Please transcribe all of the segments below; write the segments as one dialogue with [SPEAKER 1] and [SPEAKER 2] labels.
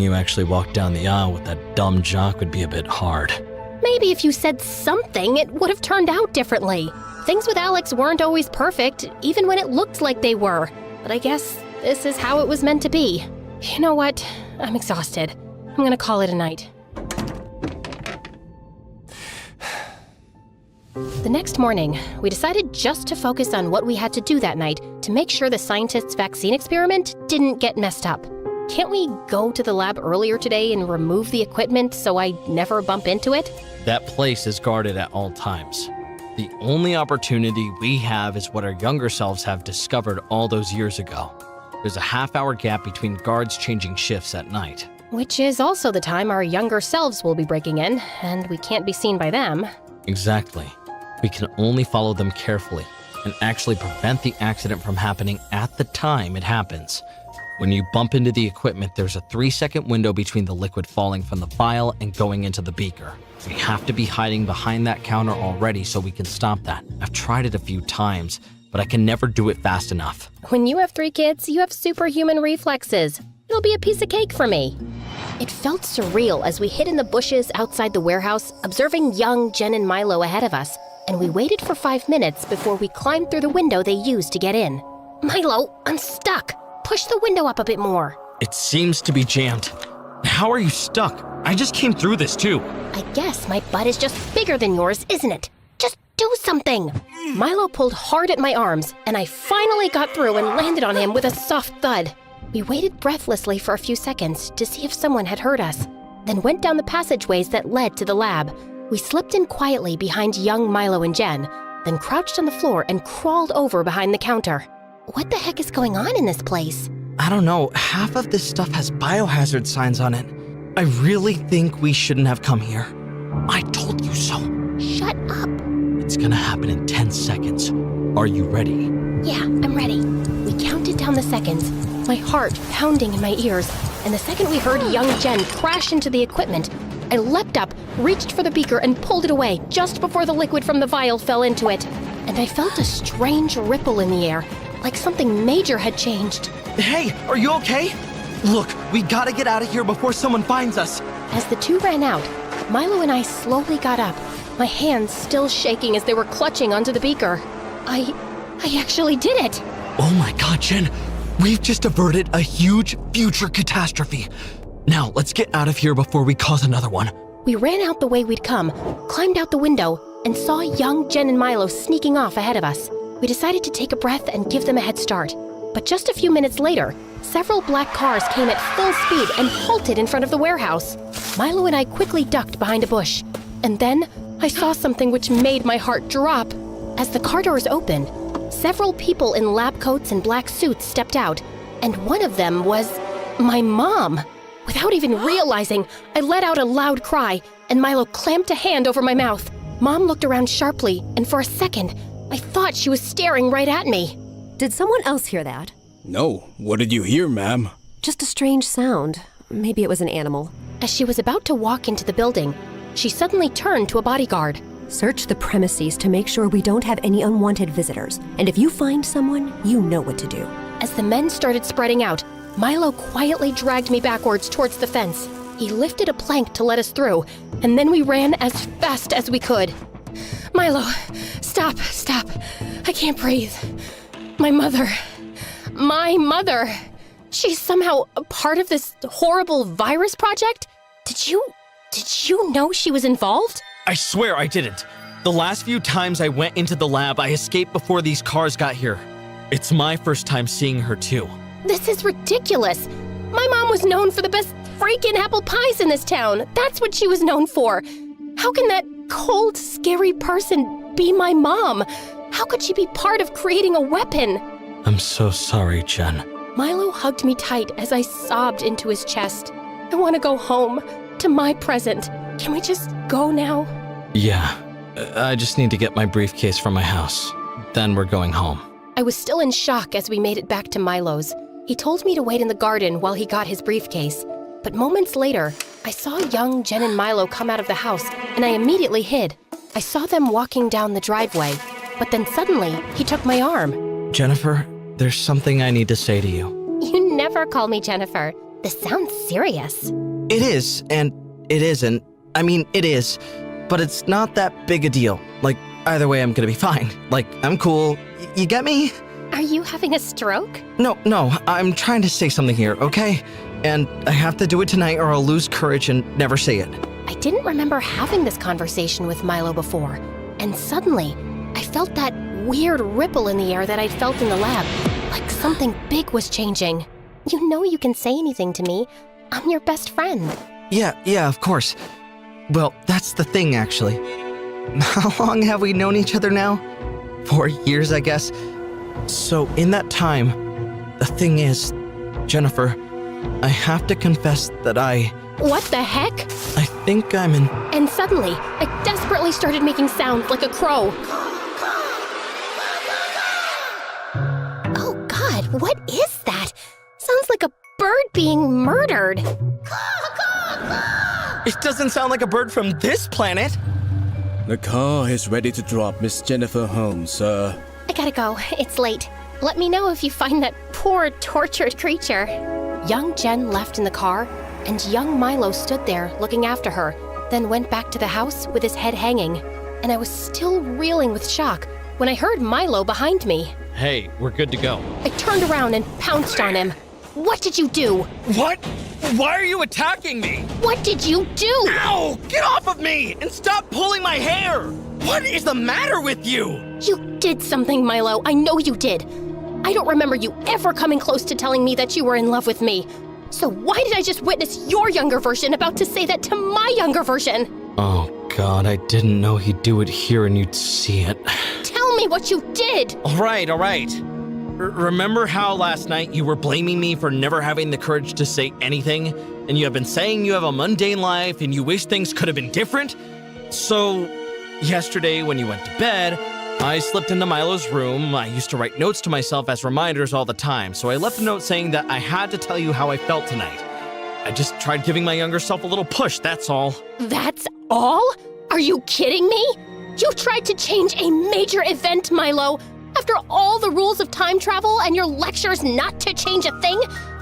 [SPEAKER 1] You actually walked down the aisle with that dumb jock would be a bit hard.
[SPEAKER 2] Maybe if you said something, it would have turned out differently. Things with Alex weren't always perfect, even when it looked like they were. But I guess this is how it was meant to be. You know what? I'm exhausted. I'm gonna call it a night. The next morning, we decided just to focus on what we had to do that night to make sure the scientists' vaccine experiment didn't get messed up. Can't we go to the lab earlier today and remove the equipment so I never bump into it?
[SPEAKER 1] That place is guarded at all times. The only opportunity we have is what our younger selves have discovered all those years ago. There's a half-hour gap between guards changing shifts at night.
[SPEAKER 2] Which is also the time our younger selves will be breaking in, and we can't be seen by them.
[SPEAKER 1] Exactly. We can only follow them carefully and actually prevent the accident from happening at the time it happens. When you bump into the equipment, there's a 3-second window between the liquid falling from the vial and going into the beaker. We have to be hiding behind that counter already so we can stop that. I've tried it a few times, but I can never do it fast enough.
[SPEAKER 2] When you have 3 kids, you have superhuman reflexes. It'll be a piece of cake for me. It felt surreal as we hid in the bushes outside the warehouse, observing young Jen and Milo ahead of us, and we waited for 5 minutes before we climbed through the window they used to get in. Milo, I'm stuck. Push the window up a bit more.
[SPEAKER 1] It seems to be jammed. How are you stuck? I just came through this too.
[SPEAKER 2] I guess my butt is just bigger than yours, isn't it? Just do something. Milo pulled hard at my arms, and I finally got through and landed on him with a soft thud. We waited breathlessly for a few seconds to see if someone had heard us, then went down the passageways that led to the lab. We slipped in quietly behind young Milo and Jen, then crouched on the floor and crawled over behind the counter. What the heck is going on in this place?
[SPEAKER 1] I don't know, half of this stuff has biohazard signs on it. I really think we shouldn't have come here. I told you so.
[SPEAKER 2] Shut up.
[SPEAKER 1] It's gonna happen in 10 seconds. Are you ready?
[SPEAKER 2] Yeah, I'm ready. We counted down the seconds, my heart pounding in my ears, and the second we heard young Jen crash into the equipment, I leapt up, reached for the beaker, and pulled it away just before the liquid from the vial fell into it. And I felt a strange ripple in the air, like something major had changed.
[SPEAKER 1] Hey, are you okay? Look, we gotta get out of here before someone finds us.
[SPEAKER 2] As the two ran out, Milo and I slowly got up, my hands still shaking as they were clutching onto the beaker. I actually did it!
[SPEAKER 1] Oh my god, Jen. We've just averted a huge future catastrophe. Now, let's get out of here before we cause another one.
[SPEAKER 2] We ran out the way we'd come, climbed out the window, and saw young Jen and Milo sneaking off ahead of us. We decided to take a breath and give them a head start. But just a few minutes later, several black cars came at full speed and halted in front of the warehouse. Milo and I quickly ducked behind a bush. And then I saw something which made my heart drop. As the car doors opened, several people in lab coats and black suits stepped out, and one of them was my mom. Without even realizing, I let out a loud cry, and Milo clamped a hand over my mouth. Mom looked around sharply, and for a second, I thought she was staring right at me.
[SPEAKER 3] Did someone else hear that?
[SPEAKER 4] No. What did you hear, ma'am?
[SPEAKER 3] Just a strange sound. Maybe it was an animal.
[SPEAKER 2] As she was about to walk into the building, she suddenly turned to a bodyguard.
[SPEAKER 3] Search the premises to make sure we don't have any unwanted visitors. And if you find someone, you know what to do.
[SPEAKER 2] As the men started spreading out, Milo quietly dragged me backwards towards the fence. He lifted a plank to let us through, and then we ran as fast as we could. Milo, stop. I can't breathe. My mother. She's somehow a part of this horrible virus project? Did you know she was involved?
[SPEAKER 1] I swear I didn't. The last few times I went into the lab, I escaped before these cars got here. It's my first time seeing her too.
[SPEAKER 2] This is ridiculous. My mom was known for the best freaking apple pies in this town. That's what she was known for. How can that cold, scary person be my mom? How could she be part of creating a weapon?
[SPEAKER 1] I'm so sorry, Jen.
[SPEAKER 2] Milo hugged me tight as I sobbed into his chest. I want to go home, to my present. Can we just go now?
[SPEAKER 1] Yeah, I just need to get my briefcase from my house. Then we're going home.
[SPEAKER 2] I was still in shock as we made it back to Milo's. He told me to wait in the garden while he got his briefcase. But moments later, I saw young Jen and Milo come out of the house, and I immediately hid. I saw them walking down the driveway, but then suddenly, he took my arm.
[SPEAKER 1] Jennifer, there's something I need to say to you.
[SPEAKER 2] You never call me Jennifer. This sounds serious.
[SPEAKER 1] It is, and it isn't. I mean, it is, but it's not that big a deal. Like, either way, I'm gonna be fine. Like, I'm cool. You get me?
[SPEAKER 2] Are you having a stroke?
[SPEAKER 1] No, I'm trying to say something here, okay? And I have to do it tonight or I'll lose courage and never say it.
[SPEAKER 2] I didn't remember having this conversation with Milo before, and suddenly, I felt that weird ripple in the air that I'd felt in the lab, like something big was changing. You know you can say anything to me. I'm your best friend.
[SPEAKER 1] Yeah, of course. Well, that's the thing, actually. How long have we known each other now? 4 years, I guess. So in that time, the thing is, Jennifer, I have to confess that
[SPEAKER 2] What the heck?
[SPEAKER 1] I think I'm in...
[SPEAKER 2] And suddenly, I desperately started making sounds like a crow. Oh God, what is that? Sounds like a bird being murdered.
[SPEAKER 1] It doesn't sound like a bird from this planet.
[SPEAKER 4] The car is ready to drop Miss Jennifer home, sir.
[SPEAKER 2] I gotta go, it's late. Let me know if you find that poor, tortured creature. Young Jen left in the car, and young Milo stood there looking after her, then went back to the house with his head hanging. And I was still reeling with shock when I heard Milo behind me.
[SPEAKER 1] Hey, we're good to go.
[SPEAKER 2] I turned around and pounced on him. What did you do?
[SPEAKER 1] What? Why are you attacking me?
[SPEAKER 2] What did you do?
[SPEAKER 1] Ow! Get off of me and stop pulling my hair! What is the matter with you?
[SPEAKER 2] You did something, Milo. I know you did. I don't remember you ever coming close to telling me that you were in love with me. So why did I just witness your younger version about to say that to my younger version?
[SPEAKER 1] Oh God, I didn't know he'd do it here and you'd see it.
[SPEAKER 2] Tell me what you did!
[SPEAKER 1] All right. Remember how last night you were blaming me for never having the courage to say anything? And you have been saying you have a mundane life and you wish things could have been different? So, yesterday when you went to bed, I slipped into Milo's room. I used to write notes to myself as reminders all the time, so I left a note saying that I had to tell you how I felt tonight. I just tried giving my younger self a little push, that's all.
[SPEAKER 2] That's all? Are you kidding me? You tried to change a major event, Milo. After all the rules of time travel and your lectures not to change a thing,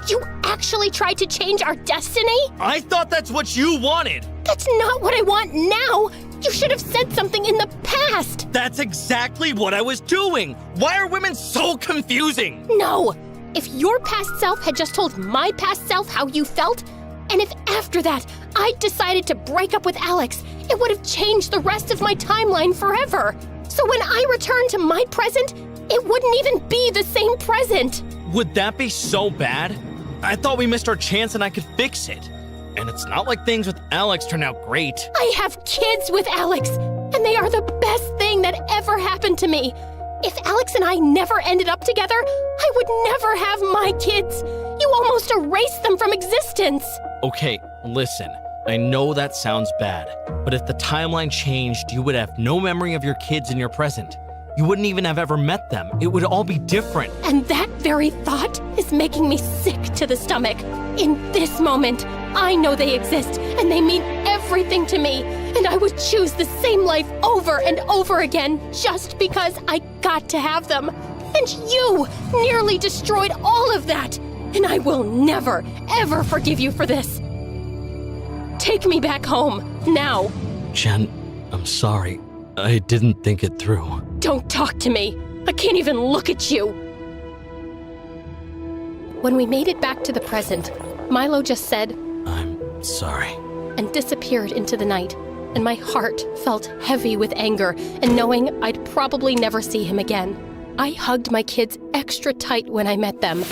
[SPEAKER 2] you actually tried to change our destiny?
[SPEAKER 1] I thought that's what you wanted.
[SPEAKER 2] That's not what I want now. You should have said something in the past.
[SPEAKER 1] That's exactly what I was doing. Why are women so confusing?
[SPEAKER 2] No. If your past self had just told my past self how you felt, and if after that I'd decided to break up with Alex, it would have changed the rest of my timeline forever. So when I return to my present, it wouldn't even be the same present.
[SPEAKER 1] Would that be so bad? I thought we missed our chance and I could fix it. And it's not like things with Alex turned out great.
[SPEAKER 2] I have kids with Alex, and they are the best thing that ever happened to me. If Alex and I never ended up together, I would never have my kids. You almost erased them from existence.
[SPEAKER 1] Okay, listen. I know that sounds bad, but if the timeline changed, you would have no memory of your kids in your present. You wouldn't even have ever met them. It would all be different.
[SPEAKER 2] And that very thought is making me sick to the stomach. In this moment, I know they exist, and they mean everything to me, and I would choose the same life over and over again just because I got to have them. And you nearly destroyed all of that, and I will never, ever forgive you for this. Take me back home, now.
[SPEAKER 1] Jen, I'm sorry. I didn't think it through.
[SPEAKER 2] Don't talk to me. I can't even look at you. When we made it back to the present, Milo just said,
[SPEAKER 1] I'm sorry.
[SPEAKER 2] and disappeared into the night, and my heart felt heavy with anger and knowing I'd probably never see him again. I hugged my kids extra tight when I met them,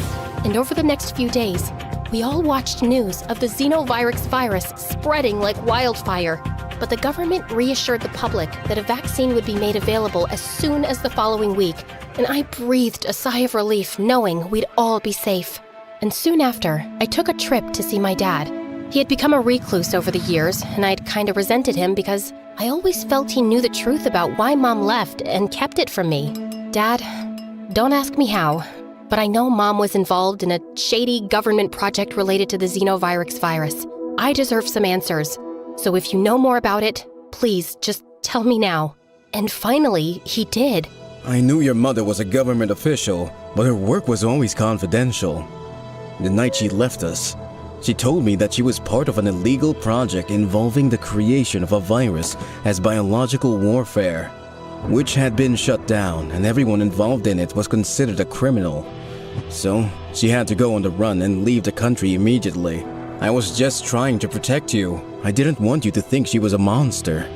[SPEAKER 2] and over the next few days, we all watched news of the xenovirus virus spreading like wildfire. But the government reassured the public that a vaccine would be made available as soon as the following week, and I breathed a sigh of relief knowing we'd all be safe. And soon after, I took a trip to see my dad. He had become a recluse over the years, and I'd kind of resented him because I always felt he knew the truth about why Mom left and kept it from me. Dad, don't ask me how, but I know Mom was involved in a shady government project related to the xenovirus virus. I deserve some answers. So if you know more about it, please just tell me now. And finally, he did.
[SPEAKER 4] I knew your mother was a government official, but her work was always confidential. The night she left us, She told me that she was part of an illegal project involving the creation of a virus as biological warfare, which had been shut down, and everyone involved in it was considered a criminal. So, she had to go on the run and leave the country immediately. I was just trying to protect you. I didn't want you to think she was a monster.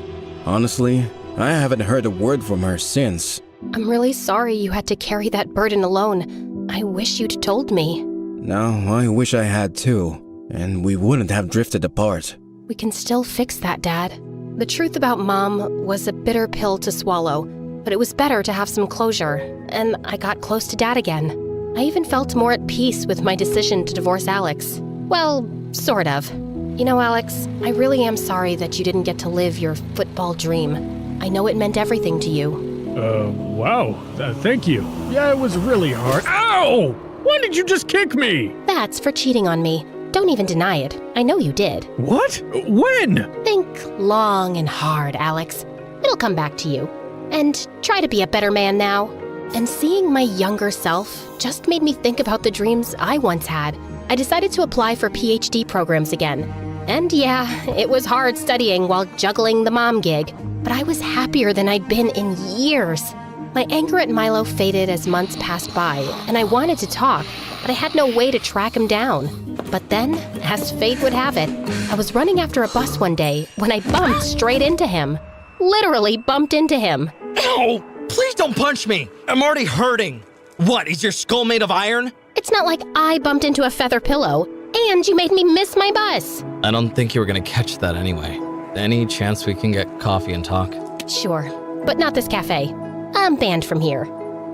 [SPEAKER 4] Honestly, I haven't heard a word from her since.
[SPEAKER 2] I'm really sorry you had to carry that burden alone. I wish you'd told me.
[SPEAKER 4] Now, I wish I had too, and we wouldn't have drifted apart.
[SPEAKER 2] We can still fix that, Dad. The truth about Mom was a bitter pill to swallow, but it was better to have some closure, and I got close to Dad again. I even felt more at peace with my decision to divorce Alex. Well, sort of. You know, Alex, I really am sorry that you didn't get to live your football dream. I know it meant everything to you.
[SPEAKER 5] Wow. Thank you. Yeah, it was really hard. Ow! Why did you just kick me?
[SPEAKER 2] That's for cheating on me. Don't even deny it. I know you did.
[SPEAKER 5] What? When?
[SPEAKER 2] Think long and hard, Alex. It'll come back to you. And try to be a better man now. And seeing my younger self just made me think about the dreams I once had. I decided to apply for PhD programs again. And yeah, it was hard studying while juggling the mom gig, but I was happier than I'd been in years. My anger at Milo faded as months passed by, and I wanted to talk, but I had no way to track him down. But then, as fate would have it, I was running after a bus one day when I bumped straight into him. Literally bumped into him.
[SPEAKER 1] Ow! Please don't punch me! I'm already hurting. What, is your skull made of iron?
[SPEAKER 2] It's not like I bumped into a feather pillow, and you made me miss my bus.
[SPEAKER 1] I don't think you were gonna catch that anyway. Any chance we can get coffee and talk?
[SPEAKER 2] Sure, but not this cafe. I'm banned from here.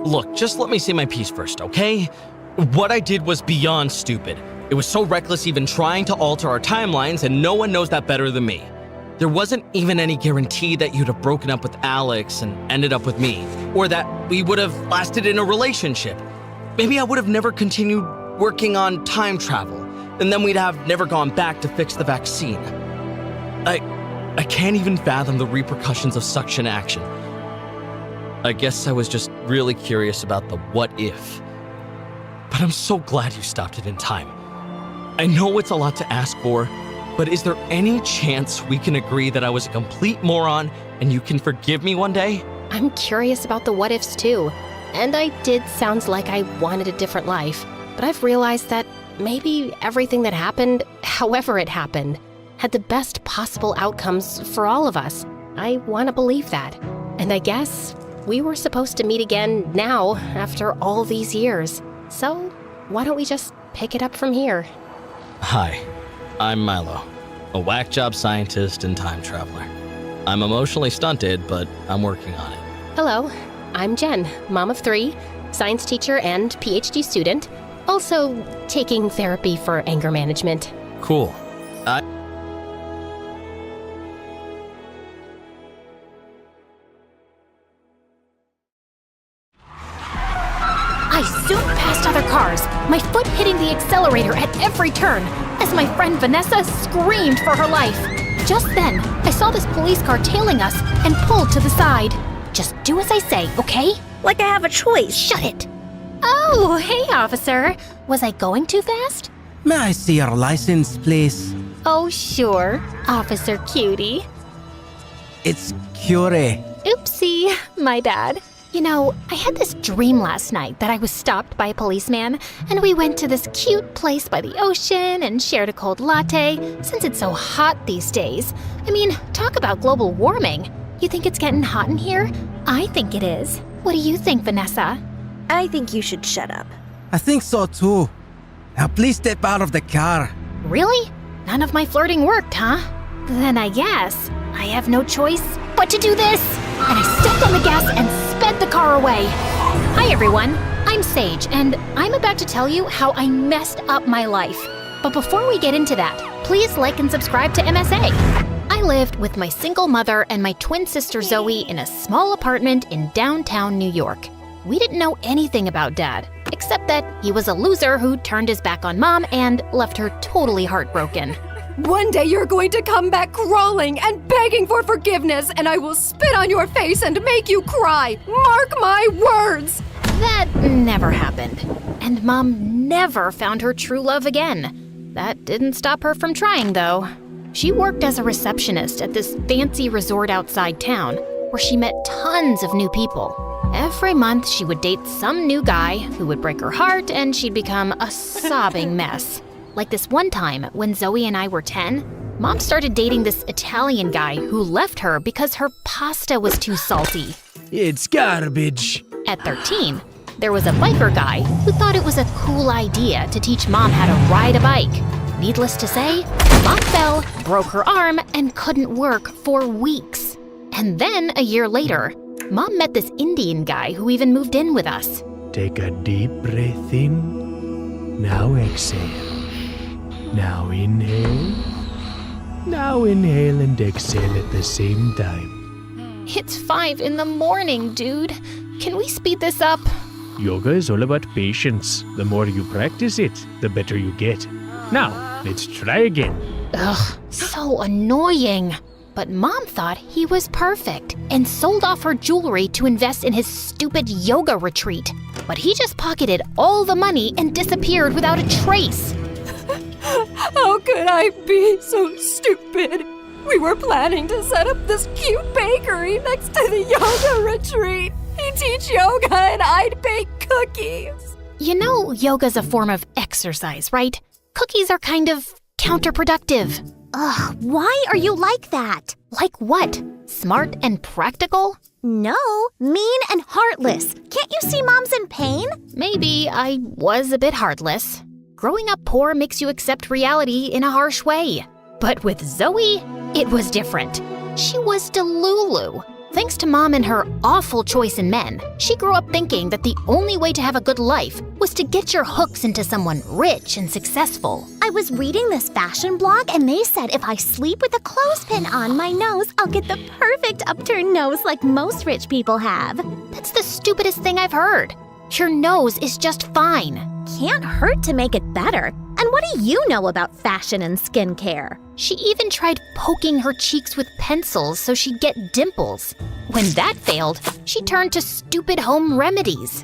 [SPEAKER 1] Look, just let me say my piece first, okay? What I did was beyond stupid. It was so reckless even trying to alter our timelines, and no one knows that better than me. There wasn't even any guarantee that you'd have broken up with Alex and ended up with me, or that we would have lasted in a relationship. Maybe I would have never continued working on time travel, and then we'd have never gone back to fix the vaccine. I can't even fathom the repercussions of such an action. I guess I was just really curious about the what if. But I'm so glad you stopped it in time. I know it's a lot to ask for, but is there any chance we can agree that I was a complete moron and you can forgive me one day?
[SPEAKER 2] I'm curious about the what ifs too. And I did sound like I wanted a different life, but I've realized that maybe everything that happened, however it happened, had the best possible outcomes for all of us. I want to believe that. And I guess we were supposed to meet again now after all these years. So why don't we just pick it up from here?
[SPEAKER 1] Hi, I'm Milo, a whack job scientist and time traveler. I'm emotionally stunted, but I'm working on it.
[SPEAKER 2] Hello, I'm Jen, mom of 3, science teacher and PhD student, also taking therapy for anger management.
[SPEAKER 1] Cool.
[SPEAKER 2] I zoomed past other cars, my foot hitting the accelerator at every turn, as my friend Vanessa screamed for her life. Just then, I saw this police car tailing us and pulled to the side. Just do as I say, okay?
[SPEAKER 6] Like I have a choice.
[SPEAKER 2] Shut it! Oh, hey, officer. Was I going too fast?
[SPEAKER 7] May I see your license, please?
[SPEAKER 2] Oh, sure, Officer Cutie.
[SPEAKER 7] It's Curie.
[SPEAKER 2] Oopsie, my bad. You know, I had this dream last night that I was stopped by a policeman, and we went to this cute place by the ocean and shared a cold latte, since it's so hot these days. I mean, talk about global warming. You think it's getting hot in here? I think it is. What do you think, Vanessa?
[SPEAKER 6] I think you should shut up.
[SPEAKER 7] I think so too. Now please step out of the car.
[SPEAKER 2] Really? None of my flirting worked, huh? Then I guess I have no choice but to do this. And I stepped on the gas and sped the car away. Hi everyone, I'm Sage, and I'm about to tell you how I messed up my life. But before we get into that, please like and subscribe to MSA. I lived with my single mother and my twin sister Zoe in a small apartment in downtown New York. We didn't know anything about Dad, except that he was a loser who turned his back on Mom and left her totally heartbroken.
[SPEAKER 8] One day you're going to come back crawling and begging for forgiveness, and I will spit on your face and make you cry. Mark my words!
[SPEAKER 2] That never happened, and Mom never found her true love again. That didn't stop her from trying, though. She worked as a receptionist at this fancy resort outside town, where she met tons of new people. Every month, she would date some new guy who would break her heart, and she'd become a sobbing mess. Like this one time, when Zoe and I were 10, Mom started dating this Italian guy who left her because her pasta was too salty.
[SPEAKER 5] It's garbage.
[SPEAKER 2] At 13, there was a biker guy who thought it was a cool idea to teach Mom how to ride a bike. Needless to say, Mom fell, broke her arm, and couldn't work for weeks. And then, a year later, Mom met this Indian guy who even moved in with us.
[SPEAKER 5] Take a deep breath in. Now exhale. Now inhale. Now inhale and exhale at the same time.
[SPEAKER 2] It's 5 in the morning, dude. Can we speed this up?
[SPEAKER 5] Yoga is all about patience. The more you practice it, the better you get. Now, let's try again.
[SPEAKER 2] Ugh, so annoying. But Mom thought he was perfect and sold off her jewelry to invest in his stupid yoga retreat. But he just pocketed all the money and disappeared without a trace.
[SPEAKER 8] How could I be so stupid? We were planning to set up this cute bakery next to the yoga retreat. He'd teach yoga and I'd bake cookies.
[SPEAKER 2] You know yoga's a form of exercise, right? Cookies are kind of counterproductive.
[SPEAKER 6] Ugh, why are you like that?
[SPEAKER 2] Like what? Smart and practical?
[SPEAKER 6] No, mean and heartless. Can't you see Mom's in pain?
[SPEAKER 2] Maybe I was a bit heartless. Growing up poor makes you accept reality in a harsh way. But with Zoe, it was different. She was Delulu. Thanks to Mom and her awful choice in men, she grew up thinking that the only way to have a good life was to get your hooks into someone rich and successful.
[SPEAKER 6] I was reading this fashion blog and they said if I sleep with a clothespin on my nose, I'll get the perfect upturned nose like most rich people have.
[SPEAKER 2] That's the stupidest thing I've heard. Your nose is just fine.
[SPEAKER 6] Can't hurt to make it better. And what do you know about fashion and skincare?
[SPEAKER 2] She even tried poking her cheeks with pencils so she'd get dimples. When that failed, she turned to stupid home remedies.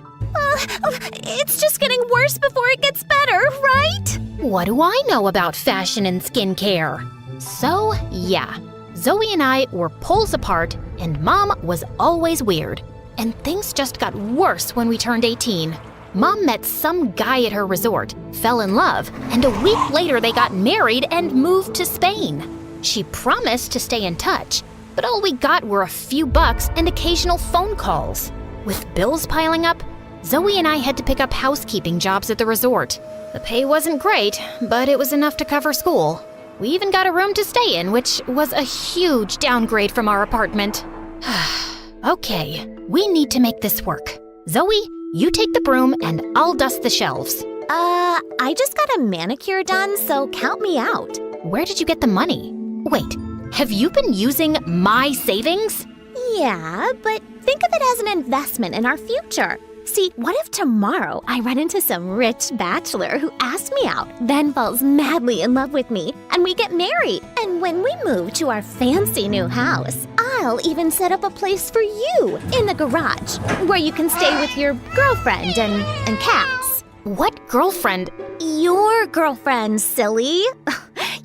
[SPEAKER 6] It's just getting worse before it gets better, right?
[SPEAKER 2] What do I know about fashion and skincare? So, yeah, Zoe and I were poles apart, and Mom was always weird. And things just got worse when we turned 18. Mom met some guy at her resort, fell in love, and a week later they got married and moved to Spain. She promised to stay in touch, but all we got were a few bucks and occasional phone calls. With bills piling up, Zoe and I had to pick up housekeeping jobs at the resort. The pay wasn't great, but it was enough to cover school. We even got a room to stay in, which was a huge downgrade from our apartment. Okay, we need to make this work. Zoe, you take the broom and I'll dust the shelves.
[SPEAKER 6] I just got a manicure done, so count me out.
[SPEAKER 2] Where did you get the money? Wait, have you been using my savings?
[SPEAKER 6] Yeah, but think of it as an investment in our future. See, what if tomorrow I run into some rich bachelor who asks me out, then falls madly in love with me, and we get married? And when we move to our fancy new house, I'll even set up a place for you in the garage, where you can stay with your girlfriend and cats.
[SPEAKER 2] What girlfriend?
[SPEAKER 6] Your girlfriend, silly.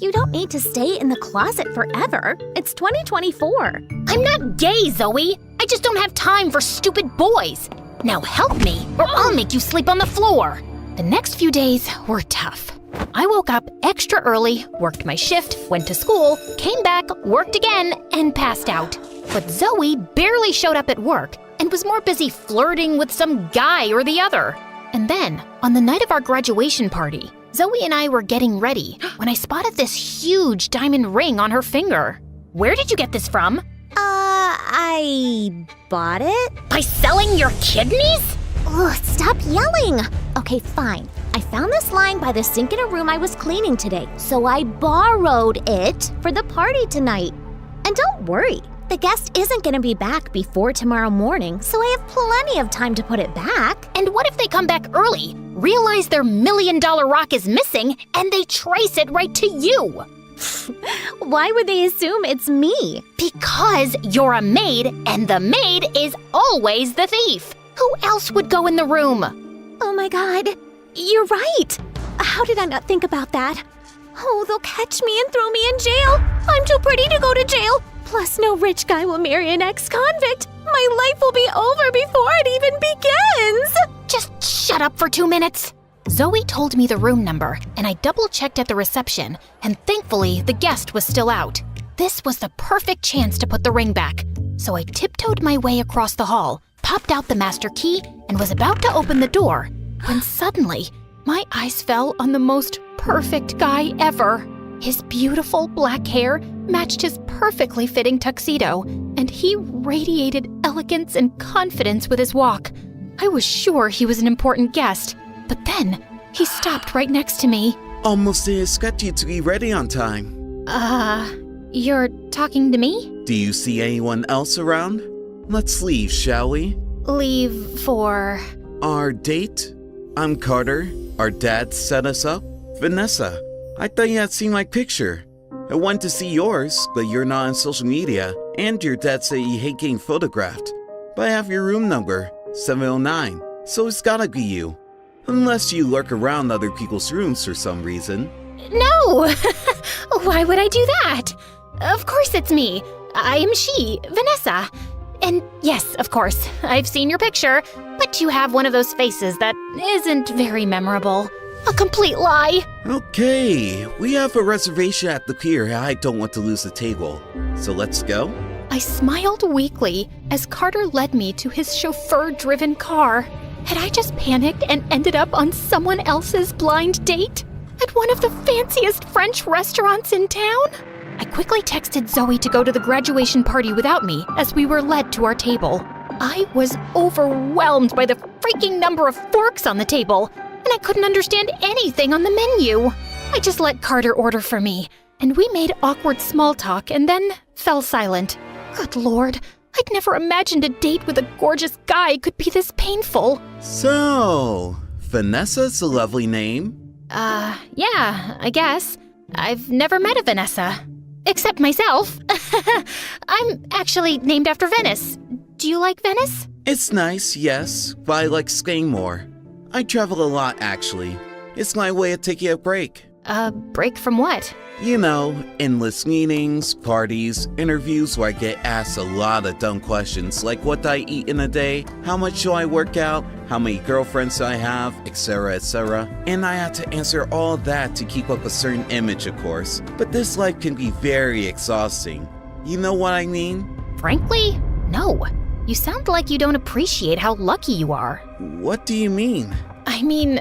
[SPEAKER 6] You don't need to stay in the closet forever. It's 2024.
[SPEAKER 2] I'm not gay, Zoe. I just don't have time for stupid boys. Now help me, or I'll make you sleep on the floor. The next few days were tough. I woke up extra early, worked my shift, went to school, came back, worked again, and passed out. But Zoe barely showed up at work and was more busy flirting with some guy or the other. And then, on the night of our graduation party, Zoe and I were getting ready when I spotted this huge diamond ring on her finger. Where did you get this from?
[SPEAKER 6] I bought it?
[SPEAKER 2] By selling your kidneys?
[SPEAKER 6] Ugh, stop yelling. Okay, fine. I found this lying by the sink in a room I was cleaning today, so I borrowed it for the party tonight. And don't worry, the guest isn't gonna be back before tomorrow morning, so I have plenty of time to put it back.
[SPEAKER 2] And what if they come back early, realize their $1 million rock is missing, and they trace it right to you?
[SPEAKER 6] Why would they assume it's me?
[SPEAKER 2] Because you're a maid, and the maid is always the thief. Who else would go in the room?
[SPEAKER 6] Oh my god, you're right. How did I not think about that? Oh, they'll catch me and throw me in jail. I'm too pretty to go to jail. Plus, no rich guy will marry an ex-convict. My life will be over before it even begins.
[SPEAKER 2] Just shut up for 2 minutes. Zoe told me the room number, and I double-checked at the reception, and thankfully, the guest was still out. This was the perfect chance to put the ring back. So I tiptoed my way across the hall, popped out the master key, and was about to open the door, when suddenly, my eyes fell on the most perfect guy ever. His beautiful black hair matched his perfectly fitting tuxedo, and he radiated elegance and confidence with his walk. I was sure he was an important guest, but then he stopped right next to me.
[SPEAKER 9] Almost scheduled to be ready on time.
[SPEAKER 2] You're talking to me?
[SPEAKER 9] Do you see anyone else around? Let's leave, shall we?
[SPEAKER 2] Leave for...
[SPEAKER 9] Our date? I'm Carter. Our dad set us up. Vanessa, I thought you had seen my picture. I wanted to see yours, but you're not on social media, and your dad said you hate getting photographed. But I have your room number, 709, so it's gotta be you. Unless you lurk around other people's rooms for some reason.
[SPEAKER 2] No! Why would I do that? Of course it's me. I am she, Vanessa. And yes, of course, I've seen your picture, but you have one of those faces that isn't very memorable. A complete lie.
[SPEAKER 9] Okay, we have a reservation at the pier. I don't want to lose the table. So let's go?
[SPEAKER 2] I smiled weakly as Carter led me to his chauffeur-driven car. Had I just panicked and ended up on someone else's blind date? At one of the fanciest French restaurants in town? I quickly texted Zoe to go to the graduation party without me as we were led to our table. I was overwhelmed by the freaking number of forks on the table, and I couldn't understand anything on the menu. I just let Carter order for me, and we made awkward small talk and then fell silent. Good Lord, I'd never imagined a date with a gorgeous guy could be this painful.
[SPEAKER 9] So, Vanessa's a lovely name.
[SPEAKER 2] Yeah, I guess. I've never met a Vanessa. Except myself. I'm actually named after Venice. Do you like Venice?
[SPEAKER 9] It's nice, yes, but I like skiing more. I travel a lot, actually. It's my way of taking a break.
[SPEAKER 2] A break from what?
[SPEAKER 9] You know, endless meetings, parties, interviews where I get asked a lot of dumb questions like what do I eat in a day, how much do I work out, how many girlfriends do I have, etc, etc. And I have to answer all that to keep up a certain image, of course. But this life can be very exhausting. You know what I mean?
[SPEAKER 2] Frankly, no. You sound like you don't appreciate how lucky you are.
[SPEAKER 9] What do you mean?
[SPEAKER 2] I mean,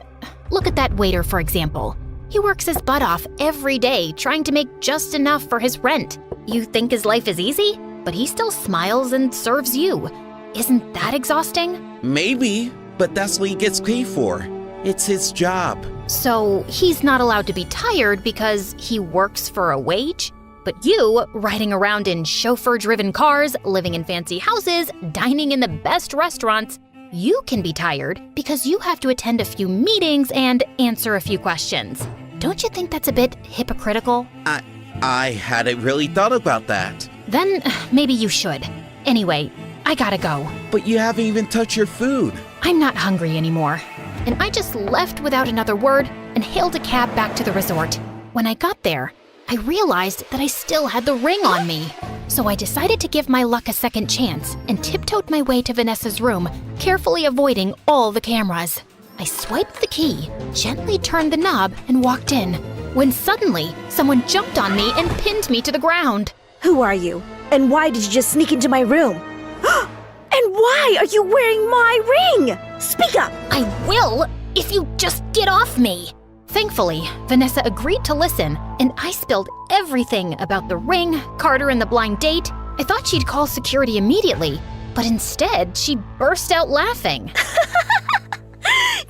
[SPEAKER 2] look at that waiter, for example. He works his butt off every day trying to make just enough for his rent. You think his life is easy? But he still smiles and serves you. Isn't that exhausting?
[SPEAKER 9] Maybe, but that's what he gets paid for. It's his job.
[SPEAKER 2] So he's not allowed to be tired because he works for a wage? But you, riding around in chauffeur-driven cars, living in fancy houses, dining in the best restaurants, you can be tired because you have to attend a few meetings and answer a few questions. Don't you think that's a bit hypocritical?
[SPEAKER 9] I hadn't really thought about that.
[SPEAKER 2] Then maybe you should. Anyway, I gotta go.
[SPEAKER 9] But you haven't even touched your food.
[SPEAKER 2] I'm not hungry anymore. And I just left without another word and hailed a cab back to the resort. When I got there, I realized that I still had the ring on me. So I decided to give my luck a second chance and tiptoed my way to Vanessa's room, carefully avoiding all the cameras. I swiped the key, gently turned the knob, and walked in, when suddenly someone jumped on me and pinned me to the ground.
[SPEAKER 10] Who are you? And why did you just sneak into my room? And why are you wearing my ring? Speak up!
[SPEAKER 2] I will, if you just get off me. Thankfully, Vanessa agreed to listen, and I spilled everything about the ring, Carter, and the blind date. I thought she'd call security immediately, but instead, she burst out laughing.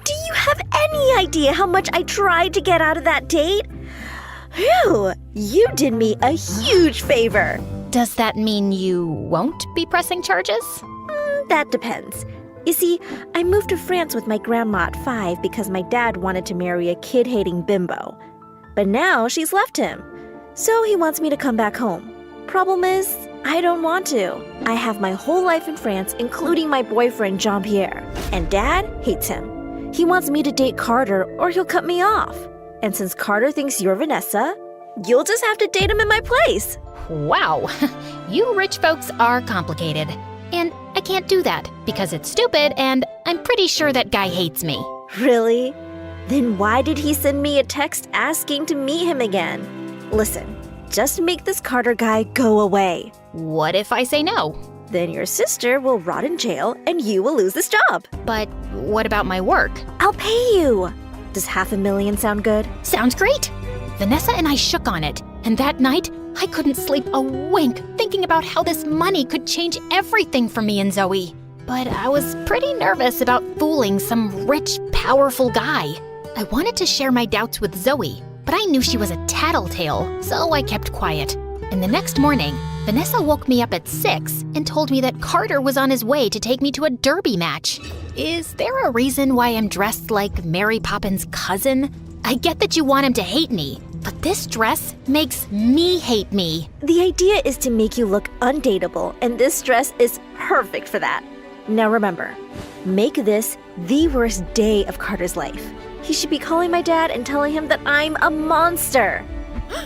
[SPEAKER 10] Do you have any idea how much I tried to get out of that date? Phew, you did me a huge favor.
[SPEAKER 2] Does that mean you won't be pressing charges?
[SPEAKER 10] That depends. You see, I moved to France with my grandma at 5 because my dad wanted to marry a kid-hating bimbo. But now she's left him. So he wants me to come back home. Problem is, I don't want to. I have my whole life in France, including my boyfriend Jean-Pierre. And Dad hates him. He wants me to date Carter or he'll cut me off. And since Carter thinks you're Vanessa, you'll just have to date him in my place.
[SPEAKER 2] Wow, you rich folks are complicated. And I can't do that because it's stupid and I'm pretty sure that guy hates me.
[SPEAKER 10] Really? Then why did he send me a text asking to meet him again? Listen, just make this Carter guy go away.
[SPEAKER 2] What if I say no?
[SPEAKER 10] Then your sister will rot in jail and you will lose this job.
[SPEAKER 2] But what about my work?
[SPEAKER 10] I'll pay you. Does $500,000 sound good?
[SPEAKER 2] Sounds great. Vanessa and I shook on it, and that night, I couldn't sleep a wink thinking about how this money could change everything for me and Zoe. But I was pretty nervous about fooling some rich, powerful guy. I wanted to share my doubts with Zoe, but I knew she was a tattletale, so I kept quiet. And the next morning, Vanessa woke me up at 6 and told me that Carter was on his way to take me to a derby match. Is there a reason why I'm dressed like Mary Poppins' cousin? I get that you want him to hate me, but this dress makes me hate me.
[SPEAKER 10] The idea is to make you look undateable, and this dress is perfect for that. Now remember, make this the worst day of Carter's life. He should be calling my dad and telling him that I'm a monster.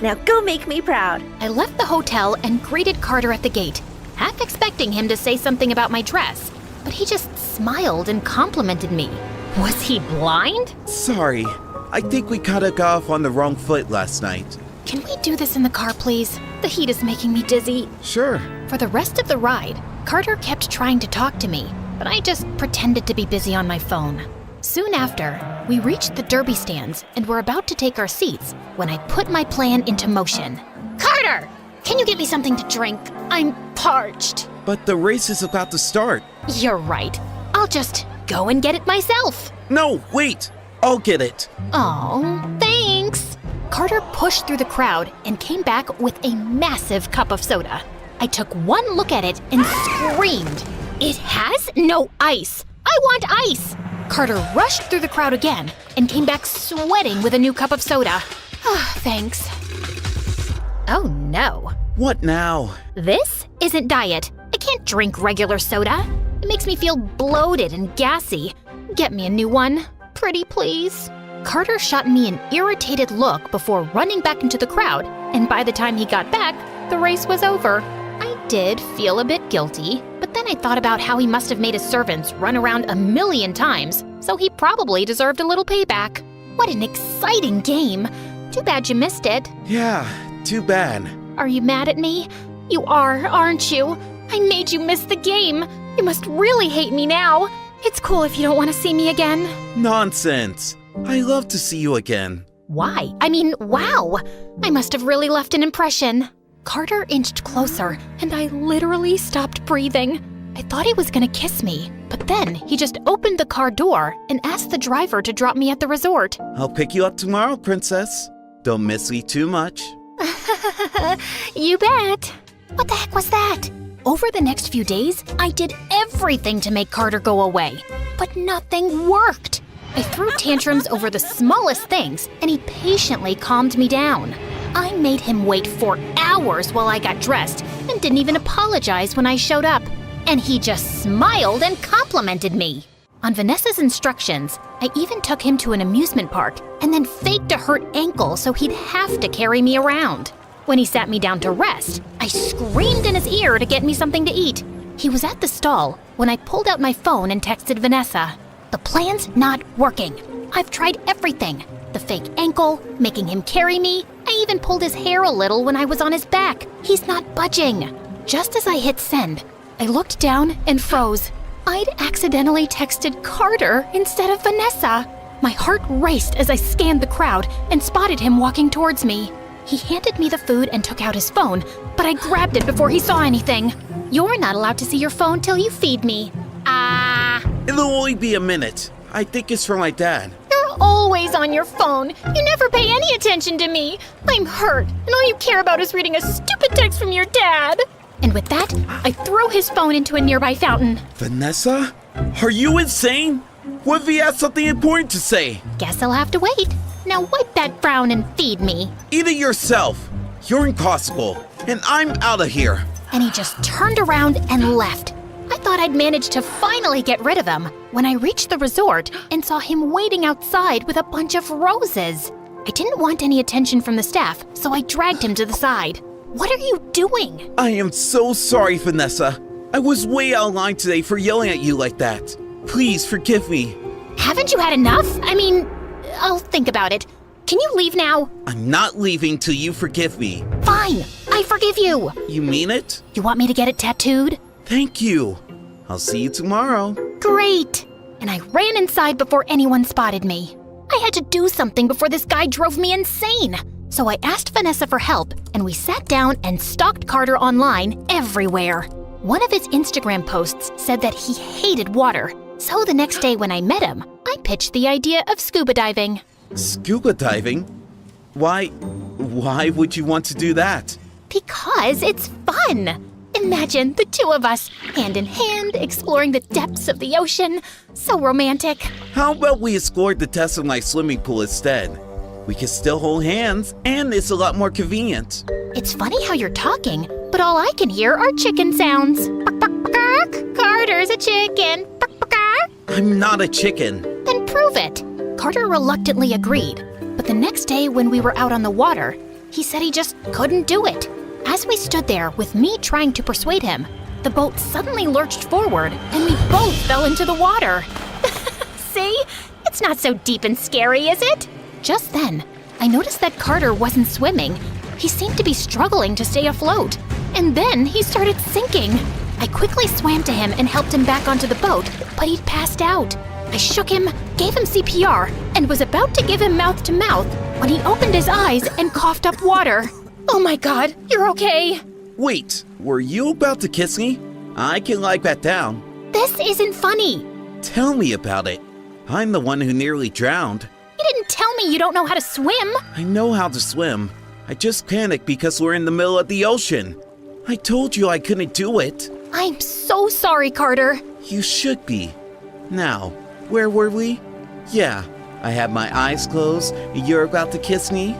[SPEAKER 10] Now go make me proud.
[SPEAKER 2] I left the hotel and greeted Carter at the gate, half expecting him to say something about my dress, but he just smiled and complimented me. Was he blind?
[SPEAKER 9] Sorry, I think we kinda got off on the wrong foot last night.
[SPEAKER 2] Can we do this in the car, please? The heat is making me dizzy.
[SPEAKER 9] Sure.
[SPEAKER 2] For the rest of the ride, Carter kept trying to talk to me, but I just pretended to be busy on my phone. Soon after, we reached the derby stands and were about to take our seats when I put my plan into motion. Carter! Can you get me something to drink? I'm parched.
[SPEAKER 9] But the race is about to start.
[SPEAKER 2] You're right. I'll just go and get it myself.
[SPEAKER 9] No, wait! I'll get it.
[SPEAKER 2] Oh, thanks. Carter pushed through the crowd and came back with a massive cup of soda. I took one look at it and screamed. It has no ice. I want ice. Carter rushed through the crowd again and came back sweating with a new cup of soda. Oh, thanks. Oh no.
[SPEAKER 9] What now?
[SPEAKER 2] This isn't diet. I can't drink regular soda. It makes me feel bloated and gassy. Get me a new one. Pretty please. Carter shot me an irritated look before running back into the crowd, and by the time he got back, the race was over. I did feel a bit guilty, but then I thought about how he must have made his servants run around 1,000,000 times, so he probably deserved a little payback. What an exciting game. Too bad you missed it.
[SPEAKER 9] Yeah, too bad.
[SPEAKER 2] Are you mad at me? You are, aren't you? I made you miss the game. You must really hate me now. It's cool if you don't want to see me again.
[SPEAKER 9] Nonsense. I love to see you again.
[SPEAKER 2] Why? I mean, wow. I must have really left an impression. Carter inched closer, and I literally stopped breathing. I thought he was gonna kiss me, but then he just opened the car door and asked the driver to drop me at the resort.
[SPEAKER 9] I'll pick you up tomorrow, princess. Don't miss me too much.
[SPEAKER 2] You bet. What the heck was that? Over the next few days, I did everything to make Carter go away, but nothing worked. I threw tantrums over the smallest things, and he patiently calmed me down. I made him wait for hours while I got dressed and didn't even apologize when I showed up. And he just smiled and complimented me. On Vanessa's instructions, I even took him to an amusement park and then faked a hurt ankle so he'd have to carry me around. When he sat me down to rest, I screamed in his ear to get me something to eat. He was at the stall when I pulled out my phone and texted Vanessa. The plan's not working. I've tried everything. The fake ankle, making him carry me. I even pulled his hair a little when I was on his back. He's not budging. Just as I hit send, I looked down and froze. I'd accidentally texted Carter instead of Vanessa. My heart raced as I scanned the crowd and spotted him walking towards me. He handed me the food and took out his phone, but I grabbed it before he saw anything. You're not allowed to see your phone till you feed me.
[SPEAKER 9] It'll only be a minute. I think it's from my dad.
[SPEAKER 2] You're always on your phone. You never pay any attention to me. I'm hurt, and all you care about is reading a stupid text from your dad. And with that, I threw his phone into a nearby fountain.
[SPEAKER 9] Vanessa? Are you insane? What if he has something important to say?
[SPEAKER 2] Guess I'll have to wait. Now wipe that frown and feed me.
[SPEAKER 9] Eat it yourself. You're impossible, and I'm out of here.
[SPEAKER 2] And he just turned around and left. I thought I'd managed to finally get rid of him when I reached the resort and saw him waiting outside with a bunch of roses. I didn't want any attention from the staff, so I dragged him to the side. What are you doing?
[SPEAKER 9] I am so sorry, Vanessa. I was way out of line today for yelling at you like that. Please forgive me.
[SPEAKER 2] Haven't you had enough? I mean, I'll think about it. Can you leave now?
[SPEAKER 9] I'm not leaving till you forgive me.
[SPEAKER 2] Fine, I forgive you.
[SPEAKER 9] You mean it?
[SPEAKER 2] You want me to get it tattooed?
[SPEAKER 9] Thank you. I'll see you tomorrow.
[SPEAKER 2] Great. And I ran inside before anyone spotted me. I had to do something before this guy drove me insane. So I asked Vanessa for help, and we sat down and stalked Carter online everywhere. One of his Instagram posts said that he hated water. So the next day when I met him, I pitched the idea of scuba diving.
[SPEAKER 9] Scuba diving? Why would you want to do that?
[SPEAKER 2] Because it's fun. Imagine the two of us, hand in hand, exploring the depths of the ocean. So romantic.
[SPEAKER 9] How about we explore the depths of my swimming pool instead? We can still hold hands, and it's a lot more convenient.
[SPEAKER 2] It's funny how you're talking, but all I can hear are chicken sounds. Carter's a chicken.
[SPEAKER 9] I'm not a chicken.
[SPEAKER 2] Then prove it. Carter reluctantly agreed, but the next day when we were out on the water, he said he just couldn't do it. As we stood there with me trying to persuade him, the boat suddenly lurched forward and we both fell into the water. See? It's not so deep and scary, is it? Just then, I noticed that Carter wasn't swimming. He seemed to be struggling to stay afloat. And then he started sinking. I quickly swam to him and helped him back onto the boat, but he'd passed out. I shook him, gave him CPR, and was about to give him mouth to mouth when he opened his eyes and coughed up water. Oh my God, you're okay.
[SPEAKER 9] Wait, were you about to kiss me? I can lie back down.
[SPEAKER 2] This isn't funny.
[SPEAKER 9] Tell me about it. I'm the one who nearly drowned.
[SPEAKER 2] You didn't tell me you don't know how to swim.
[SPEAKER 9] I know how to swim. I just panicked because we're in the middle of the ocean. I told you I couldn't do it.
[SPEAKER 2] I'm so sorry, Carter.
[SPEAKER 9] You should be. Now, where were we? Yeah, I had my eyes closed. You're about to kiss me?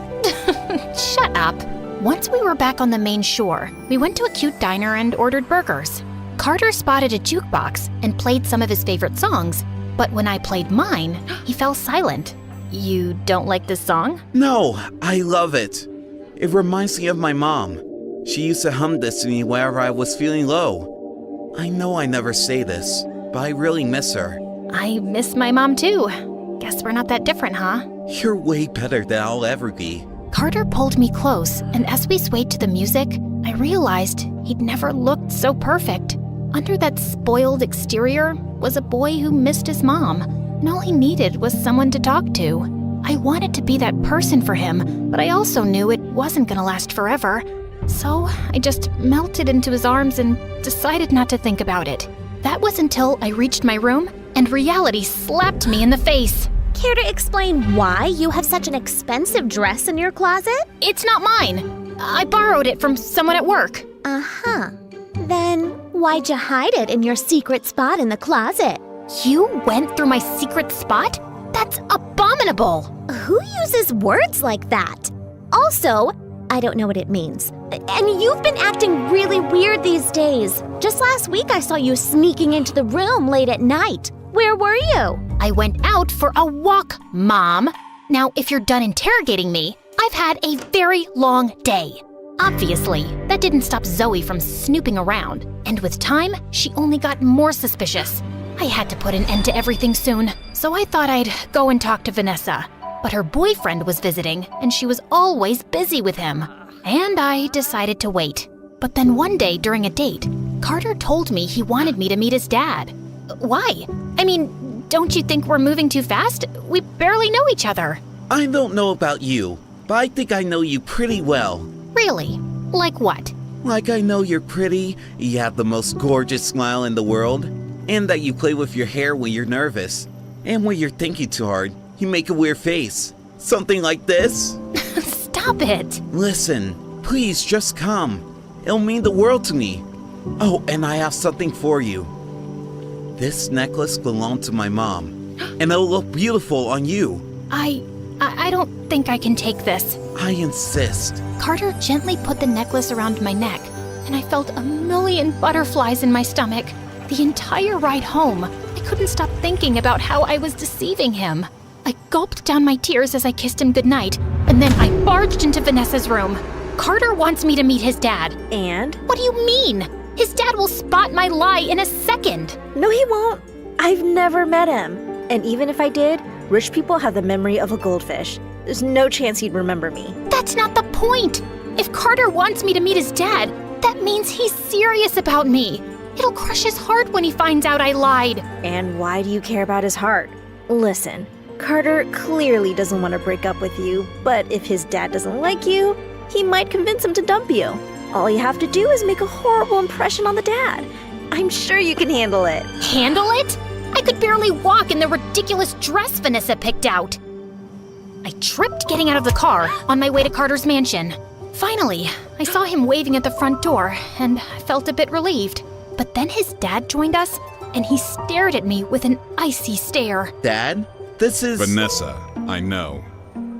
[SPEAKER 2] Shut up. Once we were back on the main shore, we went to a cute diner and ordered burgers. Carter spotted a jukebox and played some of his favorite songs, but when I played mine, he fell silent. You don't like this song?
[SPEAKER 9] No, I love it. It reminds me of my mom. She used to hum this to me whenever I was feeling low. I know I never say this, but I really miss her.
[SPEAKER 2] I miss my mom too. Guess we're not that different, huh?
[SPEAKER 9] You're way better than I'll ever be.
[SPEAKER 2] Carter pulled me close, and as we swayed to the music, I realized he'd never looked so perfect. Under that spoiled exterior was a boy who missed his mom, and all he needed was someone to talk to. I wanted to be that person for him, but I also knew it wasn't gonna last forever. So I just melted into his arms and decided not to think about it. That was until I reached my room and reality slapped me in the face.
[SPEAKER 6] Care to explain why you have such an expensive dress in your closet?
[SPEAKER 2] It's not mine. I borrowed it from someone at work.
[SPEAKER 6] Uh-huh. Then why'd you hide it in your secret spot in the closet?
[SPEAKER 2] You went through my secret spot? That's abominable.
[SPEAKER 6] Who uses words like that? Also, I don't know what it means. And you've been acting really weird these days. Just last week I saw you sneaking into the room late at night. Where were you?
[SPEAKER 2] I went out for a walk, Mom. Now, if you're done interrogating me, I've had a very long day. Obviously, that didn't stop Zoe from snooping around, and with time, she only got more suspicious. I had to put an end to everything soon, so I thought I'd go and talk to Vanessa. But her boyfriend was visiting, and she was always busy with him. And I decided to wait. But then one day during a date, Carter told me he wanted me to meet his dad. Why? I mean, don't you think we're moving too fast? We barely know each other.
[SPEAKER 9] I don't know about you, but I think I know you pretty well.
[SPEAKER 2] Really? Like what?
[SPEAKER 9] Like I know you're pretty, you have the most gorgeous smile in the world, and that you play with your hair when you're nervous. And when you're thinking too hard, you make a weird face. Something like this.
[SPEAKER 2] Stop it.
[SPEAKER 9] Listen, please just come. It'll mean the world to me. Oh, and I have something for you. This necklace belonged to my mom, and it'll look beautiful on you.
[SPEAKER 2] I don't think I can take this.
[SPEAKER 9] I insist.
[SPEAKER 2] Carter gently put the necklace around my neck, and I felt a million butterflies in my stomach. The entire ride home, I couldn't stop thinking about how I was deceiving him. I gulped down my tears as I kissed him goodnight, And then I barged into Vanessa's room. Carter wants me to meet his dad.
[SPEAKER 10] And?
[SPEAKER 2] What do you mean? His dad will spot my lie in a second.
[SPEAKER 10] No, he won't. I've never met him. And even if I did, rich people have the memory of a goldfish. There's no chance he'd remember me.
[SPEAKER 2] That's not the point. If Carter wants me to meet his dad, that means he's serious about me. It'll crush his heart when he finds out I lied.
[SPEAKER 10] And why do you care about his heart? Listen, Carter clearly doesn't want to break up with you, but if his dad doesn't like you, he might convince him to dump you. All you have to do is make a horrible impression on the dad. I'm sure you can handle it.
[SPEAKER 2] Handle it? I could barely walk in the ridiculous dress Vanessa picked out. I tripped getting out of the car on my way to Carter's mansion. Finally, I saw him waving at the front door, and I felt a bit relieved. But then his dad joined us, and he stared at me with an icy stare.
[SPEAKER 9] Dad, this is...
[SPEAKER 11] Vanessa, I know.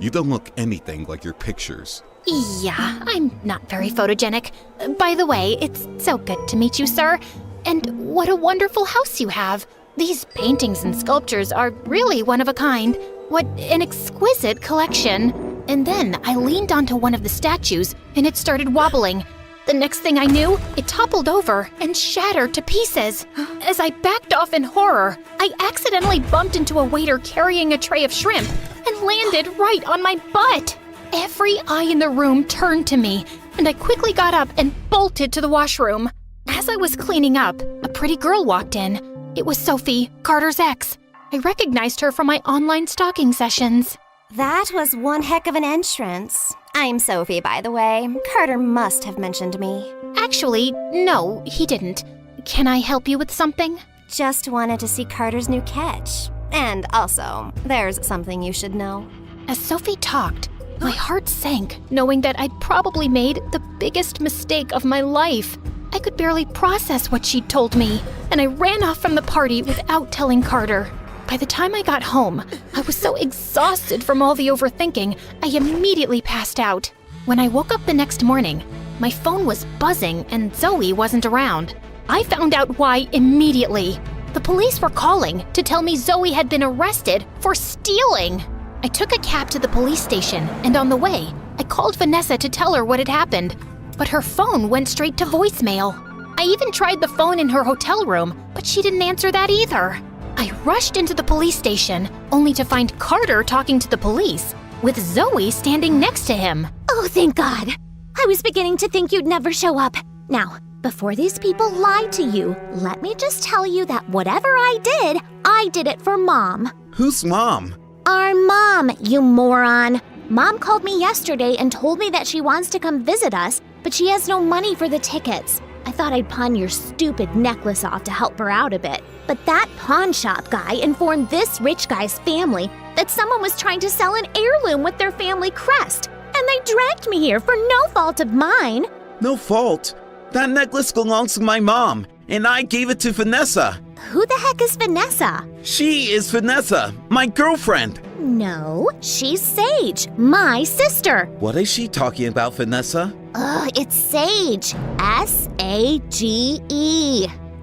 [SPEAKER 11] You don't look anything like your pictures.
[SPEAKER 2] Yeah, I'm not very photogenic. By the way, it's so good to meet you, sir. And what a wonderful house you have. These paintings and sculptures are really one of a kind. What an exquisite collection. And then I leaned onto one of the statues, and it started wobbling. The next thing I knew, it toppled over and shattered to pieces. As I backed off in horror, I accidentally bumped into a waiter carrying a tray of shrimp and landed right on my butt. Every eye in the room turned to me, and I quickly got up and bolted to the washroom. As I was cleaning up, a pretty girl walked in. It was Sophie, Carter's ex. I recognized her from my online stalking sessions.
[SPEAKER 3] That was one heck of an entrance. I'm Sophie, by the way. Carter must have mentioned me.
[SPEAKER 2] Actually, no, he didn't. Can I help you with something?
[SPEAKER 3] Just wanted to see Carter's new catch. And also, there's something you should know.
[SPEAKER 2] As Sophie talked, my heart sank, knowing that I'd probably made the biggest mistake of my life. I could barely process what she'd told me, and I ran off from the party without telling Carter. By the time I got home, I was so exhausted from all the overthinking, I immediately passed out. When I woke up the next morning, my phone was buzzing and Zoe wasn't around. I found out why immediately. The police were calling to tell me Zoe had been arrested for stealing. I took a cab to the police station, and on the way, I called Vanessa to tell her what had happened, but her phone went straight to voicemail. I even tried the phone in her hotel room, but she didn't answer that either. I rushed into the police station, only to find Carter talking to the police, with Zoe standing next to him.
[SPEAKER 6] Oh, thank God. I was beginning to think you'd never show up. Now, before these people lied to you, let me just tell you that whatever I did it for Mom.
[SPEAKER 9] Who's Mom?
[SPEAKER 6] Our mom, you moron. Mom called me yesterday and told me that she wants to come visit us, but she has no money for the tickets. I thought I'd pawn your stupid necklace off to help her out a bit. But that pawn shop guy informed this rich guy's family that someone was trying to sell an heirloom with their family crest. And they dragged me here for no fault of mine.
[SPEAKER 9] No fault. That necklace belongs to my mom, and I gave it to Vanessa.
[SPEAKER 6] Who the heck is Vanessa?
[SPEAKER 9] She is Vanessa, my girlfriend.
[SPEAKER 6] No, she's Sage, my sister.
[SPEAKER 9] What is she talking about, Vanessa?
[SPEAKER 6] Ugh, it's Sage. S-A-G-E.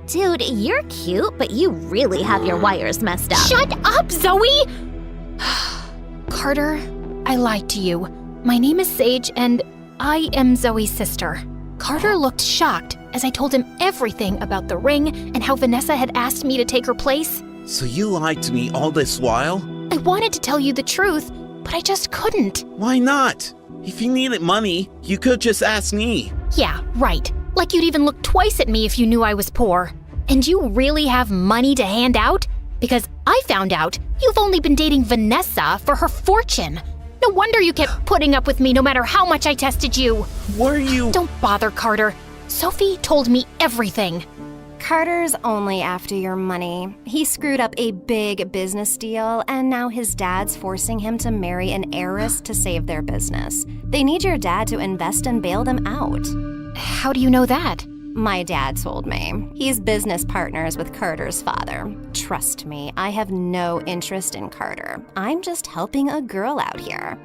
[SPEAKER 6] Dude, you're cute, but you really have your wires messed up.
[SPEAKER 2] Shut up, Zoe! Carter, I lied to you. My name is Sage, and I am Zoe's sister. Carter looked shocked as I told him everything about the ring and how Vanessa had asked me to take her place.
[SPEAKER 9] So you lied to me all this while?
[SPEAKER 2] I wanted to tell you the truth, but I just couldn't.
[SPEAKER 9] Why not? If you needed money, you could just ask me.
[SPEAKER 2] Yeah, right. Like you'd even look twice at me if you knew I was poor. And you really have money to hand out? Because I found out you've only been dating Vanessa for her fortune. No wonder you kept putting up with me no matter how much I tested you.
[SPEAKER 9] Were you?
[SPEAKER 2] Don't bother, Carter. Sophie told me everything.
[SPEAKER 3] Carter's only after your money. He screwed up a big business deal, and now his dad's forcing him to marry an heiress to save their business. They need your dad to invest and bail them out.
[SPEAKER 2] How do you know that?
[SPEAKER 3] My dad told me. He's business partners with Carter's father. Trust me, I have no interest in Carter. I'm just helping a girl out here.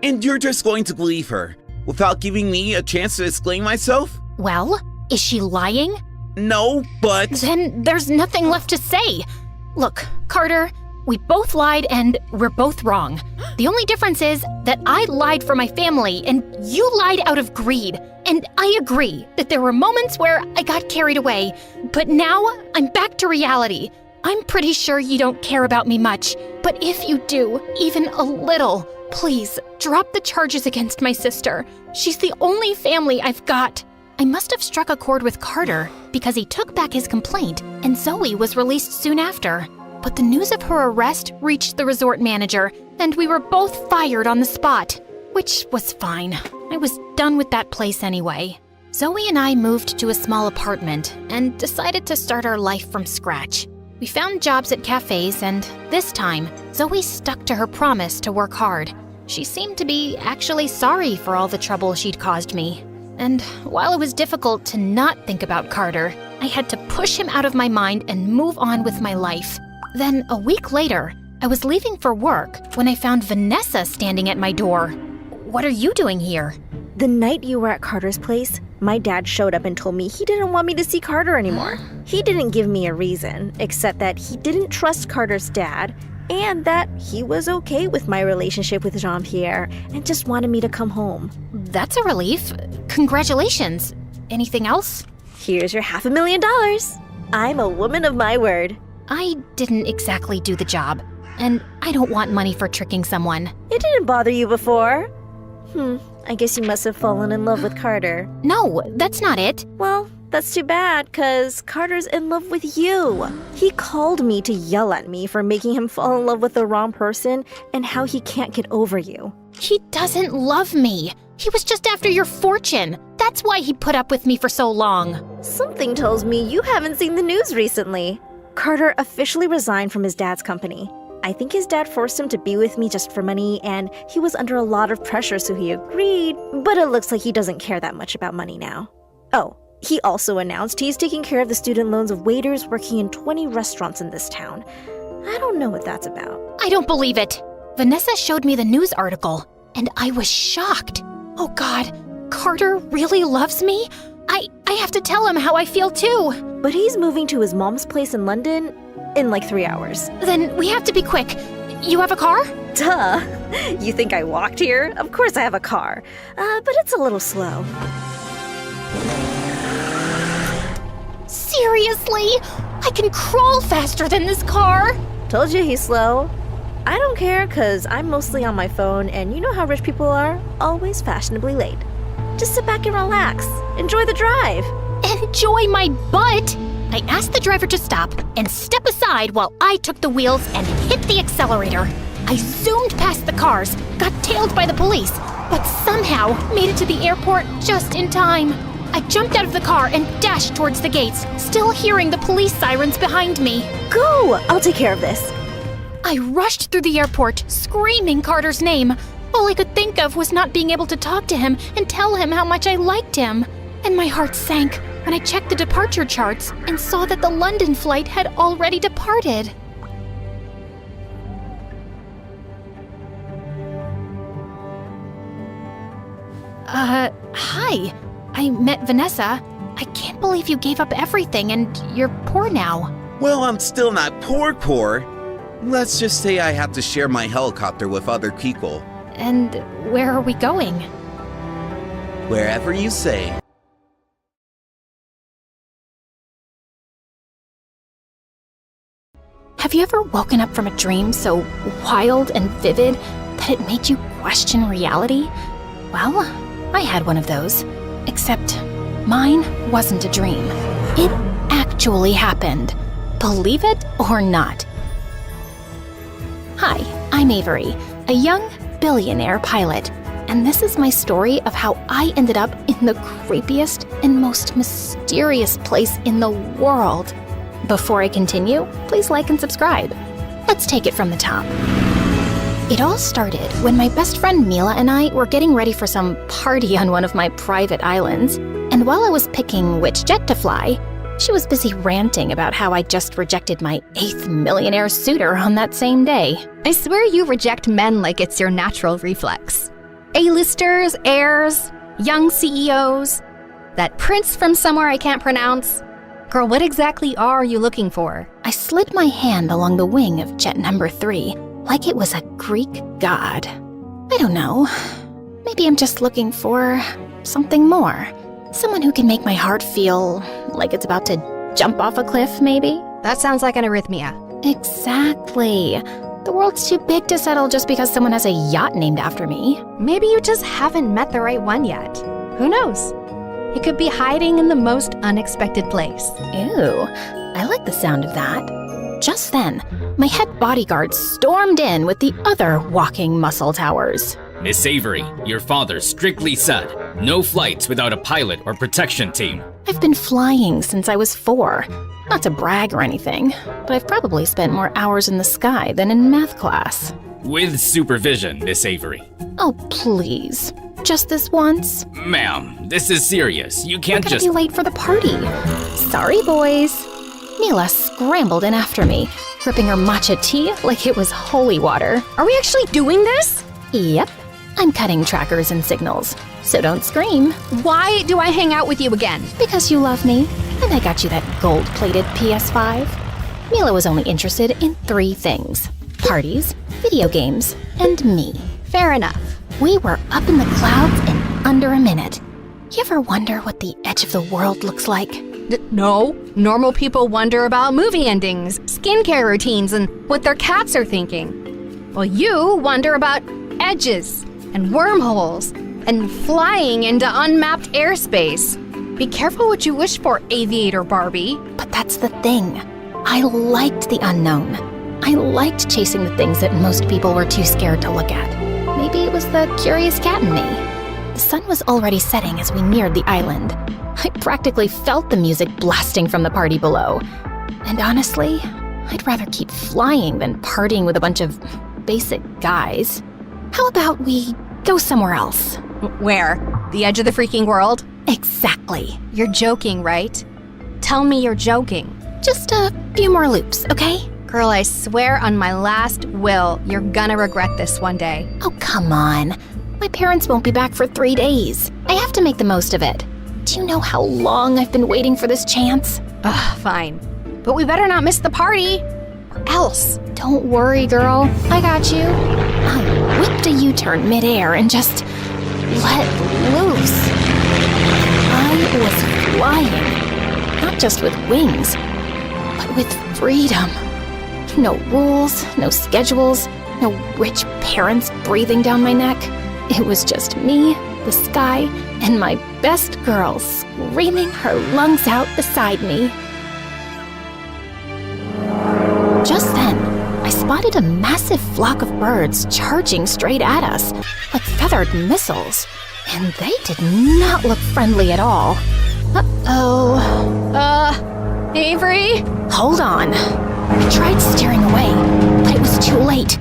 [SPEAKER 9] And you're just going to believe her, without giving me a chance to explain myself?
[SPEAKER 2] Well, is she lying?
[SPEAKER 9] No, but...
[SPEAKER 2] Then there's nothing left to say. Look, Carter, We both lied and we're both wrong. The only difference is that I lied for my family and you lied out of greed. And I agree that there were moments where I got carried away, but now I'm back to reality. I'm pretty sure you don't care about me much, but if you do, even a little, please drop the charges against my sister. She's the only family I've got. I must have struck a chord with Carter because he took back his complaint and Zoe was released soon after. But the news of her arrest reached the resort manager and we were both fired on the spot, which was fine. I was done with that place anyway. Zoe and I moved to a small apartment and decided to start our life from scratch. We found jobs at cafes and this time, Zoe stuck to her promise to work hard. She seemed to be actually sorry for all the trouble she'd caused me. And while it was difficult to not think about Carter, I had to push him out of my mind and move on with my life. Then a week later, I was leaving for work when I found Vanessa standing at my door. What are you doing here?
[SPEAKER 10] The night you were at Carter's place, my dad showed up and told me he didn't want me to see Carter anymore. He didn't give me a reason, except that he didn't trust Carter's dad and that he was okay with my relationship with Jean-Pierre and just wanted me to come home.
[SPEAKER 2] That's a relief. Congratulations. Anything else?
[SPEAKER 10] Here's your $500,000. I'm a woman of my word.
[SPEAKER 2] I didn't exactly do the job, and I don't want money for tricking someone.
[SPEAKER 10] It didn't bother you before. I guess you must have fallen in love with Carter.
[SPEAKER 2] No, that's not it.
[SPEAKER 10] Well, that's too bad, 'cause Carter's in love with you. He called me to yell at me for making him fall in love with the wrong person and how he can't get over you.
[SPEAKER 2] He doesn't love me. He was just after your fortune. That's why he put up with me for so long.
[SPEAKER 10] Something tells me you haven't seen the news recently. Carter officially resigned from his dad's company. I think his dad forced him to be with me just for money, and he was under a lot of pressure, so he agreed, but it looks like he doesn't care that much about money now. Oh, he also announced he's taking care of the student loans of waiters working in 20 restaurants in this town. I don't know what that's about.
[SPEAKER 2] I don't believe it. Vanessa showed me the news article, and I was shocked. Oh God, Carter really loves me? I have to tell him how I feel too.
[SPEAKER 10] But he's moving to his mom's place in London in like 3 hours.
[SPEAKER 2] Then we have to be quick. You have a car?
[SPEAKER 10] Duh. You think I walked here? Of course I have a car. But it's a little slow.
[SPEAKER 2] Seriously? I can crawl faster than this car.
[SPEAKER 10] Told you he's slow. I don't care, 'cause I'm mostly on my phone, and you know how rich people are? Always fashionably late. Just sit back and relax. Enjoy the drive.
[SPEAKER 2] Enjoy my butt! I asked the driver to stop and step aside while I took the wheels and hit the accelerator. I zoomed past the cars, got tailed by the police, but somehow made it to the airport just in time. I jumped out of the car and dashed towards the gates, still hearing the police sirens behind me.
[SPEAKER 10] Go! I'll take care of this.
[SPEAKER 2] I rushed through the airport, screaming Carter's name. All I could think of was not being able to talk to him and tell him how much I liked him. And my heart sank when I checked the departure charts and saw that the London flight had already departed. Hi. I met Vanessa. I can't believe you gave up everything and you're poor now.
[SPEAKER 9] Well, I'm still not poor. Let's just say I have to share my helicopter with other people.
[SPEAKER 2] And where are we going?
[SPEAKER 9] Wherever you say.
[SPEAKER 2] Have you ever woken up from a dream so wild and vivid that it made you question reality? Well, I had one of those. Except mine wasn't a dream. It actually happened. Believe it or not. Hi, I'm Avery, a young billionaire pilot, and this is my story of how I ended up in the creepiest and most mysterious place in the world. Before I continue, please like and subscribe. Let's take it from the top. It all started when my best friend Mila and I were getting ready for some party on one of my private islands, and while I was picking which jet to fly, she was busy ranting about how I just rejected my 8th millionaire suitor on that same day.
[SPEAKER 12] I swear you reject men like it's your natural reflex. A-listers, heirs, young CEOs, that prince from somewhere I can't pronounce. Girl, what exactly are you looking for?
[SPEAKER 2] I slid my hand along the wing of jet number 3, like it was a Greek god. I don't know. Maybe I'm just looking for something more. Someone who can make my heart feel like it's about to jump off a cliff, maybe?
[SPEAKER 12] That sounds like an arrhythmia.
[SPEAKER 2] Exactly. The world's too big to settle just because someone has a yacht named after me.
[SPEAKER 12] Maybe you just haven't met the right one yet. Who knows? He could be hiding in the most unexpected place.
[SPEAKER 2] Ew, I like the sound of that. Just then, my head bodyguard stormed in with the other walking muscle towers.
[SPEAKER 13] Miss Avery, your father strictly said, no flights without a pilot or protection team.
[SPEAKER 2] I've been flying since I was 4. Not to brag or anything, but I've probably spent more hours in the sky than in math class.
[SPEAKER 13] With supervision, Miss Avery.
[SPEAKER 2] Oh, please. Just this once?
[SPEAKER 13] Ma'am, this is serious. You can't
[SPEAKER 2] We're
[SPEAKER 13] just—
[SPEAKER 2] gonna be late for the party. Sorry, boys. Mila scrambled in after me, gripping her matcha tea like it was holy water.
[SPEAKER 12] Are we actually doing this?
[SPEAKER 2] Yep. I'm cutting trackers and signals, so don't scream.
[SPEAKER 12] Why do I hang out with you again?
[SPEAKER 2] Because you love me, and I got you that gold-plated PS5. Mila was only interested in 3 things: parties, video games, and me.
[SPEAKER 12] Fair enough.
[SPEAKER 2] We were up in the clouds in under a minute. You ever wonder what the edge of the world looks like?
[SPEAKER 12] No. Normal people wonder about movie endings, skincare routines, and what their cats are thinking. Well, you wonder about edges and wormholes and flying into unmapped airspace. Be careful what you wish for, Aviator Barbie.
[SPEAKER 2] But that's the thing. I liked the unknown. I liked chasing the things that most people were too scared to look at. Maybe it was the curious cat in me. The sun was already setting as we neared the island. I practically felt the music blasting from the party below. And honestly, I'd rather keep flying than partying with a bunch of basic guys. How about we go somewhere else?
[SPEAKER 12] Where? The edge of the freaking world?
[SPEAKER 2] Exactly.
[SPEAKER 12] You're joking, right? Tell me you're joking.
[SPEAKER 2] Just a few more loops, okay?
[SPEAKER 12] Girl, I swear on my last will, you're gonna regret this one day.
[SPEAKER 2] Oh, come on. My parents won't be back for 3 days. I have to make the most of it. Do you know how long I've been waiting for this chance?
[SPEAKER 12] Ugh, fine. But we better not miss the party, or else.
[SPEAKER 2] Don't worry, girl. I got you. I whipped a U-turn midair and just let loose. I was flying. Not just with wings, but with freedom. No rules, no schedules, no rich parents breathing down my neck. It was just me, the sky, and my best girl screaming her lungs out beside me. Just then, I spotted a massive flock of birds charging straight at us, like feathered missiles. And they did not look friendly at all. Uh-oh.
[SPEAKER 12] Avery?
[SPEAKER 2] Hold on. I tried steering away, but it was too late.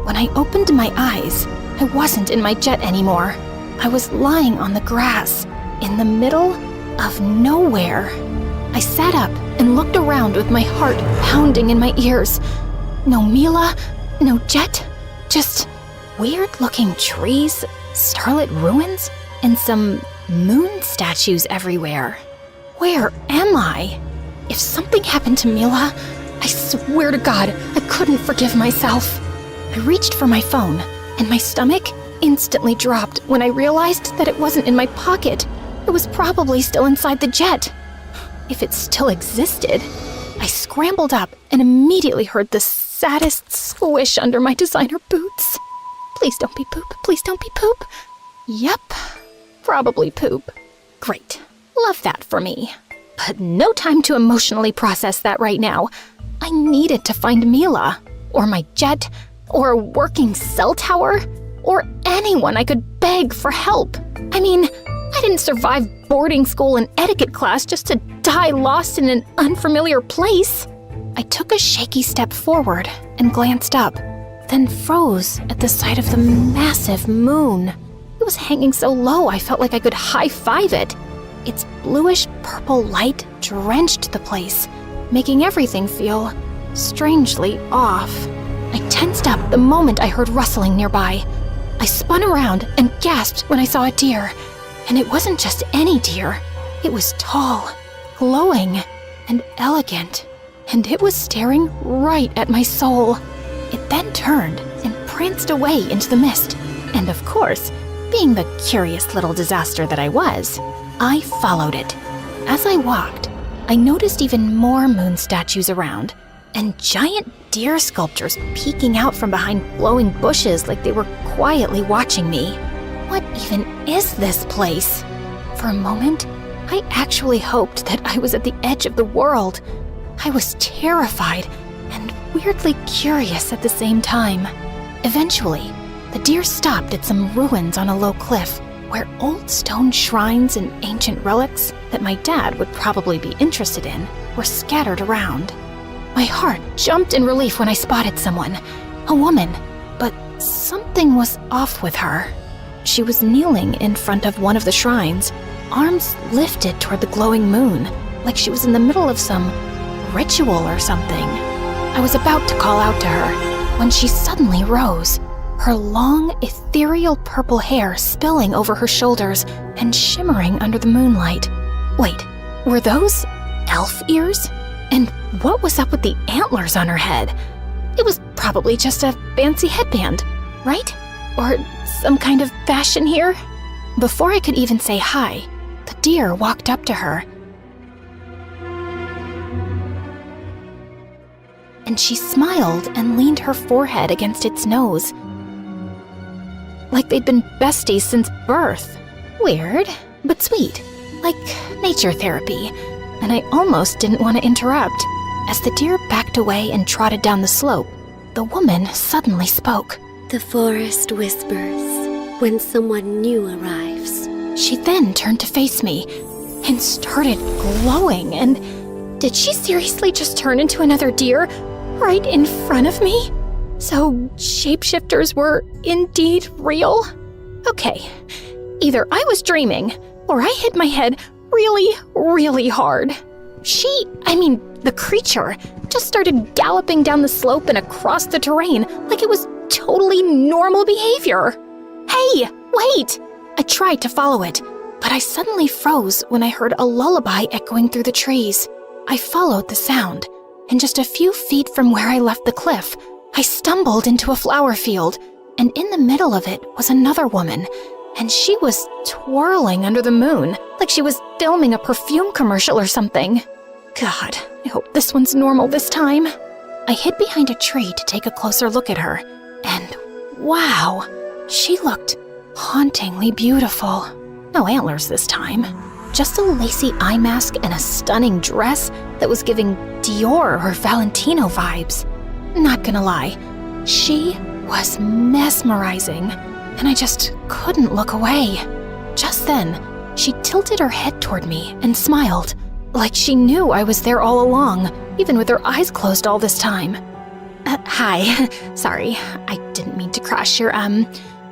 [SPEAKER 2] When I opened my eyes, I wasn't in my jet anymore. I was lying on the grass, in the middle of nowhere. I sat up and looked around with my heart pounding in my ears. No Mila, no jet, just weird-looking trees, starlit ruins, and some moon statues everywhere. Where am I? If something happened to Mila, I swear to God, I couldn't forgive myself. I reached for my phone, and my stomach instantly dropped when I realized that it wasn't in my pocket. It was probably still inside the jet. If it still existed. I scrambled up and immediately heard the saddest squish under my designer boots. Please don't be poop. Please don't be poop. Yep, probably poop. Great. Love that for me. But no time to emotionally process that right now. I needed to find Mila, or my jet, or a working cell tower, or anyone I could beg for help. I mean, I didn't survive boarding school and etiquette class just to die lost in an unfamiliar place. I took a shaky step forward and glanced up, then froze at the sight of the massive moon. It was hanging so low I felt like I could high-five it. Its bluish-purple light drenched the place, making everything feel strangely off. I tensed up the moment I heard rustling nearby. I spun around and gasped when I saw a deer. And it wasn't just any deer. It was tall, glowing, and elegant. And it was staring right at my soul. It then turned and pranced away into the mist. And of course, being the curious little disaster that I was, I followed it. As I walked, I noticed even more moon statues around, and giant deer sculptures peeking out from behind glowing bushes like they were quietly watching me. What even is this place? For a moment, I actually hoped that I was at the edge of the world. I was terrified and weirdly curious at the same time. Eventually, the deer stopped at some ruins on a low cliff where old stone shrines and ancient relics that my dad would probably be interested in were scattered around. My heart jumped in relief when I spotted someone, a woman, but something was off with her. She was kneeling in front of one of the shrines, arms lifted toward the glowing moon, like she was in the middle of some ritual or something. I was about to call out to her when she suddenly rose, her long, ethereal purple hair spilling over her shoulders and shimmering under the moonlight. Wait, were those elf ears? And what was up with the antlers on her head? It was probably just a fancy headband, right? Or some kind of fashion here? Before I could even say hi, the deer walked up to her. And she smiled and leaned her forehead against its nose, like they'd been besties since birth. Weird, but sweet, like nature therapy. And I almost didn't want to interrupt. As the deer backed away and trotted down the slope, the woman suddenly spoke.
[SPEAKER 14] The forest whispers when someone new arrives.
[SPEAKER 2] She then turned to face me and started glowing. And did she seriously just turn into another deer right in front of me? So shapeshifters were indeed real? Okay, either I was dreaming or I hit my head really, really hard. The creature, just started galloping down the slope and across the terrain like it was totally normal behavior. Hey, wait! I tried to follow it, but I suddenly froze when I heard a lullaby echoing through the trees. I followed the sound, and just a few feet from where I left the cliff, I stumbled into a flower field, and in the middle of it was another woman, and she was twirling under the moon like she was filming a perfume commercial or something. God, I hope this one's normal this time. I hid behind a tree to take a closer look at her, and wow, she looked hauntingly beautiful. No antlers this time, just a lacy eye mask and a stunning dress that was giving Dior or Valentino vibes. Not gonna lie, she was mesmerizing, and I just couldn't look away. Just then, she tilted her head toward me and smiled, like she knew I was there all along, even with her eyes closed all this time. Hi, sorry, I didn't mean to crush your,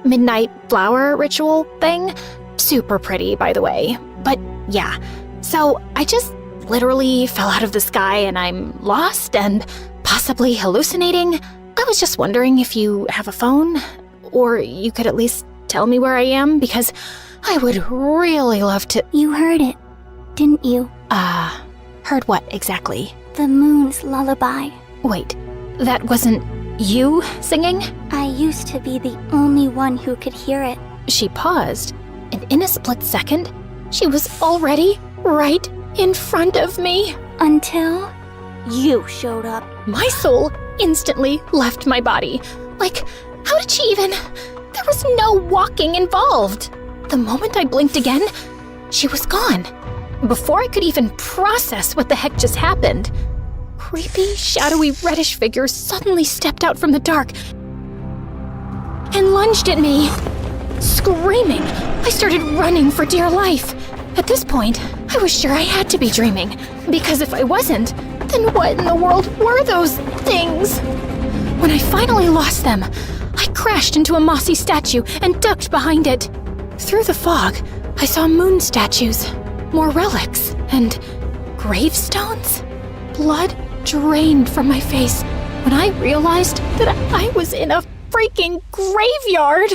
[SPEAKER 2] midnight flower ritual thing. Super pretty, by the way. But yeah, so I just literally fell out of the sky and I'm lost and possibly hallucinating. I was just wondering if you have a phone, or you could at least tell me where I am, because I would really love to—
[SPEAKER 6] You heard it, didn't you?
[SPEAKER 2] Heard what exactly?
[SPEAKER 6] The moon's lullaby.
[SPEAKER 2] Wait, that wasn't you singing?
[SPEAKER 6] I used to be the only one who could hear it.
[SPEAKER 2] She paused, and in a split second, she was already right in front of me.
[SPEAKER 6] Until you showed up.
[SPEAKER 2] My soul instantly left my body. Like, how did she even— There was no walking involved. The moment I blinked again, she was gone. Before I could even process what the heck just happened, creepy, shadowy, reddish figure suddenly stepped out from the dark and lunged at me. Screaming, I started running for dear life. At this point, I was sure I had to be dreaming, because if I wasn't, then what in the world were those things? When I finally lost them, I crashed into a mossy statue and ducked behind it. Through the fog, I saw moon statues, more relics, and gravestones. Blood drained from my face when I realized that I was in a freaking graveyard.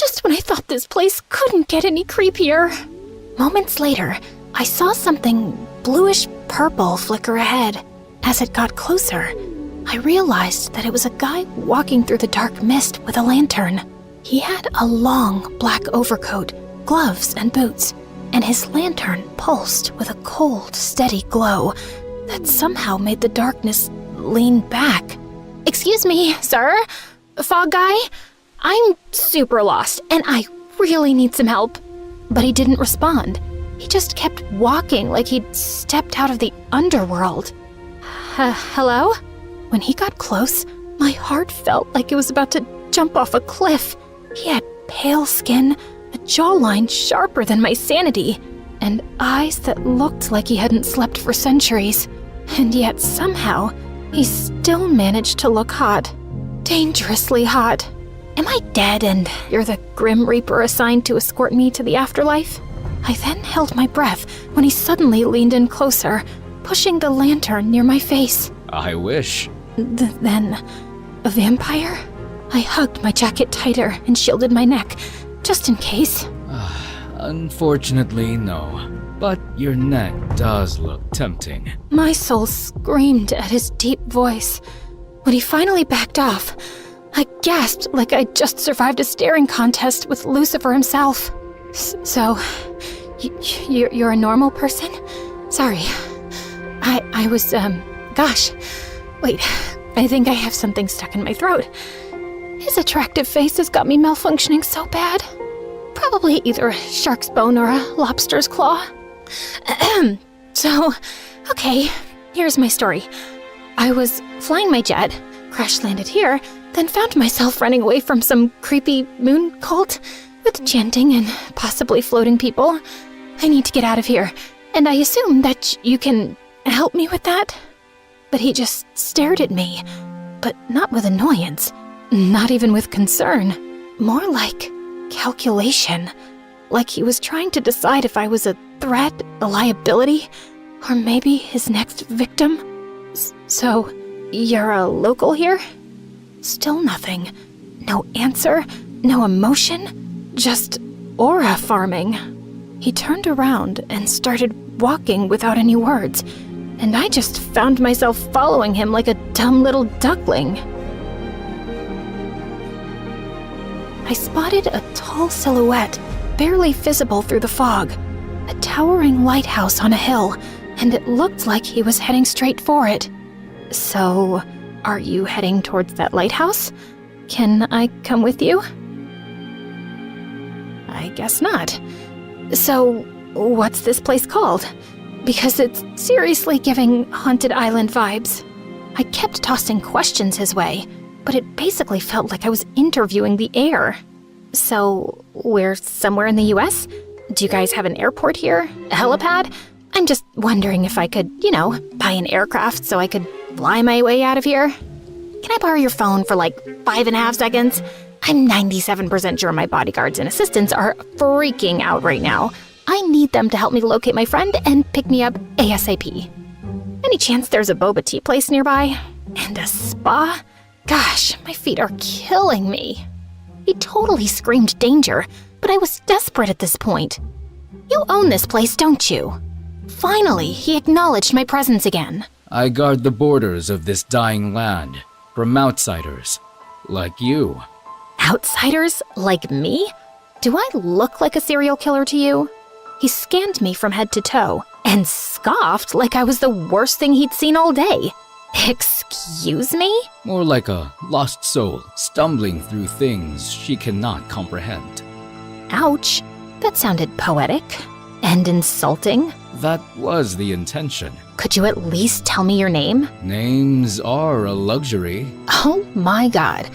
[SPEAKER 2] Just when I thought this place couldn't get any creepier. Moments later, I saw something bluish-purple flicker ahead. As it got closer, I realized that it was a guy walking through the dark mist with a lantern. He had a long black overcoat, gloves, and boots, and his lantern pulsed with a cold, steady glow that somehow made the darkness lean back. "Excuse me, sir? Fog guy? I'm super lost, and I really need some help." But he didn't respond. He just kept walking like he'd stepped out of the underworld. Hello? When he got close, my heart felt like it was about to jump off a cliff. He had pale skin, a jawline sharper than my sanity, and eyes that looked like he hadn't slept for centuries. And yet somehow, he still managed to look hot. Dangerously hot. Am I dead and you're the Grim Reaper assigned to escort me to the afterlife? I then held my breath when he suddenly leaned in closer, pushing the lantern near my face.
[SPEAKER 13] I wish.
[SPEAKER 2] Then, a vampire? I hugged my jacket tighter and shielded my neck, just in case.
[SPEAKER 13] Unfortunately, no. But your neck does look tempting.
[SPEAKER 2] My soul screamed at his deep voice. When he finally backed off, I gasped like I'd just survived a staring contest with Lucifer himself. So, you're a normal person? Sorry. I was, gosh. Wait, I think I have something stuck in my throat. His attractive face has got me malfunctioning so bad. Probably either a shark's bone or a lobster's claw. So, okay, here's my story. I was flying my jet, crash-landed here, then found myself running away from some creepy moon cult with chanting and possibly floating people. I need to get out of here, and I assume that you can help me with that? But he just stared at me, but not with annoyance, not even with concern, more like calculation, like he was trying to decide if I was a threat, a liability, or maybe his next victim. So, you're a local here? Still nothing. No answer, no emotion, just aura farming. He turned around and started walking without any words, and I just found myself following him like a dumb little duckling. I spotted a tall silhouette, barely visible through the fog, a towering lighthouse on a hill, and it looked like he was heading straight for it. So, are you heading towards that lighthouse? Can I come with you? I guess not. So, what's this place called? Because it's seriously giving Haunted Island vibes. I kept tossing questions his way, but it basically felt like I was interviewing the air. So, we're somewhere in the US? Do you guys have an airport here? A helipad? I'm just wondering if I could, buy an aircraft so I could fly my way out of here. Can I borrow your phone for like 5.5 seconds? I'm 97% sure my bodyguards and assistants are freaking out right now. I need them to help me locate my friend and pick me up ASAP. Any chance there's a boba tea place nearby? And a spa? Gosh, my feet are killing me. He totally screamed danger, but I was desperate at this point. You own this place, don't you? Finally, he acknowledged my presence again.
[SPEAKER 13] I guard the borders of this dying land from outsiders like you.
[SPEAKER 2] Outsiders like me? Do I look like a serial killer to you? He scanned me from head to toe and scoffed like I was the worst thing he'd seen all day. Excuse me?
[SPEAKER 13] More like a lost soul stumbling through things she cannot comprehend.
[SPEAKER 2] Ouch. That sounded poetic and insulting.
[SPEAKER 13] That was the intention.
[SPEAKER 2] Could you at least tell me your name?
[SPEAKER 13] Names are a luxury.
[SPEAKER 2] Oh my god.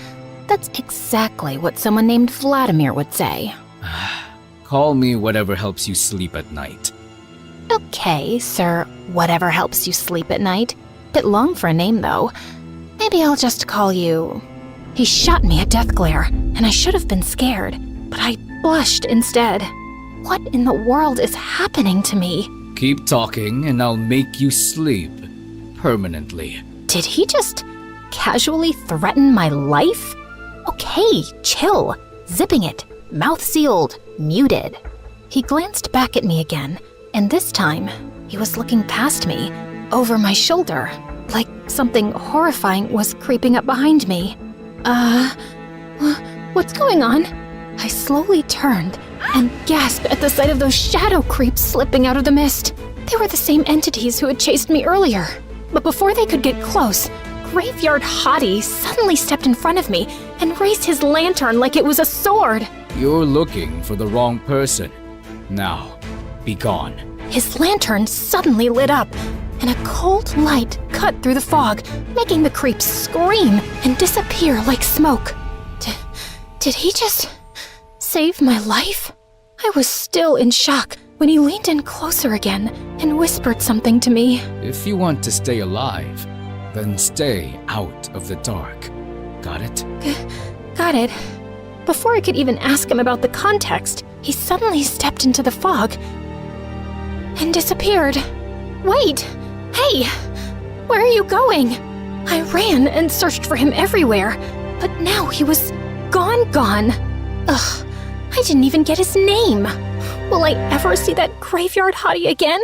[SPEAKER 2] That's exactly what someone named Vladimir would say.
[SPEAKER 13] Call me whatever helps you sleep at night.
[SPEAKER 2] Okay, sir, whatever helps you sleep at night. Bit long for a name, though. Maybe I'll just call you... He shot me a death glare, and I should have been scared, but I blushed instead. What in the world is happening to me?
[SPEAKER 13] Keep talking, and I'll make you sleep. Permanently.
[SPEAKER 2] Did he just casually threaten my life? Okay, chill. Zipping it. mouth sealed, muted. He glanced back at me again, and this time, he was looking past me, over my shoulder, like something horrifying was creeping up behind me. What's going on? I slowly turned and gasped at the sight of those shadow creeps slipping out of the mist. They were the same entities who had chased me earlier. But before they could get close, Graveyard Hottie suddenly stepped in front of me and raised his lantern like it was a sword.
[SPEAKER 13] You're looking for the wrong person. Now, be gone.
[SPEAKER 2] His lantern suddenly lit up, and a cold light cut through the fog, making the creeps scream and disappear like smoke. Did he just save my life? I was still in shock when he leaned in closer again and whispered something to me.
[SPEAKER 13] If you want to stay alive, then stay out of the dark. Got it?
[SPEAKER 2] Got it. Before I could even ask him about the context, he suddenly stepped into the fog and disappeared. Wait! Hey! Where are you going? I ran and searched for him everywhere, but now he was gone. Ugh, I didn't even get his name. Will I ever see that Graveyard Hottie again?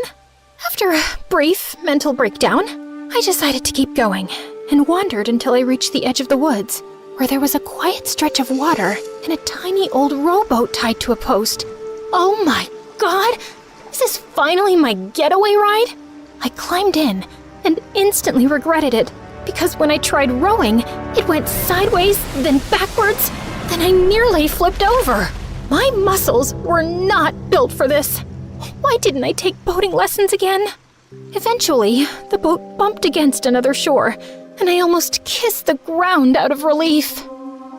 [SPEAKER 2] After a brief mental breakdown, I decided to keep going and wandered until I reached the edge of the woods, where there was a quiet stretch of water and a tiny old rowboat tied to a post. Oh my God! This is finally my getaway ride? I climbed in and instantly regretted it, because when I tried rowing, it went sideways, then backwards, then I nearly flipped over. My muscles were not built for this. Why didn't I take boating lessons again? Eventually, the boat bumped against another shore, and I almost kissed the ground out of relief.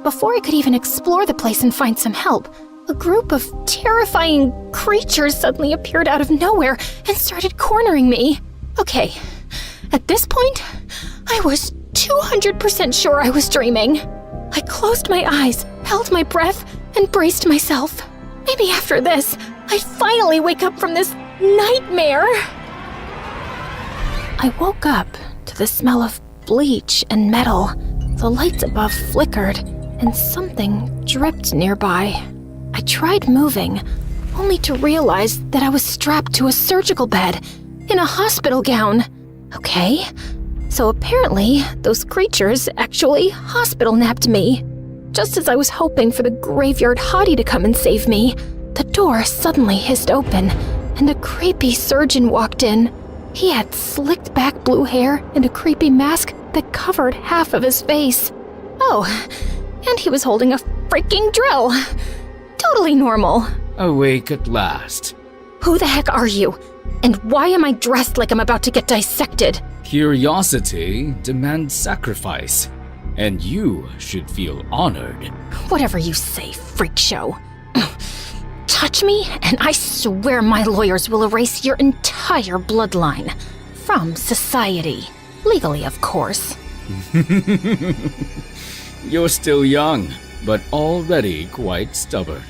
[SPEAKER 2] Before I could even explore the place and find some help, a group of terrifying creatures suddenly appeared out of nowhere and started cornering me. Okay, at this point, I was 200% sure I was dreaming. I closed my eyes, held my breath, and braced myself. Maybe after this, I'd finally wake up from this nightmare. I woke up to the smell of bleach and metal. The lights above flickered, and something dripped nearby. I tried moving, only to realize that I was strapped to a surgical bed in a hospital gown. Okay, so apparently those creatures actually hospital napped me. Just as I was hoping for the Graveyard Hottie to come and save me, the door suddenly hissed open, and a creepy surgeon walked in. He had slicked back blue hair and a creepy mask that covered half of his face. Oh, and he was holding a freaking drill. Totally normal.
[SPEAKER 13] Awake at last.
[SPEAKER 2] Who the heck are you? And why am I dressed like I'm about to get dissected?
[SPEAKER 13] Curiosity demands sacrifice, and you should feel honored.
[SPEAKER 2] Whatever you say, freak show. Touch me, and I swear my lawyers will erase your entire bloodline. From society. Legally, of course.
[SPEAKER 13] You're still young, but already quite stubborn.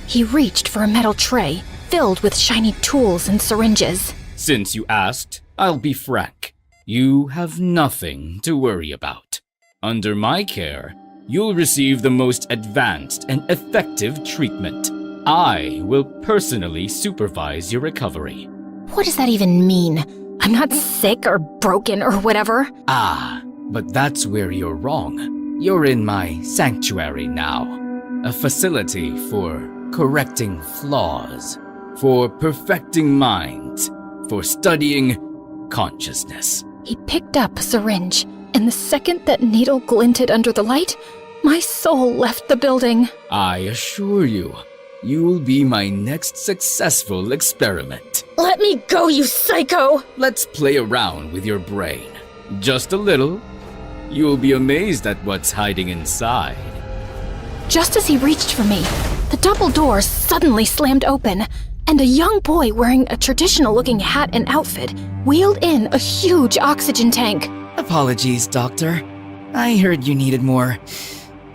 [SPEAKER 2] He reached for a metal tray filled with shiny tools and syringes.
[SPEAKER 13] Since you asked, I'll be frank. You have nothing to worry about. Under my care, you'll receive the most advanced and effective treatment. I will personally supervise your recovery.
[SPEAKER 2] What does that even mean? I'm not sick or broken or whatever.
[SPEAKER 13] Ah, but that's where you're wrong. You're in my sanctuary now. A facility for correcting flaws, for perfecting minds, for studying consciousness.
[SPEAKER 2] He picked up a syringe, and the second that needle glinted under the light, my soul left the building.
[SPEAKER 13] I assure you, you'll be my next successful experiment.
[SPEAKER 2] Let me go, you psycho!
[SPEAKER 13] Let's play around with your brain. Just a little. You'll be amazed at what's hiding inside.
[SPEAKER 2] Just as he reached for me, the double doors suddenly slammed open, and a young boy wearing a traditional-looking hat and outfit wheeled in a huge oxygen tank.
[SPEAKER 15] Apologies, Doctor. I heard you needed more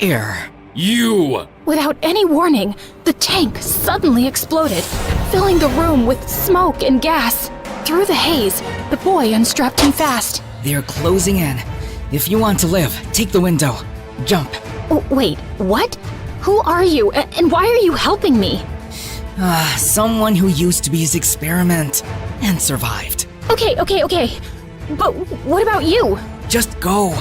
[SPEAKER 15] air.
[SPEAKER 13] You!
[SPEAKER 2] Without any warning, the tank suddenly exploded, filling the room with smoke and gas. Through the haze, the boy unstrapped him fast.
[SPEAKER 15] They're closing in. If you want to live, take the window. Jump.
[SPEAKER 2] Oh, wait, what? Who are you, and why are you helping me?
[SPEAKER 15] Someone who used to be his experiment and survived.
[SPEAKER 2] Okay. But what about you?
[SPEAKER 15] Just go.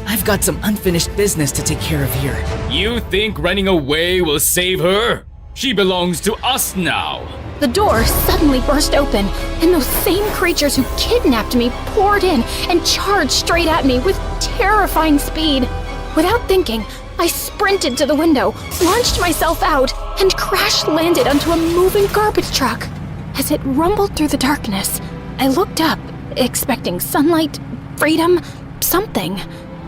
[SPEAKER 15] I've got some unfinished business to take care of here.
[SPEAKER 13] You think running away will save her? She belongs to us now.
[SPEAKER 2] The door suddenly burst open, and those same creatures who kidnapped me poured in and charged straight at me with terrifying speed. Without thinking, I sprinted to the window, launched myself out, and crash-landed onto a moving garbage truck. As it rumbled through the darkness, I looked up, expecting sunlight, freedom, something.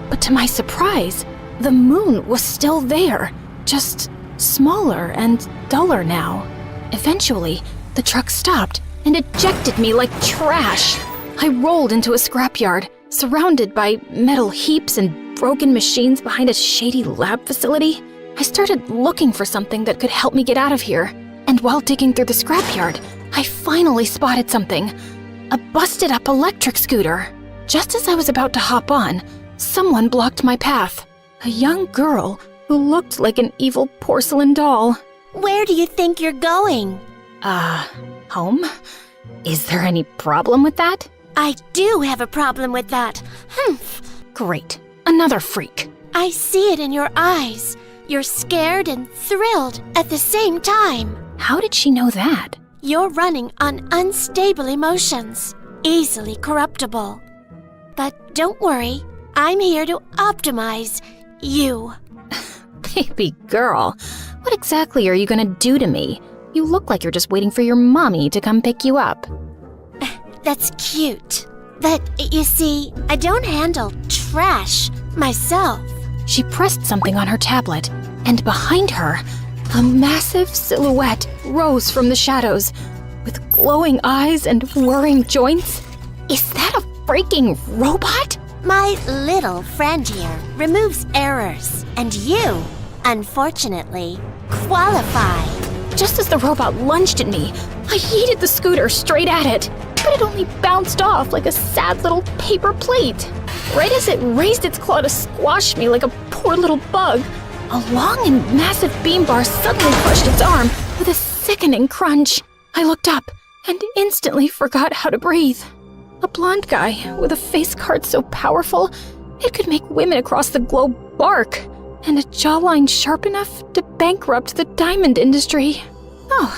[SPEAKER 2] But to my surprise, the moon was still there, just smaller and duller now. Eventually, the truck stopped and ejected me like trash. I rolled into a scrapyard, surrounded by metal heaps and broken machines behind a shady lab facility. I started looking for something that could help me get out of here. And while digging through the scrapyard, I finally spotted something. A busted-up electric scooter. Just as I was about to hop on, someone blocked my path. A young girl who looked like an evil porcelain doll.
[SPEAKER 6] Where do you think you're going?
[SPEAKER 2] Home? Is there any problem with that?
[SPEAKER 6] I do have a problem with that.
[SPEAKER 2] Great. Another freak.
[SPEAKER 6] I see it in your eyes. You're scared and thrilled at the same time.
[SPEAKER 2] How did she know that?
[SPEAKER 6] You're running on unstable emotions, easily corruptible. But don't worry, I'm here to optimize you.
[SPEAKER 2] Baby girl, what exactly are you gonna do to me? You look like you're just waiting for your mommy to come pick you up.
[SPEAKER 6] That's cute. But you see, I don't handle trash myself.
[SPEAKER 2] She pressed something on her tablet, and behind her, a massive silhouette rose from the shadows, with glowing eyes and whirring joints. Is that a freaking robot?
[SPEAKER 6] My little friend here removes errors, and you, unfortunately, qualify.
[SPEAKER 2] Just as the robot lunged at me, I yeeted the scooter straight at it, but it only bounced off like a sad little paper plate. Right as it raised its claw to squash me like a poor little bug, a long and massive beam bar suddenly crushed its arm with a sickening crunch. I looked up and instantly forgot how to breathe. A blonde guy with a face card so powerful it could make women across the globe bark, and a jawline sharp enough to bankrupt the diamond industry. Oh,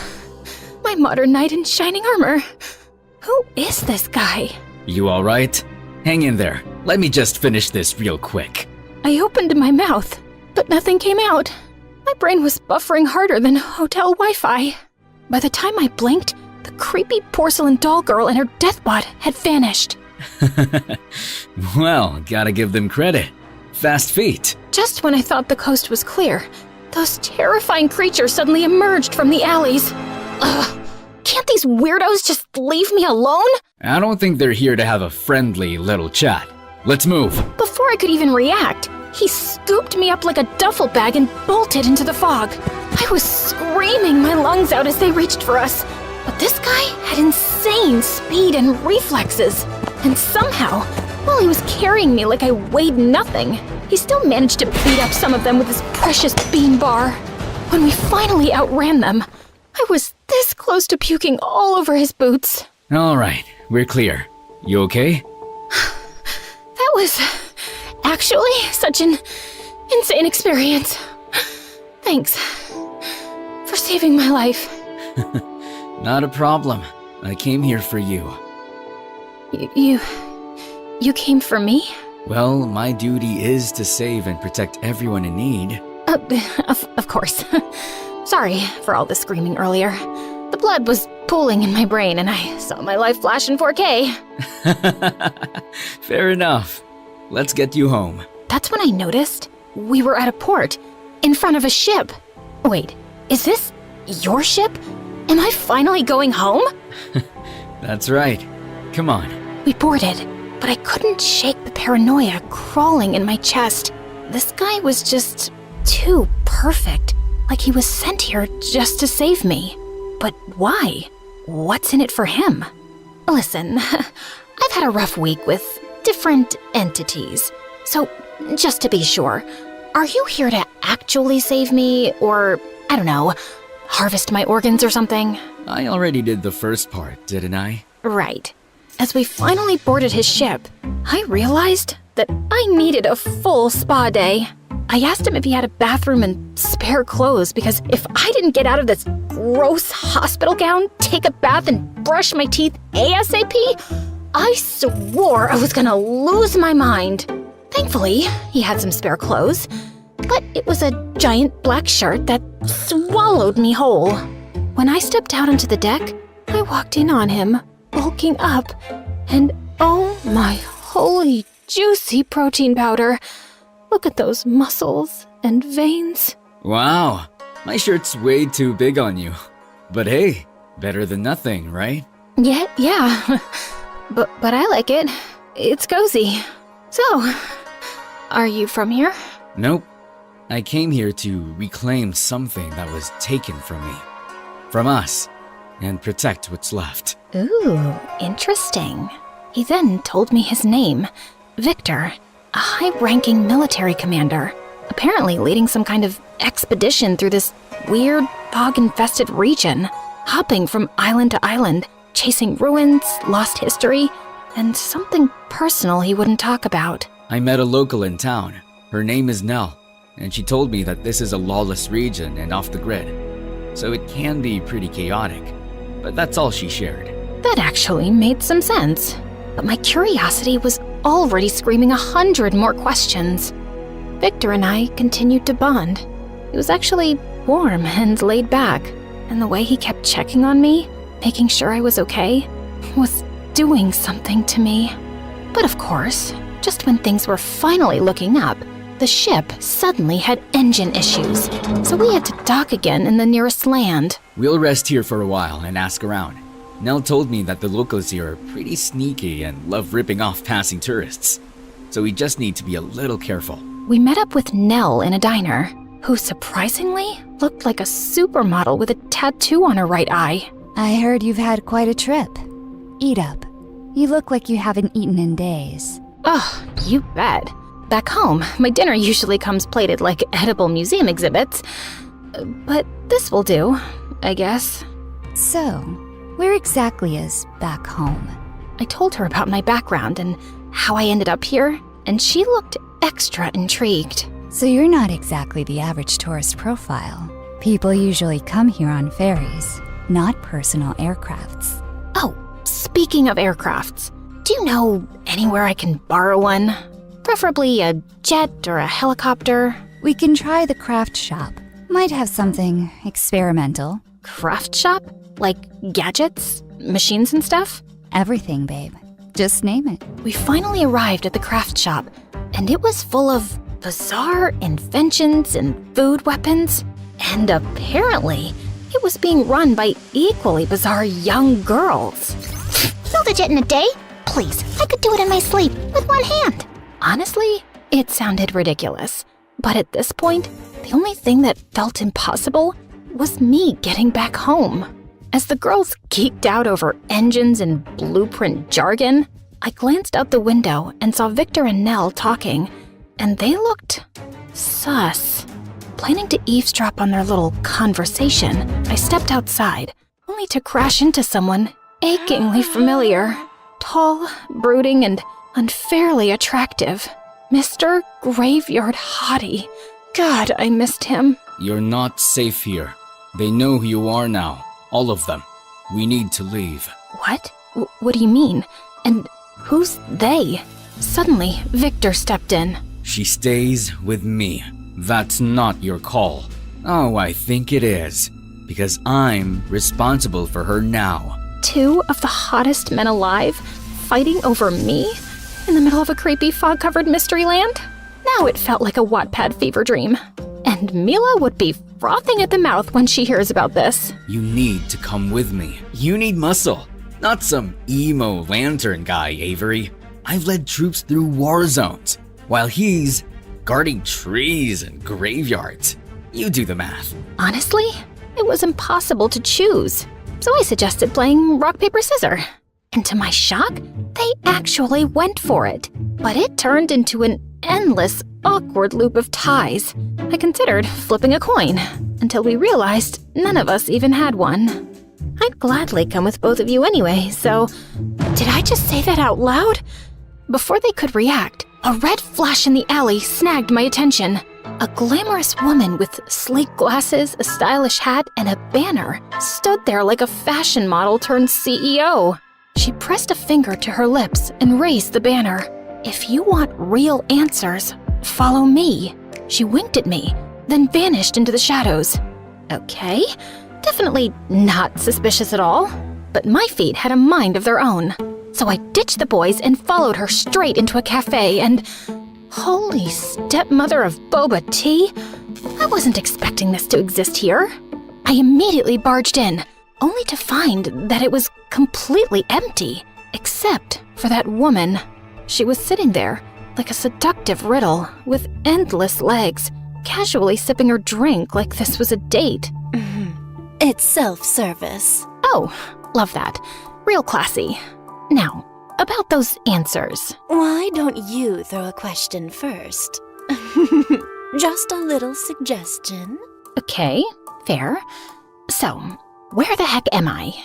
[SPEAKER 2] my modern knight in shining armor. Who is this guy?
[SPEAKER 13] You all right? Hang in there. Let me just finish this real quick.
[SPEAKER 2] I opened my mouth, but nothing came out. My brain was buffering harder than hotel Wi-Fi. By the time I blinked, the creepy porcelain doll girl and her deathbot had vanished.
[SPEAKER 13] Well, gotta give them credit. Fast feet.
[SPEAKER 2] Just when I thought the coast was clear, those terrifying creatures suddenly emerged from the alleys. Ugh, can't these weirdos just leave me alone?
[SPEAKER 13] I don't think they're here to have a friendly little chat. Let's move.
[SPEAKER 2] Before I could even react, he scooped me up like a duffel bag and bolted into the fog. I was screaming my lungs out as they reached for us, but this guy had insane speed and reflexes. And somehow, while he was carrying me like I weighed nothing, he still managed to beat up some of them with his precious bean bar. When we finally outran them, I was this close to puking all over his boots.
[SPEAKER 13] All right, we're clear. You okay?
[SPEAKER 2] That was actually such an insane experience. Thanks for saving my life.
[SPEAKER 13] Not a problem. I came here for you.
[SPEAKER 2] You came for me?
[SPEAKER 13] Well, my duty is to save and protect everyone in need.
[SPEAKER 2] Of course. Sorry for all the screaming earlier. The blood was pooling in my brain and I saw my life flash in 4K.
[SPEAKER 13] Fair enough. Let's get you home.
[SPEAKER 2] That's when I noticed we were at a port, in front of a ship. Wait, is this your ship? Am I finally going home?
[SPEAKER 13] That's right. Come on.
[SPEAKER 2] We boarded, but I couldn't shake the paranoia crawling in my chest. This guy was just too perfect, like he was sent here just to save me. But why? What's in it for him? Listen, I've had a rough week with different entities. So, just to be sure, Are you here to actually save me, or, I don't know, harvest my organs or something?
[SPEAKER 15] I already did the first part, didn't I?
[SPEAKER 2] Right. As we finally boarded his ship, I realized that I needed a full spa day. I asked him if he had a bathroom and spare clothes because if I didn't get out of this gross hospital gown, take a bath, and brush my teeth ASAP, I swore I was gonna lose my mind. Thankfully, he had some spare clothes, but it was a giant black shirt that swallowed me whole. When I stepped out onto the deck, I walked in on him, bulking up, and oh my holy juicy protein powder. Look at those muscles and veins.
[SPEAKER 15] Wow, my shirt's way too big on you. But hey, better than nothing, right?
[SPEAKER 2] Yeah. but I like it. It's cozy. So, are you from here?
[SPEAKER 15] Nope. I came here to reclaim something that was taken from me. From us. And protect what's left.
[SPEAKER 2] Ooh, interesting. He then told me his name, Victor, a high-ranking military commander, apparently leading some kind of expedition through this weird, fog-infested region, hopping from island to island, chasing ruins, lost history, and something personal he wouldn't talk about.
[SPEAKER 15] I met a local in town. Her name is Nell, and she told me that this is a lawless region and off the grid, so it can be pretty chaotic. But that's all she shared.
[SPEAKER 2] That actually made some sense. But my curiosity was already screaming 100 more questions. Victor and I continued to bond. He was actually warm and laid back, and the way he kept checking on me, making sure I was okay, was doing something to me. But of course, just when things were finally looking up, the ship suddenly had engine issues, so we had to dock again in the nearest land.
[SPEAKER 15] We'll rest here for a while and ask around. Nell told me that the locals here are pretty sneaky and love ripping off passing tourists, so we just need to be a little careful.
[SPEAKER 2] We met up with Nell in a diner, who surprisingly looked like a supermodel with a tattoo on her right eye.
[SPEAKER 16] I heard you've had quite a trip. Eat up. You look like you haven't eaten in days.
[SPEAKER 2] Oh, you bet. Back home, my dinner usually comes plated like edible museum exhibits. But this will do, I guess.
[SPEAKER 16] So, where exactly is back home?
[SPEAKER 2] I told her about my background and how I ended up here, and she looked extra intrigued.
[SPEAKER 16] So you're not exactly the average tourist profile. People usually come here on ferries, not personal aircrafts.
[SPEAKER 2] Oh, speaking of aircrafts, do you know anywhere I can borrow one? Preferably a jet or a helicopter.
[SPEAKER 16] We can try the craft shop. Might have something experimental.
[SPEAKER 2] Craft shop? Like gadgets, machines and stuff?
[SPEAKER 16] Everything, babe. Just name it.
[SPEAKER 2] We finally arrived at the craft shop, and it was full of bizarre inventions and food weapons. And apparently, it was being run by equally bizarre young girls.
[SPEAKER 6] Build a jet in a day? Please, I could do it in my sleep with one hand.
[SPEAKER 2] Honestly, it sounded ridiculous. But at this point, the only thing that felt impossible was me getting back home. As the girls geeked out over engines and blueprint jargon, I glanced out the window and saw Victor and Nell talking, and they looked sus. Planning to eavesdrop on their little conversation, I stepped outside, only to crash into someone achingly familiar. Tall, brooding, and unfairly attractive. Mr. Graveyard Hottie. God, I missed him.
[SPEAKER 15] You're not safe here. They know who you are now. All of them. We need to leave.
[SPEAKER 2] What? What do you mean? And who's they? Suddenly, Victor stepped in.
[SPEAKER 15] She stays with me. That's not your call. Oh, I think it is. Because I'm responsible for her now.
[SPEAKER 2] 2 of the hottest men alive fighting over me in the middle of a creepy fog-covered mystery land? Now it felt like a Wattpad fever dream. And Mila would be frothing at the mouth when she hears about this.
[SPEAKER 15] You need to come with me. You need muscle. Not some emo lantern guy, Avery. I've led troops through war zones, while he's guarding trees and graveyards. You do the math.
[SPEAKER 2] Honestly, it was impossible to choose. So I suggested playing rock, paper, scissors. And to my shock, they actually went for it. But it turned into an endless, awkward loop of ties. I considered flipping a coin, until we realized none of us even had one. I'd gladly come with both of you anyway, so did I just say that out loud? Before they could react, a red flash in the alley snagged my attention. A glamorous woman with sleek glasses, a stylish hat, and a banner stood there like a fashion model turned CEO. She pressed a finger to her lips and raised the banner. "If you want real answers, follow me." She winked at me, then vanished into the shadows. Okay, definitely not suspicious at all, but my feet had a mind of their own. So I ditched the boys and followed her straight into a cafe and... Holy stepmother of boba tea! I wasn't expecting this to exist here. I immediately barged in, only to find that it was completely empty, except for that woman. She was sitting there, like a seductive riddle, with endless legs, casually sipping her drink like this was a date.
[SPEAKER 17] It's self-service.
[SPEAKER 2] Oh, love that. Real classy. Now, about those answers.
[SPEAKER 17] Why don't you throw a question first? Just a little suggestion.
[SPEAKER 2] Okay, fair. So, where the heck am I?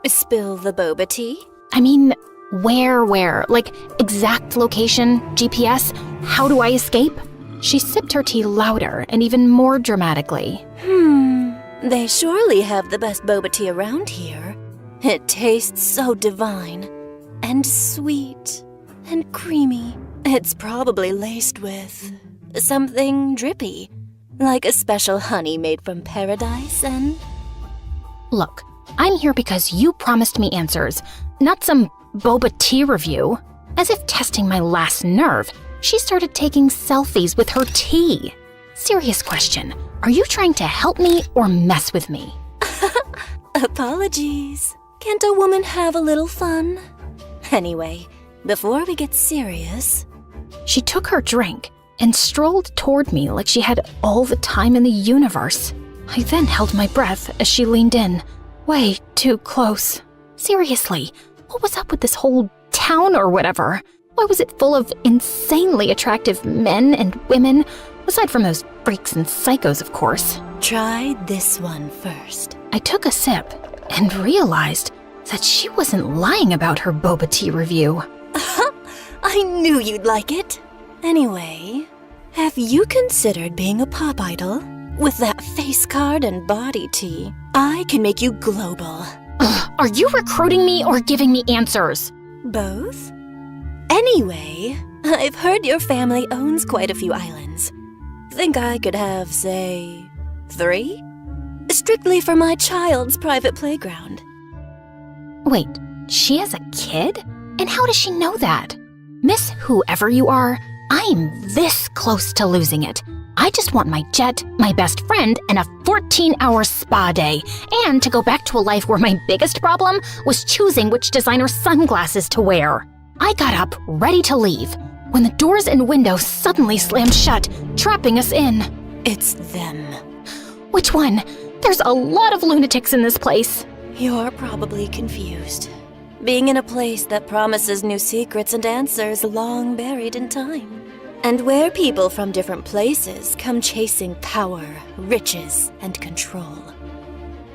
[SPEAKER 17] Spill the boba tea?
[SPEAKER 2] I mean, where? Like, exact location, GPS? How do I escape? She sipped her tea louder and even more dramatically.
[SPEAKER 17] They surely have the best boba tea around here. It tastes so divine, and sweet, and creamy. It's probably laced with something drippy, like a special honey made from paradise and...
[SPEAKER 2] Look, I'm here because you promised me answers, not some boba tea review. As if testing my last nerve, she started taking selfies with her tea. Serious question, are you trying to help me or mess with me?
[SPEAKER 17] Apologies. Can't a woman have a little fun? Anyway, before we get serious...
[SPEAKER 2] She took her drink and strolled toward me like she had all the time in the universe. I then held my breath as she leaned in, way too close. Seriously, what was up with this whole town or whatever? Why was it full of insanely attractive men and women, aside from those freaks and psychos, of course?
[SPEAKER 17] Try this one first.
[SPEAKER 2] I took a sip and realized that she wasn't lying about her boba tea review.
[SPEAKER 17] I knew you'd like it. Anyway, have you considered being a pop idol? With that face card and body tea, I can make you global.
[SPEAKER 2] Are you recruiting me or giving me answers?
[SPEAKER 17] Both? Anyway, I've heard your family owns quite a few islands. Think I could have, say, 3? Strictly for my child's private playground.
[SPEAKER 2] Wait, she has a kid? And how does she know that? Miss whoever you are, I'm this close to losing it. I just want my jet, my best friend, and a 14-hour spa day, and to go back to a life where my biggest problem was choosing which designer sunglasses to wear. I got up, ready to leave, when the doors and windows suddenly slammed shut, trapping us in.
[SPEAKER 17] It's them.
[SPEAKER 2] Which one? There's a lot of lunatics in this place.
[SPEAKER 17] You're probably confused. Being in a place that promises new secrets and answers long buried in time. And where people from different places come chasing power, riches, and control.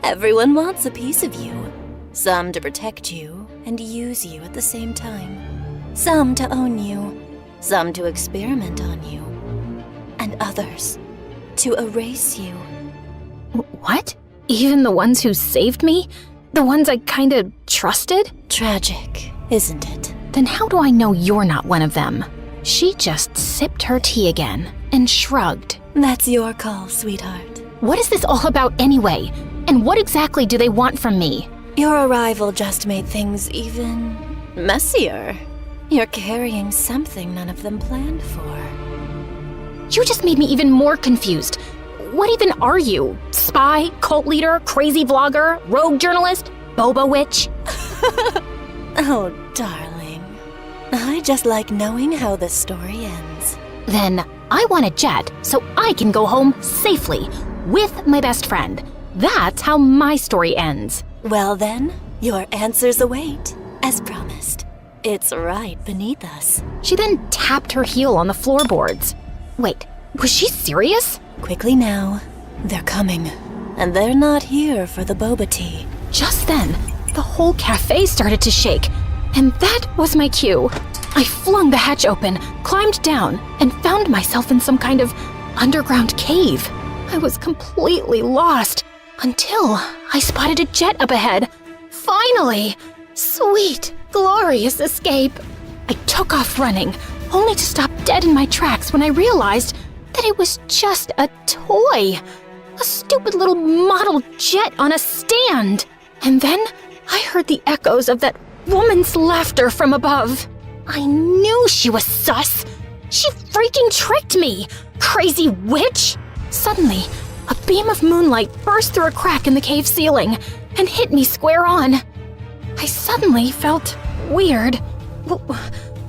[SPEAKER 17] Everyone wants a piece of you. Some to protect you and use you at the same time. Some to own you. Some to experiment on you. And others to erase you.
[SPEAKER 2] What? Even the ones who saved me? The ones I kinda trusted?
[SPEAKER 17] Tragic, isn't it?
[SPEAKER 2] Then how do I know you're not one of them? She just sipped her tea again and shrugged.
[SPEAKER 17] That's your call, sweetheart.
[SPEAKER 2] What is this all about anyway? And what exactly do they want from me?
[SPEAKER 17] Your arrival just made things even messier. You're carrying something none of them planned for.
[SPEAKER 2] You just made me even more confused. What even are you? Spy, cult leader, crazy vlogger, rogue journalist, boba witch?
[SPEAKER 17] Oh, darling. I just like knowing how the story ends.
[SPEAKER 2] Then I want a jet so I can go home safely with my best friend. That's how my story ends.
[SPEAKER 17] Well then, your answers await, as promised. It's right beneath us.
[SPEAKER 2] She then tapped her heel on the floorboards. Wait, was she serious?
[SPEAKER 17] Quickly now. They're coming. And they're not here for the boba tea.
[SPEAKER 2] Just then, the whole cafe started to shake. And that was my cue. I flung the hatch open, climbed down, and found myself in some kind of underground cave. I was completely lost until I spotted a jet up ahead. Finally! Sweet, glorious escape. I took off running, only to stop dead in my tracks when I realized that it was just a toy. A stupid little model jet on a stand. And then I heard the echoes of that woman's laughter from above. I knew she was sus. She freaking tricked me, crazy witch. Suddenly, a beam of moonlight burst through a crack in the cave ceiling and hit me square on. I suddenly felt weird.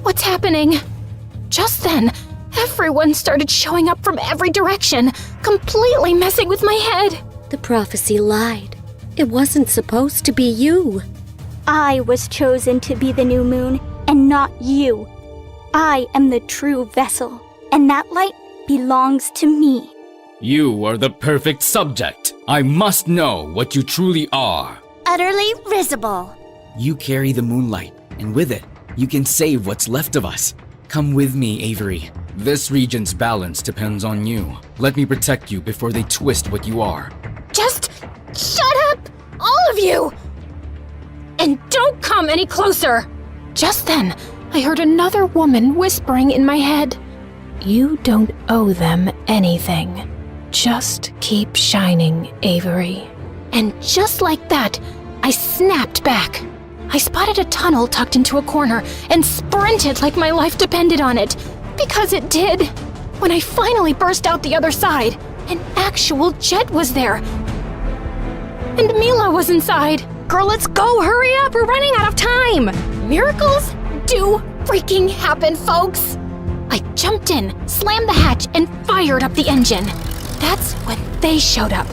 [SPEAKER 2] What's happening? Just then, everyone started showing up from every direction, completely messing with my head.
[SPEAKER 14] The prophecy lied. It wasn't supposed to be you.
[SPEAKER 18] I was chosen to be the new moon, and not you. I am the true vessel, and that light belongs to me.
[SPEAKER 13] You are the perfect subject. I must know what you truly are.
[SPEAKER 18] Utterly risible.
[SPEAKER 15] You carry the moonlight, and with it, you can save what's left of us. Come with me, Avery.
[SPEAKER 13] This region's balance depends on you. Let me protect you before they twist what you are.
[SPEAKER 2] Just shut up, all of you! And don't come any closer! Just then, I heard another woman whispering in my head. You don't owe them anything. Just keep shining, Avery. And just like that, I snapped back. I spotted a tunnel tucked into a corner and sprinted like my life depended on it. Because it did. When I finally burst out the other side, an actual jet was there. And Mila was inside.
[SPEAKER 12] Girl, let's go! Hurry up! We're running out of time!
[SPEAKER 2] Miracles do freaking happen, folks! I jumped in, slammed the hatch, and fired up the engine. That's when they showed up.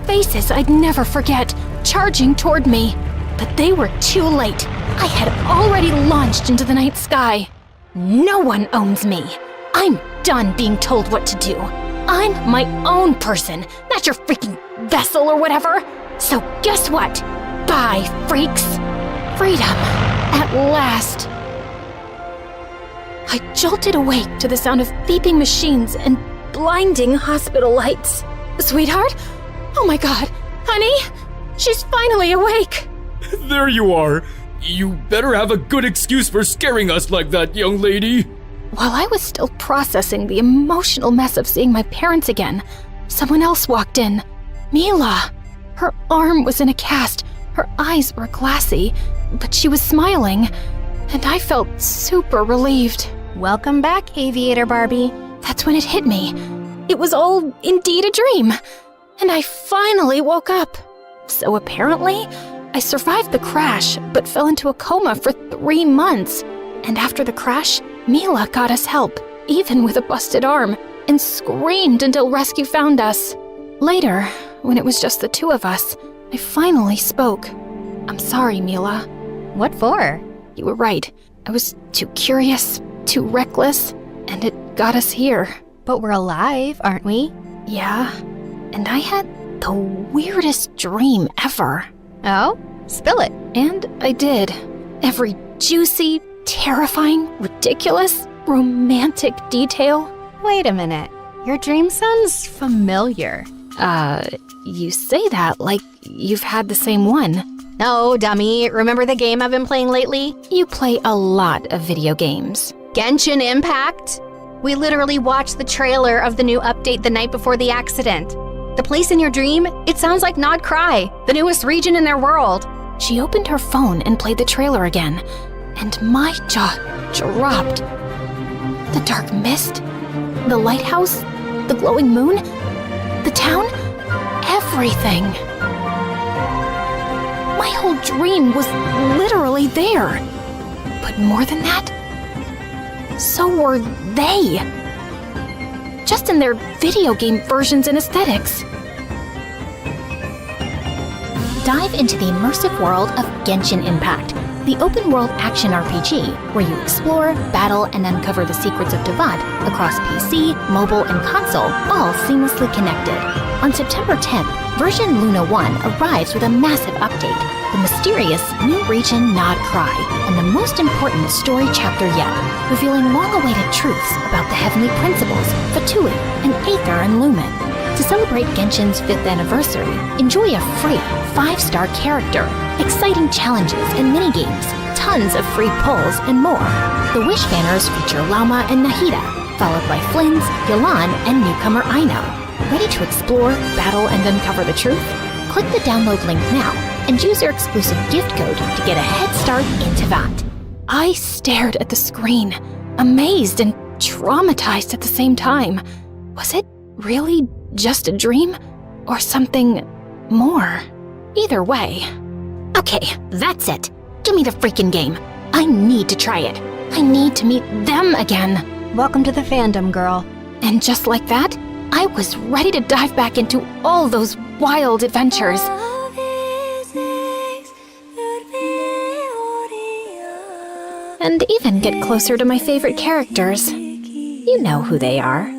[SPEAKER 2] Faces I'd never forget, charging toward me. But they were too late. I had already launched into the night sky. No one owns me. I'm done being told what to do. I'm my own person, not your freaking vessel or whatever. So guess what? Bye, freaks. Freedom, at last. I jolted awake to the sound of beeping machines and blinding hospital lights. Sweetheart? Oh my god, honey? She's finally awake.
[SPEAKER 13] There you are. You better have a good excuse for scaring us like that, young lady.
[SPEAKER 2] While I was still processing the emotional mess of seeing my parents again, someone else walked in. Mila. Her arm was in a cast, her eyes were glassy, but she was smiling, and I felt super relieved.
[SPEAKER 12] Welcome back, Aviator Barbie.
[SPEAKER 2] That's when it hit me. It was all indeed a dream, and I finally woke up. So apparently, I survived the crash, but fell into a coma for 3 months. And after the crash, Mila got us help, even with a busted arm, and screamed until rescue found us. Later, when it was just the two of us, I finally spoke. I'm sorry, Mila.
[SPEAKER 12] What for?
[SPEAKER 2] You were right. I was too curious, too reckless, and it got us here.
[SPEAKER 12] But we're alive, aren't we?
[SPEAKER 2] Yeah, and I had the weirdest dream ever.
[SPEAKER 12] Oh? Spill it.
[SPEAKER 2] And I did. Every juicy, terrifying, ridiculous, romantic detail.
[SPEAKER 12] Wait a minute. Your dream sounds familiar.
[SPEAKER 2] You say that like you've had the same one.
[SPEAKER 12] No, dummy. Remember the game I've been playing lately?
[SPEAKER 2] You play a lot of video games.
[SPEAKER 12] Genshin Impact? We literally watched the trailer of the new update the night before the accident. The place in your dream, it sounds like Nod Cry, the newest region in their world.
[SPEAKER 2] She opened her phone and played the trailer again, and my jaw dropped. The dark mist, the lighthouse, the glowing moon, the town, everything. My whole dream was literally there. But more than that, so were they. Just in their video game versions and aesthetics. Dive into the immersive world of Genshin Impact, the open-world action RPG where you explore, battle, and uncover the secrets of Devant across PC, mobile, and console, all seamlessly connected. On September 10th, version Luna 1 arrives with a massive update, the mysterious new region Nod Cry, and the most important story chapter yet, revealing long-awaited truths about the heavenly principles, Fatui, and Aether and Lumen. To celebrate Genshin's 5th anniversary, enjoy a free 5-star character, exciting challenges and minigames, tons of free pulls, and more. The Wish banners feature Lauma and Nahida, followed by Flynn's, Yolan, and newcomer Aino. Ready to explore, battle, and uncover the truth? Click the download link now and use your exclusive gift code to get a head start into that. I stared at the screen, amazed and traumatized at the same time. Was it really just a dream? Or something more? Either way. Okay, that's it. Give me the freaking game. I need to try it. I need to meet them again.
[SPEAKER 12] Welcome to the fandom, girl.
[SPEAKER 2] And just like that, I was ready to dive back into all those wild adventures. And even get closer to my favorite characters. You know who they are.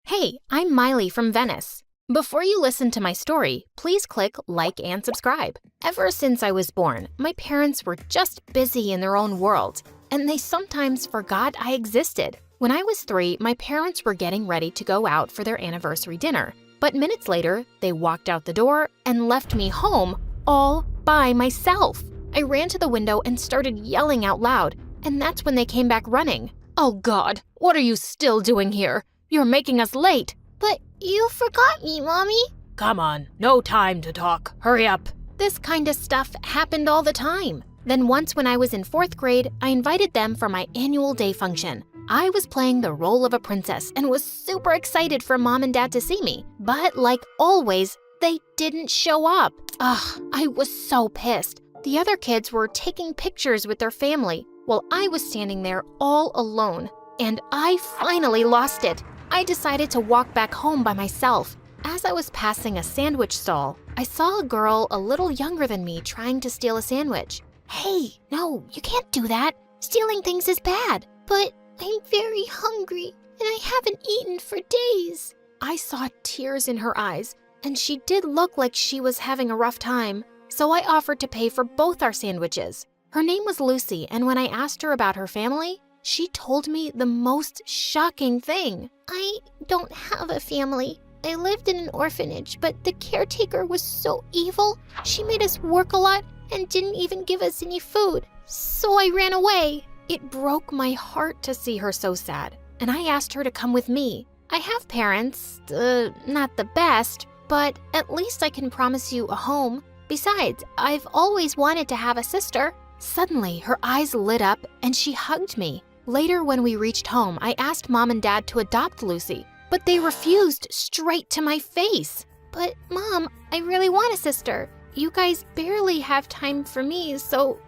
[SPEAKER 2] Hey, I'm Miley from Venice. Before you listen to my story, please click like and subscribe. Ever since I was born, my parents were just busy in their own world, and they sometimes forgot I existed. When I was 3, my parents were getting ready to go out for their anniversary dinner, but minutes later, they walked out the door and left me home all by myself. I ran to the window and started yelling out loud, and that's when they came back running. Oh God, what are you still doing here? You're making us late.
[SPEAKER 6] But you forgot me, Mommy.
[SPEAKER 2] Come on, no time to talk. Hurry up. This kind of stuff happened all the time. Then once when I was in 4th grade, I invited them for my annual day function. I was playing the role of a princess and was super excited for Mom and Dad to see me. But like always, they didn't show up. Ugh, I was so pissed. The other kids were taking pictures with their family while I was standing there all alone. And I finally lost it. I decided to walk back home by myself. As I was passing a sandwich stall, I saw a girl a little younger than me trying to steal a sandwich. Hey, no, you can't do that. Stealing things is bad.
[SPEAKER 6] But I'm very hungry, and I haven't eaten for days.
[SPEAKER 2] I saw tears in her eyes, and she did look like she was having a rough time, so I offered to pay for both our sandwiches. Her name was Lucy, and when I asked her about her family, she told me the most shocking thing.
[SPEAKER 6] I don't have a family. I lived in an orphanage, but the caretaker was so evil. She made us work a lot and didn't even give us any food. So I ran away.
[SPEAKER 2] It broke my heart to see her so sad, and I asked her to come with me. I have parents, not the best, but at least I can promise you a home. Besides, I've always wanted to have a sister. Suddenly, her eyes lit up and she hugged me. Later, when we reached home, I asked Mom and Dad to adopt Lucy, but they refused straight to my face.
[SPEAKER 6] But Mom, I really want a sister. You guys barely have time for me, so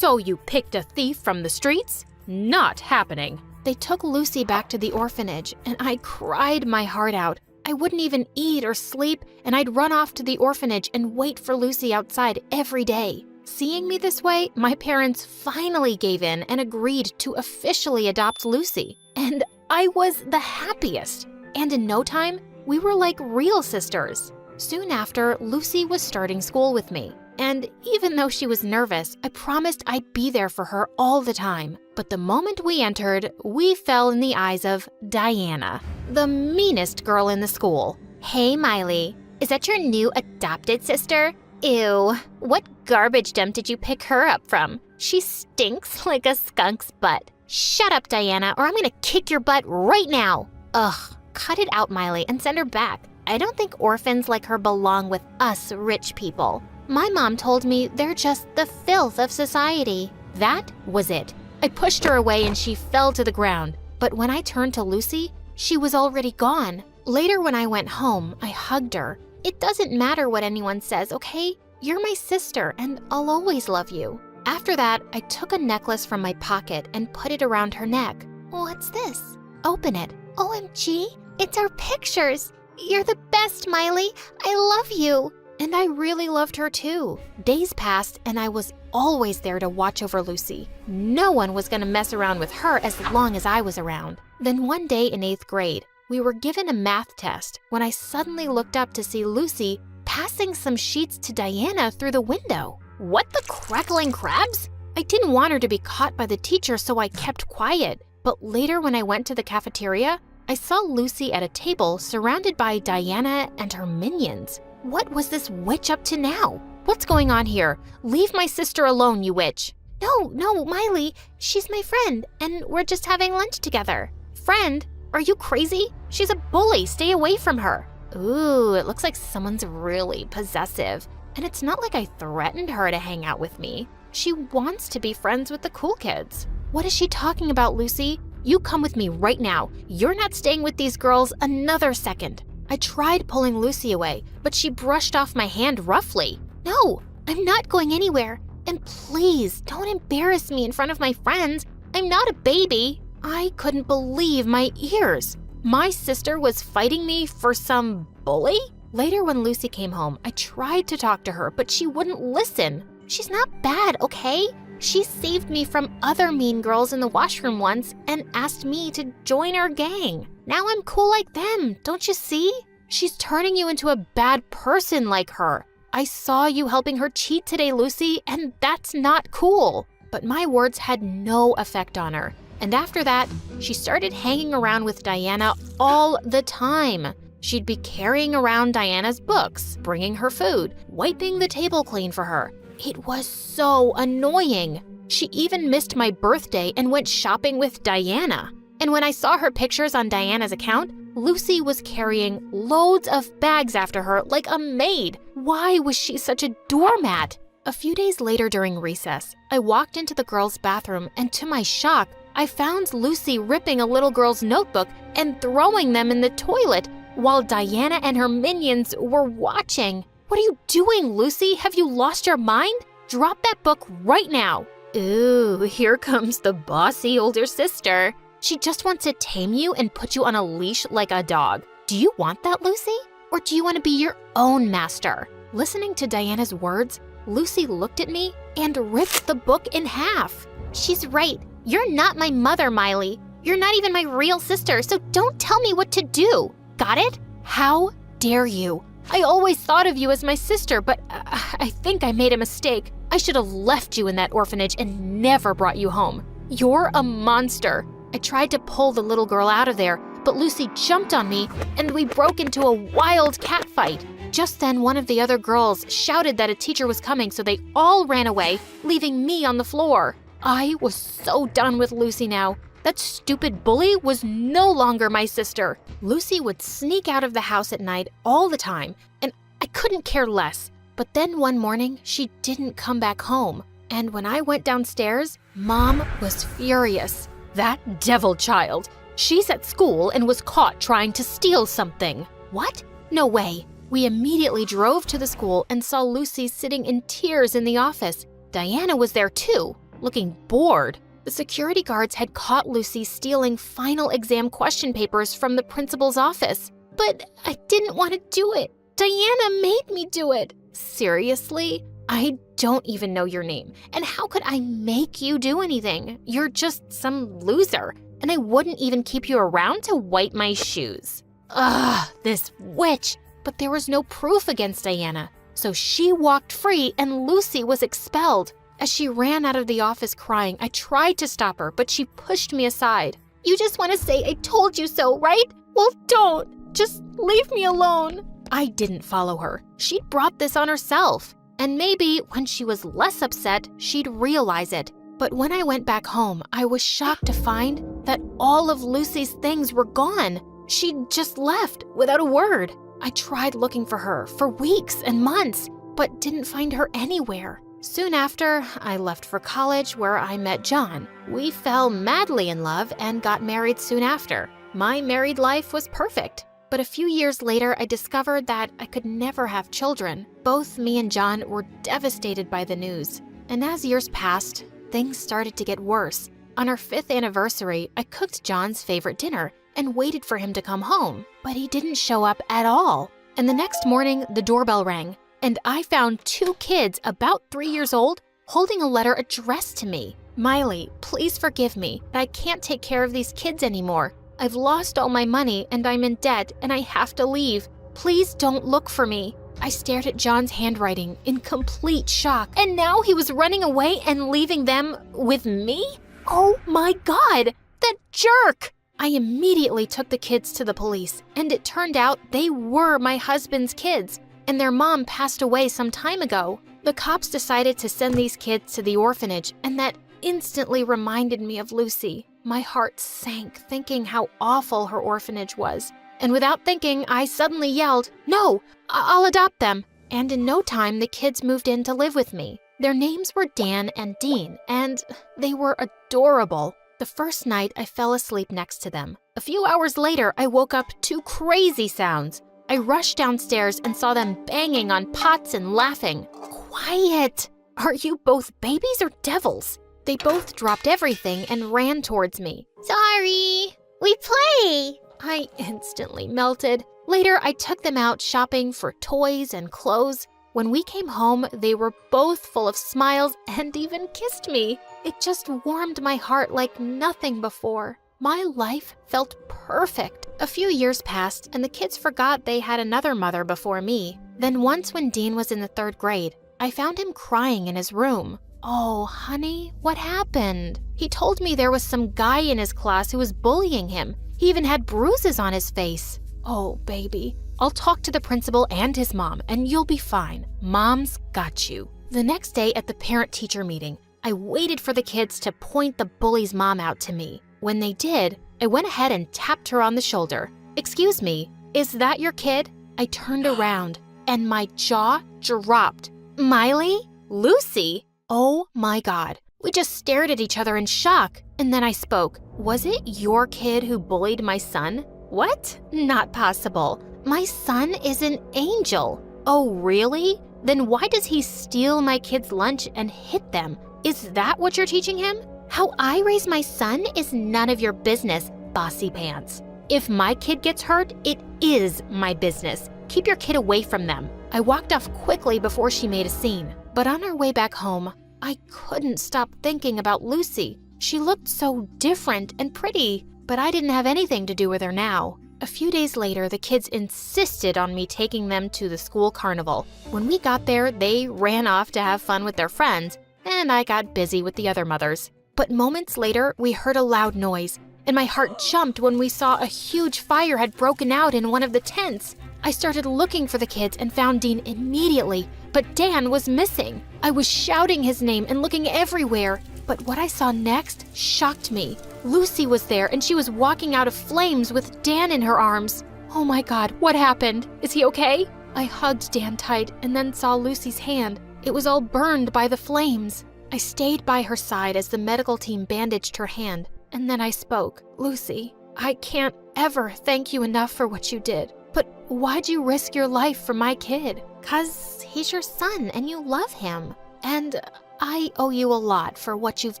[SPEAKER 2] you picked a thief from the streets? Not happening. They took Lucy back to the orphanage, and I cried my heart out. I wouldn't even eat or sleep, and I'd run off to the orphanage and wait for Lucy outside every day. Seeing me this way, my parents finally gave in and agreed to officially adopt Lucy. And I was the happiest. And in no time, we were like real sisters. Soon after, Lucy was starting school with me. And even though she was nervous, I promised I'd be there for her all the time. But the moment we entered, we fell in the eyes of Diana, the meanest girl in the school.
[SPEAKER 6] Hey, Miley, is that your new adopted sister? Ew, what garbage dump did you pick her up from? She stinks like a skunk's butt. Shut up, Diana, or I'm gonna kick your butt right now. Ugh, cut it out, Miley, and send her back. I don't think orphans like her belong with us rich people. My mom told me they're just the filth of society.
[SPEAKER 2] That was it. I pushed her away and she fell to the ground. But when I turned to Lucy, she was already gone. Later when I went home, I hugged her. It doesn't matter what anyone says, okay? You're my sister and I'll always love you. After that, I took a necklace from my pocket and put it around her neck.
[SPEAKER 6] What's this?
[SPEAKER 2] Open it.
[SPEAKER 6] OMG, it's our pictures. You're the best, Miley. I love you.
[SPEAKER 2] And I really loved her too. Days passed and I was always there to watch over Lucy. No one was gonna mess around with her as long as I was around. Then one day in 8th grade, we were given a math test when I suddenly looked up to see Lucy passing some sheets to Diana through the window. What the crackling crabs? I didn't want her to be caught by the teacher, so I kept quiet. But later when I went to the cafeteria, I saw Lucy at a table surrounded by Diana and her minions. What was this witch up to now? What's going on here? Leave my sister alone, you witch.
[SPEAKER 6] No, Miley. She's my friend, and we're just having lunch together.
[SPEAKER 2] Friend? Are you crazy? She's a bully. Stay away from her. Ooh, it looks like someone's really possessive. And it's not like I threatened her to hang out with me. She wants to be friends with the cool kids. What is she talking about, Lucy? You come with me right now. You're not staying with these girls another second. I tried pulling Lucy away, but she brushed off my hand roughly.
[SPEAKER 6] No, I'm not going anywhere. And please, don't embarrass me in front of my friends. I'm not a baby.
[SPEAKER 2] I couldn't believe my ears. My sister was fighting me for some bully? Later when Lucy came home, I tried to talk to her, but she wouldn't listen.
[SPEAKER 6] She's not bad, okay? She saved me from other mean girls in the washroom once and asked me to join her gang. Now I'm cool like them, don't you see?
[SPEAKER 2] She's turning you into a bad person like her. I saw you helping her cheat today, Lucy, and that's not cool. But my words had no effect on her. And after that, she started hanging around with Diana all the time. She'd be carrying around Diana's books, bringing her food, wiping the table clean for her. It was so annoying. She even missed my birthday and went shopping with Diana. And when I saw her pictures on Diana's account, Lucy was carrying loads of bags after her like a maid. Why was she such a doormat? A few days later during recess, I walked into the girls' bathroom and to my shock, I found Lucy ripping a little girl's notebook and throwing them in the toilet while Diana and her minions were watching. What are you doing, Lucy? Have you lost your mind? Drop that book right now. Ooh, here comes the bossy older sister. She just wants to tame you and put you on a leash like a dog. Do you want that, Lucy? Or do you want to be your own master? Listening to Diana's words, Lucy looked at me and ripped the book in half.
[SPEAKER 6] She's right. You're not my mother, Miley. You're not even my real sister, so don't tell me what to do. Got it?
[SPEAKER 2] How dare you? I always thought of you as my sister, but I think I made a mistake. I should have left you in that orphanage and never brought you home. You're a monster. I tried to pull the little girl out of there, but Lucy jumped on me and we broke into a wild cat fight. Just then, one of the other girls shouted that a teacher was coming, so they all ran away, leaving me on the floor. I was so done with Lucy now. That stupid bully was no longer my sister. Lucy would sneak out of the house at night all the time, and I couldn't care less. But then one morning, she didn't come back home. And when I went downstairs, Mom was furious. That devil child. She's at school and was caught trying to steal something. What? No way. We immediately drove to the school and saw Lucy sitting in tears in the office. Diana was there too, looking bored. The security guards had caught Lucy stealing final exam question papers from the principal's office.
[SPEAKER 6] But I didn't want to do it. Diana made me do it.
[SPEAKER 2] Seriously? I don't even know your name. And how could I make you do anything? You're just some loser. And I wouldn't even keep you around to wipe my shoes. Ugh, this witch. But there was no proof against Diana. So she walked free and Lucy was expelled. As she ran out of the office crying, I tried to stop her, but she pushed me aside.
[SPEAKER 6] You just want to say I told you so, right? Well, don't. Just leave me alone.
[SPEAKER 2] I didn't follow her. She'd brought this on herself. And maybe when she was less upset, she'd realize it. But when I went back home, I was shocked to find that all of Lucy's things were gone. She'd just left without a word. I tried looking for her for weeks and months, but didn't find her anywhere. Soon after, I left for college where I met John. We fell madly in love and got married soon after. My married life was perfect. But a few years later, I discovered that I could never have children. Both me and John were devastated by the news. And as years passed, things started to get worse. On our 5th anniversary, I cooked John's favorite dinner and waited for him to come home, but he didn't show up at all. And the next morning, the doorbell rang, and I found 2 kids about 3 years old holding a letter addressed to me. Miley, please forgive me, but I can't take care of these kids anymore. I've lost all my money and I'm in debt and I have to leave. Please don't look for me. I stared at John's handwriting in complete shock, and now he was running away and leaving them with me? Oh my God, that jerk! I immediately took the kids to the police, and it turned out they were my husband's kids, and their mom passed away some time ago. The cops decided to send these kids to the orphanage, and that instantly reminded me of Lucy. My heart sank thinking how awful her orphanage was. And without thinking, I suddenly yelled, "No, I'll adopt them." And in no time, the kids moved in to live with me. Their names were Dan and Dean, and they were adorable. The first night, I fell asleep next to them. A few hours later, I woke up to crazy sounds. I rushed downstairs and saw them banging on pots and laughing. Quiet! Are you both babies or devils? They both dropped everything and ran towards me. Sorry, we play. I instantly melted. Later, I took them out shopping for toys and clothes. When we came home, they were both full of smiles and even kissed me. It just warmed my heart like nothing before. My life felt perfect. A few years passed, and the kids forgot they had another mother before me. Then once when Dean was in the 3rd grade, I found him crying in his room. Oh, honey, what happened? He told me there was some guy in his class who was bullying him. He even had bruises on his face. Oh, baby. I'll talk to the principal and his mom, and you'll be fine. Mom's got you. The next day at the parent-teacher meeting, I waited for the kids to point the bully's mom out to me. When they did, I went ahead and tapped her on the shoulder. "Excuse me, is that your kid?" I turned around, and my jaw dropped. Miley? Lucy? Oh my God. We just stared at each other in shock, and then I spoke. "Was it your kid who bullied my son?" "What? Not possible. My son is an angel." "Oh, really? Then why does he steal my kids' lunch and hit them? Is that what you're teaching him? How I raise my son is none of your business, bossy pants. If my kid gets hurt, it is my business. Keep your kid away from them." I walked off quickly before she made a scene. But on our way back home, I couldn't stop thinking about Lucy. She looked so different and pretty, but I didn't have anything to do with her now. A few days later, the kids insisted on me taking them to the school carnival. When we got there, they ran off to have fun with their friends, and I got busy with the other mothers. But moments later, we heard a loud noise, and my heart jumped when we saw a huge fire had broken out in one of the tents. I started looking for the kids and found Dean immediately, but Dan was missing. I was shouting his name and looking everywhere, but what I saw next shocked me. Lucy was there, and she was walking out of flames with Dan in her arms. Oh my God, what happened? Is he okay? I hugged Dan tight and then saw Lucy's hand. It was all burned by the flames. I stayed by her side as the medical team bandaged her hand, and then I spoke. "Lucy, I can't ever thank you enough for what you did. But why'd you risk your life for my kid?" "'Cause he's your son and you love him. And I owe you a lot for what you've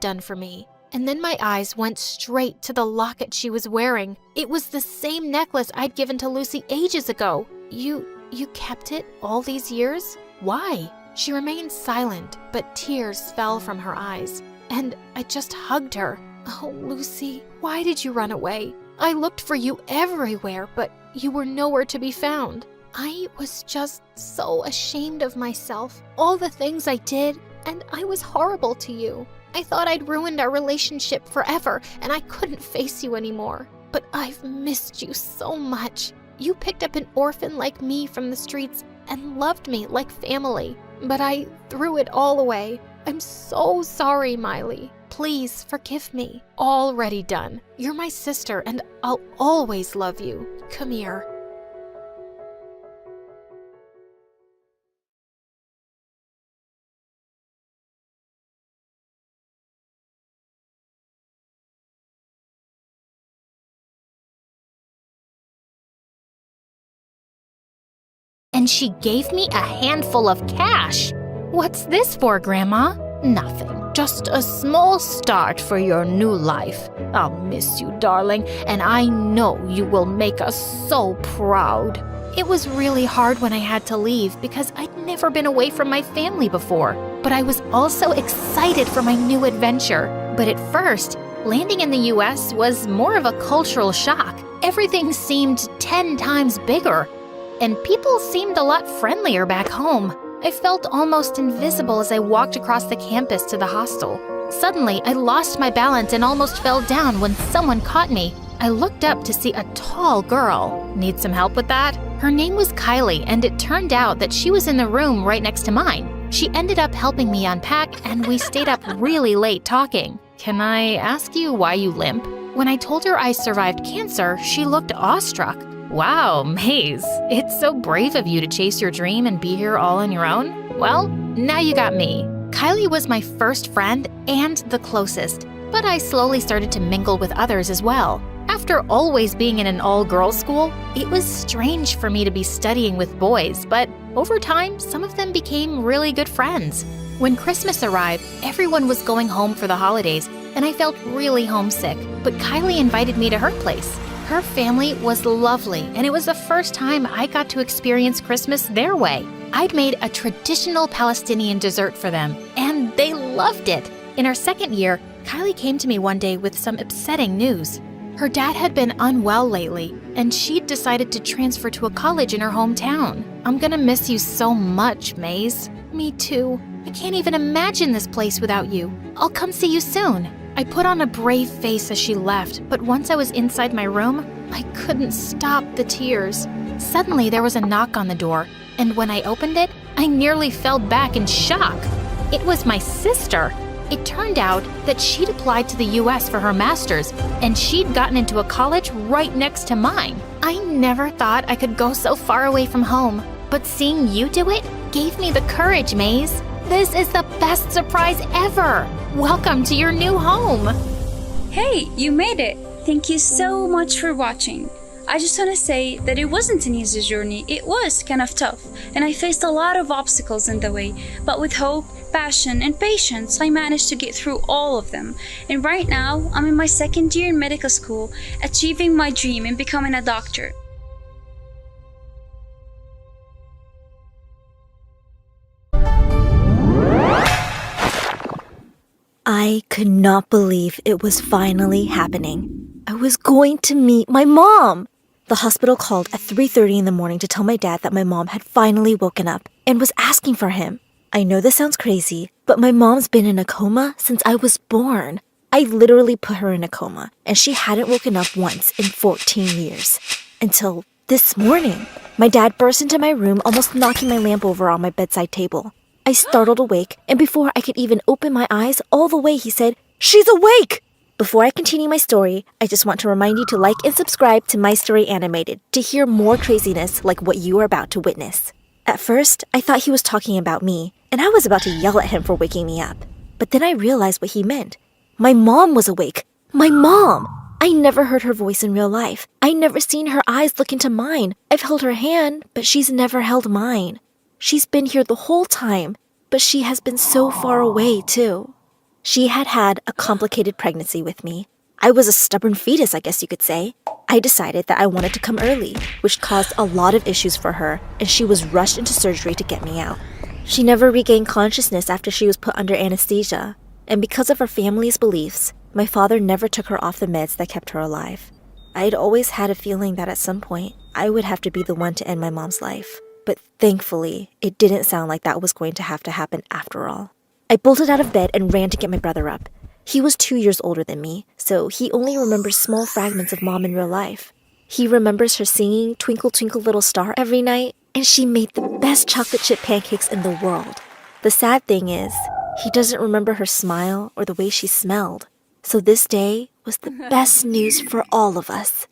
[SPEAKER 2] done for me." And then my eyes went straight to the locket she was wearing. It was the same necklace I'd given to Lucy ages ago. You kept it all these years? Why?" She remained silent, but tears fell from her eyes. And I just hugged her. "Oh, Lucy, why did you run away? I looked for you everywhere, but you were nowhere to be found. I was just so ashamed of myself, all the things I did, and I was horrible to you. I thought I'd ruined our relationship forever, and I couldn't face you anymore. But I've missed you so much. You picked up an orphan like me from the streets and loved me like family, but I threw it all away. I'm so sorry, Miley. Please forgive me. Already done. You're my sister, and I'll always love you. Come here." And she gave me a handful of cash. What's this for, Grandma?
[SPEAKER 19] Nothing. Just a small start for your new life. I'll miss you, darling, and I know you will make us so proud.
[SPEAKER 2] It was really hard when I had to leave because I'd never been away from my family before. But I was also excited for my new adventure. But at first, landing in the US was more of a cultural shock. Everything seemed 10 times bigger, and people seemed a lot friendlier back home. I felt almost invisible as I walked across the campus to the hostel. Suddenly, I lost my balance and almost fell down when someone caught me. I looked up to see a tall girl. Need some help with that? Her name was Kylie, and it turned out that she was in the room right next to mine. She ended up helping me unpack, and we stayed up really late talking. Can I ask you why you limp? When I told her I survived cancer, she looked awestruck. Wow, Maze, it's so brave of you to chase your dream and be here all on your own. Well, now you got me. Kylie was my first friend and the closest, but I slowly started to mingle with others as well. After always being in an all-girls school, it was strange for me to be studying with boys, but over time, some of them became really good friends. When Christmas arrived, everyone was going home for the holidays, and I felt really homesick, but Kylie invited me to her place. Her family was lovely, and it was the first time I got to experience Christmas their way. I'd made a traditional Palestinian dessert for them, and they loved it. In our second year, Kylie came to me one day with some upsetting news. Her dad had been unwell lately, and she'd decided to transfer to a college in her hometown. I'm gonna miss you so much, Maze. Me too. I can't even imagine this place without you. I'll come see you soon. I put on a brave face as she left, but once I was inside my room, I couldn't stop the tears. Suddenly, there was a knock on the door, and when I opened it, I nearly fell back in shock. It was my sister. It turned out that she'd applied to the US for her master's, and she'd gotten into a college right next to mine. I never thought I could go so far away from home, but seeing you do it gave me the courage, Maze. This is the best surprise ever! Welcome to your new home!
[SPEAKER 20] Hey, you made it! Thank you so much for watching. I just want to say that it wasn't an easy journey. It was kind of tough, and I faced a lot of obstacles in the way. But with hope, passion, and patience, I managed to get through all of them. And right now, I'm in my second year in medical school, achieving my dream in becoming a doctor.
[SPEAKER 10] I could not believe it was finally happening. I was going to meet my mom. The hospital called at 3:30 in the morning to tell my dad that my mom had finally woken up and was asking for him. I know this sounds crazy, but my mom's been in a coma since I was born. I literally put her in a coma, and she hadn't woken up once in 14 years. Until this morning. My dad burst into my room, almost knocking my lamp over on my bedside table. I startled awake, and before I could even open my eyes all the way, he said, "She's awake!" Before I continue my story, I just want to remind you to like and subscribe to My Story Animated to hear more craziness like what you are about to witness. At first, I thought he was talking about me, and I was about to yell at him for waking me up. But then I realized what he meant. My mom was awake. My mom! I never heard her voice in real life. I never seen her eyes look into mine. I've held her hand, but she's never held mine. She's been here the whole time, but she has been so far away, too. She had had a complicated pregnancy with me. I was a stubborn fetus, I guess you could say. I decided that I wanted to come early, which caused a lot of issues for her, and she was rushed into surgery to get me out. She never regained consciousness after she was put under anesthesia, and because of her family's beliefs, my father never took her off the meds that kept her alive. I'd always had a feeling that at some point, I would have to be the one to end my mom's life. But thankfully, it didn't sound like that was going to have to happen after all. I bolted out of bed and ran to get my brother up. He was 2 years older than me, so he only remembers small fragments of Mom in real life. He remembers her singing Twinkle Twinkle Little Star every night, and she made the best chocolate chip pancakes in the world. The sad thing is, he doesn't remember her smile or the way she smelled. So this day was the best news for all of us.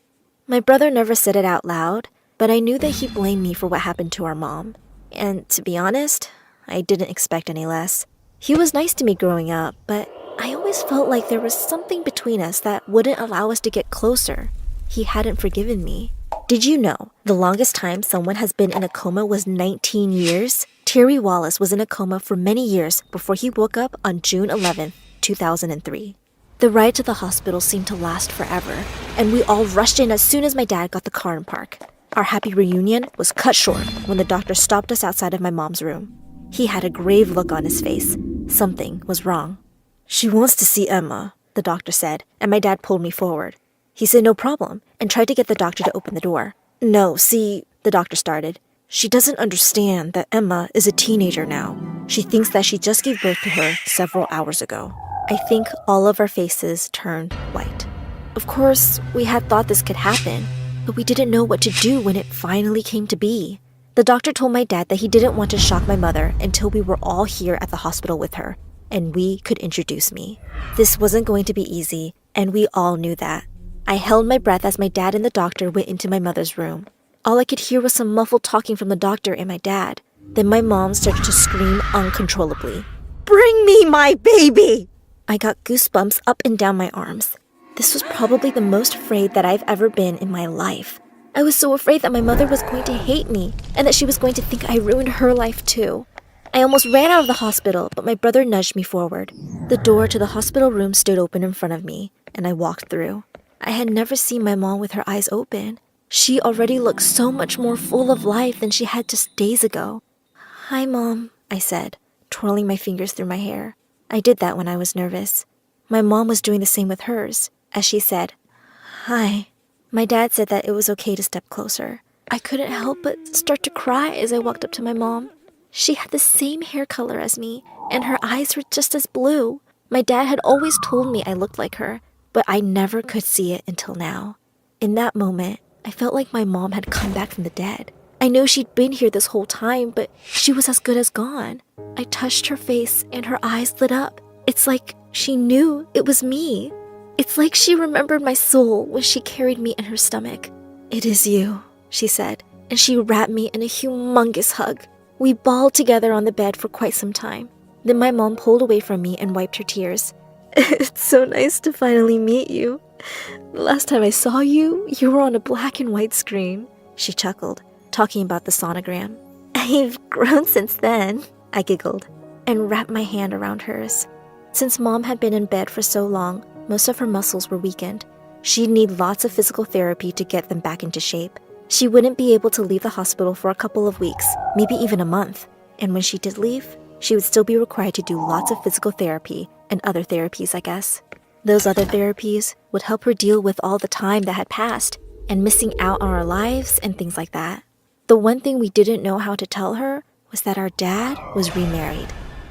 [SPEAKER 10] My brother never said it out loud, but I knew that he blamed me for what happened to our mom. And to be honest, I didn't expect any less. He was nice to me growing up, but I always felt like there was something between us that wouldn't allow us to get closer. He hadn't forgiven me. Did you know the longest time someone has been in a coma was 19 years? Terry Wallace was in a coma for many years before he woke up on June 11, 2003. The ride to the hospital seemed to last forever, and we all rushed in as soon as my dad got the car in park. Our happy reunion was cut short when the doctor stopped us outside of my mom's room. He had a grave look on his face. Something was wrong. "She wants to see Emma," the doctor said, and my dad pulled me forward. He said no problem and tried to get the doctor to open the door. "No, see," the doctor started. "She doesn't understand that Emma is a teenager now. She thinks that she just gave birth to her several hours ago." I think all of our faces turned white. Of course, we had thought this could happen, but we didn't know what to do when it finally came to be. The doctor told my dad that he didn't want to shock my mother until we were all here at the hospital with her, and we could introduce me. This wasn't going to be easy, and we all knew that. I held my breath as my dad and the doctor went into my mother's room. All I could hear was some muffled talking from the doctor and my dad. Then my mom started to scream uncontrollably. "Bring me my baby!" I got goosebumps up and down my arms. This was probably the most afraid that I've ever been in my life. I was so afraid that my mother was going to hate me and that she was going to think I ruined her life too. I almost ran out of the hospital, but my brother nudged me forward. The door to the hospital room stood open in front of me, and I walked through. I had never seen my mom with her eyes open. She already looked so much more full of life than she had just days ago. "Hi, Mom," I said, twirling my fingers through my hair. I did that when I was nervous. My mom was doing the same with hers, as she said, "Hi." My dad said that it was okay to step closer. I couldn't help but start to cry as I walked up to my mom. She had the same hair color as me, and her eyes were just as blue. My dad had always told me I looked like her, but I never could see it until now. In that moment, I felt like my mom had come back from the dead. I know she'd been here this whole time, but she was as good as gone. I touched her face and her eyes lit up. It's like she knew it was me. It's like she remembered my soul when she carried me in her stomach. "It is you," she said, and she wrapped me in a humongous hug. We bawled together on the bed for quite some time. Then my mom pulled away from me and wiped her tears. "It's so nice to finally meet you. The last time I saw you, you were on a black and white screen," she chuckled, talking about the sonogram. "I've grown since then," I giggled, and wrapped my hand around hers. Since Mom had been in bed for so long, most of her muscles were weakened. She'd need lots of physical therapy to get them back into shape. She wouldn't be able to leave the hospital for a couple of weeks, maybe even a month. And when she did leave, she would still be required to do lots of physical therapy and other therapies, I guess. Those other therapies would help her deal with all the time that had passed and missing out on our lives and things like that. The one thing we didn't know how to tell her was that our dad was remarried.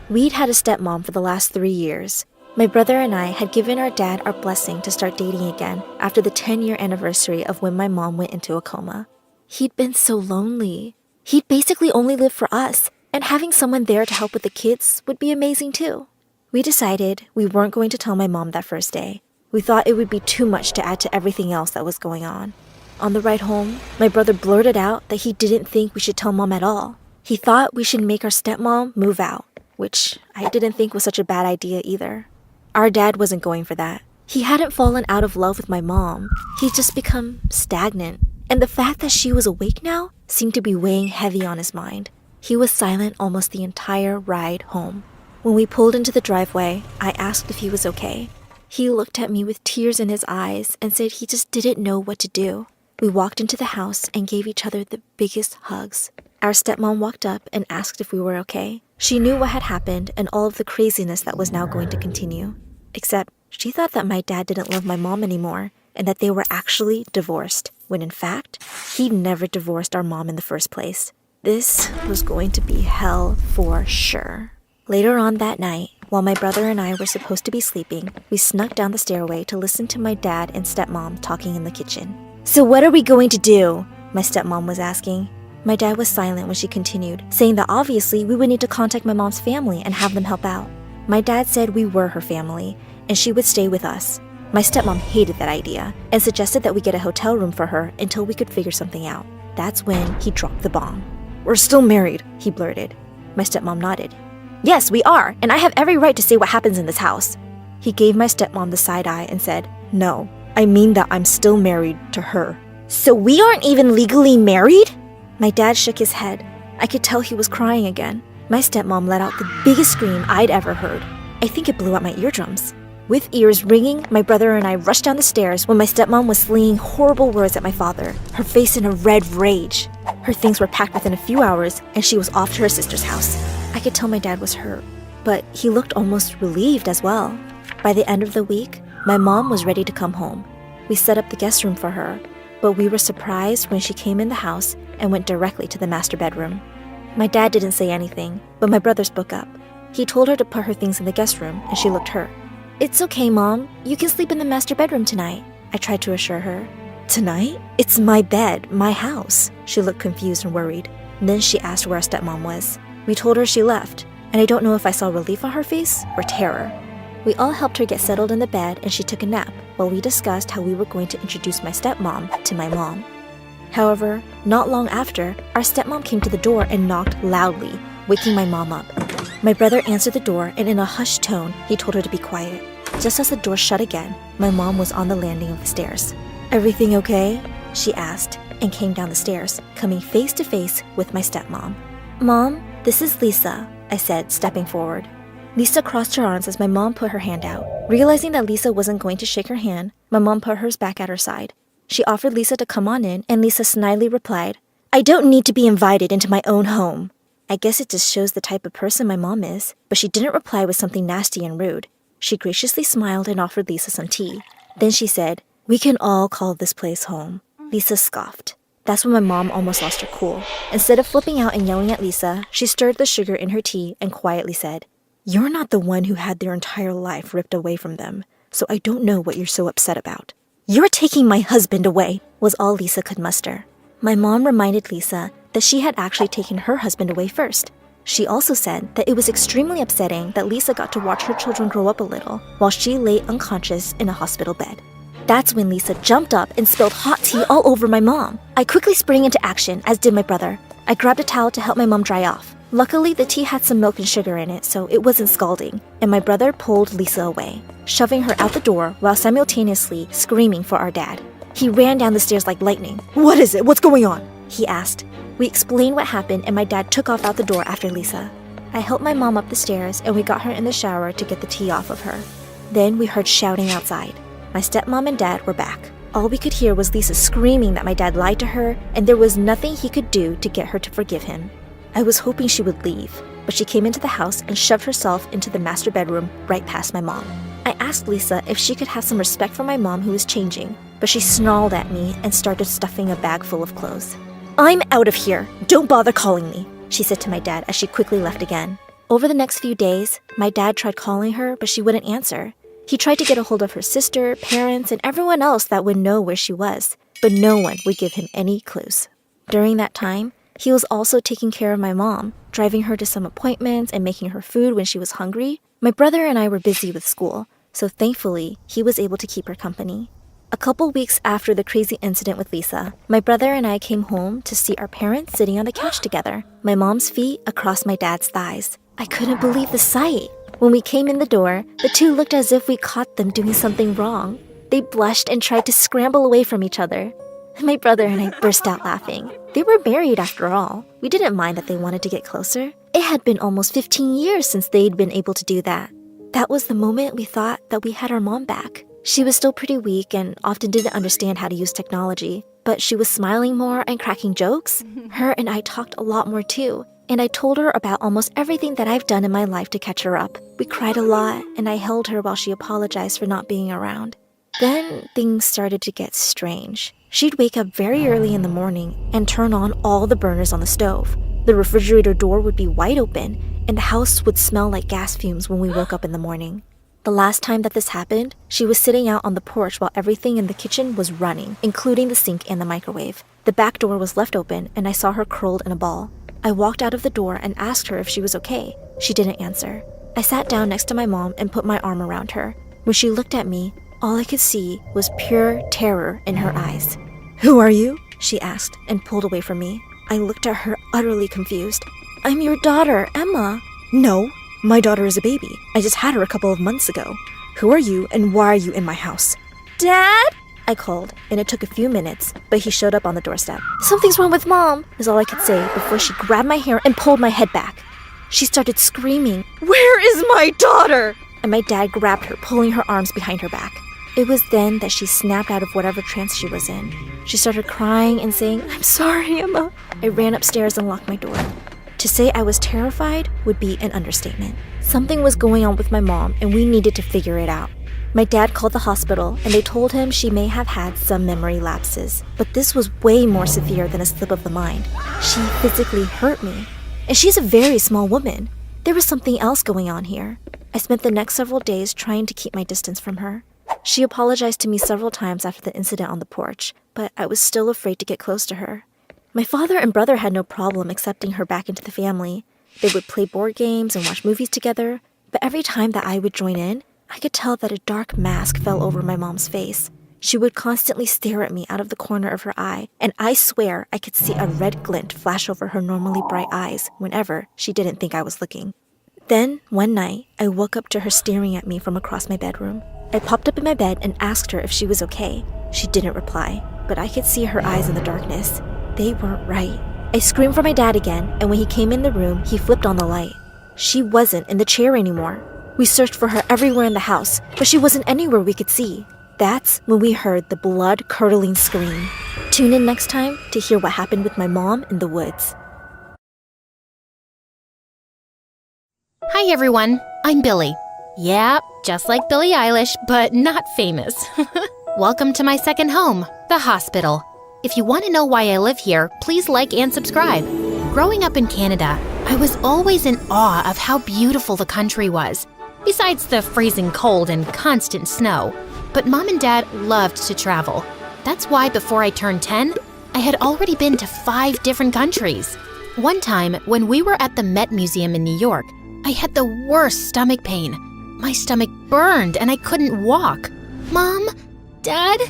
[SPEAKER 10] We'd had a stepmom for the last 3 years. My brother and I had given our dad our blessing to start dating again after the 10-year anniversary of when my mom went into a coma. He'd been so lonely. He'd basically only lived for us, and having someone there to help with the kids would be amazing too. We decided we weren't going to tell my mom that first day. We thought it would be too much to add to everything else that was going on. On the ride home, my brother blurted out that he didn't think we should tell Mom at all. He thought we should make our stepmom move out, which I didn't think was such a bad idea either. Our dad wasn't going for that. He hadn't fallen out of love with my mom. He'd just become stagnant. And the fact that she was awake now seemed to be weighing heavy on his mind. He was silent almost the entire ride home. When we pulled into the driveway, I asked if he was okay. He looked at me with tears in his eyes and said he just didn't know what to do. We walked into the house and gave each other the biggest hugs. Our stepmom walked up and asked if we were okay. She knew what had happened and all of the craziness that was now going to continue. Except she thought that my dad didn't love my mom anymore and that they were actually divorced, when in fact, he'd never divorced our mom in the first place. This was going to be hell for sure. Later on that night, while my brother and I were supposed to be sleeping, we snuck down the stairway to listen to my dad and stepmom talking in the kitchen. "So what are we going to do?" my stepmom was asking. My dad was silent when she continued, saying that obviously we would need to contact my mom's family and have them help out. My dad said we were her family, and she would stay with us. My stepmom hated that idea and suggested that we get a hotel room for her until we could figure something out. That's when he dropped the bomb. "We're still married," he blurted. My stepmom nodded. "Yes, we are, and I have every right to say what happens in this house." He gave my stepmom the side eye and said, "No, I mean that I'm still married to her." So we aren't even legally married? My dad shook his head. I could tell he was crying again. My stepmom let out the biggest scream I'd ever heard. I think it blew out my eardrums. With ears ringing, my brother and I rushed down the stairs when my stepmom was slinging horrible words at my father, her face in a red rage. Her things were packed within a few hours, and she was off to her sister's house. I could tell my dad was hurt, but he looked almost relieved as well. By the end of the week, my mom was ready to come home. We set up the guest room for her, but we were surprised when she came in the house and went directly to the master bedroom. My dad didn't say anything, but my brother spoke up. He told her to put her things in the guest room, and she looked hurt. "It's okay, Mom. You can sleep in the master bedroom tonight," I tried to assure her. "Tonight? It's my bed, my house." She looked confused and worried. Then she asked where our stepmom was. We told her she left, and I don't know if I saw relief on her face or terror. We all helped her get settled in the bed, and she took a nap while we discussed how we were going to introduce my stepmom to my mom. However, not long after, our stepmom came to the door and knocked loudly, waking my mom up. My brother answered the door, and in a hushed tone, he told her to be quiet. Just as the door shut again, my mom was on the landing of the stairs. "Everything okay?" she asked, and came down the stairs, coming face to face with my stepmom. "Mom, this is Lisa," I said, stepping forward. Lisa crossed her arms as my mom put her hand out. Realizing that Lisa wasn't going to shake her hand, my mom put hers back at her side. She offered Lisa to come on in, and Lisa snidely replied, "I don't need to be invited into my own home." I guess it just shows the type of person my mom is, but she didn't reply with something nasty and rude. She graciously smiled and offered Lisa some tea. Then she said, "We can all call this place home." Lisa scoffed. That's when my mom almost lost her cool. Instead of flipping out and yelling at Lisa, she stirred the sugar in her tea and quietly said, "You're not the one who had their entire life ripped away from them, so I don't know what you're so upset about." "You're taking my husband away," was all Lisa could muster. My mom reminded Lisa that she had actually taken her husband away first. She also said that it was extremely upsetting that Lisa got to watch her children grow up a little while she lay unconscious in a hospital bed. That's when Lisa jumped up and spilled hot tea all over my mom. I quickly sprang into action, as did my brother. I grabbed a towel to help my mom dry off. Luckily, the tea had some milk and sugar in it, so it wasn't scalding, and my brother pulled Lisa away, shoving her out the door while simultaneously screaming for our dad. He ran down the stairs like lightning. "What is it? What's going on?" he asked. We explained what happened, and my dad took off out the door after Lisa. I helped my mom up the stairs, and we got her in the shower to get the tea off of her. Then we heard shouting outside. My stepmom and dad were back. All we could hear was Lisa screaming that my dad lied to her, and there was nothing he could do to get her to forgive him. I was hoping she would leave, but she came into the house and shoved herself into the master bedroom right past my mom. I asked Lisa if she could have some respect for my mom who was changing, but she snarled at me and started stuffing a bag full of clothes. "I'm out of here. Don't bother calling me," she said to my dad as she quickly left again. Over the next few days, my dad tried calling her, but she wouldn't answer. He tried to get a hold of her sister, parents, and everyone else that would know where she was, but no one would give him any clues. During that time, he was also taking care of my mom, driving her to some appointments and making her food when she was hungry. My brother and I were busy with school, so thankfully, he was able to keep her company. A couple weeks after the crazy incident with Lisa, my brother and I came home to see our parents sitting on the couch together, my mom's feet across my dad's thighs. I couldn't believe the sight. When we came in the door, the two looked as if we caught them doing something wrong. They blushed and tried to scramble away from each other. My brother and I burst out laughing. They were married after all. We didn't mind that they wanted to get closer. It had been almost 15 years since they'd been able to do that. That was the moment we thought that we had our mom back. She was still pretty weak and often didn't understand how to use technology, but she was smiling more and cracking jokes. Her and I talked a lot more too, and I told her about almost everything that I've done in my life to catch her up. We cried a lot, and I held her while she apologized for not being around. Then things started to get strange. She'd wake up very early in the morning and turn on all the burners on the stove. The refrigerator door would be wide open, and the house would smell like gas fumes when we woke up in the morning. The last time that this happened, she was sitting out on the porch while everything in the kitchen was running, including the sink and the microwave. The back door was left open, and I saw her curled in a ball. I walked out of the door and asked her if she was okay. She didn't answer. I sat down next to my mom and put my arm around her. When she looked at me, all I could see was pure terror in her eyes. "Who are you?" she asked and pulled away from me. I looked at her utterly confused. "I'm your daughter, Emma." "No, my daughter is a baby. I just had her a couple of months ago. Who are you and why are you in my house?" "Dad?" I called, and it took a few minutes, but he showed up on the doorstep. "Something's wrong with Mom," is all I could say before she grabbed my hair and pulled my head back. She started screaming, "Where is my daughter?" And my dad grabbed her, pulling her arms behind her back. It was then that she snapped out of whatever trance she was in. She started crying and saying, "I'm sorry, Emma." I ran upstairs and locked my door. To say I was terrified would be an understatement. Something was going on with my mom, and we needed to figure it out. My dad called the hospital, and they told him she may have had some memory lapses. But this was way more severe than a slip of the mind. She physically hurt me. And she's a very small woman. There was something else going on here. I spent the next several days trying to keep my distance from her. She apologized to me several times after the incident on the porch, but I was still afraid to get close to her. My father and brother had no problem accepting her back into the family. They would play board games and watch movies together, but every time that I would join in, I could tell that a dark mask fell over my mom's face. She would constantly stare at me out of the corner of her eye, and I swear I could see a red glint flash over her normally bright eyes whenever she didn't think I was looking. Then, one night, I woke up to her staring at me from across my bedroom. I popped up in my bed and asked her if she was okay. She didn't reply, but I could see her eyes in the darkness. They weren't right. I screamed for my dad again, and when he came in the room, he flipped on the light. She wasn't in the chair anymore. We searched for her everywhere in the house, but she wasn't anywhere we could see. That's when we heard the blood-curdling scream. Tune in next time to hear what happened with my mom in the woods.
[SPEAKER 2] Hi everyone, I'm Billy. Yeah, just like Billie Eilish, but not famous. Welcome to my second home, the hospital. If you want to know why I live here, please like and subscribe. Growing up in Canada, I was always in awe of how beautiful the country was, besides the freezing cold and constant snow. But Mom and Dad loved to travel. That's why before I turned 10, I had already been to 5 different countries. One time, when we were at the Met Museum in New York, I had the worst stomach pain. My stomach burned and I couldn't walk. "Mom, Dad,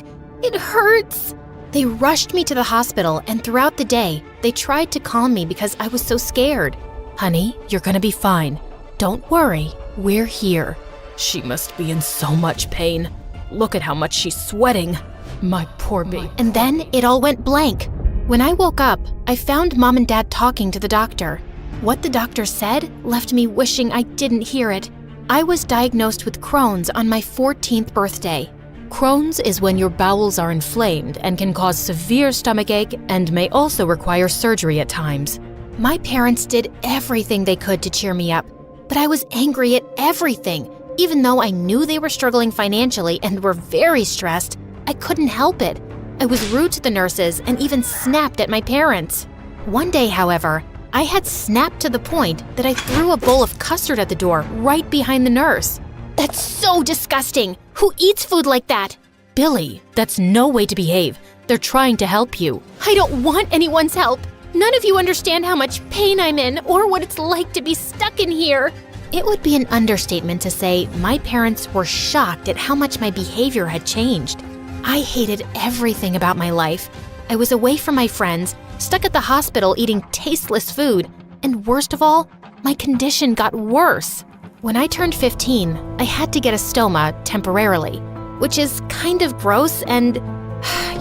[SPEAKER 2] it hurts." They rushed me to the hospital, and throughout the day, they tried to calm me because I was so scared. "Honey, you're gonna be fine. Don't worry, we're here." "She must be in so much pain. Look at how much she's sweating. My poor baby." And then it all went blank. When I woke up, I found Mom and Dad talking to the doctor. What the doctor said left me wishing I didn't hear it. I was diagnosed with Crohn's on my 14th birthday. Crohn's is when your bowels are inflamed and can cause severe stomachache and may also require surgery at times. My parents did everything they could to cheer me up, but I was angry at everything. Even though I knew they were struggling financially and were very stressed, I couldn't help it. I was rude to the nurses and even snapped at my parents. One day, however, I had snapped to the point that I threw a bowl of custard at the door right behind the nurse. "That's so disgusting! Who eats food like that?" "Billy, that's no way to behave. They're trying to help you." "I don't want anyone's help. None of you understand how much pain I'm in or what it's like to be stuck in here." It would be an understatement to say my parents were shocked at how much my behavior had changed. I hated everything about my life. I was away from my friends, stuck at the hospital eating tasteless food, and worst of all, my condition got worse. When I turned 15, I had to get a stoma temporarily, which is kind of gross and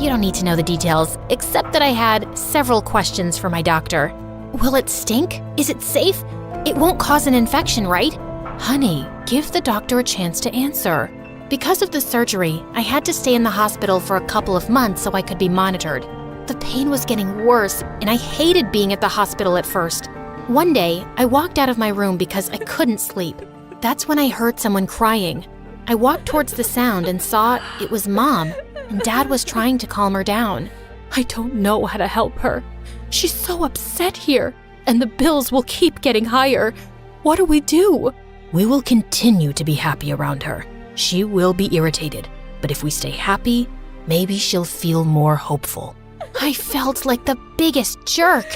[SPEAKER 2] you don't need to know the details, except that I had several questions for my doctor. "Will it stink? Is it safe? It won't cause an infection, right?" "Honey, give the doctor a chance to answer." Because of the surgery, I had to stay in the hospital for a couple of months so I could be monitored. The pain was getting worse, and I hated being at the hospital at first. One day, I walked out of my room because I couldn't sleep. That's when I heard someone crying. I walked towards the sound and saw it was Mom, and Dad was trying to calm her down. "I don't know how to help her. She's so upset here, and the bills will keep getting higher. What do we do?" "We will continue to be happy around her. She will be irritated, but if we stay happy, maybe she'll feel more hopeful." I felt like the biggest jerk.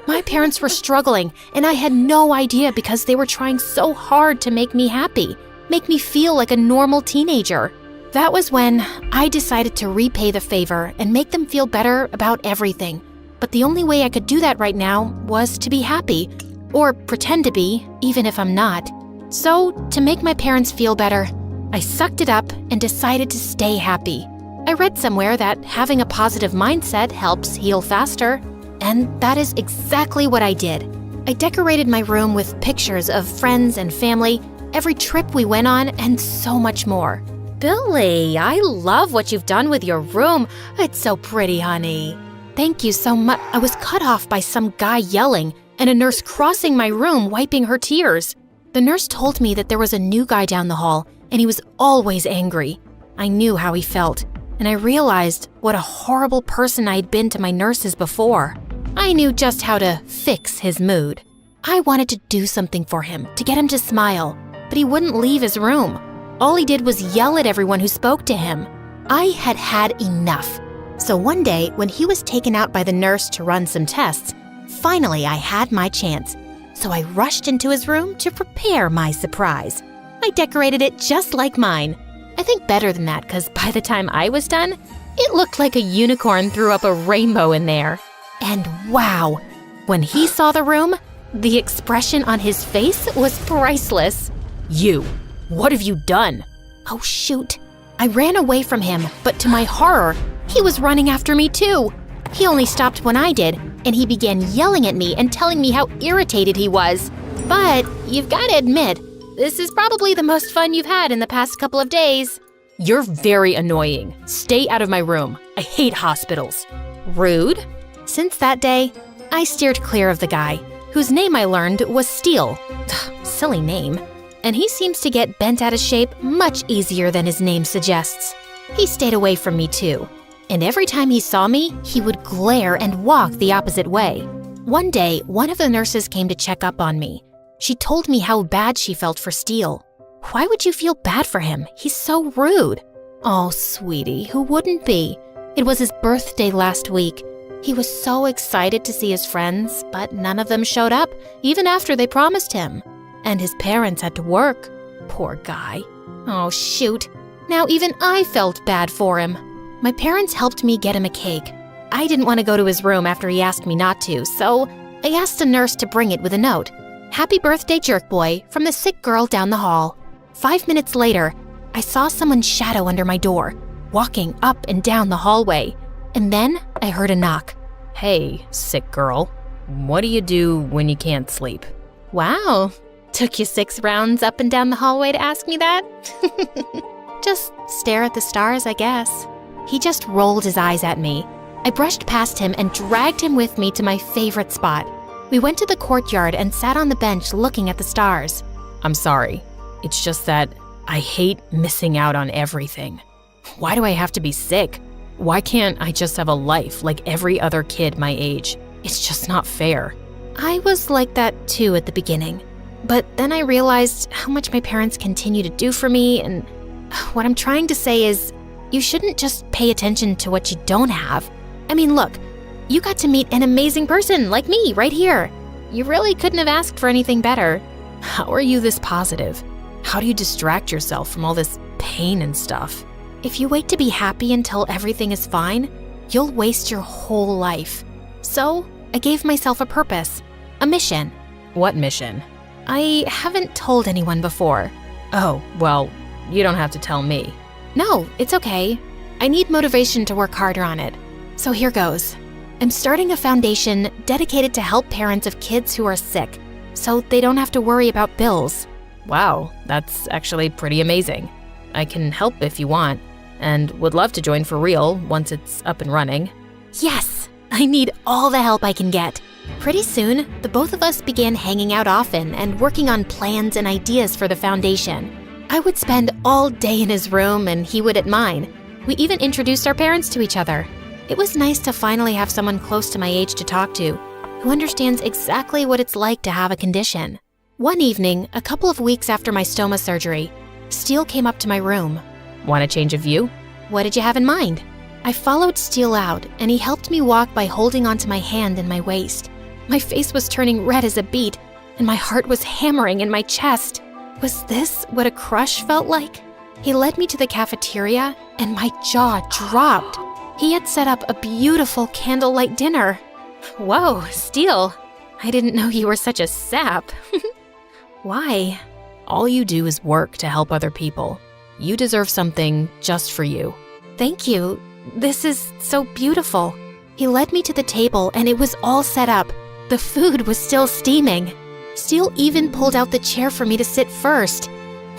[SPEAKER 2] My parents were struggling, and I had no idea because they were trying so hard to make me happy, make me feel like a normal teenager. That was when I decided to repay the favor and make them feel better about everything. But the only way I could do that right now was to be happy, or pretend to be, even if I'm not. So, to make my parents feel better, I sucked it up and decided to stay happy. I read somewhere that having a positive mindset helps heal faster, and that is exactly what I did. I decorated my room with pictures of friends and family, every trip we went on, and so much more. Billy, I love what you've done with your room. It's so pretty, honey. Thank you so much. I was cut off by some guy yelling and a nurse crossing my room wiping her tears. The nurse told me that there was a new guy down the hall, and he was always angry. I knew how he felt, and I realized what a horrible person I'd been to my nurses before. I knew just how to fix his mood. I wanted to do something for him, to get him to smile, but he wouldn't leave his room. All he did was yell at everyone who spoke to him. I had had enough. So one day, when he was taken out by the nurse to run some tests, finally I had my chance. So I rushed into his room to prepare my surprise. I decorated it just like mine. I think better than that, because by the time I was done, it looked like a unicorn threw up a rainbow in there. And wow, when he saw the room, the expression on his face was priceless. You, what have you done? Oh shoot. I ran away from him, but to my horror, he was running after me too. He only stopped when I did, and he began yelling at me and telling me how irritated he was. But you've got to admit, this is probably the most fun you've had in the past couple of days. You're very annoying. Stay out of my room. I hate hospitals. Rude? Since that day, I steered clear of the guy, whose name I learned was Steel. Silly name. And he seems to get bent out of shape much easier than his name suggests. He stayed away from me too. And every time he saw me, he would glare and walk the opposite way. One day, one of the nurses came to check up on me. She told me how bad she felt for Steel. Why would you feel bad for him? He's so rude. Oh, sweetie, who wouldn't be? It was his birthday last week. He was so excited to see his friends, but none of them showed up, even after they promised him. And his parents had to work. Poor guy. Oh, shoot. Now even I felt bad for him. My parents helped me get him a cake. I didn't want to go to his room after he asked me not to, so I asked a nurse to bring it with a note. Happy birthday, jerk boy, from the sick girl down the hall. 5 minutes later, I saw someone's shadow under my door, walking up and down the hallway. And then I heard a knock. Hey, sick girl. What do you do when you can't sleep? Wow. Took you 6 rounds up and down the hallway to ask me that? Just stare at the stars, I guess. He just rolled his eyes at me. I brushed past him and dragged him with me to my favorite spot. We went to the courtyard and sat on the bench looking at the stars. I'm sorry. It's just that I hate missing out on everything. Why do I have to be sick? Why can't I just have a life like every other kid my age? It's just not fair. I was like that too at the beginning. But then I realized how much my parents continue to do for me, and what I'm trying to say is, you shouldn't just pay attention to what you don't have. I mean, look, you got to meet an amazing person like me right here. You really couldn't have asked for anything better. How are you this positive? How do you distract yourself from all this pain and stuff? If you wait to be happy until everything is fine, you'll waste your whole life. So, I gave myself a purpose, a mission. What mission? I haven't told anyone before. Oh, well, you don't have to tell me. No, it's okay. I need motivation to work harder on it. So here goes. I'm starting a foundation dedicated to help parents of kids who are sick, so they don't have to worry about bills. Wow, that's actually pretty amazing. I can help if you want, and would love to join for real once it's up and running. Yes, I need all the help I can get. Pretty soon, the both of us began hanging out often and working on plans and ideas for the foundation. I would spend all day in his room and he would at mine. We even introduced our parents to each other. It was nice to finally have someone close to my age to talk to, who understands exactly what it's like to have a condition. One evening, a couple of weeks after my stoma surgery, Steele came up to my room. Want a change of view? What did you have in mind? I followed Steele out, and he helped me walk by holding onto my hand and my waist. My face was turning red as a beet, and my heart was hammering in my chest. Was this what a crush felt like? He led me to the cafeteria, and my jaw dropped. He had set up a beautiful candlelight dinner. Whoa, Steele, I didn't know you were such a sap. Why? All you do is work to help other people. You deserve something just for you. Thank you. This is so beautiful. He led me to the table and it was all set up. The food was still steaming. Steele even pulled out the chair for me to sit first.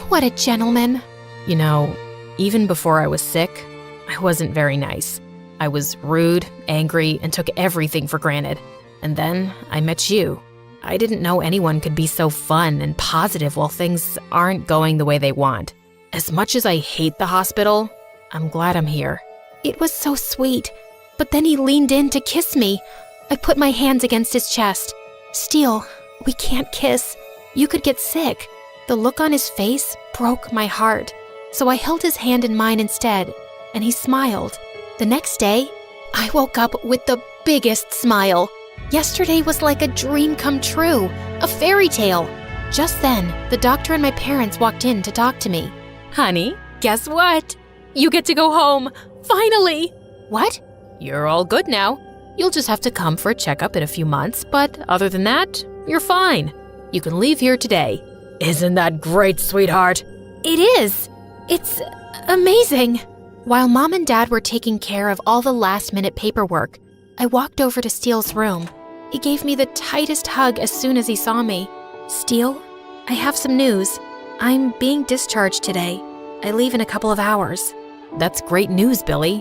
[SPEAKER 2] What a gentleman. You know, even before I was sick, I wasn't very nice. I was rude, angry, and took everything for granted. And then I met you. I didn't know anyone could be so fun and positive while things aren't going the way they want. As much as I hate the hospital, I'm glad I'm here. It was so sweet. But then he leaned in to kiss me. I put my hands against his chest. Steele, we can't kiss. You could get sick. The look on his face broke my heart. So I held his hand in mine instead, and he smiled. The next day, I woke up with the biggest smile. Yesterday was like a dream come true, a fairy tale. Just then, the doctor and my parents walked in to talk to me. Honey, guess what? You get to go home, finally! What? You're all good now. You'll just have to come for a checkup in a few months, but other than that, you're fine. You can leave here today. Isn't that great, sweetheart? It is. It's amazing. While Mom and Dad were taking care of all the last-minute paperwork, I walked over to Steele's room. He gave me the tightest hug as soon as he saw me. Steele, I have some news. I'm being discharged today. I leave in a couple of hours. That's great news, Billy.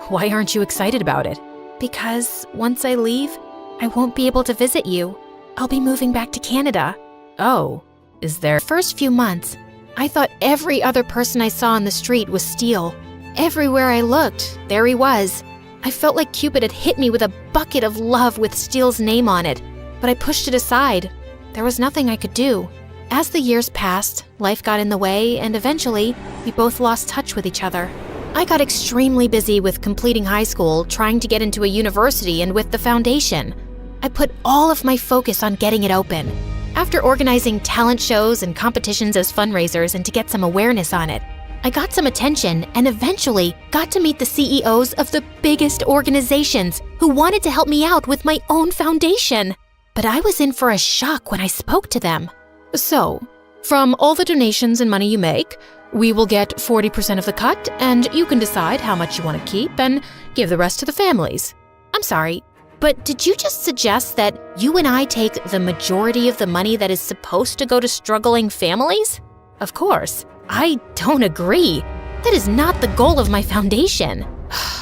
[SPEAKER 2] Why aren't you excited about it? Because once I leave, I won't be able to visit you. I'll be moving back to Canada. Oh, is there? The first few months, I thought every other person I saw on the street was Steele. Everywhere I looked, there he was. I felt like Cupid had hit me with a bucket of love with Steele's name on it, but I pushed it aside. There was nothing I could do. As the years passed, life got in the way, and eventually, we both lost touch with each other. I got extremely busy with completing high school, trying to get into a university, and with the foundation. I put all of my focus on getting it open. After organizing talent shows and competitions as fundraisers and to get some awareness on it, I got some attention and eventually got to meet the CEOs of the biggest organizations who wanted to help me out with my own foundation. But I was in for a shock when I spoke to them. So, from all the donations and money you make, we will get 40% of the cut, and you can decide how much you want to keep and give the rest to the families. I'm sorry, but did you just suggest that you and I take the majority of the money that is supposed to go to struggling families? Of course, I don't agree. That is not the goal of my foundation.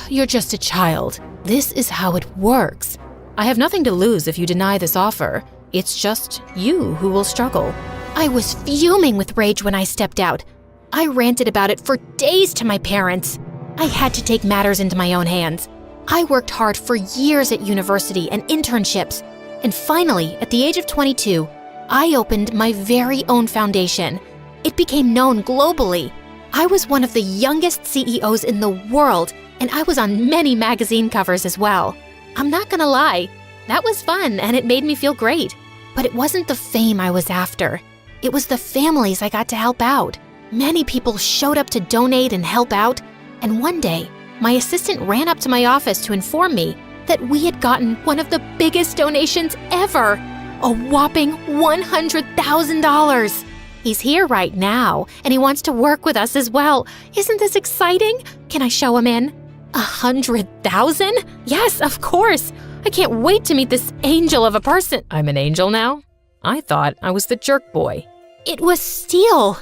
[SPEAKER 2] You're just a child. This is how it works. I have nothing to lose if you deny this offer. It's just you who will struggle. I was fuming with rage when I stepped out. I ranted about it for days to my parents. I had to take matters into my own hands. I worked hard for years at university and internships. And finally, at the age of 22, I opened my very own foundation. It became known globally. I was one of the youngest CEOs in the world, and I was on many magazine covers as well. I'm not gonna lie, that was fun and it made me feel great. But it wasn't the fame I was after. It was the families I got to help out. Many people showed up to donate and help out, and one day, my assistant ran up to my office to inform me that we had gotten one of the biggest donations ever, a whopping $100,000. He's here right now, and he wants to work with us as well. Isn't this exciting? Can I show him in? 100,000? Yes, of course. I can't wait to meet this angel of a person. I'm an angel now? I thought I was the jerk boy. It was Steele.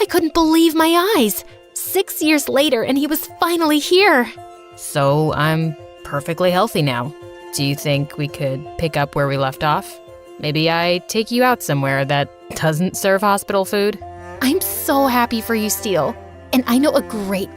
[SPEAKER 2] I couldn't believe my eyes. 6 years later, and he was finally here. So I'm perfectly healthy now. Do you think we could pick up where we left off? Maybe I take you out somewhere that doesn't serve hospital food? I'm so happy for you, Steele. And I know a great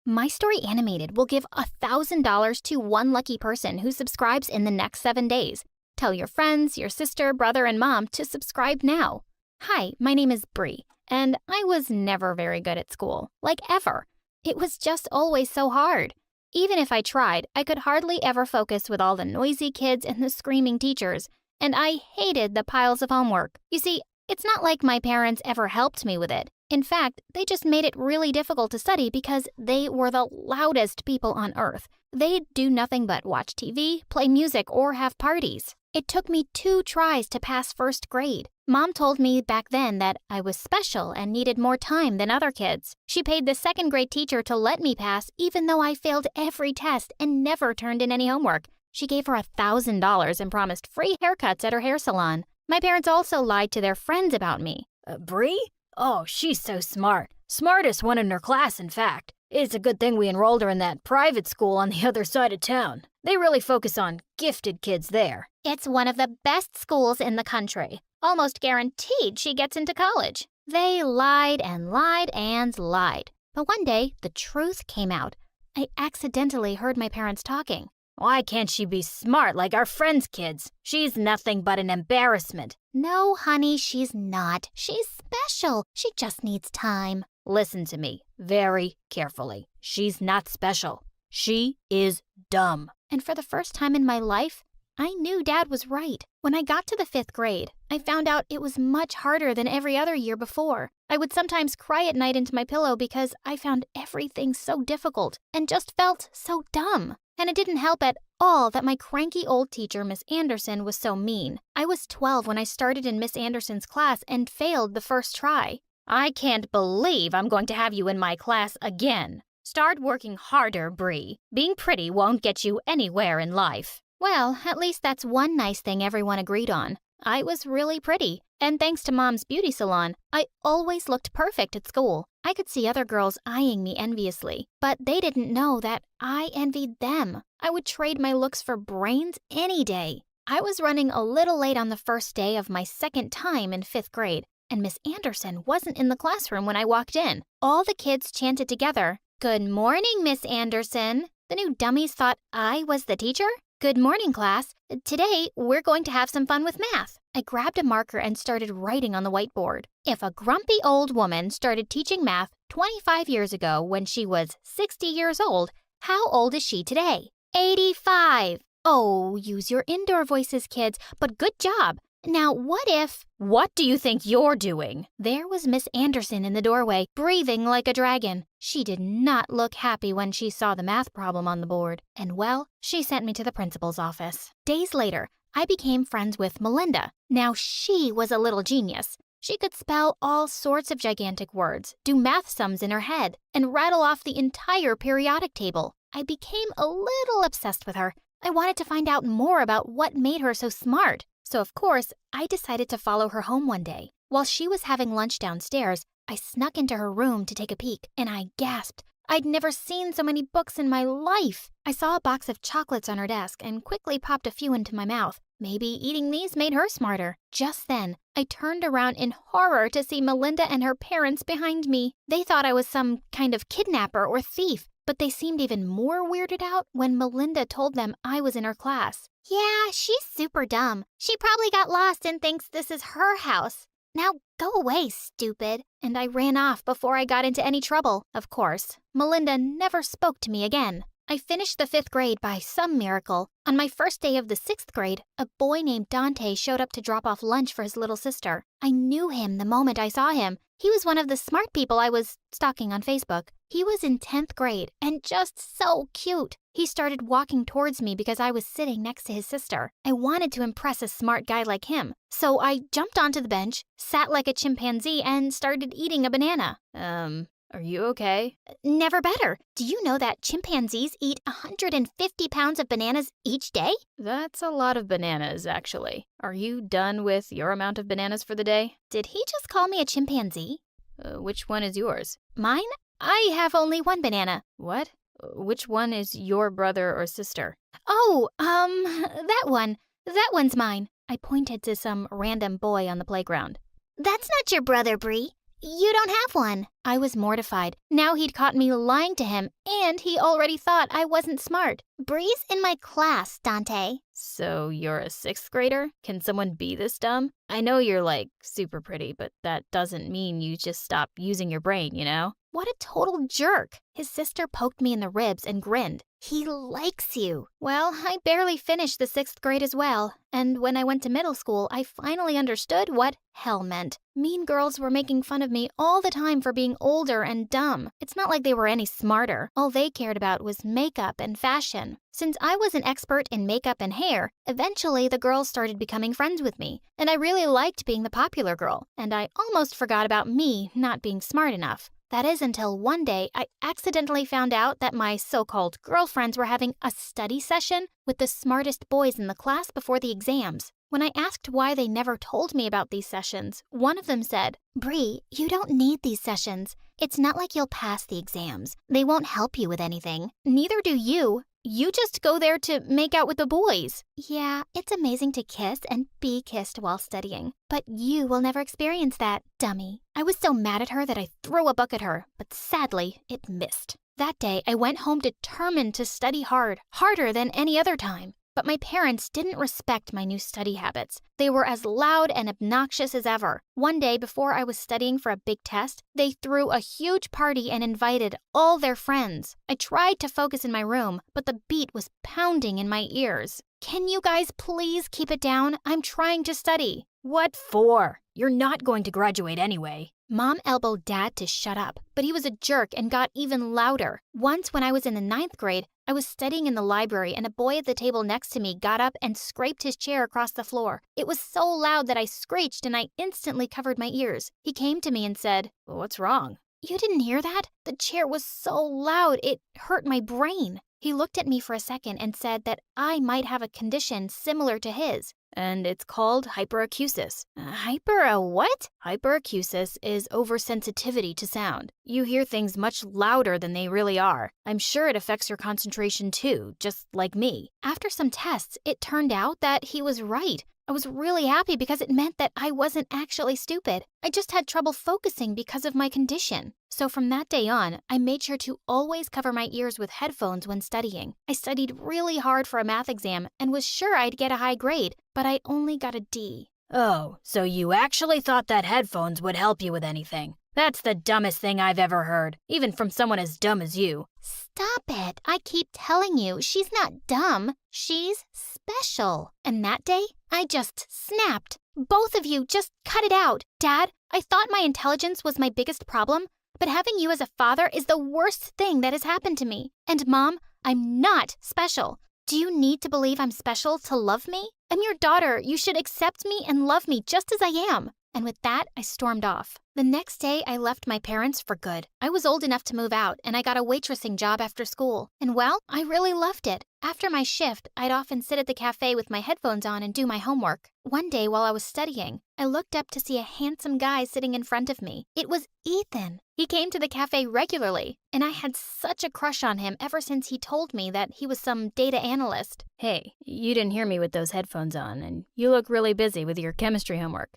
[SPEAKER 21] My Story Animated will give $1,000 to one lucky person who subscribes in the next 7 days. Tell your friends, your sister, brother, and mom to subscribe now. Hi, my name is Bree, and I was never very good at school, like ever. It was just always so hard. Even if I tried, I could hardly ever focus with all the noisy kids and the screaming teachers, and I hated the piles of homework. You see, it's not like my parents ever helped me with it. In fact, they just made it really difficult to study because they were the loudest people on earth. They'd do nothing but watch TV, play music, or have parties. It took me 2 tries to pass first grade. Mom told me back then that I was special and needed more time than other kids. She paid the 2nd grade teacher to let me pass even though I failed every test and never turned in any homework. She gave her $1,000 and promised free haircuts at her hair salon. My parents also lied to their friends about me.
[SPEAKER 4] Bree? Oh, she's so smart. Smartest one in her class, in fact. It's a good thing we enrolled her in that private school on the other side of town. They really focus on gifted kids there.
[SPEAKER 21] It's one of the best schools in the country. Almost guaranteed she gets into college. They lied and lied and lied. But one day, the truth came out. I accidentally heard my parents talking.
[SPEAKER 4] Why can't she be smart like our friends' kids? She's nothing but an embarrassment.
[SPEAKER 21] No, honey, she's not. She's special. She just needs time.
[SPEAKER 4] Listen to me very carefully. She's not special. She is dumb.
[SPEAKER 21] And for the first time in my life, I knew Dad was right. When I got to the 5th grade, I found out it was much harder than every other year before. I would sometimes cry at night into my pillow because I found everything so difficult and just felt so dumb. And it didn't help at all that my cranky old teacher, Miss Anderson, was so mean. I was 12 when I started in Miss Anderson's class and failed the first try.
[SPEAKER 4] I can't believe I'm going to have you in my class again. Start working harder, Bree. Being pretty won't get you anywhere in life.
[SPEAKER 21] Well, at least that's one nice thing everyone agreed on. I was really pretty, and thanks to Mom's beauty salon, I always looked perfect at school. I could see other girls eyeing me enviously, but they didn't know that I envied them. I would trade my looks for brains any day. I was running a little late on the first day of my 2nd time in 5th grade, and Miss Anderson wasn't in the classroom when I walked in. All the kids chanted together, "Good morning, Miss Anderson." The new dummies thought I was the teacher. Good morning, class. Today, we're going to have some fun with math. I grabbed a marker and started writing on the whiteboard. If a grumpy old woman started teaching math 25 years ago when she was 60 years old, how old is she today? 85. Oh, use your indoor voices, kids, but good job. Now, what if...
[SPEAKER 4] What do you think you're doing?
[SPEAKER 21] There was Miss Anderson in the doorway, breathing like a dragon. She did not look happy when she saw the math problem on the board. And well, she sent me to the principal's office. Days later, I became friends with Melinda. Now, she was a little genius. She could spell all sorts of gigantic words, do math sums in her head, and rattle off the entire periodic table. I became a little obsessed with her. I wanted to find out more about what made her so smart. So, of course, I decided to follow her home one day. While she was having lunch downstairs, I snuck into her room to take a peek, and I gasped. I'd never seen so many books in my life. I saw a box of chocolates on her desk and quickly popped a few into my mouth. Maybe eating these made her smarter. Just then, I turned around in horror to see Melinda and her parents behind me. They thought I was some kind of kidnapper or thief, but they seemed even more weirded out when Melinda told them I was in her class. Yeah, she's super dumb. She probably got lost and thinks this is her house. Now go away, stupid. And I ran off before I got into any trouble. Of course, Melinda never spoke to me again. I finished the 5th grade by some miracle. On my first day of the 6th grade, a boy named Dante showed up to drop off lunch for his little sister. I knew him the moment I saw him. He was one of the smart people I was stalking on Facebook. He was in 10th grade and just so cute. He started walking towards me because I was sitting next to his sister. I wanted to impress a smart guy like him. So I jumped onto the bench, sat like a chimpanzee, and started eating a banana.
[SPEAKER 4] Are you okay?
[SPEAKER 21] Never better. Do you know that chimpanzees eat 150 pounds of bananas each day?
[SPEAKER 4] That's a lot of bananas, actually. Are you done with your amount of bananas for the day?
[SPEAKER 21] Did he just call me a chimpanzee?
[SPEAKER 4] Which one is yours?
[SPEAKER 21] Mine? I have only one banana.
[SPEAKER 4] What? Which one is your brother or sister?
[SPEAKER 21] Oh, that one. That one's mine. I pointed to some random boy on the playground. That's not your brother, Bree. You don't have one. I was mortified. Now he'd caught me lying to him, and he already thought I wasn't smart. Bree's in my class, Dante.
[SPEAKER 4] So you're a 6th grader? Can someone be this dumb? I know you're, like, super pretty, but that doesn't mean you just stop using your brain, you know?
[SPEAKER 21] What a total jerk. His sister poked me in the ribs and grinned. He likes you. Well, I barely finished the 6th grade as well, and when I went to middle school, I finally understood what hell meant. Mean girls were making fun of me all the time for being older and dumb. It's not like they were any smarter. All they cared about was makeup and fashion. Since I was an expert in makeup and hair, eventually the girls started becoming friends with me, and I really liked being the popular girl, and I almost forgot about me not being smart enough. That is until one day I accidentally found out that my so-called girlfriends were having a study session with the smartest boys in the class before the exams. When I asked why they never told me about these sessions, one of them said, "Bree, you don't need these sessions. It's not like you'll pass the exams. They won't help you with anything. Neither do you. You just go there to make out with the boys." Yeah, it's amazing to kiss and be kissed while studying, but you will never experience that, dummy. I was so mad at her that I threw a book at her, but sadly, it missed. That day, I went home determined to study hard, harder than any other time. But my parents didn't respect my new study habits. They were as loud and obnoxious as ever. One day, before I was studying for a big test, they threw a huge party and invited all their friends. I tried to focus in my room, but the beat was pounding in my ears. Can you guys please keep it down? I'm trying to study.
[SPEAKER 4] What for? You're not going to graduate anyway.
[SPEAKER 21] Mom elbowed Dad to shut up, but he was a jerk and got even louder. Once when I was in the 9th grade, I was studying in the library and a boy at the table next to me got up and scraped his chair across the floor. It was so loud that I screeched and I instantly covered my ears. He came to me and said, "What's wrong?" You didn't hear that? The chair was so loud, it hurt my brain. He looked at me for a second and said that I might have a condition similar to his. And it's called hyperacusis. What? Hyperacusis is oversensitivity to sound. You hear things much louder than they really are. I'm sure it affects your concentration too, just like me. After some tests, it turned out that he was right. I was really happy because it meant that I wasn't actually stupid. I just had trouble focusing because of my condition. So from that day on, I made sure to always cover my ears with headphones when studying. I studied really hard for a math exam and was sure I'd get a high grade, but I only got a D.
[SPEAKER 4] Oh, so you actually thought that headphones would help you with anything? That's the dumbest thing I've ever heard, even from someone as dumb as you.
[SPEAKER 21] Stop it. I keep telling you, she's not dumb. She's special. And that day, I just snapped. Both of you, just cut it out. Dad, I thought my intelligence was my biggest problem, but having you as a father is the worst thing that has happened to me. And Mom, I'm not special. Do you need to believe I'm special to love me? I'm your daughter. You should accept me and love me just as I am. And with that, I stormed off. The next day, I left my parents for good. I was old enough to move out, and I got a waitressing job after school. And well, I really loved it. After my shift, I'd often sit at the cafe with my headphones on and do my homework. One day while I was studying, I looked up to see a handsome guy sitting in front of me. It was Ethan. He came to the cafe regularly, and I had such a crush on him ever since he told me that he was some data analyst.
[SPEAKER 4] Hey, you didn't hear me with those headphones on, and you look really busy with your chemistry homework.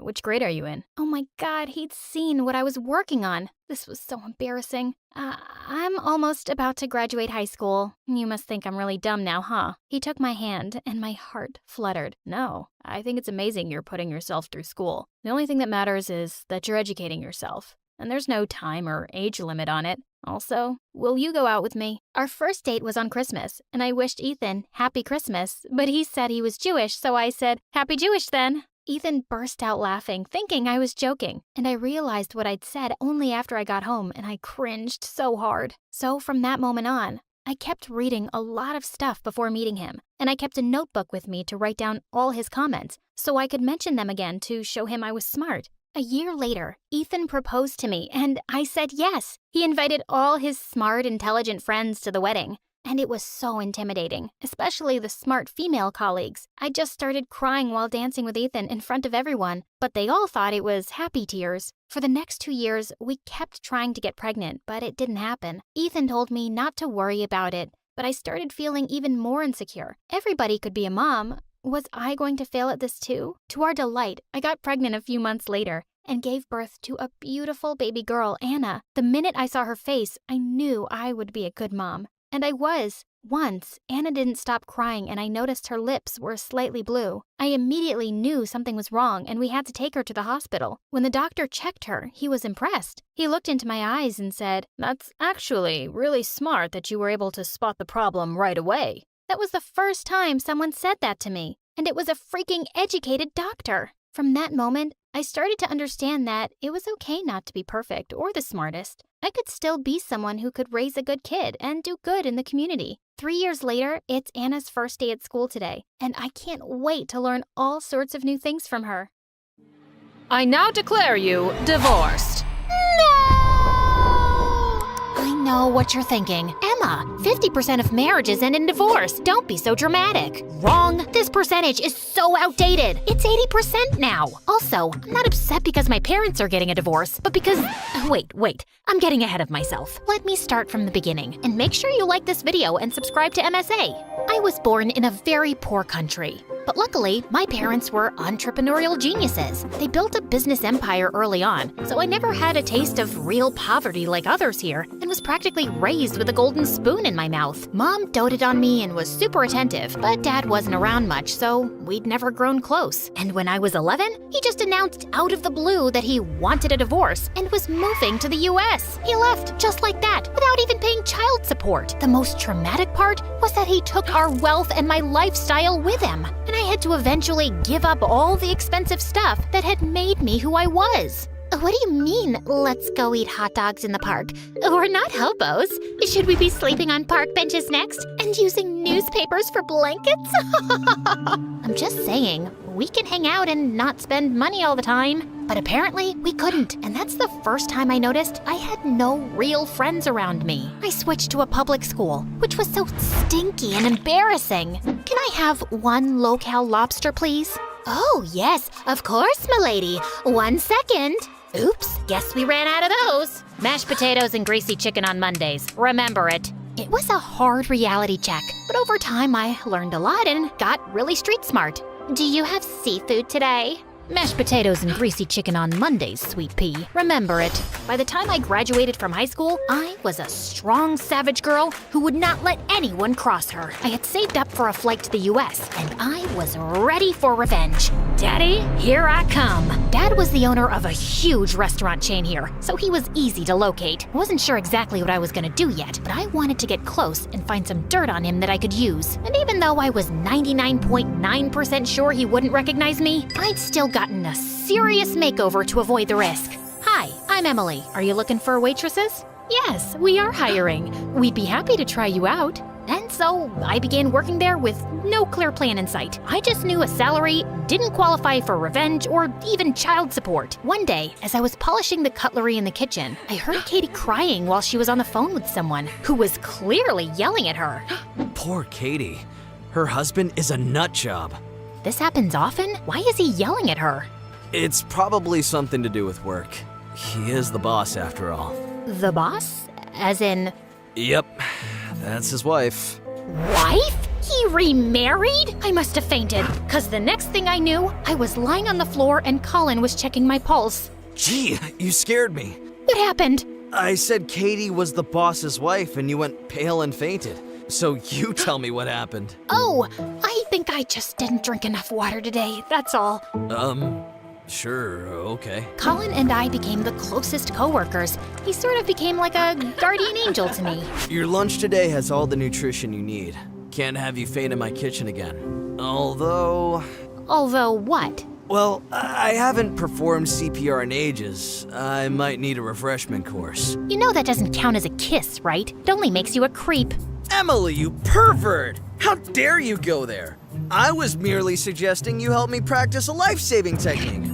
[SPEAKER 4] Which grade are you in?
[SPEAKER 21] Oh my God, he'd seen what I was working on. This was so embarrassing. I'm almost about to graduate high school. You must think I'm really dumb now, huh? He took my hand and my heart fluttered.
[SPEAKER 4] No, I think it's amazing you're putting yourself through school. The only thing that matters is that you're educating yourself. And there's no time or age limit on it. Also, will you go out with me?
[SPEAKER 21] Our first date was on Christmas, and I wished Ethan Happy Christmas, but he said he was Jewish, so I said, Happy Jewish then. Ethan burst out laughing, thinking I was joking, and I realized what I'd said only after I got home, and I cringed so hard. So from that moment on, I kept reading a lot of stuff before meeting him, and I kept a notebook with me to write down all his comments, so I could mention them again to show him I was smart. A year later, Ethan proposed to me, and I said yes. He invited all his smart, intelligent friends to the wedding. And it was so intimidating, especially the smart female colleagues. I just started crying while dancing with Ethan in front of everyone, but they all thought it was happy tears. For the next 2 years, we kept trying to get pregnant, but it didn't happen. Ethan told me not to worry about it, but I started feeling even more insecure. Everybody could be a mom. Was I going to fail at this too? To our delight, I got pregnant a few months later and gave birth to a beautiful baby girl, Anna. The minute I saw her face, I knew I would be a good mom. And I was. Once, Anna didn't stop crying and I noticed her lips were slightly blue. I immediately knew something was wrong and we had to take her to the hospital. When the doctor checked her, he was impressed. He looked into my eyes and said,
[SPEAKER 4] "That's actually really smart that you were able to spot the problem right away."
[SPEAKER 21] That was the first time someone said that to me, and it was a freaking educated doctor. From that moment, I started to understand that it was okay not to be perfect or the smartest. I could still be someone who could raise a good kid and do good in the community. 3 years later, it's Anna's first day at school today, and I can't wait to learn all sorts of new things from her.
[SPEAKER 1] I now declare you divorced.
[SPEAKER 21] I know what you're thinking. Emma, 50% of marriages end in divorce. Don't be so dramatic. Wrong. This percentage is so outdated. It's 80% now. Also, I'm not upset because my parents are getting a divorce, but because... Wait. I'm getting ahead of myself. Let me start from the beginning. And make sure you like this video and subscribe to MSA. I was born in a very poor country. But luckily, my parents were entrepreneurial geniuses. They built a business empire early on, so I never had a taste of real poverty like others here, and was practically raised with a golden spoon in my mouth. Mom doted on me and was super attentive, but Dad wasn't around much, so we'd never grown close. And when I was 11, he just announced out of the blue that he wanted a divorce and was moving to the US. He left just like that, without even paying child support. The most traumatic part was that he took our wealth and my lifestyle with him, and I had to eventually give up all the expensive stuff that had made me who I was. What do you mean, let's go eat hot dogs in the park? We're not hobos. Should we be sleeping on park benches next and using newspapers for blankets? I'm just saying, we can hang out and not spend money all the time. But apparently, we couldn't, and that's the first time I noticed I had no real friends around me. I switched to a public school, which was so stinky and embarrassing. Can I have one low-cal lobster, please? Oh, yes, of course, milady. 1 second. Oops, guess we ran out of those. Mashed potatoes and greasy chicken on Mondays. Remember it. It was a hard reality check, but over time I learned a lot and got really street smart. Do you have seafood today? Mashed potatoes and greasy chicken on Mondays, sweet pea. Remember it. By the time I graduated from high school, I was a strong, savage girl who would not let anyone cross her. I had saved up for a flight to the US, and I was ready for revenge. Daddy, here I come. Dad was the owner of a huge restaurant chain here, so he was easy to locate. I wasn't sure exactly what I was gonna do yet, but I wanted to get close and find some dirt on him that I could use. And even though I was 99.9% sure he wouldn't recognize me, I'd still gotten a serious makeover to avoid the risk. Hi, I'm Emily. Are you looking for waitresses? Yes, we are hiring. We'd be happy to try you out. And so I began working there with no clear plan in sight. I just knew a salary didn't qualify for revenge or even child support. One day, as I was polishing the cutlery in the kitchen, I heard Katie crying while she was on the phone with someone who was clearly yelling at her.
[SPEAKER 22] Poor Katie. Her husband is a nut job.
[SPEAKER 21] This happens often? Why is he yelling at her?
[SPEAKER 22] It's probably something to do with work. He is the boss after all.
[SPEAKER 21] The boss? As in...
[SPEAKER 22] Yep, that's his wife.
[SPEAKER 21] Wife? He remarried? I must have fainted, because the next thing I knew, I was lying on the floor and Colin was checking my pulse.
[SPEAKER 22] Gee, you scared me.
[SPEAKER 21] What happened?
[SPEAKER 22] I said Katie was the boss's wife and you went pale and fainted. So you tell me what happened.
[SPEAKER 21] Oh, I think I just didn't drink enough water today, that's all.
[SPEAKER 22] Sure, okay.
[SPEAKER 21] Colin and I became the closest co-workers. He sort of became like a guardian angel to me.
[SPEAKER 22] Your lunch today has all the nutrition you need. Can't have you faint in my kitchen again. Although
[SPEAKER 21] what?
[SPEAKER 22] Well, I haven't performed CPR in ages. I might need a refreshment course.
[SPEAKER 21] You know that doesn't count as a kiss, right? It only makes you a creep.
[SPEAKER 22] Emily, you pervert! How dare you go there? I was merely suggesting you help me practice a life-saving technique.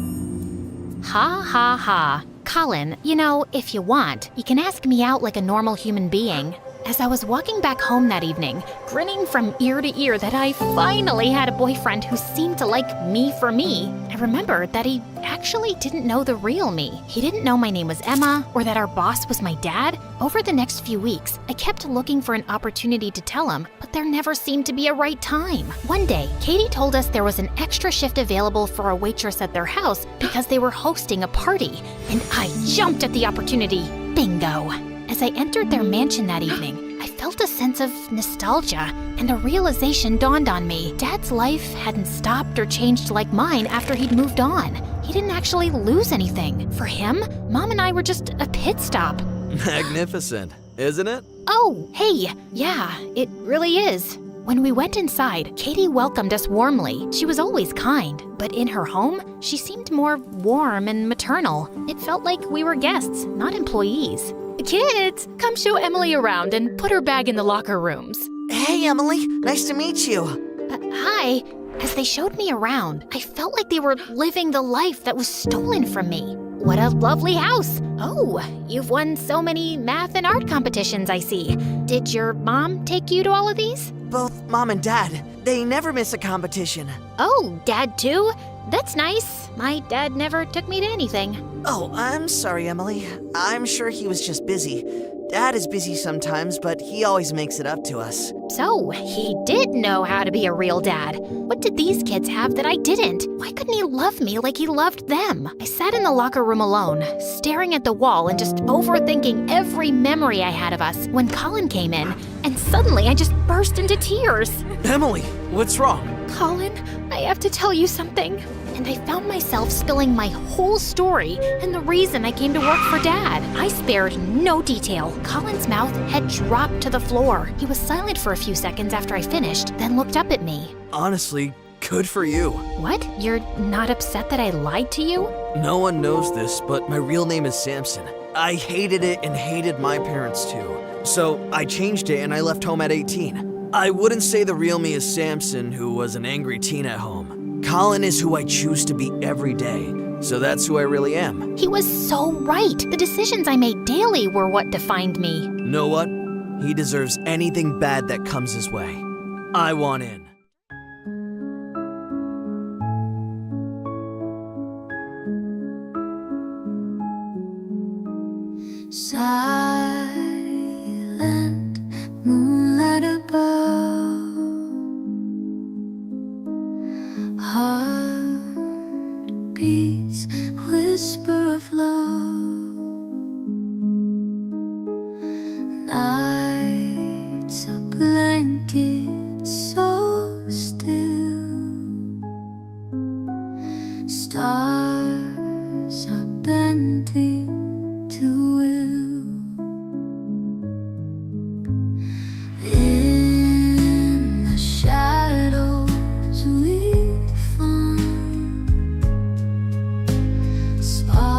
[SPEAKER 21] Ha ha ha. Colin, you know, if you want, you can ask me out like a normal human being. As I was walking back home that evening, grinning from ear to ear that I finally had a boyfriend who seemed to like me for me, I remembered that he actually didn't know the real me. He didn't know my name was Emma or that our boss was my dad. Over the next few weeks, I kept looking for an opportunity to tell him, but there never seemed to be a right time. One day, Katie told us there was an extra shift available for a waitress at their house because they were hosting a party, and I jumped at the opportunity. Bingo! As I entered their mansion that evening, I felt a sense of nostalgia, and a realization dawned on me. Dad's life hadn't stopped or changed like mine after he'd moved on. He didn't actually lose anything. For him, Mom and I were just a pit stop.
[SPEAKER 22] Magnificent, isn't it?
[SPEAKER 21] Oh, hey, yeah, it really is. When we went inside, Katie welcomed us warmly. She was always kind, but in her home, she seemed more warm and maternal. It felt like we were guests, not employees. Kids, come show Emily around and put her bag in the locker rooms.
[SPEAKER 5] Hey, Emily, nice to meet you.
[SPEAKER 21] Hi. As they showed me around, I felt like they were living the life that was stolen from me. What a lovely house. Oh, you've won so many math and art competitions, I see. Did your mom take you to all of these?
[SPEAKER 5] Both Mom and Dad. They never miss a competition.
[SPEAKER 21] Oh, Dad too? That's nice. My dad never took me to anything.
[SPEAKER 5] Oh, I'm sorry, Emily. I'm sure he was just busy. Dad is busy sometimes, but he always makes it up to us.
[SPEAKER 21] So, he did know how to be a real dad. What did these kids have that I didn't? Why couldn't he love me like he loved them? I sat in the locker room alone, staring at the wall and just overthinking every memory I had of us when Colin came in, and suddenly I just burst into tears.
[SPEAKER 22] Emily, what's wrong?
[SPEAKER 21] Colin, I have to tell you something. And I found myself spilling my whole story and the reason I came to work for Dad. I spared no detail. Colin's mouth had dropped to the floor. He was silent for a few seconds after I finished, then looked up at me.
[SPEAKER 22] Honestly, good for you.
[SPEAKER 21] What? You're not upset that I lied to you?
[SPEAKER 22] No one knows this, but my real name is Samson. I hated it and hated my parents too. So I changed it and I left home at 18. I wouldn't say the real me is Samson, who was an angry teen at home. Colin is who I choose to be every day, so that's who I really am.
[SPEAKER 21] He was so right. The decisions I made daily were what defined me.
[SPEAKER 22] Know what? He deserves anything bad that comes his way. I want in.
[SPEAKER 7] Silent moonlight above, heartbeats, whisper of love. Nights are blankets so still. Stars are bending to will. In the shadows we find sparks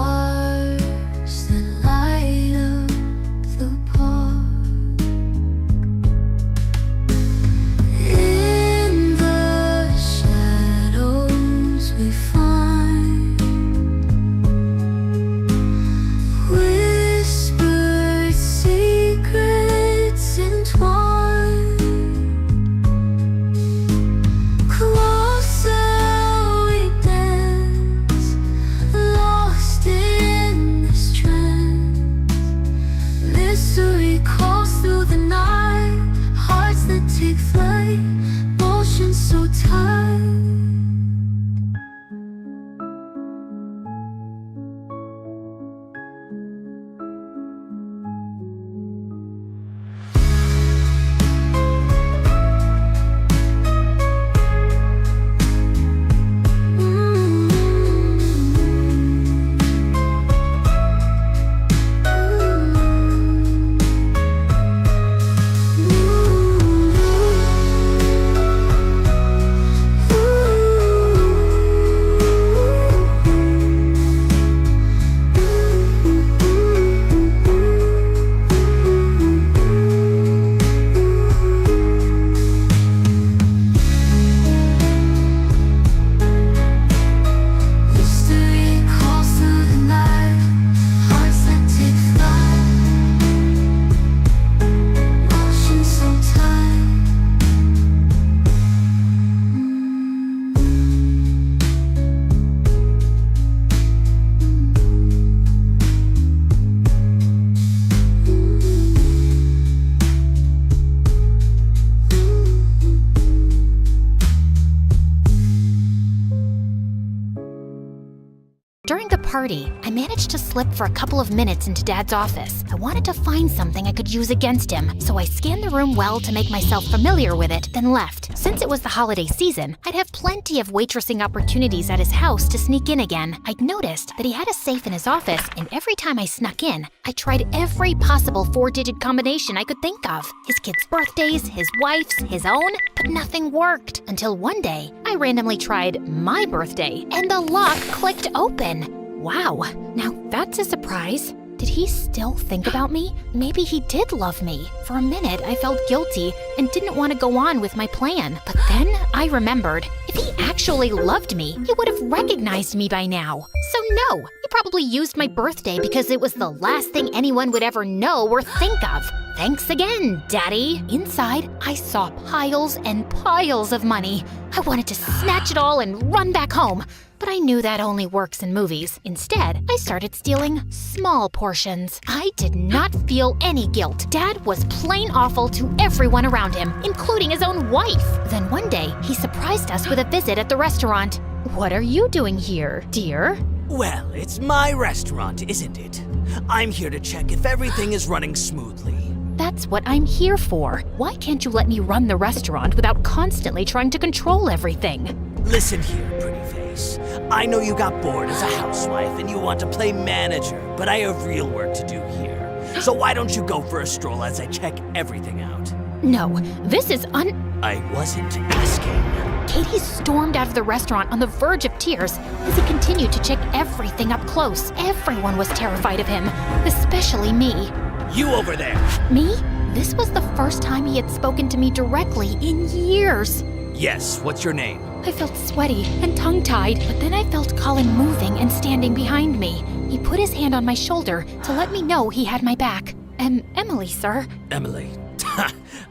[SPEAKER 2] party, I managed to slip for a couple of minutes into Dad's office. I wanted to find something I could use against him, so I scanned the room well to make myself familiar with it, then left. Since it was the holiday season, I'd have plenty of waitressing opportunities at his house to sneak in again. I'd noticed that he had a safe in his office, and every time I snuck in, I tried every possible 4-digit combination I could think of. His kids' birthdays, his wife's, his own, but nothing worked. Until one day, I randomly tried my birthday, and the lock clicked open. Wow, now that's a surprise. Did he still think about me? Maybe he did love me. For a minute, I felt guilty and didn't want to go on with my plan. But then I remembered, if he actually loved me, he would have recognized me by now. So no, he probably used my birthday because it was the last thing anyone would ever know or think of. Thanks again, Daddy. Inside, I saw piles and piles of money. I wanted to snatch it all and run back home. But I knew that only works in movies. Instead, I started stealing small portions. I did not feel any guilt. Dad was plain awful to everyone around him, including his own wife. Then one day, he surprised us with a visit at the restaurant. What are you doing here, dear?
[SPEAKER 8] Well, it's my restaurant, isn't it? I'm here to check if everything is running smoothly.
[SPEAKER 2] That's what I'm here for. Why can't you let me run the restaurant without constantly trying to control everything?
[SPEAKER 8] Listen here, pretty face. I know you got bored as a housewife and you want to play manager, but I have real work to do here. So why don't you go for a stroll as I check everything out?
[SPEAKER 2] No, this is
[SPEAKER 8] I wasn't asking.
[SPEAKER 2] Katie stormed out of the restaurant on the verge of tears as he continued to check everything up close. Everyone was terrified of him, especially me.
[SPEAKER 8] You over there!
[SPEAKER 2] Me? This was the first time he had spoken to me directly in years.
[SPEAKER 8] Yes, what's your name?
[SPEAKER 2] I felt sweaty and tongue-tied, but then I felt Colin moving and standing behind me. He put his hand on my shoulder to let me know he had my back. Emily, sir.
[SPEAKER 8] Emily.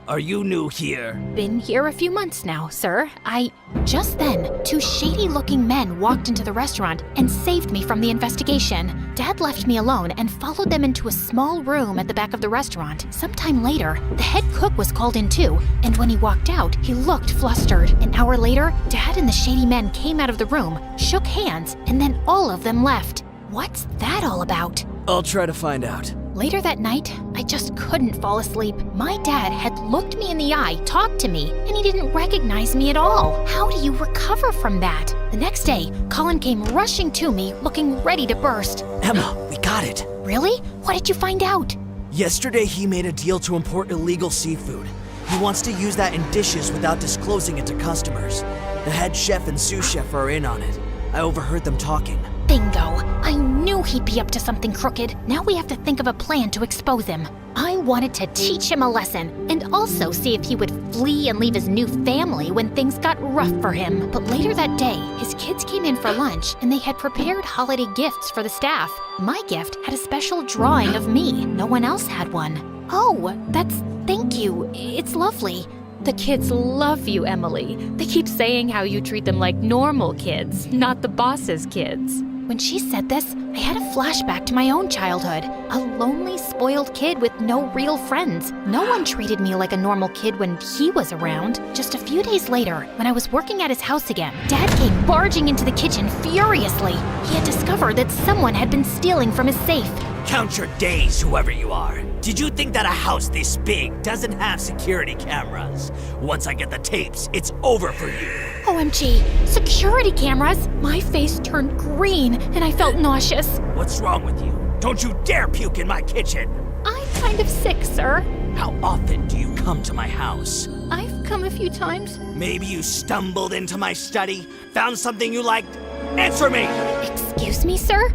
[SPEAKER 8] Are you new here?
[SPEAKER 2] Been here a few months now, sir. Just then, 2 shady-looking men walked into the restaurant and saved me from the investigation. Dad left me alone and followed them into a small room at the back of the restaurant. Sometime later, the head cook was called in too, and when he walked out, he looked flustered. An hour later, Dad and the shady men came out of the room, shook hands, and then all of them left. What's that all about?
[SPEAKER 8] I'll try to find out.
[SPEAKER 2] Later that night, I just couldn't fall asleep. My dad had looked me in the eye, talked to me, and he didn't recognize me at all. How do you recover from that? The next day, Colin came rushing to me, looking ready to burst.
[SPEAKER 8] Emma, we got it.
[SPEAKER 2] Really? What did you find out?
[SPEAKER 8] Yesterday, he made a deal to import illegal seafood. He wants to use that in dishes without disclosing it to customers. The head chef and sous chef are in on it. I overheard them talking.
[SPEAKER 2] Bingo! I knew he'd be up to something crooked. Now we have to think of a plan to expose him. I wanted to teach him a lesson, and also see if he would flee and leave his new family when things got rough for him. But later that day, his kids came in for lunch, and they had prepared holiday gifts for the staff. My gift had a special drawing of me. No one else had one. Oh, thank you. It's lovely. The kids love you, Emily. They keep saying how you treat them like normal kids, not the boss's kids. When she said this, I had a flashback to my own childhood. A lonely, spoiled kid with no real friends. No one treated me like a normal kid when he was around. Just a few days later, when I was working at his house again, Dad came barging into the kitchen furiously. He had discovered that someone had been stealing from his safe.
[SPEAKER 8] Count your days, whoever you are. Did you think that a house this big doesn't have security cameras? Once I get the tapes, it's over for you.
[SPEAKER 2] OMG, security cameras? My face turned green and I felt nauseous.
[SPEAKER 8] What's wrong with you? Don't you dare puke in my kitchen!
[SPEAKER 2] I'm kind of sick, sir.
[SPEAKER 8] How often do you come to my house?
[SPEAKER 2] I've come a few times.
[SPEAKER 8] Maybe you stumbled into my study, found something you liked. Answer me!
[SPEAKER 2] Excuse me, sir?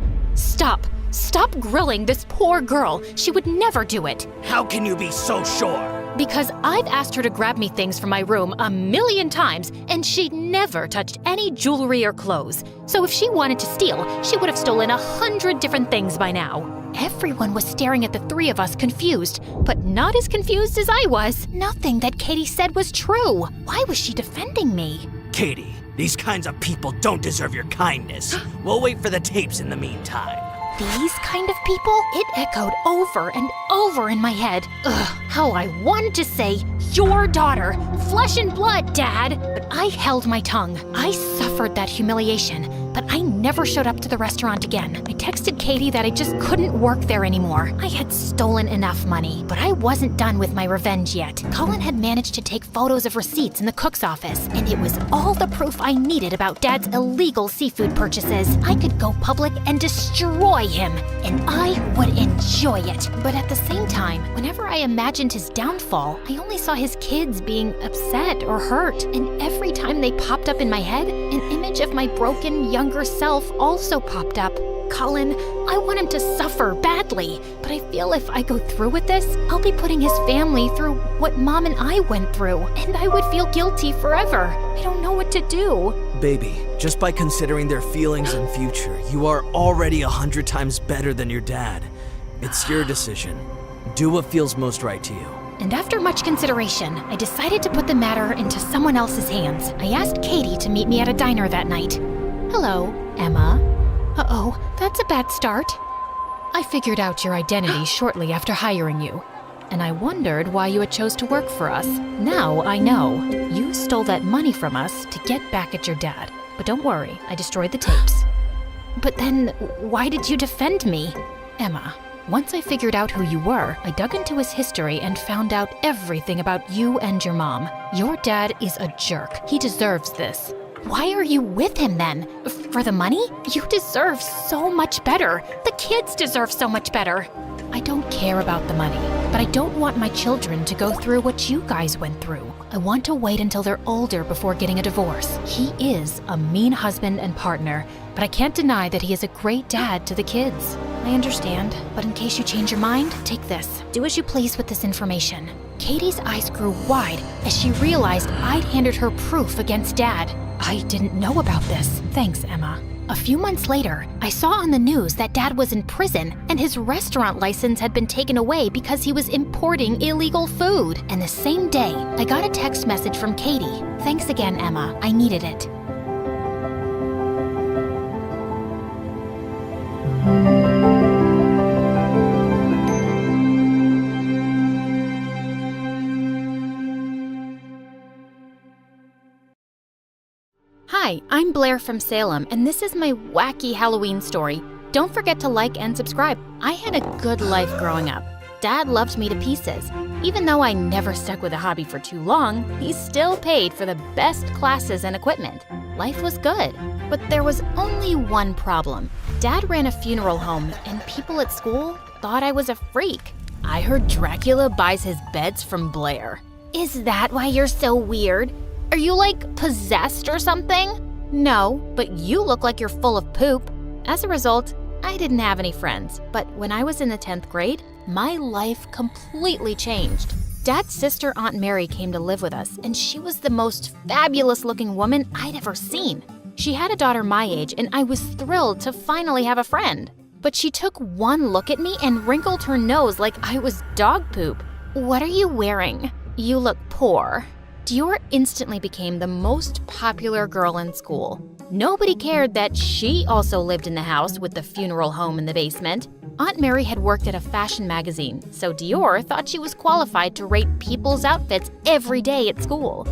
[SPEAKER 2] Stop grilling this poor girl. She would never do it.
[SPEAKER 8] How can you be so sure?
[SPEAKER 2] Because I've asked her to grab me things from my room 1,000,000 times, and she'd never touched any jewelry or clothes. So if she wanted to steal, she would have stolen 100 different things by now. Everyone was staring at the 3 of us confused, but not as confused as I was. Nothing that Katie said was true. Why was she defending me?
[SPEAKER 8] Katie, these kinds of people don't deserve your kindness. We'll wait for the tapes in the meantime.
[SPEAKER 2] These kind of people? It echoed over and over in my head. Ugh, how I wanted to say, your daughter, flesh and blood, Dad. But I held my tongue. I suffered that humiliation, but I never showed up to the restaurant again. I texted Katie that I just couldn't work there anymore. I had stolen enough money, but I wasn't done with my revenge yet. Colin had managed to take photos of receipts in the cook's office, and it was all the proof I needed about Dad's illegal seafood purchases. I could go public and destroy him, and I would enjoy it. But at the same time, whenever I imagined his downfall, I only saw his kids being upset or hurt, and every time they popped up in my head, an image of my broken younger self also popped up. Colin, I want him to suffer badly, but I feel if I go through with this, I'll be putting his family through what Mom and I went through, and I would feel guilty forever. I don't know what to do.
[SPEAKER 22] Baby, just by considering their feelings and future, you are already 100 times better than your dad. It's your decision. Do what feels most right to you.
[SPEAKER 2] And after much consideration, I decided to put the matter into someone else's hands. I asked Katie to meet me at a diner that night. Hello, Emma. Uh-oh, that's a bad start. I figured out your identity shortly after hiring you, and I wondered why you had chose to work for us. Now I know. You stole that money from us to get back at your dad. But don't worry, I destroyed the tapes. But then, why did you defend me? Emma, once I figured out who you were, I dug into his history and found out everything about you and your mom. Your dad is a jerk. He deserves this. Why are you with him then? For the money? You deserve so much better. The kids deserve so much better. I don't care about the money, but I don't want my children to go through what you guys went through. I want to wait until they're older before getting a divorce. He is a mean husband and partner, but I can't deny that he is a great dad to the kids. I understand, but in case you change your mind, take this. Do as you please with this information. Katie's eyes grew wide as she realized I'd handed her proof against Dad. I didn't know about this. Thanks, Emma. A few months later, I saw on the news that Dad was in prison and his restaurant license had been taken away because he was importing illegal food. And the same day, I got a text message from Katie. Thanks again, Emma. I needed it. Hi, I'm Blair from Salem, and this is my wacky Halloween story. Don't forget to like and subscribe. I had a good life growing up. Dad loved me to pieces. Even though I never stuck with a hobby for too long, he still paid for the best classes and equipment. Life was good, but there was only one problem. Dad ran a funeral home, and people at school thought I was a freak. I heard Dracula buys his beds from Blair. Is that why you're so weird? Are you, like, possessed or something? No, but you look like you're full of poop. As a result, I didn't have any friends, but when I was in the 10th grade, my life completely changed. Dad's sister, Aunt Mary, came to live with us, and she was the most fabulous-looking woman I'd ever seen. She had a daughter my age, and I was thrilled to finally have a friend. But she took one look at me and wrinkled her nose like I was dog poop. What are you wearing? You look poor. Dior instantly became the most popular girl in school. Nobody cared that she also lived in the house with the funeral home in the basement. Aunt Mary had worked at a fashion magazine, so Dior thought she was qualified to rate people's outfits every day at school.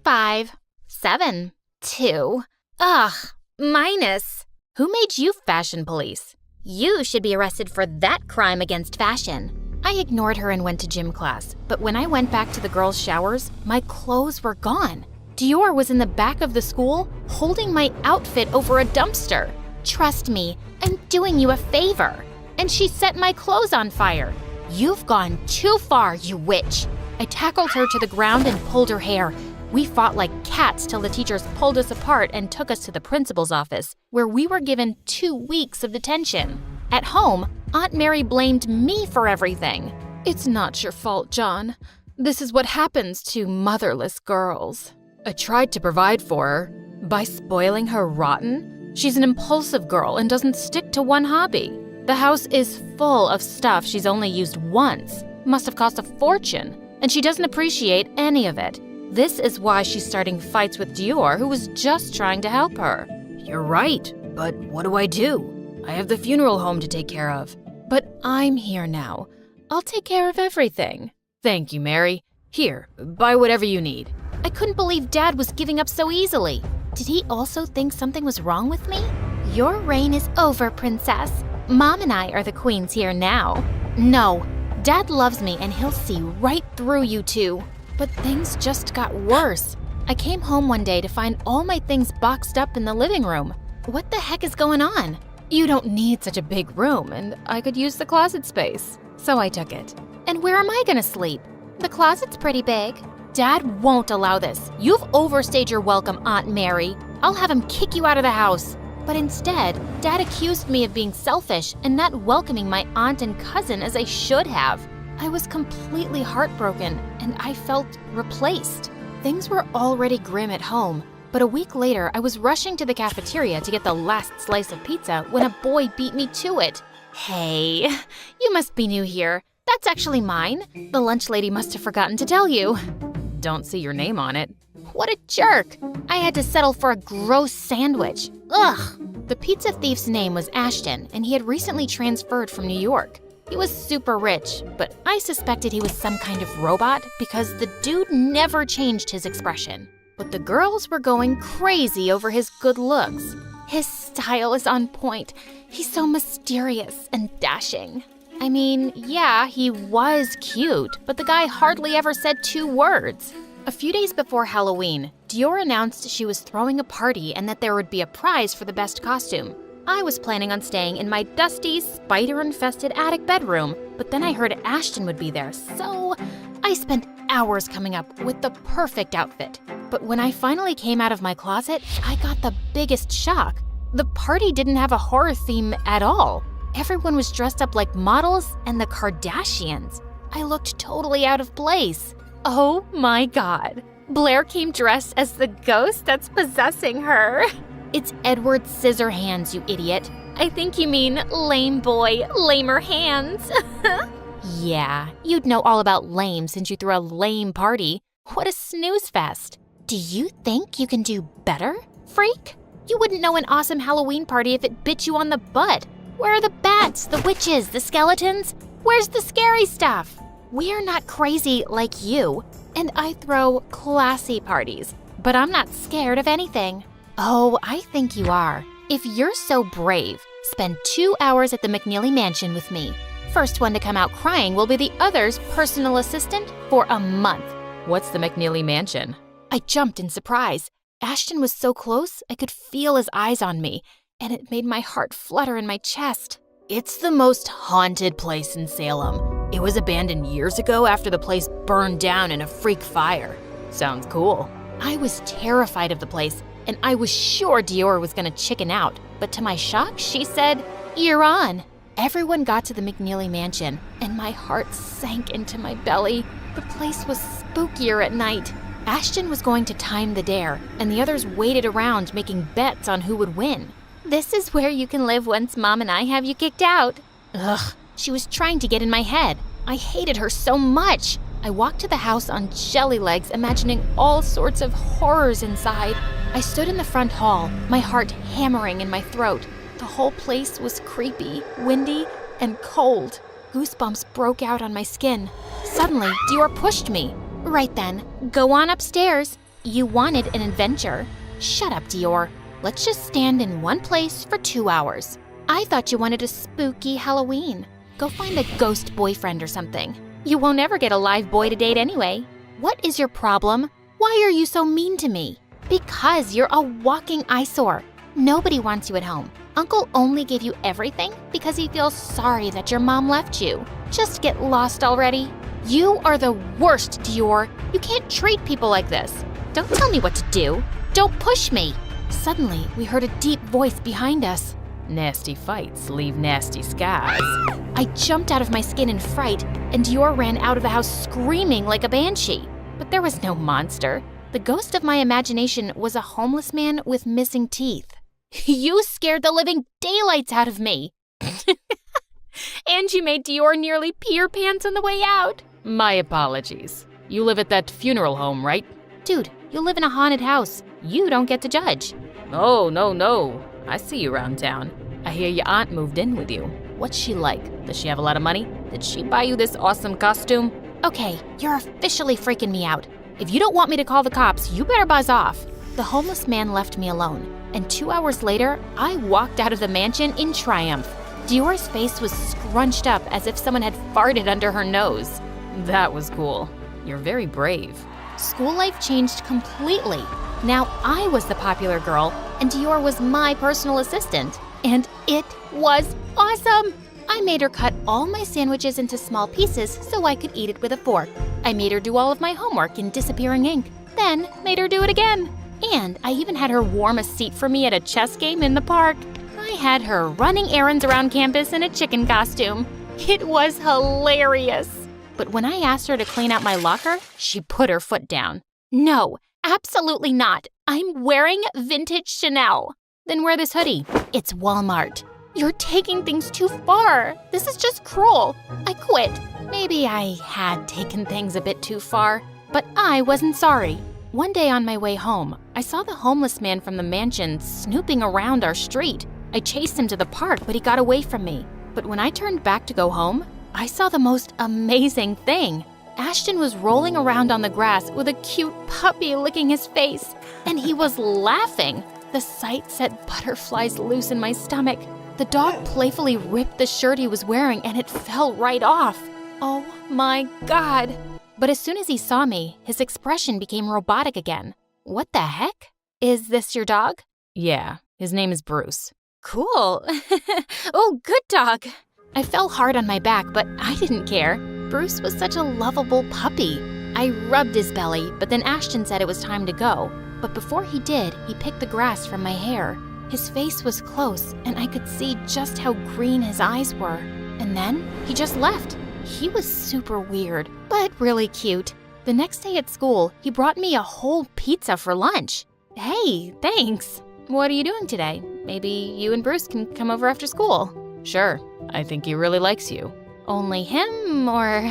[SPEAKER 2] 5, 7, 2. Ugh, minus. Who made you fashion police? You should be arrested for that crime against fashion. I ignored her and went to gym class, but when I went back to the girls' showers, my clothes were gone. Dior was in the back of the school, holding my outfit over a dumpster. Trust me, I'm doing you a favor. And she set my clothes on fire. You've gone too far, you witch. I tackled her to the ground and pulled her hair. We fought like cats till the teachers pulled us apart and took us to the principal's office, where we were given 2 weeks of detention. At home, Aunt Mary blamed me for everything. It's not your fault, John. This is what happens to motherless girls. I tried to provide for her by spoiling her rotten. She's an impulsive girl and doesn't stick to one hobby. The house is full of stuff she's only used once. Must have cost a fortune, and she doesn't appreciate any of it. This is why she's starting fights with Dior, who was just trying to help her. You're right, but what do I do? I have the funeral home to take care of. But I'm here now. I'll take care of everything. Thank you, Mary. Here, buy whatever you need. I couldn't believe Dad was giving up so easily. Did he also think something was wrong with me?
[SPEAKER 21] Your reign is over, princess. Mom and I are the queens here now. No, Dad loves me and he'll see right through you two. But things just got worse. I came home one day to find all my things boxed up in the living room. What the heck is going on? You don't need such a big room, and I could use the closet space. So I took it. And where am I gonna sleep? The closet's pretty big. Dad won't allow this. You've overstayed your welcome, Aunt Mary. I'll have him kick you out of the house. But instead, Dad accused me of being selfish and not welcoming my aunt and cousin as I should have. I was completely heartbroken, and I felt replaced. Things were already grim at home, but a week later, I was rushing to the cafeteria to get the last slice of pizza when a boy beat me to it. Hey, you must be new here. That's actually mine. The lunch lady must have forgotten to tell you. Don't see your name on it. What a jerk! I had to settle for a gross sandwich. Ugh! The pizza thief's name was Ashton, and he had recently transferred from New York. He was super rich, but I suspected he was some kind of robot because the dude never changed his expression. But the girls were going crazy over his good looks. His style is on point. He's so mysterious and dashing. I mean, yeah, he was cute, but the guy hardly ever said 2 words. A few days before Halloween, Dior announced she was throwing a party and that there would be a prize for the best costume. I was planning on staying in my dusty, spider-infested attic bedroom, but then I heard Ashton would be there, so I spent hours coming up with the perfect outfit. But when I finally came out of my closet, I got the biggest shock. The party didn't have a horror theme at all. Everyone was dressed up like models and the Kardashians. I looked totally out of place. Oh my God. Blair came dressed as the ghost that's possessing her. It's Edward Scissorhands, you idiot. I think you mean lame boy, lamer hands. Yeah, you'd know all about lame since you threw a lame party. What a snooze fest. Do you think you can do better, freak? You wouldn't know an awesome Halloween party if it bit you on the butt. Where are the bats, the witches, the skeletons? Where's the scary stuff? We're not crazy like you, and I throw classy parties, but I'm not scared of anything. Oh, I think you are. If you're so brave, spend 2 hours at the McNeely Mansion with me. First one to come out crying will be the other's personal assistant for a month. What's the McNeely Mansion? I jumped in surprise. Ashton was so close, I could feel his eyes on me, and it made my heart flutter in my chest. It's the most haunted place in Salem. It was abandoned years ago after the place burned down in a freak fire. Sounds cool. I was terrified of the place, and I was sure Dior was gonna chicken out, but to my shock, she said, "You're on." Everyone got to the McNeely Mansion, and my heart sank into my belly. The place was spookier at night. Ashton was going to time the dare, and the others waited around making bets on who would win. This is where you can live once Mom and I have you kicked out. Ugh, she was trying to get in my head. I hated her so much. I walked to the house on jelly legs, imagining all sorts of horrors inside. I stood in the front hall, my heart hammering in my throat. The whole place was creepy, windy, and cold. Goosebumps broke out on my skin. Suddenly, Dior pushed me. Right then, go on upstairs. You wanted an adventure. Shut up, Dior. Let's just stand in one place for 2 hours. I thought you wanted a spooky Halloween. Go find a ghost boyfriend or something. You won't ever get a live boy to date anyway. What is your problem? Why are you so mean to me? Because you're a walking eyesore. Nobody wants you at home. Uncle only gave you everything because he feels sorry that your mom left you. Just get lost already. You are the worst, Dior. You can't treat people like this. Don't tell me what to do. Don't push me. Suddenly, we heard a deep voice behind us. Nasty fights leave nasty scars. I jumped out of my skin in fright, and Dior ran out of the house screaming like a banshee. But there was no monster. The ghost of my imagination was a homeless man with missing teeth. You scared the living daylights out of me. And you made Dior nearly pee her pants on the way out. My apologies. You live at that funeral home, right? Dude, you live in a haunted house. You don't get to judge. Oh, no. I see you around town. I hear your aunt moved in with you. What's she like? Does she have a lot of money? Did she buy you this awesome costume? Okay, you're officially freaking me out. If you don't want me to call the cops, you better buzz off. The homeless man left me alone.
[SPEAKER 2] and 2 hours later, I walked out of the mansion in triumph. Dior's face was scrunched up as if someone had farted under her nose.
[SPEAKER 1] That was cool. You're very brave.
[SPEAKER 2] School life changed completely. Now I was the popular girl, and Dior was my personal assistant. And it was awesome! I made her cut all my sandwiches into small pieces so I could eat it with a fork. I made her do all of my homework in disappearing ink, then made her do it again. And I even had her warm a seat for me at a chess game in the park. I had her running errands around campus in a chicken costume. It was hilarious. But when I asked her to clean out my locker, she put her foot down. No, absolutely not. I'm wearing vintage Chanel. Then wear this hoodie. It's Walmart. You're taking things too far. This is just cruel. I quit. Maybe I had taken things a bit too far, but I wasn't sorry. One day on my way home, I saw the homeless man from the mansion snooping around our street. I chased him to the park, but he got away from me. But when I turned back to go home, I saw the most amazing thing. Ashton was rolling around on the grass with a cute puppy licking his face, and he was laughing. The sight set butterflies loose in my stomach. The dog playfully ripped the shirt he was wearing and it fell right off. Oh my God. But as soon as he saw me, his expression became robotic again. What the heck? Is this your dog?
[SPEAKER 1] Yeah, his name is Bruce.
[SPEAKER 2] Cool. Oh, good dog. I fell hard on my back, but I didn't care. Bruce was such a lovable puppy. I rubbed his belly, but then Ashton said it was time to go. But before he did, he picked the grass from my hair. His face was close, and I could see just how green his eyes were. And then he just left. He was super weird, but really cute. The next day at school, he brought me a whole pizza for lunch. Hey, thanks. What are you doing today? Maybe you and Bruce can come over after school.
[SPEAKER 1] Sure, I think he really likes you.
[SPEAKER 2] Only him, or...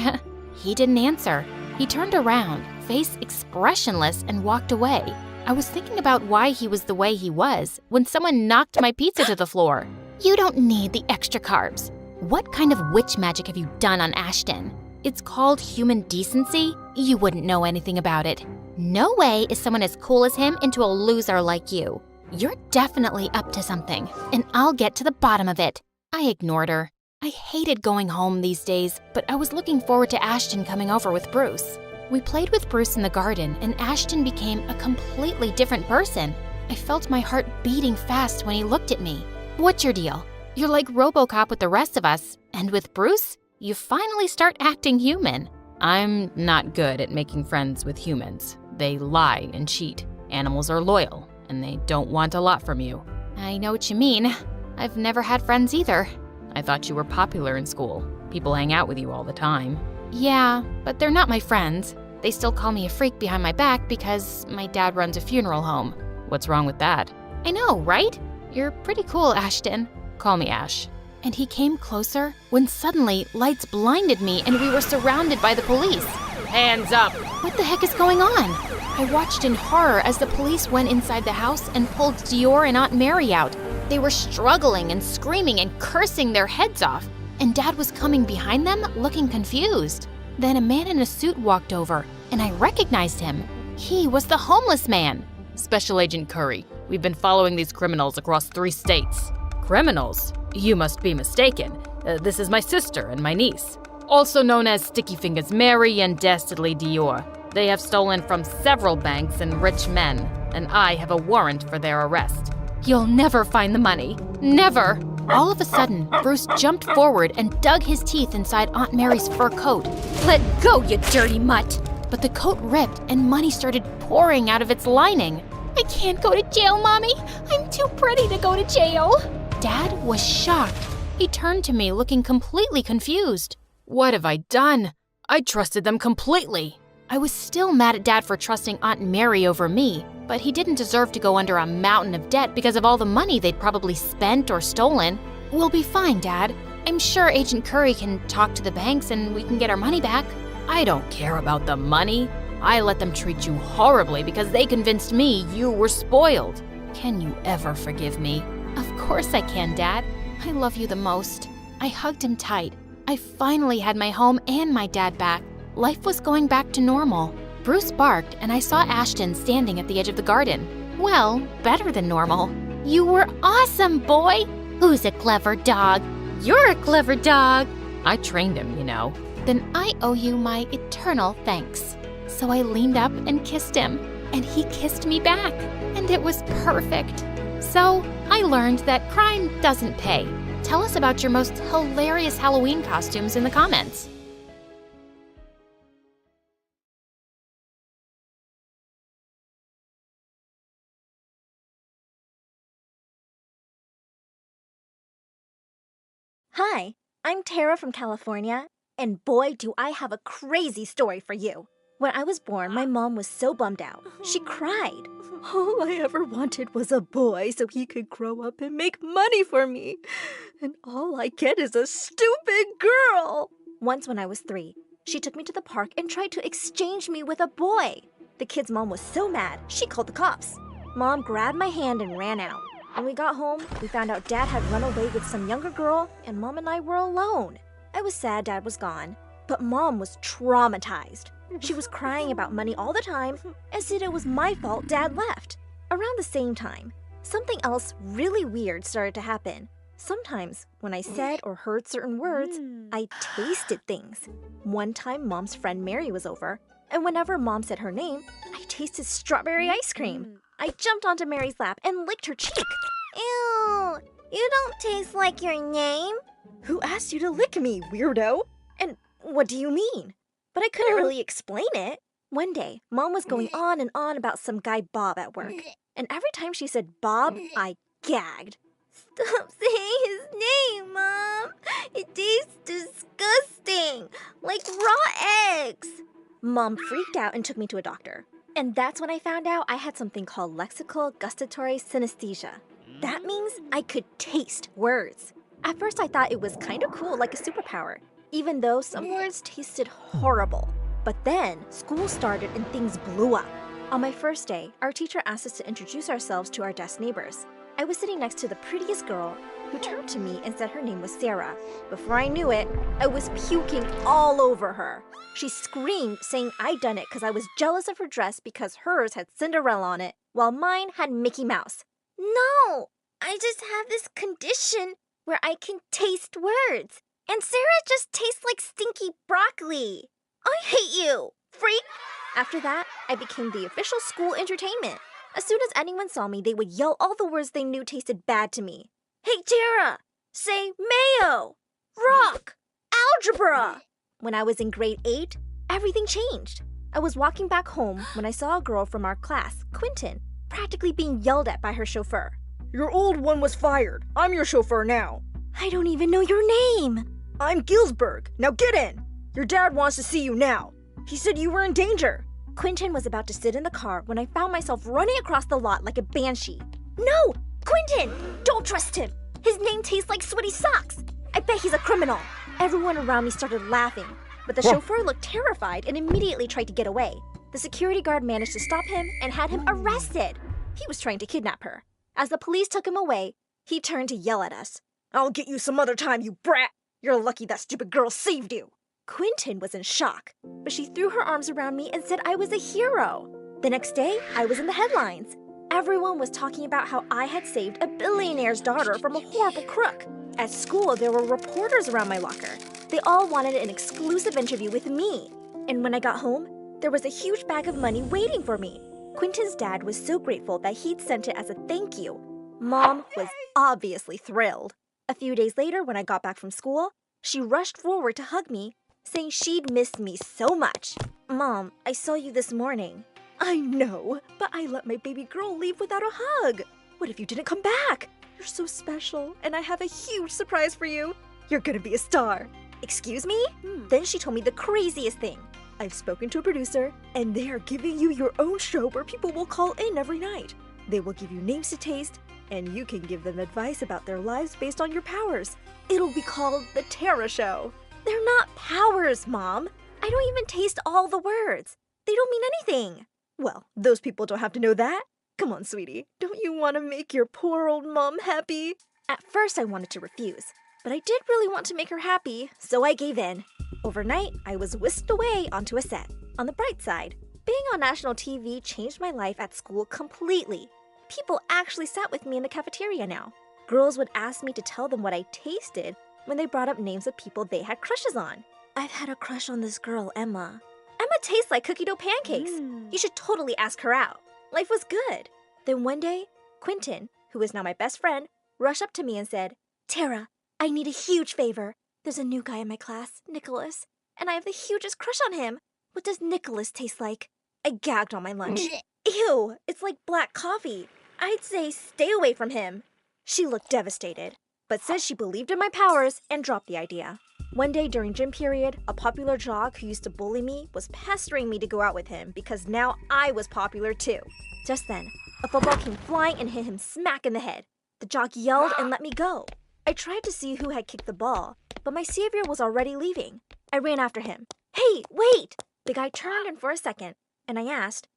[SPEAKER 2] He didn't answer. He turned around, face expressionless, and walked away. I was thinking about why he was the way he was when someone knocked my pizza to the floor. You don't need the extra carbs. What kind of witch magic have you done on Ashton? It's called human decency? You wouldn't know anything about it. No way is someone as cool as him into a loser like you. You're definitely up to something, and I'll get to the bottom of it. I ignored her. I hated going home these days, but I was looking forward to Ashton coming over with Bruce. We played with Bruce in the garden, and Ashton became a completely different person. I felt my heart beating fast when he looked at me. What's your deal? You're like RoboCop with the rest of us, and with Bruce, you finally start acting human.
[SPEAKER 1] I'm not good at making friends with humans. They lie and cheat. Animals are loyal, and they don't want a lot from you.
[SPEAKER 2] I know what you mean. I've never had friends either.
[SPEAKER 1] I thought you were popular in school. People hang out with you all the time.
[SPEAKER 2] Yeah, but they're not my friends. They still call me a freak behind my back because my dad runs a funeral home.
[SPEAKER 1] What's wrong with that?
[SPEAKER 2] I know, right? You're pretty cool, Ashton.
[SPEAKER 1] Call me Ash.
[SPEAKER 2] And he came closer when suddenly lights blinded me and we were surrounded by the police.
[SPEAKER 1] Hands up!
[SPEAKER 2] What the heck is going on? I watched in horror as the police went inside the house and pulled Dior and Aunt Mary out. They were struggling and screaming and cursing their heads off. And Dad was coming behind them, looking confused. Then a man in a suit walked over, and I recognized him. He was the homeless man.
[SPEAKER 1] Special Agent Curry, we've been following these criminals across 3 states. Criminals? You must be mistaken. This is my sister and my niece, also known as Sticky Fingers Mary and Dastardly Dior. They have stolen from several banks and rich men, and I have a warrant for their arrest.
[SPEAKER 2] You'll never find the money. Never! All of a sudden, Bruce jumped forward and dug his teeth inside Aunt Mary's fur coat. Let go, you dirty mutt! But the coat ripped and money started pouring out of its lining. I can't go to jail, Mommy! I'm too pretty to go to jail! Dad was shocked. He turned to me looking completely confused.
[SPEAKER 1] What have I done? I trusted them completely.
[SPEAKER 2] I was still mad at Dad for trusting Aunt Mary over me, but he didn't deserve to go under a mountain of debt because of all the money they'd probably spent or stolen. We'll be fine, Dad. I'm sure Agent Curry can talk to the banks and we can get our money back.
[SPEAKER 1] I don't care about the money. I let them treat you horribly because they convinced me you were spoiled.
[SPEAKER 2] Can you ever forgive me? Of course I can, Dad. I love you the most. I hugged him tight. I finally had my home and my dad back. Life was going back to normal. Bruce barked and I saw Ashton standing at the edge of the garden. Well, better than normal.
[SPEAKER 19] You were awesome, boy! Who's a clever dog? You're a clever dog!
[SPEAKER 1] I trained him, you know.
[SPEAKER 2] Then I owe you my eternal thanks. So I leaned up and kissed him, and he kissed me back, and it was perfect. So I learned that crime doesn't pay. Tell us about your most hilarious Halloween costumes in the comments.
[SPEAKER 10] Hi, I'm Tara from California, and boy, do I have a crazy story for you. When I was born, my mom was so bummed out. She cried. All I ever wanted was a boy so he could grow up and make money for me. And all I get is a stupid girl. Once when I was 3, she took me to the park and tried to exchange me with a boy. The kid's mom was so mad, she called the cops. Mom grabbed my hand and ran out. When we got home, we found out Dad had run away with some younger girl, and Mom and I were alone. I was sad Dad was gone, but Mom was traumatized. She was crying about money all the time and said it was my fault Dad left. Around the same time, something else really weird started to happen. Sometimes, when I said or heard certain words, I tasted things. One time, Mom's friend Mary was over, and whenever Mom said her name, I tasted strawberry ice cream. I jumped onto Mary's lap and licked her cheek.
[SPEAKER 6] Ew, you don't taste like your name.
[SPEAKER 10] Who asked you to lick me, weirdo? And what do you mean? But I couldn't really explain it. One day, Mom was going on and on about some guy Bob at work. And every time she said Bob, I gagged.
[SPEAKER 6] Stop saying his name, Mom. It tastes disgusting, like raw eggs.
[SPEAKER 10] Mom freaked out and took me to a doctor. And that's when I found out I had something called lexical gustatory synesthesia. That means I could taste words. At first I thought it was kind of cool, like a superpower, even though some words tasted horrible. But then school started and things blew up. On my first day, our teacher asked us to introduce ourselves to our desk neighbors. I was sitting next to the prettiest girl, who turned to me and said her name was Sarah. Before I knew it, I was puking all over her. She screamed, saying I'd done it because I was jealous of her dress because hers had Cinderella on it, while mine had Mickey Mouse.
[SPEAKER 6] No, I just have this condition where I can taste words. And Sarah just tastes like stinky broccoli. I hate you, freak!
[SPEAKER 10] After that, I became the official school entertainment. As soon as anyone saw me, they would yell all the words they knew tasted bad to me.
[SPEAKER 6] Hey, Tara, say mayo, rock, algebra.
[SPEAKER 10] When I was in grade 8, everything changed. I was walking back home when I saw a girl from our class, Quentin, practically being yelled at by her chauffeur.
[SPEAKER 3] Your old one was fired. I'm your chauffeur now.
[SPEAKER 10] I don't even know your name.
[SPEAKER 3] I'm Gilsberg. Now get in. Your dad wants to see you now. He said you were in danger.
[SPEAKER 10] Quentin was about to sit in the car when I found myself running across the lot like a banshee. No! Quentin! Don't trust him! His name tastes like sweaty socks! I bet he's a criminal! Everyone around me started laughing, but the chauffeur looked terrified and immediately tried to get away. The security guard managed to stop him and had him arrested. He was trying to kidnap her. As the police took him away, he turned to yell at us.
[SPEAKER 3] I'll get you some other time, you brat! You're lucky that stupid girl saved you!
[SPEAKER 10] Quentin was in shock, but she threw her arms around me and said I was a hero. The next day, I was in the headlines. Everyone was talking about how I had saved a billionaire's daughter from a horrible crook. At school, there were reporters around my locker. They all wanted an exclusive interview with me. And when I got home, there was a huge bag of money waiting for me. Quentin's dad was so grateful that he'd sent it as a thank you. Mom was obviously thrilled. A few days later, when I got back from school, she rushed forward to hug me, saying she'd missed me so much. Mom, I saw you this morning.
[SPEAKER 3] I know, but I let my baby girl leave without a hug. What if you didn't come back? You're so special, and I have a huge surprise for you. You're gonna be a star.
[SPEAKER 10] Excuse me? Then she told me the craziest thing.
[SPEAKER 3] I've spoken to a producer, and they are giving you your own show where people will call in every night. They will give you names to taste, and you can give them advice about their lives based on your powers. It'll be called The Tara Show.
[SPEAKER 10] They're not powers, Mom. I don't even taste all the words. They don't mean anything.
[SPEAKER 3] Well, those people don't have to know that. Come on, sweetie. Don't you want to make your poor old mom happy?
[SPEAKER 10] At first, I wanted to refuse, but I did really want to make her happy, so I gave in. Overnight, I was whisked away onto a set. On the bright side, being on national TV changed my life at school completely.
[SPEAKER 3] People actually sat with me in the cafeteria now. Girls would ask me to tell them what I tasted when they brought up names of people they had crushes on. I've had a crush on this girl, Emma. Emma tastes like cookie dough pancakes. You should totally ask her out. Life was good. Then one day, Quentin, who is now my best friend, rushed up to me and said, Tara, I need a huge favor. There's a new guy in my class, Nicholas, and I have the hugest crush on him. What does Nicholas taste like? I gagged on my lunch. Ew, it's like black coffee. I'd say stay away from him. She looked devastated, but said she believed in my powers and dropped the idea. One day during gym period, a popular jock who used to bully me was pestering me to go out with him because now I was popular too. Just then, a football came flying and hit him smack in the head. The jock yelled and let me go. I tried to see who had kicked the ball, but my savior was already leaving. I ran after him. Hey, wait! The guy turned in for a second, and I asked,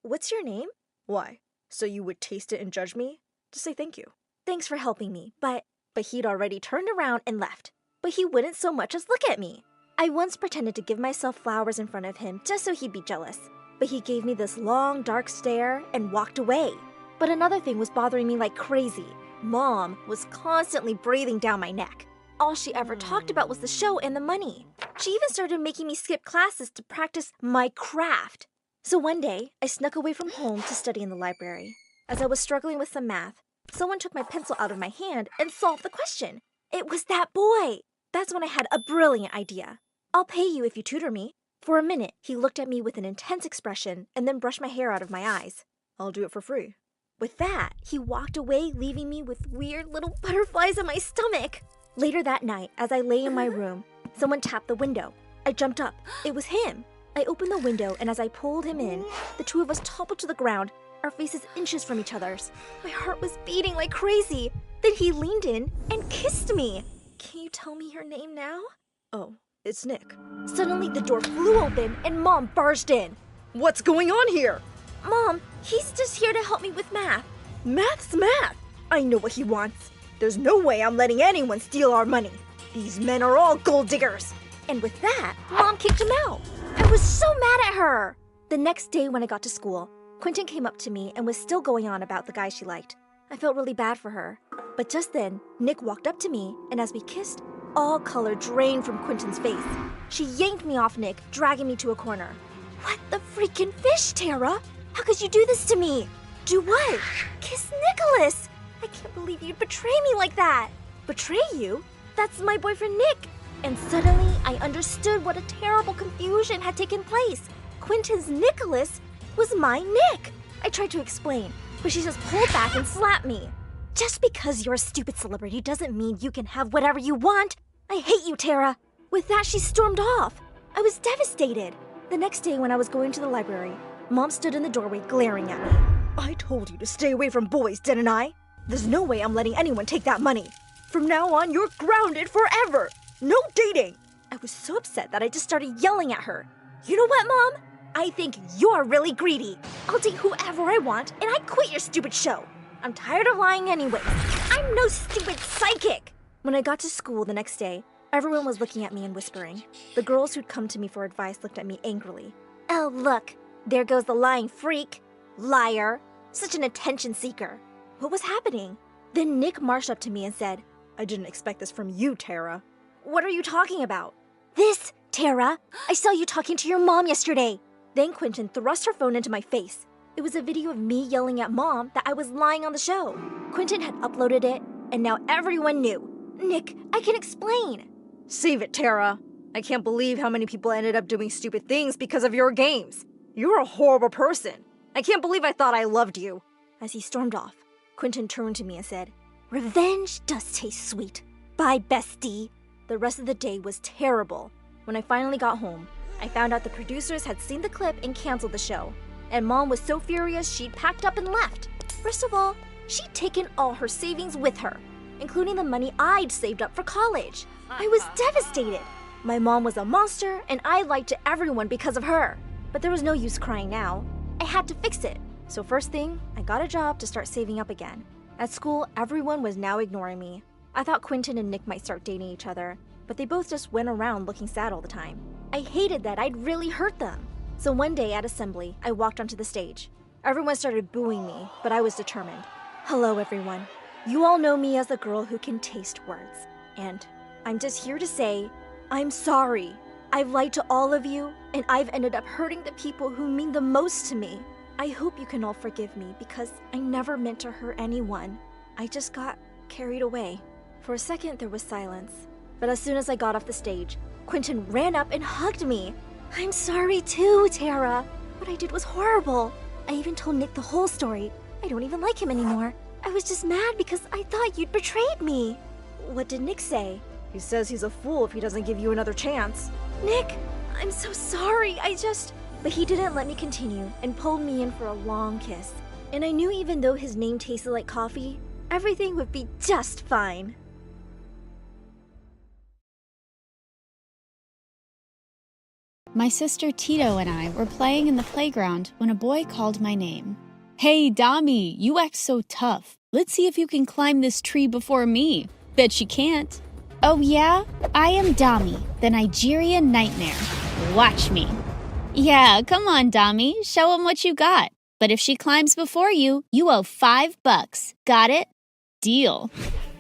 [SPEAKER 3] what's your name? Why? So you would taste it and judge me? Just say thank you. Thanks for helping me, but he'd already turned around and left. But he wouldn't so much as look at me. I once pretended to give myself flowers in front of him just so he'd be jealous. But he gave me this long, dark stare and walked away. But another thing was bothering me like crazy. Mom was constantly breathing down my neck. All she ever talked about was the show and the money. She even started making me skip classes to practice my craft. So one day, I snuck away from home to study in the library. As I was struggling with some math, someone took my pencil out of my hand and solved the question. It was that boy. That's when I had a brilliant idea. I'll pay you if you tutor me. For a minute, he looked at me with an intense expression and then brushed my hair out of my eyes. I'll do it for free. With that, he walked away, leaving me with weird little butterflies in my stomach. Later that night, as I lay in my room, someone tapped the window. I jumped up. It was him. I opened the window, and as I pulled him in, the two of us toppled to the ground, our faces inches from each other's. My heart was beating like crazy. Then he leaned in and kissed me. Can you tell me your name now? Oh, it's Nick. Suddenly, the door flew open, and Mom barged in. What's going on here? Mom, he's just here to help me with math. Math's math. I know what he wants. There's no way I'm letting anyone steal our money. These men are all gold diggers. And with that, Mom kicked him out. I was so mad at her. The next day when I got to school, Quentin came up to me and was still going on about the guy she liked. I felt really bad for her. But just then, Nick walked up to me, and as we kissed, all color drained from Quentin's face. She yanked me off Nick, dragging me to a corner. What the freaking fish, Tara? How could you do this to me? Do what? Kiss Nicholas! I can't believe you'd betray me like that. Betray you? That's my boyfriend Nick. And suddenly, I understood what a terrible confusion had taken place. Quentin's Nicholas was my Nick. I tried to explain, but she just pulled back and slapped me. Just because you're a stupid celebrity doesn't mean you can have whatever you want. I hate you, Tara. With that, she stormed off. I was devastated. The next day when I was going to the library, Mom stood in the doorway glaring at me. I told you to stay away from boys, didn't I? There's no way I'm letting anyone take that money. From now on, you're grounded forever. No dating. I was so upset that I just started yelling at her. You know what, Mom? I think you're really greedy. I'll date whoever I want, and I quit your stupid show. I'm tired of lying anyway. I'm no stupid psychic. When I got to school the next day, everyone was looking at me and whispering. The girls who'd come to me for advice looked at me angrily. Oh, look. There goes the lying freak. Liar. Such an attention seeker. What was happening? Then Nick marched up to me and said, I didn't expect this from you, Tara. What are you talking about? This, Tara. I saw you talking to your mom yesterday. Then Quentin thrust her phone into my face. It was a video of me yelling at Mom that I was lying on the show. Quentin had uploaded it, and now everyone knew. Nick, I can explain. Save it, Tara. I can't believe how many people ended up doing stupid things because of your games. You're a horrible person. I can't believe I thought I loved you. As he stormed off, Quentin turned to me and said, Revenge does taste sweet. Bye, bestie. The rest of the day was terrible. When I finally got home, I found out the producers had seen the clip and canceled the show. And Mom was so furious she'd packed up and left. First of all, she'd taken all her savings with her, including the money I'd saved up for college. I was devastated. My mom was a monster, and I lied to everyone because of her. But there was no use crying now. I had to fix it. So first thing, I got a job to start saving up again. At school, everyone was now ignoring me. I thought Quentin and Nick might start dating each other, but they both just went around looking sad all the time. I hated that I'd really hurt them. So one day at assembly, I walked onto the stage. Everyone started booing me, but I was determined. Hello, everyone. You all know me as the girl who can taste words. And I'm just here to say, I'm sorry. I've lied to all of you, and I've ended up hurting the people who mean the most to me. I hope you can all forgive me because I never meant to hurt anyone. I just got carried away. For a second, there was silence. But as soon as I got off the stage, Quentin ran up and hugged me. I'm sorry too, Tara. What I did was horrible. I even told Nick the whole story. I don't even like him anymore. I was just mad because I thought you'd betrayed me. What did Nick say? He says he's a fool if he doesn't give you another chance. Nick, I'm so sorry. But he didn't let me continue and pulled me in for a long kiss. And I knew even though his name tasted like coffee, everything would be just fine.
[SPEAKER 9] My sister Tito and I were playing in the playground when a boy called my name. Hey, Dami, you act so tough. Let's see if you can climb this tree before me. Bet you can't. Oh yeah? I am Dami, the Nigerian nightmare. Watch me. Yeah, come on, Dami. Show him what you got. But if she climbs before you, you owe $5. Got it? Deal.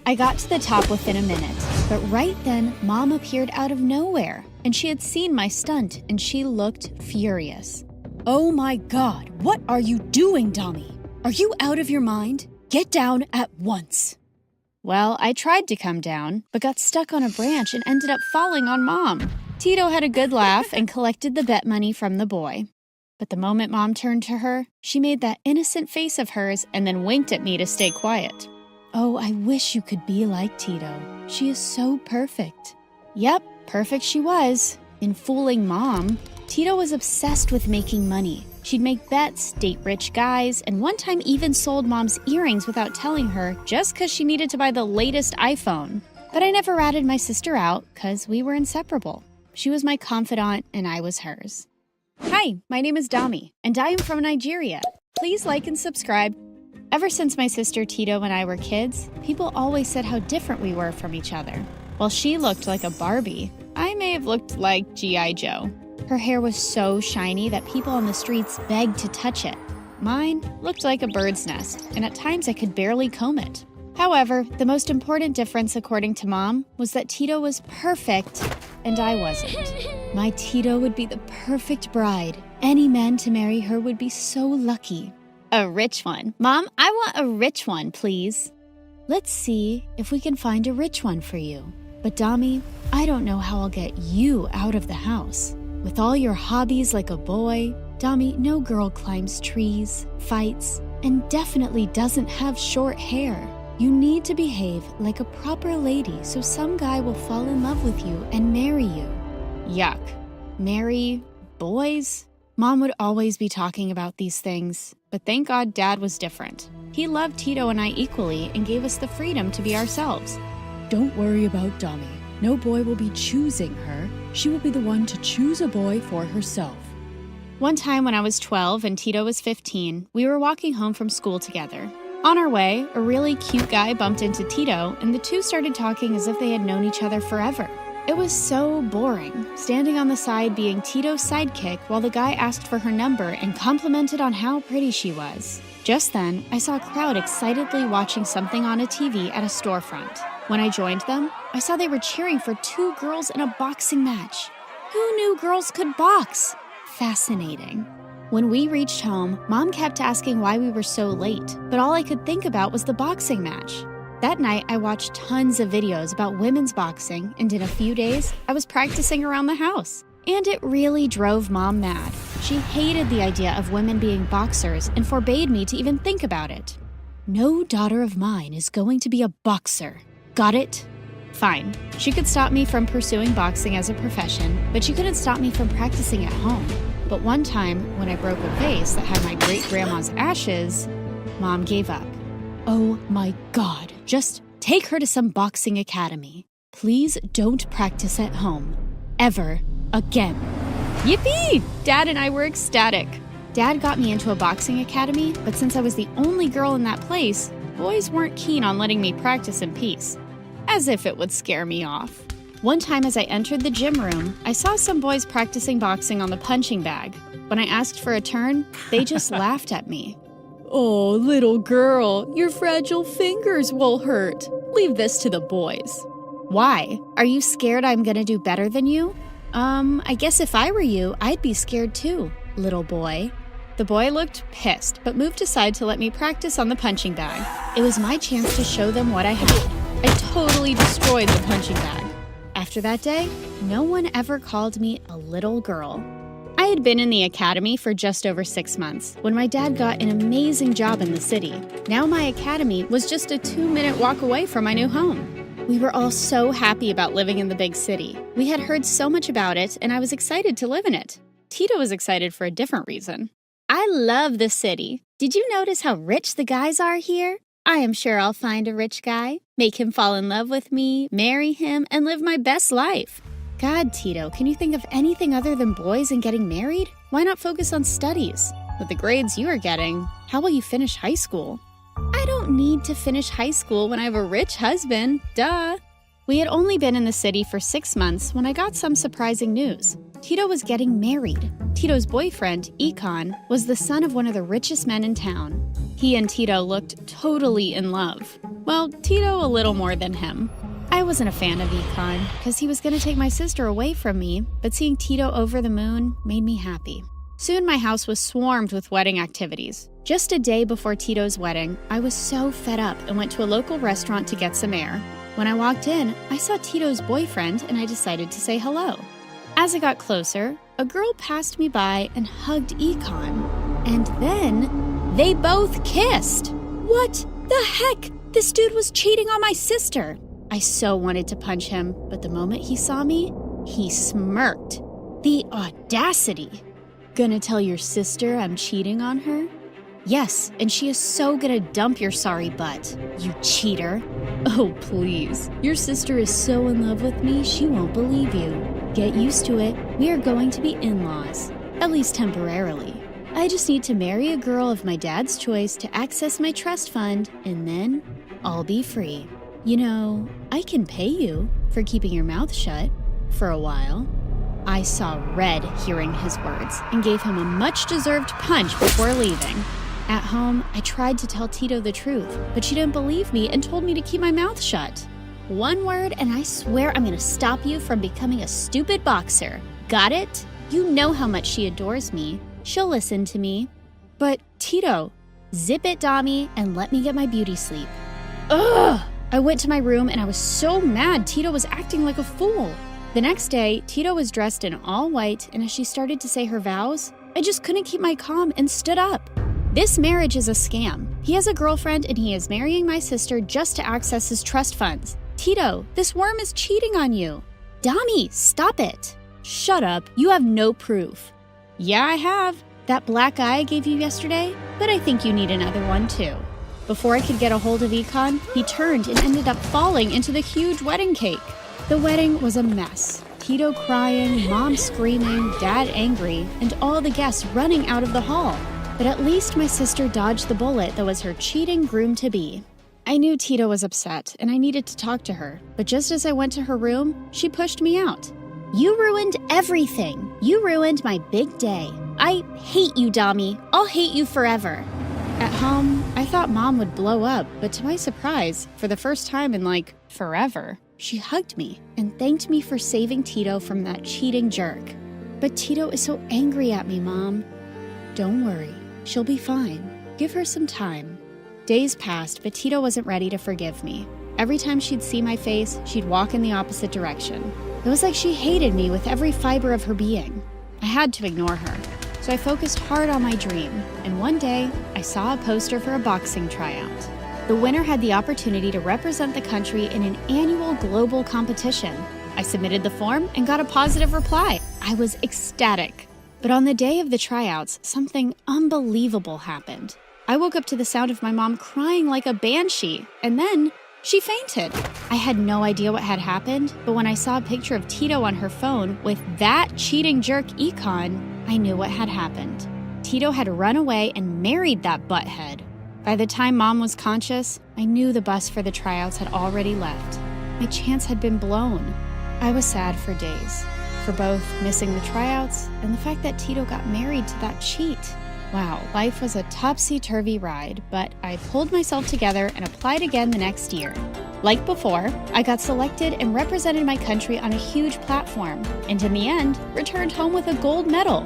[SPEAKER 9] I got to the top within a minute, but right then, Mom appeared out of nowhere, and she had seen my stunt, and she looked furious.
[SPEAKER 11] Oh my God, what are you doing, Dami? Are you out of your mind? Get down at once.
[SPEAKER 9] Well, I tried to come down, but got stuck on a branch and ended up falling on Mom. Tito had a good laugh and collected the bet money from the boy. But the moment Mom turned to her, she made that innocent face of hers and then winked at me to stay quiet. Oh, I wish you could be like Tito. She is so perfect. Yep, perfect she was. In fooling Mom, Tito was obsessed with making money. She'd make bets, date rich guys, and one time even sold Mom's earrings without telling her just because she needed to buy the latest iPhone. But I never ratted my sister out because we were inseparable. She was my confidant and I was hers. Hi, my name is Dami, and I am from Nigeria. Please like and subscribe. Ever since my sister Tito and I were kids, people always said how different we were from each other. While she looked like a Barbie, I may have looked like G.I. Joe. Her hair was so shiny that people on the streets begged to touch it. Mine looked like a bird's nest, and at times I could barely comb it. However, the most important difference, according to Mom, was that Tito was perfect and I wasn't. My Tito would be the perfect bride. Any man to marry her would be so lucky. A rich one. Mom, I want a rich one, please. Let's see if we can find a rich one for you. But Dami, I don't know how I'll get you out of the house. With all your hobbies like a boy, Dami, no girl climbs trees, fights, and definitely doesn't have short hair. You need to behave like a proper lady so some guy will fall in love with you and marry you. Yuck. Marry boys? Mom would always be talking about these things, but thank God Dad was different. He loved Tito and I equally and gave us the freedom to be ourselves.
[SPEAKER 11] Don't worry about Dami. No boy will be choosing her. She will be the one to choose a boy for herself.
[SPEAKER 9] One time when I was 12 and Tito was 15, we were walking home from school together. On our way, a really cute guy bumped into Tito, and the two started talking as if they had known each other forever. It was so boring, standing on the side being Tito's sidekick while the guy asked for her number and complimented on how pretty she was. Just then, I saw a crowd excitedly watching something on a TV at a storefront. When I joined them, I saw they were cheering for two girls in a boxing match. Who knew girls could box? Fascinating. When we reached home, Mom kept asking why we were so late, but all I could think about was the boxing match. That night, I watched tons of videos about women's boxing, and in a few days, I was practicing around the house. And it really drove Mom mad. She hated the idea of women being boxers and forbade me to even think about it. No daughter of mine is going to be a boxer. Got it? Fine. She could stop me from pursuing boxing as a profession, but she couldn't stop me from practicing at home. But one time, when I broke a vase that had my great-grandma's ashes, Mom gave up. Oh my God, just take her to some boxing academy. Please don't practice at home. Ever again. Yippee! Dad and I were ecstatic. Dad got me into a boxing academy, but since I was the only girl in that place, boys weren't keen on letting me practice in peace. As if it would scare me off. One time as I entered the gym room, I saw some boys practicing boxing on the punching bag, When I asked for a turn, they just laughed at me. Oh, little girl, your fragile fingers will hurt. Leave this to the boys. Why? Are you scared I'm gonna do better than you? I guess if I were you, I'd be scared too, little boy. The boy looked pissed, but moved aside to let me practice on the punching bag. It was my chance to show them what I had. I totally destroyed the punching bag. After that day, no one ever called me a little girl. I had been in the academy for just over 6 months when my dad got an amazing job in the city. Now my academy was just a 2-minute walk away from my new home. We were all so happy about living in the big city. We had heard so much about it, and I was excited to live in it. Tito was excited for a different reason. I love the city. Did you notice how rich the guys are here? I am sure I'll find a rich guy, make him fall in love with me, marry him, and live my best life. God, Tito, can you think of anything other than boys and getting married? Why not focus on studies? With the grades you are getting, how will you finish high school? I don't need to finish high school when I have a rich husband, duh. We had only been in the city for 6 months when I got some surprising news. Tito was getting married. Tito's boyfriend, Econ, was the son of one of the richest men in town. He and Tito looked totally in love. Well, Tito a little more than him. I wasn't a fan of Econ because he was going to take my sister away from me, but seeing Tito over the moon made me happy. Soon my house was swarmed with wedding activities. Just a day before Tito's wedding, I was so fed up and went to a local restaurant to get some air. When I walked in, I saw Tito's boyfriend and I decided to say hello. As I got closer, a girl passed me by and hugged Econ. And then they both kissed. What the heck? This dude was cheating on my sister. I so wanted to punch him, but the moment he saw me, he smirked. The audacity. Gonna tell your sister I'm cheating on her? Yes, and she is so gonna dump your sorry butt, you cheater. Oh, please. Your sister is so in love with me, she won't believe you. Get used to it. We are going to be in-laws, at least temporarily. I just need to marry a girl of my dad's choice to access my trust fund, and then I'll be free. You know, I can pay you for keeping your mouth shut for a while. I saw red hearing his words and gave him a much-deserved punch before leaving. At home, I tried to tell Tito the truth, but she didn't believe me and told me to keep my mouth shut. One word and I swear I'm gonna stop you from becoming a stupid boxer. Got it? You know how much she adores me. She'll listen to me. But Tito, zip it, Dami, and let me get my beauty sleep. Ugh! I went to my room and I was so mad Tito was acting like a fool. The next day, Tito was dressed in all white, and as she started to say her vows, I just couldn't keep my calm and stood up. This marriage is a scam. He has a girlfriend and he is marrying my sister just to access his trust funds. Tito, this worm is cheating on you. Dami, stop it. Shut up, you have no proof. Yeah, I have. That black eye I gave you yesterday, but I think you need another one too. Before I could get a hold of Econ, he turned and ended up falling into the huge wedding cake. The wedding was a mess. Tito crying, Mom screaming, Dad angry, and all the guests running out of the hall. But at least my sister dodged the bullet that was her cheating groom-to-be. I knew Tito was upset, and I needed to talk to her. But just as I went to her room, she pushed me out. You ruined everything. You ruined my big day. I hate you, Dami. I'll hate you forever. At home, I thought Mom would blow up, but to my surprise, for the first time in forever, she hugged me and thanked me for saving Tito from that cheating jerk. But Tito is so angry at me, Mom. Don't worry, she'll be fine. Give her some time. Days passed, but Tito wasn't ready to forgive me. Every time she'd see my face, she'd walk in the opposite direction. It was like she hated me with every fiber of her being. I had to ignore her, so I focused hard on my dream, and one day, I saw a poster for a boxing tryout. The winner had the opportunity to represent the country in an annual global competition. I submitted the form and got a positive reply. I was ecstatic. But on the day of the tryouts, something unbelievable happened. I woke up to the sound of my mom crying like a banshee, and then she fainted. I had no idea what had happened, but when I saw a picture of Tito on her phone with that cheating jerk Econ, I knew what had happened. Tito had run away and married that butthead. By the time Mom was conscious, I knew the bus for the tryouts had already left. My chance had been blown. I was sad for days. for both missing the tryouts and the fact that Tito got married to that cheat. Wow, life was a topsy-turvy ride, but I pulled myself together and applied again the next year. Like before, I got selected and represented my country on a huge platform, and in the end, returned home with a gold medal.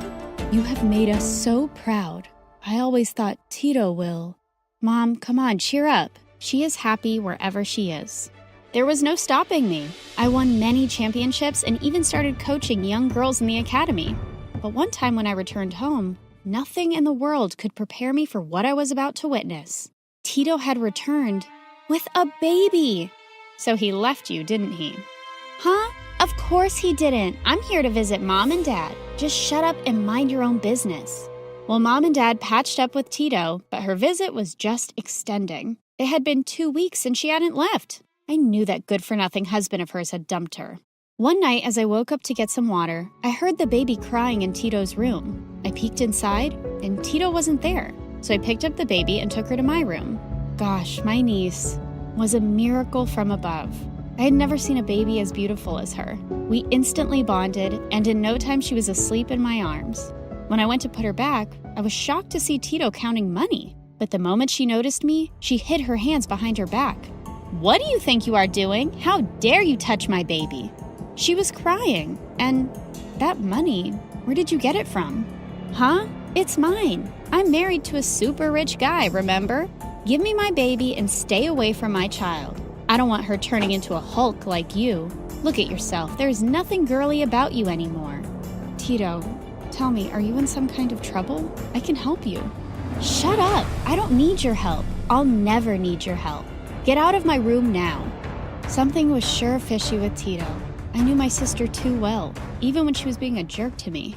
[SPEAKER 9] You have made us so proud. I always thought Tito will. Mom, come on, cheer up. She is happy wherever she is. There was no stopping me. I won many championships and even started coaching young girls in the academy. But one time when I returned home, nothing in the world could prepare me for what I was about to witness. Tito had returned with a baby. So he left you, didn't he? Huh? Of course he didn't. I'm here to visit Mom and Dad. Just shut up and mind your own business. Well, Mom and Dad patched up with Tito, but her visit was just extending. It had been 2 weeks and she hadn't left. I knew that good-for-nothing husband of hers had dumped her. One night, as I woke up to get some water, I heard the baby crying in Tito's room. I peeked inside, and Tito wasn't there. So I picked up the baby and took her to my room. Gosh, my niece was a miracle from above. I had never seen a baby as beautiful as her. We instantly bonded, and in no time she was asleep in my arms. When I went to put her back, I was shocked to see Tito counting money. But the moment she noticed me, she hid her hands behind her back. What do you think you are doing? How dare you touch my baby? She was crying. And that money, where did you get it from? Huh? It's mine. I'm married to a super rich guy, remember? Give me my baby and stay away from my child. I don't want her turning into a Hulk like you. Look at yourself. There's nothing girly about you anymore. Tito, tell me, are you in some kind of trouble? I can help you. Shut up. I don't need your help. I'll never need your help. Get out of my room now. Something was sure fishy with Tito. I knew my sister too well, even when she was being a jerk to me.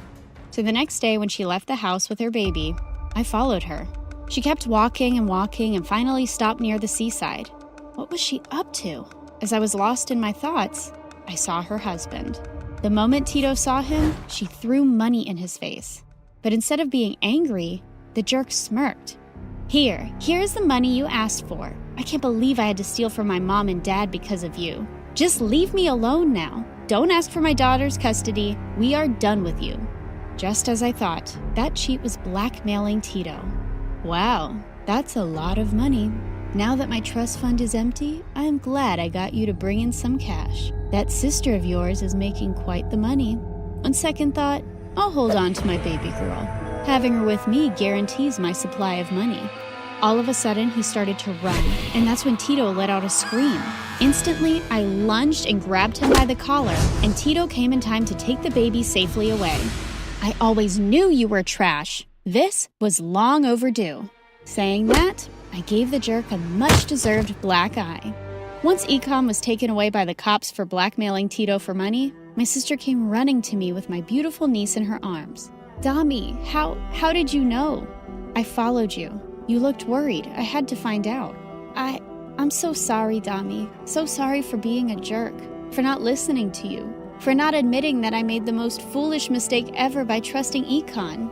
[SPEAKER 9] So the next day when she left the house with her baby, I followed her. She kept walking and finally stopped near the seaside. What was she up to? As I was lost in my thoughts, I saw her husband. The moment Tito saw him, she threw money in his face. But instead of being angry, the jerk smirked. Here's the money you asked for. I can't believe I had to steal from my mom and dad because of you. Just leave me alone now. Don't ask for my daughter's custody. We are done with you. Just as I thought, that cheat was blackmailing Tito. Wow, that's a lot of money. Now that my trust fund is empty, I am glad I got you to bring in some cash. That sister of yours is making quite the money. On second thought, I'll hold on to my baby girl. Having her with me guarantees my supply of money. All of a sudden, he started to run, and that's when Tito let out a scream. Instantly, I lunged and grabbed him by the collar, and Tito came in time to take the baby safely away. I always knew you were trash. This was long overdue. Saying that, I gave the jerk a much-deserved black eye. Once Ecom was taken away by the cops for blackmailing Tito for money, my sister came running to me with my beautiful niece in her arms. Dami, how did you know? I followed you. You looked worried. I had to find out. I'm so sorry, Dami. So sorry for being a jerk, for not listening to you, for not admitting that I made the most foolish mistake ever by trusting Econ.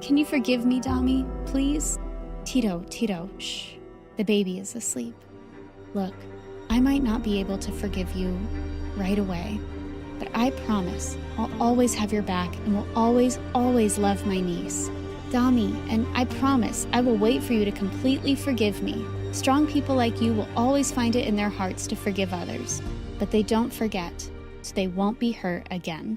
[SPEAKER 9] Can you forgive me, Dami, please? Tito, shh. The baby is asleep. Look, I might not be able to forgive you right away, but I promise I'll always have your back and will always, always love my niece. Dami, and I promise I will wait for you to completely forgive me. Strong people like you will always find it in their hearts to forgive others, but they don't forget, so they won't be hurt again.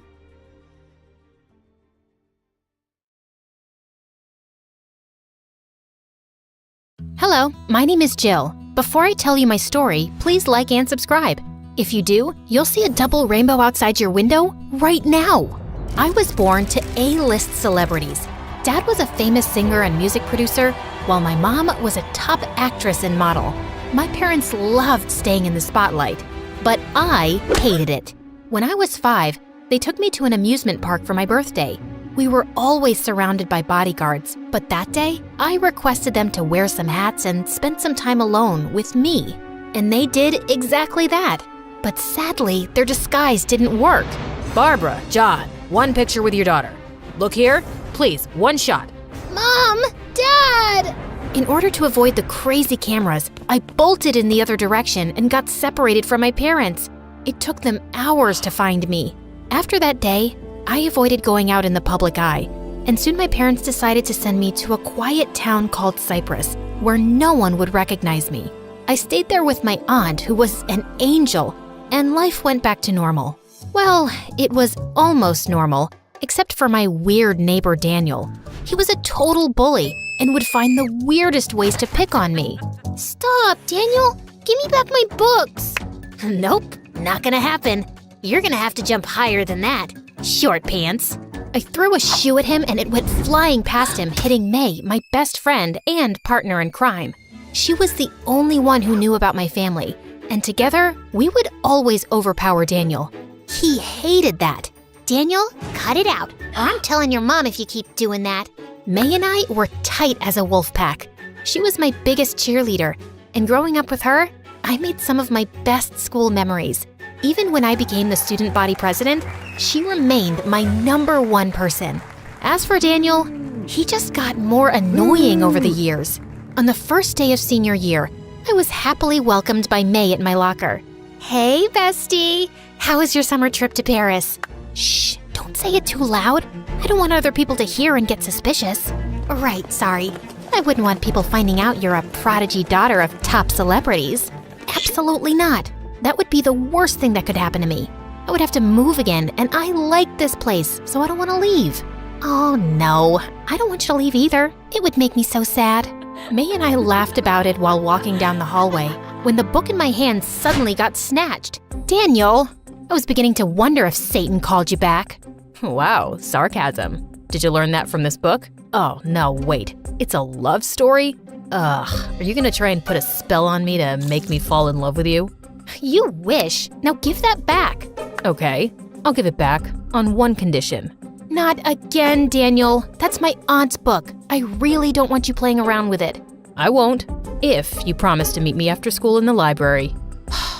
[SPEAKER 2] Hello, my name is Jill. Before I tell you my story, please like and subscribe. If you do, you'll see a double rainbow outside your window right now. I was born to A-list celebrities. Dad was a famous singer and music producer, while my mom was a top actress and model. My parents loved staying in the spotlight, but I hated it. When I was 5, they took me to an amusement park for my birthday. We were always surrounded by bodyguards, but that day, I requested them to wear some hats and spend some time alone with me. And they did exactly that. But sadly, their disguise didn't work.
[SPEAKER 1] Barbara, John, one picture with your daughter. Look here, please, one shot.
[SPEAKER 2] Mom! Dad! In order to avoid the crazy cameras, I bolted in the other direction and got separated from my parents. It took them hours to find me. After that day, I avoided going out in the public eye, and soon my parents decided to send me to a quiet town called Cyprus, where no one would recognize me. I stayed there with my aunt, who was an angel, and life went back to normal. Well, it was almost normal, except for my weird neighbor Daniel. He was a total bully and would find the weirdest ways to pick on me.
[SPEAKER 6] Stop, Daniel! Give me back my books!
[SPEAKER 2] Nope, not gonna happen. You're gonna have to jump higher than that, short pants. I threw a shoe at him and it went flying past him, hitting May, my best friend and partner in crime. She was the only one who knew about my family, and together, we would always overpower Daniel. He hated that.
[SPEAKER 6] Daniel, cut it out, or I'm telling your mom if you keep doing that.
[SPEAKER 2] May and I were tight as a wolf pack. She was my biggest cheerleader, and growing up with her, I made some of my best school memories. Even when I became the student body president, she remained my #1 person. As for Daniel, he just got more annoying over the years. On the first day of senior year, I was happily welcomed by May at my locker. Hey, bestie! How was your summer trip to Paris? Shh, don't say it too loud. I don't want other people to hear and get suspicious. Right, sorry. I wouldn't want people finding out you're a prodigy daughter of top celebrities. Absolutely not. That would be the worst thing that could happen to me. I would have to move again, and I like this place, so I don't want to leave. Oh no, I don't want you to leave either. It would make me so sad. May and I laughed about it while walking down the hallway, when the book in my hand suddenly got snatched. Daniel! I was beginning to wonder if Satan called you back. Wow, sarcasm. Did you learn that from this book? Oh, no, wait. It's a love story? Ugh, are you gonna try and put a spell on me to make me fall in love with you? You wish. Now give that back. Okay, I'll give it back on one condition. Not again, Daniel. That's my aunt's book. I really don't want you playing around with it. I won't, if you promise to meet me after school in the library.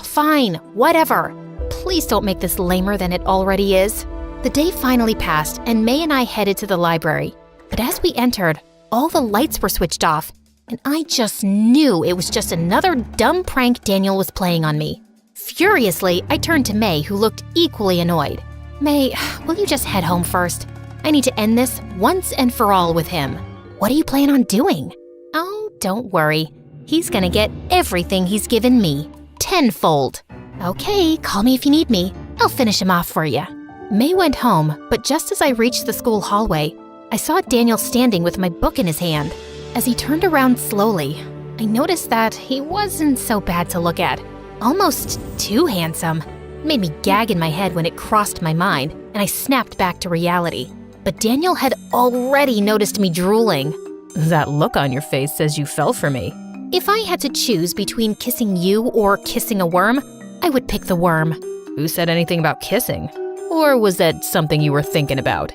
[SPEAKER 2] Fine, whatever. Please don't make this lamer than it already is. The day finally passed, and May and I headed to the library. But as we entered, all the lights were switched off, and I just knew it was just another dumb prank Daniel was playing on me. Furiously, I turned to May, who looked equally annoyed. May, will you just head home first? I need to end this once and for all with him. What do you plan on doing? Oh, don't worry. He's gonna get everything he's given me, tenfold. Okay, call me if you need me. I'll finish him off for you. May went home, but just as I reached the school hallway, I saw Daniel standing with my book in his hand. As he turned around slowly, I noticed that he wasn't so bad to look at. Almost too handsome. It made me gag in my head when it crossed my mind, and I snapped back to reality. But Daniel had already noticed me drooling. That look on your face says you fell for me. If I had to choose between kissing you or kissing a worm, I would pick the worm. Who said anything about kissing? Or was that something you were thinking about?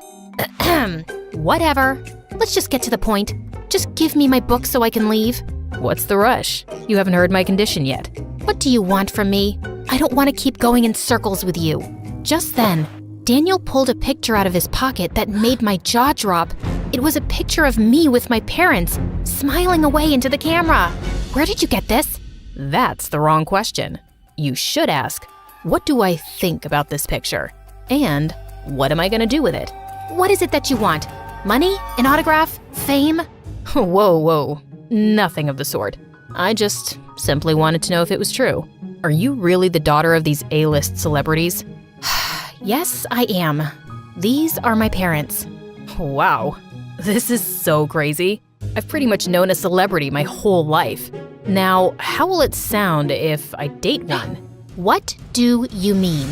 [SPEAKER 2] Whatever. Let's just get to the point. Just give me my book so I can leave. What's the rush? You haven't heard my condition yet. What do you want from me? I don't want to keep going in circles with you. Just then, Daniel pulled a picture out of his pocket that made my jaw drop. It was a picture of me with my parents, smiling away into the camera. Where did you get this? That's the wrong question. You should ask, what do I think about this picture? And what am I gonna do with it? What is it that you want? Money? An autograph? Fame? Whoa. Nothing of the sort. I just simply wanted to know if it was true. Are you really the daughter of these A-list celebrities? Yes, I am. These are my parents. Wow, this is so crazy. I've pretty much known a celebrity my whole life. Now, how will it sound if I date one? What do you mean?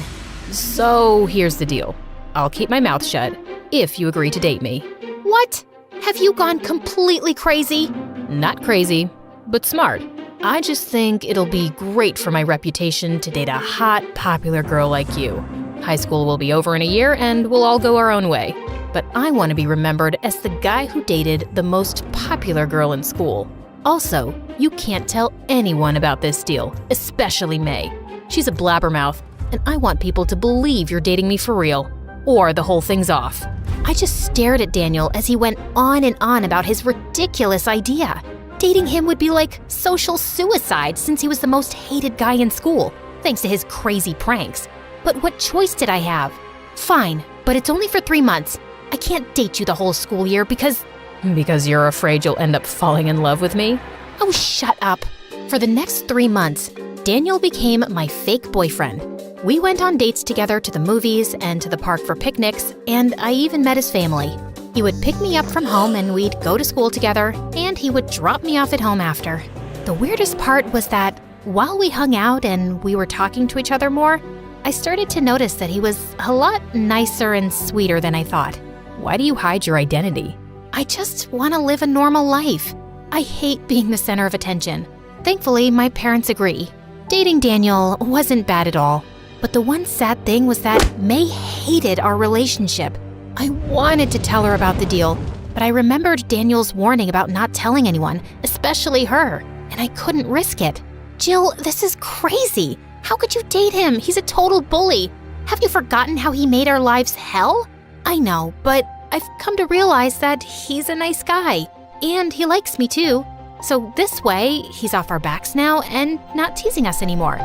[SPEAKER 2] So here's the deal. I'll keep my mouth shut if you agree to date me. What? Have you gone completely crazy? Not crazy, but smart. I just think it'll be great for my reputation to date a hot, popular girl like you. High school will be over in a year and we'll all go our own way. But I want to be remembered as the guy who dated the most popular girl in school. Also, you can't tell anyone about this deal, especially May. She's a blabbermouth, and I want people to believe you're dating me for real, or the whole thing's off. I just stared at Daniel as he went on and on about his ridiculous idea. Dating him would be like social suicide since he was the most hated guy in school. thanks to his crazy pranks. But what choice did I have? Fine, but it's only for 3 months. I can't date you the whole school year because
[SPEAKER 1] Because you're afraid you'll end up falling in love with me?
[SPEAKER 2] Oh, shut up. For the next 3 months, Daniel became my fake boyfriend. We went on dates together to the movies and to the park for picnics, and I even met his family. He would pick me up from home and we'd go to school together, and he would drop me off at home after. The weirdest part was that while we hung out and we were talking to each other more, I started to notice that he was a lot nicer and sweeter than I thought.
[SPEAKER 1] Why do you hide your identity?
[SPEAKER 2] I just want to live a normal life. I hate being the center of attention. Thankfully, my parents agree. Dating Daniel wasn't bad at all. But the one sad thing was that May hated our relationship. I wanted to tell her about the deal, but I remembered Daniel's warning about not telling anyone, especially her, and I couldn't risk it. Jill, this is crazy. How could you date him? He's a total bully. Have you forgotten how he made our lives hell? I know, but I've come to realize that he's a nice guy, and he likes me too. So this way, he's off our backs now and not teasing us anymore.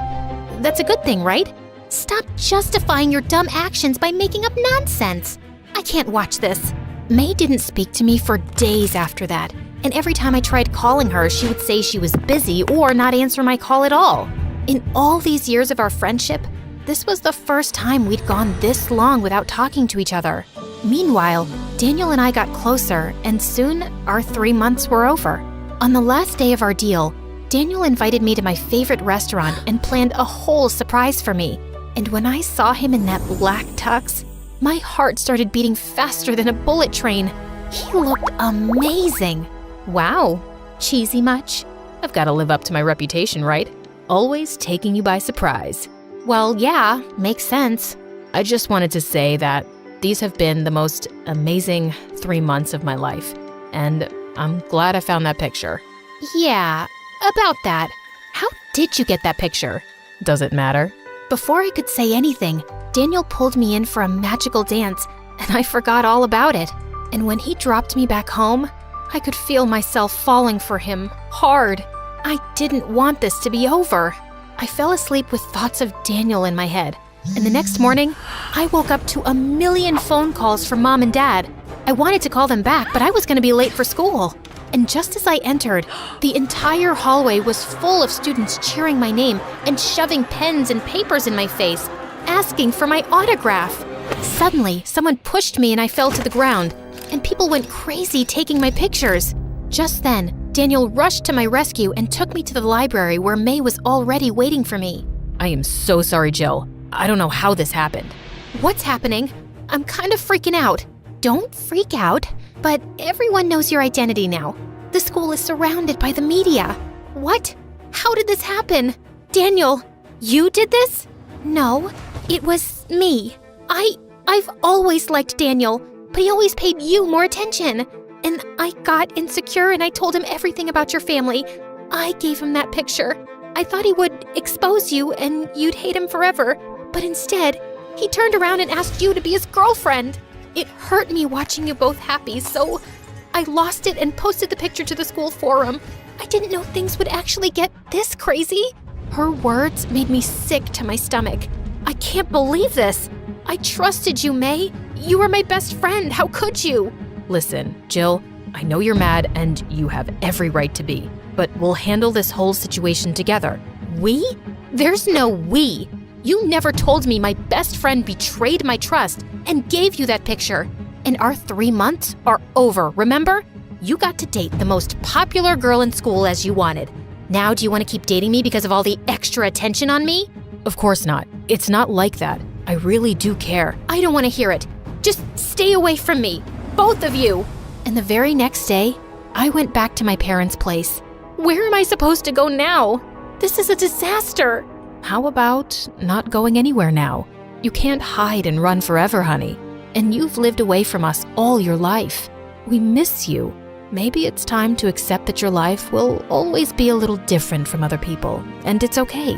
[SPEAKER 2] That's a good thing, right? Stop justifying your dumb actions by making up nonsense. I can't watch this. May didn't speak to me for days after that, and every time I tried calling her, she would say she was busy or not answer my call at all. In all these years of our friendship, this was the first time we'd gone this long without talking to each other. Meanwhile, Daniel and I got closer, and soon our 3 months were over. On the last day of our deal, Daniel invited me to my favorite restaurant and planned a whole surprise for me. And when I saw him in that black tux, my heart started beating faster than a bullet train. He looked amazing.
[SPEAKER 1] Wow.
[SPEAKER 2] Cheesy much?
[SPEAKER 1] I've got to live up to my reputation, right? Always taking you by surprise.
[SPEAKER 2] Well, yeah, makes sense.
[SPEAKER 1] I just wanted to say that these have been the most amazing 3 months of my life, and I'm glad I found that picture.
[SPEAKER 2] Yeah, about that. How did you get that picture?
[SPEAKER 1] Does it matter?
[SPEAKER 2] Before I could say anything, Daniel pulled me in for a magical dance, and I forgot all about it. And when he dropped me back home, I could feel myself falling for him, hard. I didn't want this to be over. I fell asleep with thoughts of Daniel in my head, and the next morning, I woke up to a million phone calls from Mom and Dad. I wanted to call them back, but I was going to be late for school. And just as I entered, the entire hallway was full of students cheering my name and shoving pens and papers in my face, asking for my autograph. Suddenly, someone pushed me and I fell to the ground, and people went crazy taking my pictures. Just then, Daniel rushed to my rescue and took me to the library where May was already waiting for me.
[SPEAKER 1] I am so sorry, Jill. I don't know how this happened.
[SPEAKER 2] What's happening? I'm kind of freaking out. Don't freak out, but everyone knows your identity now. The school is surrounded by the media. What? How did this happen? Daniel, you did this? No, it was me. I've always liked Daniel, but he always paid you more attention. And I got insecure and I told him everything about your family. I gave him that picture. I thought he would expose you and you'd hate him forever, but instead, he turned around and asked you to be his girlfriend. It hurt me watching you both happy, so I lost it and posted the picture to the school forum. I didn't know things would actually get this crazy. Her words made me sick to my stomach. I can't believe this. I trusted you, May. You were my best friend. How could you?
[SPEAKER 1] Listen, Jill, I know you're mad and you have every right to be, but we'll handle this whole situation together.
[SPEAKER 2] We? There's no we. You never told me my best friend betrayed my trust and gave you that picture. And our 3 months are over, remember? You got to date the most popular girl in school as you wanted. Now do you want to keep dating me because of all the extra attention on me?
[SPEAKER 1] Of course not. It's not like that. I really do care.
[SPEAKER 2] I don't want to hear it. Just stay away from me, both of you. And the very next day, I went back to my parents' place. Where am I supposed to go now? This is a disaster.
[SPEAKER 1] How about not going anywhere now? You can't hide and run forever, honey. And you've lived away from us all your life. We miss you. Maybe it's time to accept that your life will always be a little different from other people, and it's okay.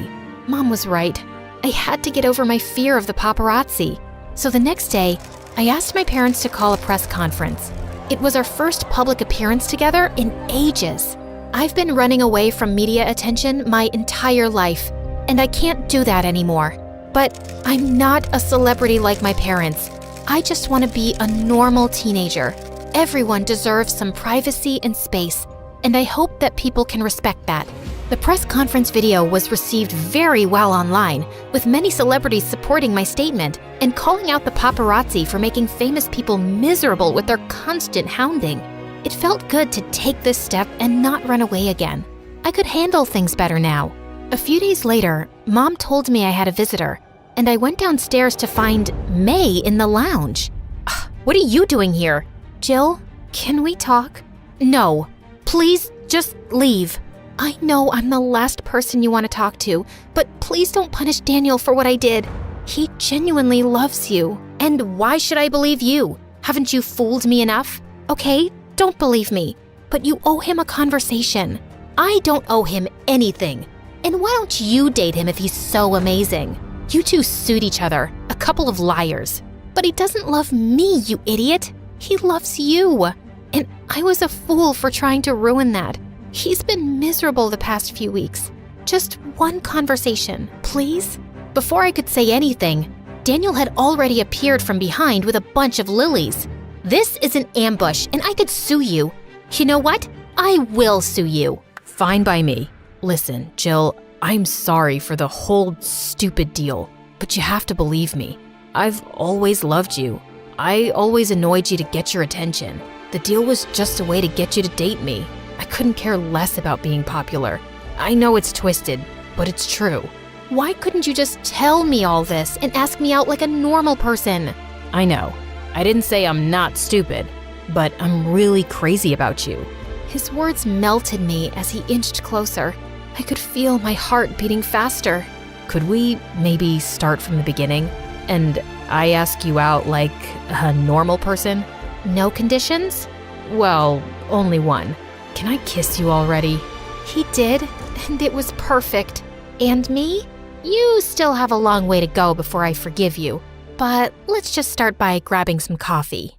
[SPEAKER 2] Mom was right. I had to get over my fear of the paparazzi. So the next day, I asked my parents to call a press conference. It was our first public appearance together in ages. I've been running away from media attention my entire life, and I can't do that anymore. But I'm not a celebrity like my parents. I just want to be a normal teenager. Everyone deserves some privacy and space, and I hope that people can respect that. The press conference video was received very well online, with many celebrities supporting my statement and calling out the paparazzi for making famous people miserable with their constant hounding. It felt good to take this step and not run away again. I could handle things better now. A few days later, Mom told me I had a visitor, and I went downstairs to find May in the lounge. What are you doing here? Jill, can we talk? No, please just leave. I know I'm the last person you want to talk to, but please don't punish Daniel for what I did. He genuinely loves you. And why should I believe you? Haven't you fooled me enough? Okay, don't believe me, but you owe him a conversation. I don't owe him anything. And why don't you date him if he's so amazing? You two suit each other, a couple of liars. But he doesn't love me, you idiot. He loves you. And I was a fool for trying to ruin that. He's been miserable the past few weeks. Just one conversation, please? Before I could say anything, Daniel had already appeared from behind with a bunch of lilies. This is an ambush, and I could sue you. You know what? I will sue you. Fine by me. Listen, Jill, I'm sorry for the whole stupid deal, but you have to believe me. I've always loved you. I always annoyed you to get your attention. The deal was just a way to get you to date me. I couldn't care less about being popular. I know it's twisted, but it's true. Why couldn't you just tell me all this and ask me out like a normal person? I know. I didn't say I'm not stupid, but I'm really crazy about you. His words melted me as he inched closer. I could feel my heart beating faster. Could we maybe start from the beginning? And I ask you out like a normal person? No conditions? Well, only one. Can I kiss you already? He did, and it was perfect. And me? You still have a long way to go before I forgive you. But let's just start by grabbing some coffee.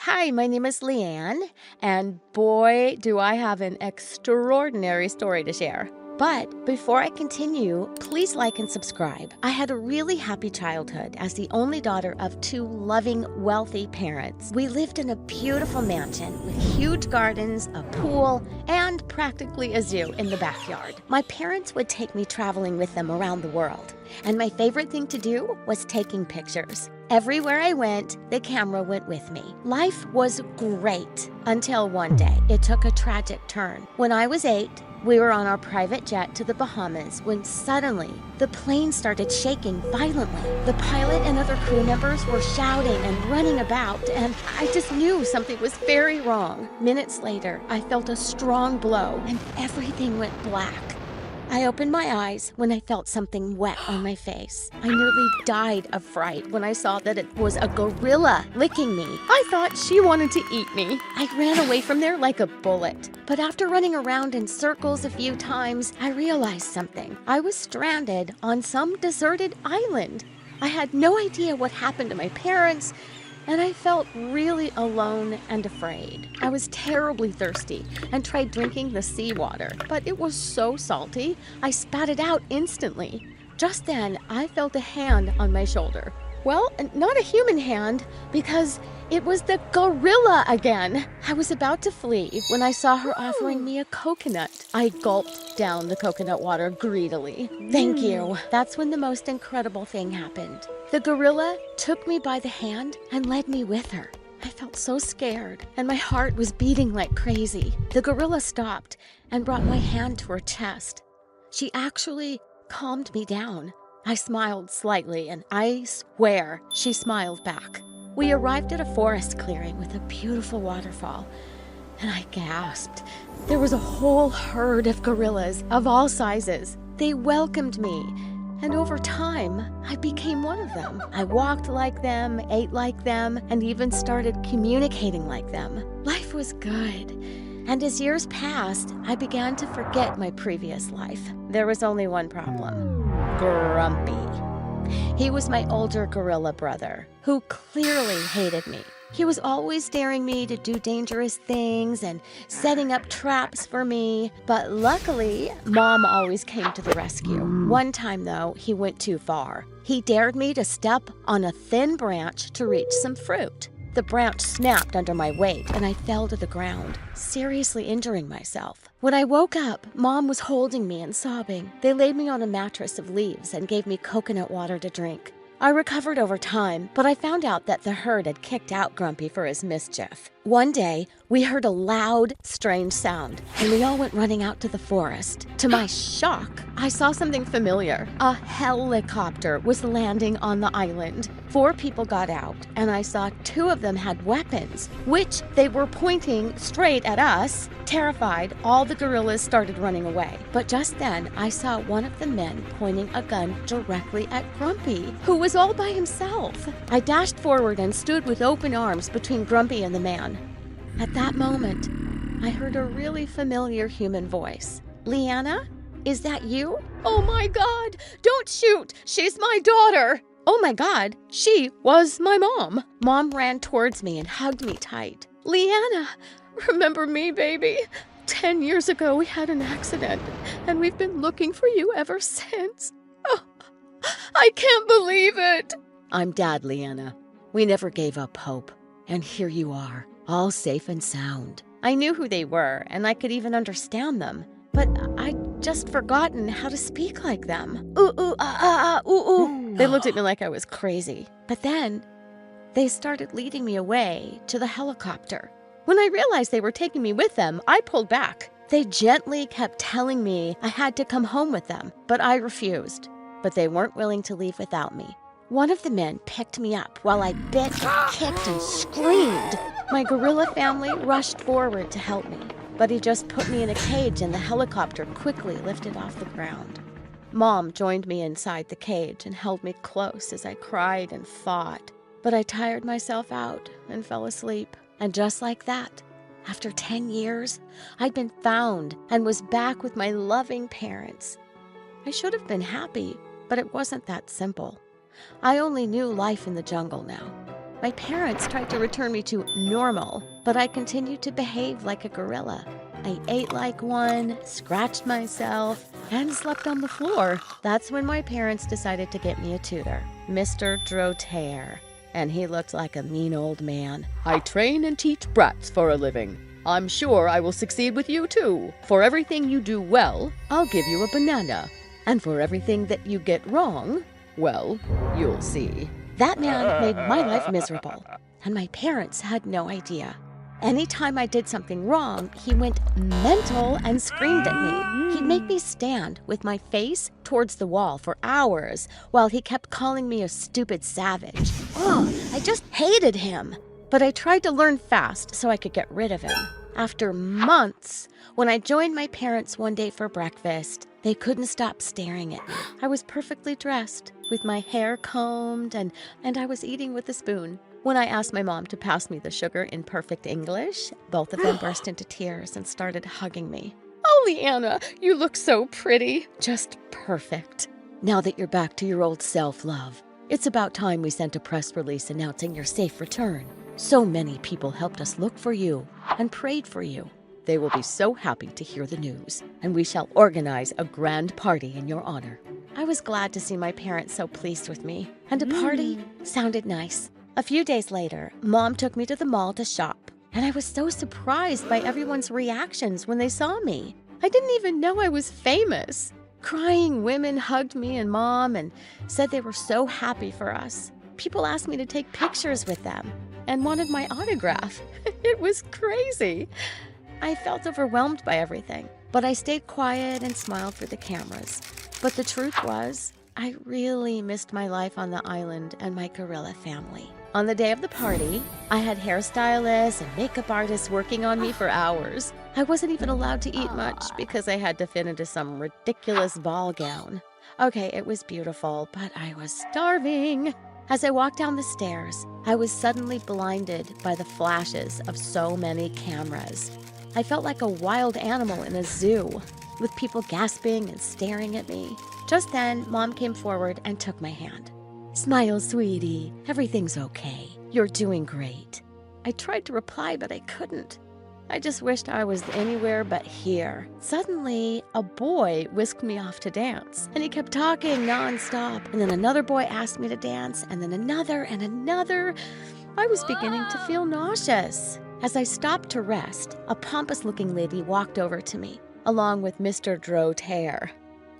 [SPEAKER 16] Hi, my name is Leanne, and boy, do I have an extraordinary story to share. But before I continue, please like and subscribe. I had a really happy childhood as the only daughter of two loving, wealthy parents. We lived in a beautiful mansion with huge gardens, a pool, and practically a zoo in the backyard. My parents would take me traveling with them around the world, and my favorite thing to do was taking pictures. Everywhere I went, the camera went with me. Life was great until one day it took a tragic turn. When I was 8, we were on our private jet to the Bahamas when suddenly the plane started shaking violently. The pilot and other crew members were shouting and running about, and I just knew something was very wrong. Minutes later, I felt a strong blow and everything went black. I opened my eyes when I felt something wet on my face. I nearly died of fright when I saw that it was a gorilla licking me. I thought she wanted to eat me. I ran away from there like a bullet. But after running around in circles a few times, I realized something. I was stranded on some deserted island. I had no idea what happened to my parents, and I felt really alone and afraid. I was terribly thirsty and tried drinking the seawater, but it was so salty, I spat it out instantly. Just then, I felt a hand on my shoulder. Well, not a human hand, because it was the gorilla again. I was about to flee when I saw her offering me a coconut. I gulped down the coconut water greedily. Thank you. That's when the most incredible thing happened. The gorilla took me by the hand and led me with her. I felt so scared, and my heart was beating like crazy. The gorilla stopped and brought my hand to her chest. She actually calmed me down. I smiled slightly, and I swear she smiled back. We arrived at a forest clearing with a beautiful waterfall, and I gasped. There was a whole herd of gorillas of all sizes. They welcomed me, and over time, I became one of them. I walked like them, ate like them, and even started communicating like them. Life was good. And as years passed, I began to forget my previous life. There was only one problem. Grumpy. He was my older gorilla brother, who clearly hated me. He was always daring me to do dangerous things and setting up traps for me. But luckily, Mom always came to the rescue. One time, though, he went too far. He dared me to step on a thin branch to reach some fruit. The branch snapped under my weight and I fell to the ground, seriously injuring myself. When I woke up, Mom was holding me and sobbing. They laid me on a mattress of leaves and gave me coconut water to drink. I recovered over time, but I found out that the herd had kicked out Grumpy for his mischief. One day, we heard a loud, strange sound, and we all went running out to the forest. To my shock, I saw something familiar. A helicopter was landing on the island. 4 people got out, and I saw 2 of them had weapons, which they were pointing straight at us. Terrified, all the gorillas started running away. But just then, I saw one of the men pointing a gun directly at Grumpy, who was all by himself. I dashed forward and stood with open arms between Grumpy and the man. At that moment, I heard a really familiar human voice. Leanna, is that you? Oh my God, don't shoot, she's my daughter. Oh my God, she was my mom. Mom ran towards me and hugged me tight. Leanna, remember me, baby? 10 years ago, we had an accident, and we've been looking for you ever since. Oh, I can't believe it. I'm Dad, Leanna. We never gave up hope, and here you are, all safe and sound. I knew who they were, and I could even understand them, but I'd just forgotten how to speak like them. Ooh, ooh, ooh, ooh. They looked at me like I was crazy. But then, they started leading me away to the helicopter. When I realized they were taking me with them, I pulled back. They gently kept telling me I had to come home with them, but I refused. But they weren't willing to leave without me. One of the men picked me up while I bit, kicked, and screamed. My gorilla family rushed forward to help me, but he just put me in a cage and the helicopter quickly lifted off the ground. Mom joined me inside the cage and held me close as I cried and fought. But I tired myself out and fell asleep. And just like that, after 10 years, I'd been found and was back with my loving parents. I should have been happy, but it wasn't that simple. I only knew life in the jungle now. My parents tried to return me to normal, but I continued to behave like a gorilla. I ate like one, scratched myself, and slept on the floor. That's when my parents decided to get me a tutor, Mr. Drotaire. And he looked like a mean old man. I train and teach brats for a living. I'm sure I will succeed with you too. For everything you do well, I'll give you a banana. And for everything that you get wrong, well, you'll see. That man made my life miserable, and my parents had no idea. Anytime I did something wrong, he went mental and screamed at me. He'd make me stand with my face towards the wall for hours while he kept calling me a stupid savage. Oh, I just hated him. But I tried to learn fast so I could get rid of him. After months, when I joined my parents one day for breakfast, they couldn't stop staring at me. I was perfectly dressed, with my hair combed, and I was eating with a spoon. When I asked my mom to pass me the sugar in perfect English, both of them burst into tears and started hugging me. Oh, Leanna, you look so pretty. Just perfect. Now that you're back to your old self, love, it's about time we sent a press release announcing your safe return. So many people helped us look for you and prayed for you. They will be so happy to hear the news, and we shall organize a grand party in your honor. I was glad to see my parents so pleased with me, and a party sounded nice. A few days later, Mom took me to the mall to shop, and I was so surprised by everyone's reactions when they saw me. I didn't even know I was famous. Crying women hugged me and Mom and said they were so happy for us. People asked me to take pictures with them and wanted my autograph. It was crazy. I felt overwhelmed by everything, but I stayed quiet and smiled for the cameras. But the truth was, I really missed my life on the island and my gorilla family. On the day of the party, I had hairstylists and makeup artists working on me for hours. I wasn't even allowed to eat much because I had to fit into some ridiculous ball gown. Okay, it was beautiful, but I was starving. As I walked down the stairs, I was suddenly blinded by the flashes of so many cameras. I felt like a wild animal in a zoo, with people gasping and staring at me. Just then, Mom came forward and took my hand. Smile, sweetie. Everything's okay. You're doing great. I tried to reply, but I couldn't. I just wished I was anywhere but here. Suddenly, a boy whisked me off to dance, and he kept talking nonstop. And then another boy asked me to dance, and then another and another. I was beginning to feel nauseous. As I stopped to rest, a pompous-looking lady walked over to me, along with Mr. Drotair.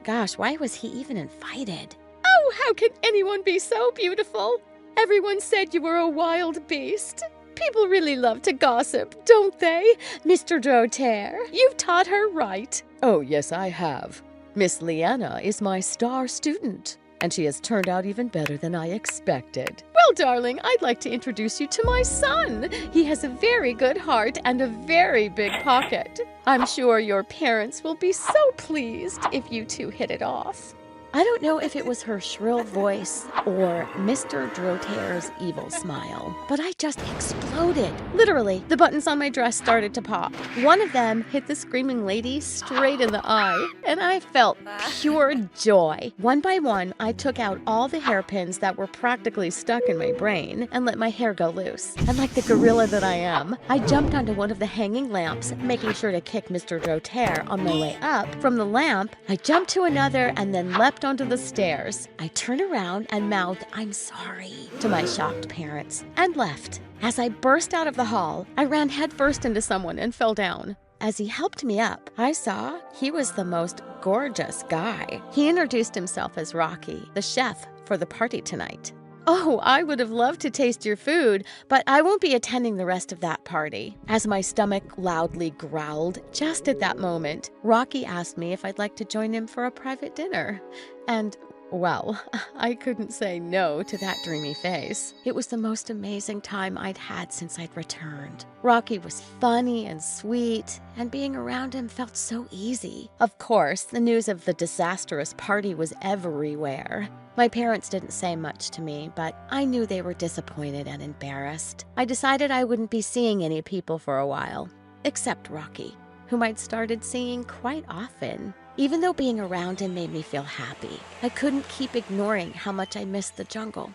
[SPEAKER 16] Gosh, why was he even invited? Oh, how can anyone be so beautiful? Everyone said you were a wild beast. People really love to gossip, don't they? Mr. Drotair, you've taught her right. Oh, yes, I have. Miss Leanna is my star student, and she has turned out even better than I expected. Well, darling, I'd like to introduce you to my son. He has a very good heart and a very big pocket. I'm sure your parents will be so pleased if you two hit it off. I don't know if it was her shrill voice or Mr. Drotair's evil smile, but I just exploded. Literally, the buttons on my dress started to pop. One of them hit the screaming lady straight in the eye, and I felt pure joy. One by one, I took out all the hairpins that were practically stuck in my brain and let my hair go loose. And like the gorilla that I am, I jumped onto one of the hanging lamps, making sure to kick Mr. Drotair on my way up. From the lamp, I jumped to another and then leapt onto the stairs. I turned around and mouthed, "I'm sorry," to my shocked parents, and left. As I burst out of the hall, I ran headfirst into someone and fell down. As he helped me up, I saw he was the most gorgeous guy. He introduced himself as Rocky, the chef for the party tonight. Oh, I would have loved to taste your food, but I won't be attending the rest of that party. As my stomach loudly growled, just at that moment, Rocky asked me if I'd like to join him for a private dinner. And, well, I couldn't say no to that dreamy face. It was the most amazing time I'd had since I'd returned. Rocky was funny and sweet, and being around him felt so easy. Of course, the news of the disastrous party was everywhere. My parents didn't say much to me, but I knew they were disappointed and embarrassed. I decided I wouldn't be seeing any people for a while, except Rocky, whom I'd started seeing quite often. Even though being around him made me feel happy, I couldn't keep ignoring how much I missed the jungle.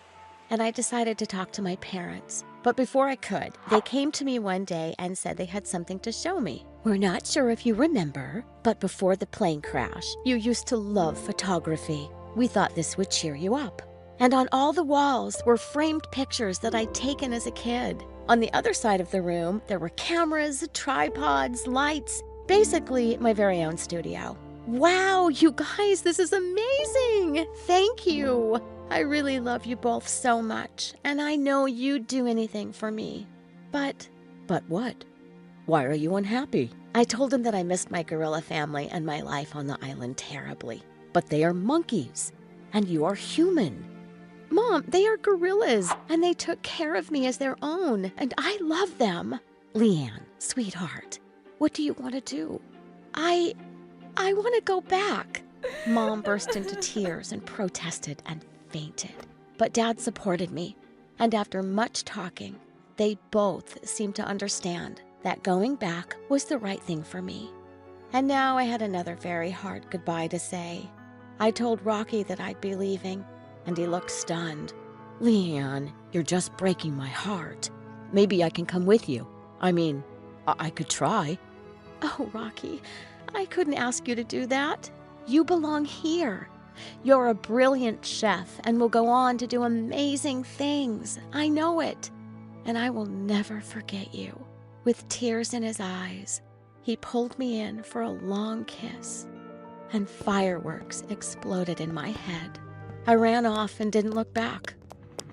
[SPEAKER 16] And I decided to talk to my parents. But before I could, they came to me one day and said they had something to show me. We're not sure if you remember, but before the plane crash, you used to love photography. We thought this would cheer you up. And on all the walls were framed pictures that I'd taken as a kid. On the other side of the room, there were cameras, tripods, lights, basically my very own studio. Wow, you guys, this is amazing! Thank you! I really love you both so much, and I know you'd do anything for me. But what? Why are you unhappy? I told him that I missed my gorilla family and my life on the island terribly. But they are monkeys, and you are human. Mom, they are gorillas, and they took care of me as their own, and I love them. Leanne, sweetheart, what do you want to do? I want to go back. Mom burst into tears and protested and fainted. But Dad supported me, and after much talking, they both seemed to understand that going back was the right thing for me. And now I had another very hard goodbye to say. I told Rocky that I'd be leaving, and he looked stunned. Leanne, you're just breaking my heart. Maybe I can come with you. I mean, I could try. Oh, Rocky, I couldn't ask you to do that. You belong here. You're a brilliant chef and will go on to do amazing things. I know it. And I will never forget you. With tears in his eyes, he pulled me in for a long kiss, and fireworks exploded in my head. I ran off and didn't look back.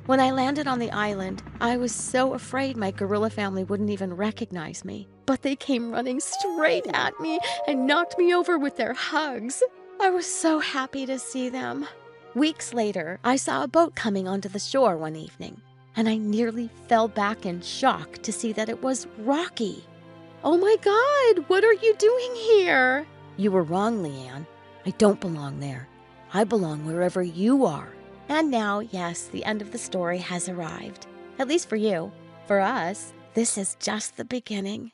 [SPEAKER 16] When I landed on the island, I was so afraid my gorilla family wouldn't even recognize me. But they came running straight at me and knocked me over with their hugs. I was so happy to see them. Weeks later, I saw a boat coming onto the shore one evening, and I nearly fell back in shock to see that it was Rocky. Oh my God, what are you doing here? You were wrong, Leanne. I don't belong there. I belong wherever you are. And now, yes, the end of the story has arrived. At least for you. For us, this is just the beginning.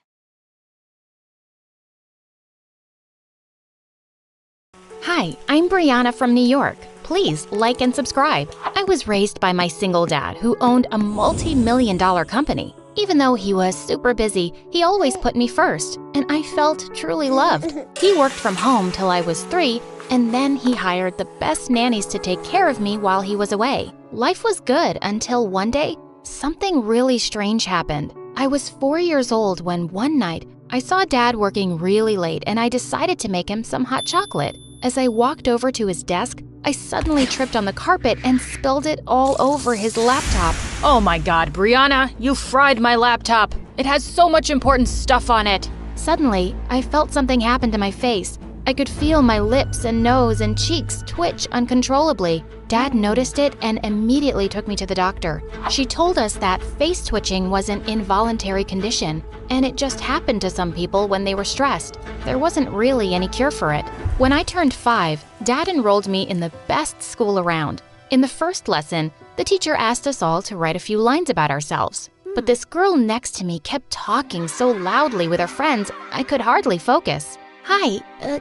[SPEAKER 2] Hi, I'm Brianna from New York. Please like and subscribe. I was raised by my single dad who owned a multi-million-dollar company. Even though he was super busy, he always put me first, and I felt truly loved. He worked from home till I was 3, and then he hired the best nannies to take care of me while he was away. Life was good until one day, something really strange happened. I was 4 years old when one night, I saw Dad working really late and I decided to make him some hot chocolate. As I walked over to his desk, I suddenly tripped on the carpet and spilled it all over his laptop.
[SPEAKER 1] Oh my god, Brianna, you fried my laptop. It has so much important stuff on it.
[SPEAKER 2] Suddenly, I felt something happen to my face. I could feel my lips and nose and cheeks twitch uncontrollably. Dad noticed it and immediately took me to the doctor. She told us that face twitching was an involuntary condition, and it just happened to some people when they were stressed. There wasn't really any cure for it. When I turned 5, Dad enrolled me in the best school around. In the first lesson, the teacher asked us all to write a few lines about ourselves. But this girl next to me kept talking so loudly with her friends, I could hardly focus.
[SPEAKER 6] Hi,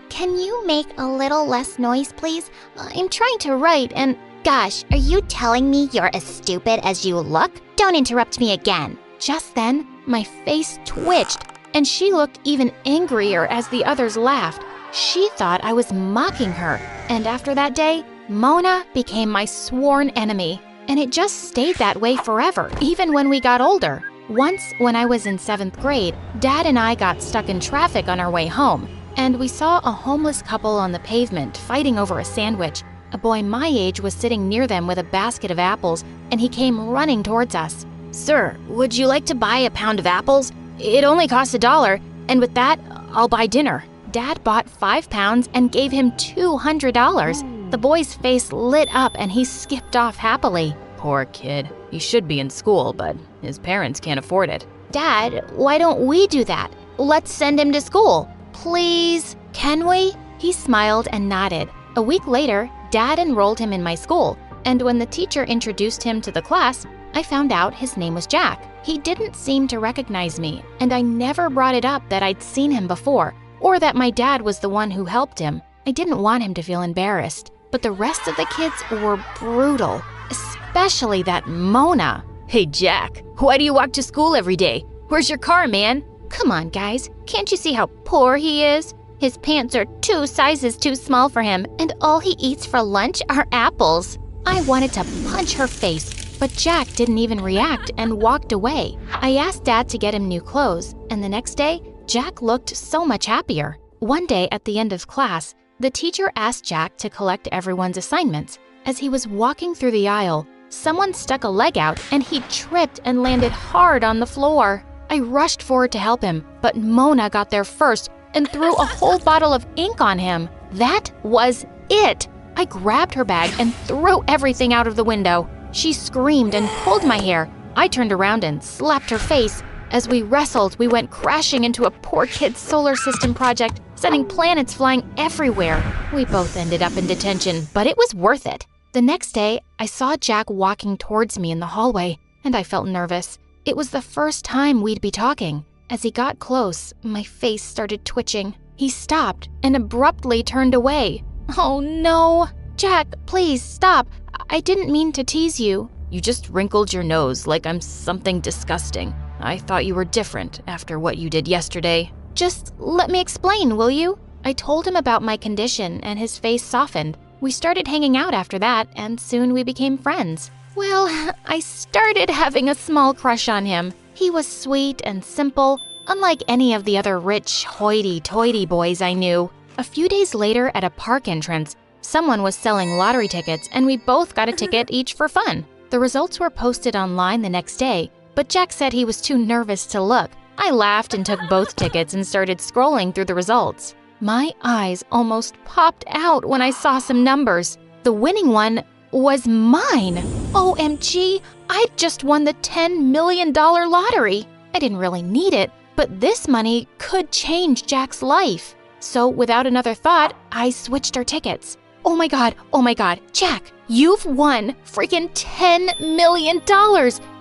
[SPEAKER 6] can you make a little less noise, please? I'm trying to write and... Gosh, are you telling me you're as stupid as you look? Don't interrupt me again.
[SPEAKER 2] Just then, my face twitched, and she looked even angrier as the others laughed. She thought I was mocking her, and after that day, Mona became my sworn enemy. And it just stayed that way forever, even when we got older. Once, when I was in 7th grade, Dad and I got stuck in traffic on our way home, and we saw a homeless couple on the pavement fighting over a sandwich. A boy my age was sitting near them with a basket of apples, and he came running towards us.
[SPEAKER 1] Sir, would you like to buy a pound of apples? It only costs $1, and with that, I'll buy dinner.
[SPEAKER 2] Dad bought 5 pounds and gave him $200. The boy's face lit up and he skipped off happily.
[SPEAKER 1] Poor kid. He should be in school, but his parents can't afford it.
[SPEAKER 2] Dad, why don't we do that? Let's send him to school. Please, can we? He smiled and nodded. A week later, Dad enrolled him in my school, and when the teacher introduced him to the class, I found out his name was Jack. He didn't seem to recognize me, and I never brought it up that I'd seen him before, or that my dad was the one who helped him. I didn't want him to feel embarrassed, but the rest of the kids were brutal, especially that Mona.
[SPEAKER 1] Hey Jack, why do you walk to school every day? Where's your car, man?
[SPEAKER 2] Come on, guys. Can't you see how poor he is? His pants are 2 sizes too small for him, and all he eats for lunch are apples. I wanted to punch her face, but Jack didn't even react and walked away. I asked Dad to get him new clothes, and the next day, Jack looked so much happier. One day at the end of class, the teacher asked Jack to collect everyone's assignments. As he was walking through the aisle, someone stuck a leg out and he tripped and landed hard on the floor. I rushed forward to help him, but Mona got there first and threw a whole bottle of ink on him. That was it. I grabbed her bag and threw everything out of the window. She screamed and pulled my hair. I turned around and slapped her face. As we wrestled, we went crashing into a poor kid's solar system project, sending planets flying everywhere. We both ended up in detention, but it was worth it. The next day, I saw Jack walking towards me in the hallway, and I felt nervous. It was the first time we'd be talking. As he got close, my face started twitching. He stopped and abruptly turned away. Oh no! Jack, please stop. I didn't mean to tease you.
[SPEAKER 1] You just wrinkled your nose like I'm something disgusting. I thought you were different after what you did yesterday.
[SPEAKER 2] Just let me explain, will you? I told him about my condition and his face softened. We started hanging out after that, and soon we became friends. Well, I started having a small crush on him. He was sweet and simple, unlike any of the other rich, hoity-toity boys I knew. A few days later at a park entrance, someone was selling lottery tickets and we both got a ticket each for fun. The results were posted online the next day, but Jack said he was too nervous to look. I laughed and took both tickets and started scrolling through the results. My eyes almost popped out when I saw some numbers. The winning one was mine. OMG, I just won the $10 million lottery. I didn't really need it, but this money could change Jack's life. So without another thought, I switched our tickets. Oh my god, Jack, you've won freaking $10 million.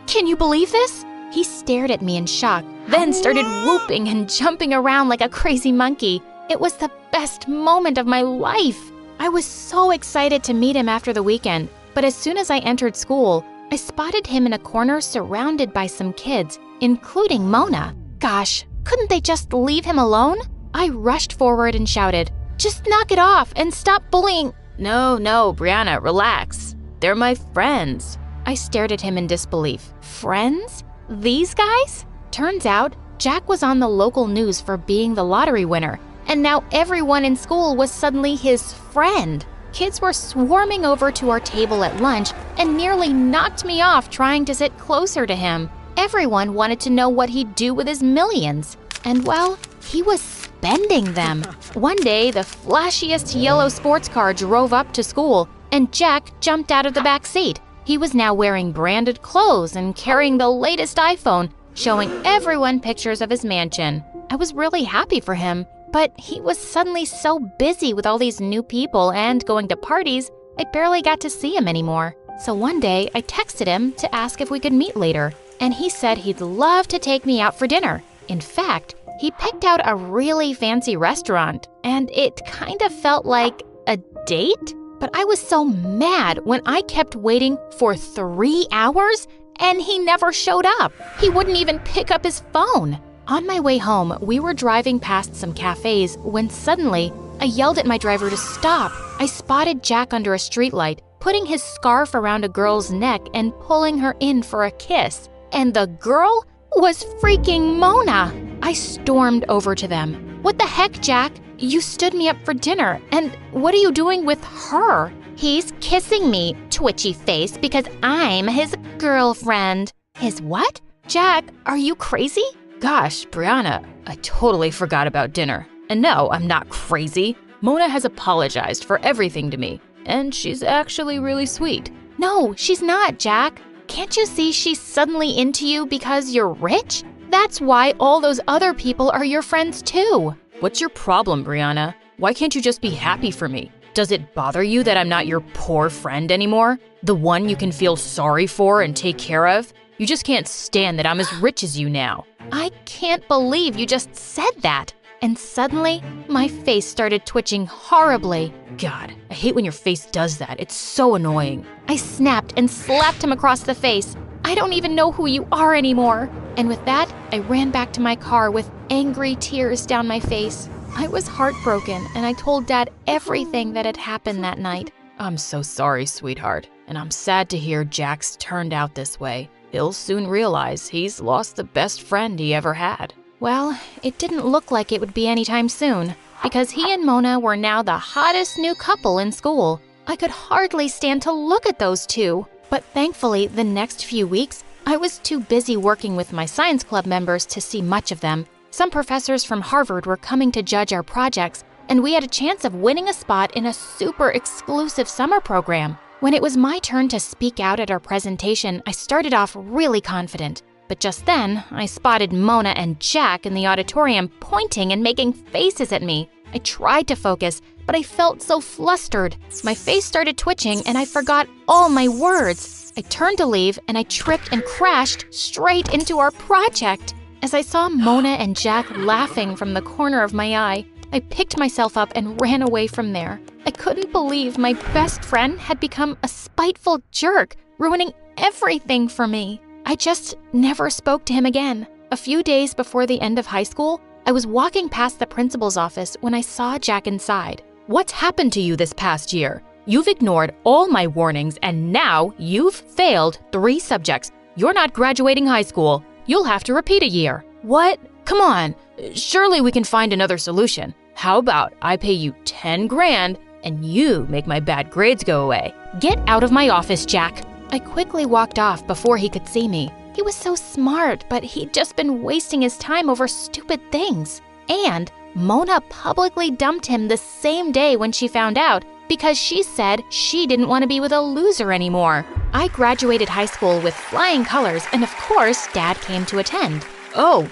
[SPEAKER 2] Can you believe this? He stared at me in shock, then started whooping and jumping around like a crazy monkey. It was the best moment of my life. I was so excited to meet him after the weekend, but as soon as I entered school, I spotted him in a corner surrounded by some kids. including Mona. Gosh, couldn't they just leave him alone? I rushed forward and shouted, "Just knock it off and stop bullying."
[SPEAKER 1] No, Brianna, relax. They're my friends.
[SPEAKER 2] I stared at him in disbelief. Friends? These guys? Turns out, Jack was on the local news for being the lottery winner, and now everyone in school was suddenly his friend. Kids were swarming over to our table at lunch and nearly knocked me off trying to sit closer to him. Everyone wanted to know what he'd do with his millions. And well, he was spending them. One day, the flashiest yellow sports car drove up to school, and Jack jumped out of the back seat. He was now wearing branded clothes and carrying the latest iPhone, showing everyone pictures of his mansion. I was really happy for him, but he was suddenly so busy with all these new people and going to parties, I barely got to see him anymore. So one day, I texted him to ask if we could meet later, and he said he'd love to take me out for dinner. In fact, he picked out a really fancy restaurant, and it kind of felt like a date? But I was so mad when I kept waiting for 3 hours and he never showed up. He wouldn't even pick up his phone. On my way home, we were driving past some cafes when suddenly I yelled at my driver to stop. I spotted Jack under a streetlight, putting his scarf around a girl's neck and pulling her in for a kiss. And the girl was freaking Mona. I stormed over to them. "What the heck, Jack? You stood me up for dinner, and what are you doing with her?" "He's kissing me, twitchy face, because I'm his girlfriend." "His what? Jack, are you crazy?"
[SPEAKER 1] Gosh, Brianna, I totally forgot about dinner. And no, I'm not crazy. Mona has apologized for everything to me, and she's actually really sweet.
[SPEAKER 2] "No, she's not, Jack. Can't you see she's suddenly into you because you're rich? That's why all those other people are your friends too."
[SPEAKER 1] What's your problem, Brianna? Why can't you just be happy for me? Does it bother you that I'm not your poor friend anymore? The one you can feel sorry for and take care of? You just can't stand that I'm as rich as you now.
[SPEAKER 2] I can't believe you just said that. And suddenly, my face started twitching horribly.
[SPEAKER 1] God, I hate when your face does that. It's so annoying.
[SPEAKER 2] I snapped and slapped him across the face. "I don't even know who you are anymore." And with that, I ran back to my car with angry tears down my face. I was heartbroken, and I told Dad everything that had happened that night.
[SPEAKER 1] I'm so sorry, sweetheart, and I'm sad to hear Jack's turned out this way. He'll soon realize he's lost the best friend he ever had.
[SPEAKER 2] Well, it didn't look like it would be anytime soon, because he and Mona were now the hottest new couple in school. I could hardly stand to look at those two. But thankfully, the next few weeks, I was too busy working with my science club members to see much of them. Some professors from Harvard were coming to judge our projects, and we had a chance of winning a spot in a super exclusive summer program. When it was my turn to speak out at our presentation, I started off really confident. But just then, I spotted Mona and Jack in the auditorium pointing and making faces at me. I tried to focus, but I felt so flustered. My face started twitching and I forgot all my words. I turned to leave and I tripped and crashed straight into our project. As I saw Mona and Jack laughing from the corner of my eye, I picked myself up and ran away from there. I couldn't believe my best friend had become a spiteful jerk, ruining everything for me. I just never spoke to him again. A few days before the end of high school, I was walking past the principal's office when I saw Jack inside.
[SPEAKER 1] What's happened to you this past year? You've ignored all my warnings and now you've failed 3 subjects. You're not graduating high school. You'll have to repeat a year. What? Come on. Surely we can find another solution. How about I pay you 10 grand and you make my bad grades go away?
[SPEAKER 2] Get out of my office, Jack. I quickly walked off before he could see me. He was so smart, but he'd just been wasting his time over stupid things. And Mona publicly dumped him the same day when she found out because she said she didn't want to be with a loser anymore. I graduated high school with flying colors, and of course, Dad came to attend.
[SPEAKER 1] Oh,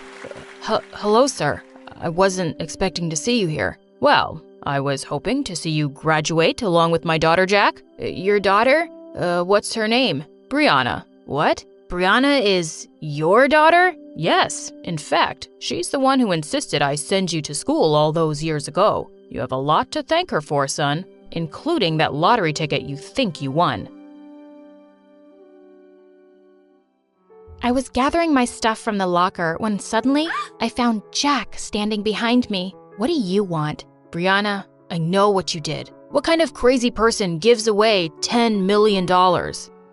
[SPEAKER 1] hello, sir. I wasn't expecting to see you here. Well, I was hoping to see you graduate along with my daughter, Jack. Your daughter? What's her name? Brianna. What? Brianna is your daughter? Yes. In fact, she's the one who insisted I send you to school all those years ago. You have a lot to thank her for, son, including that lottery ticket you think you won.
[SPEAKER 2] I was gathering my stuff from the locker when suddenly I found Jack standing behind me. What do you want?
[SPEAKER 1] Brianna, I know what you did. What kind of crazy person gives away $10 million?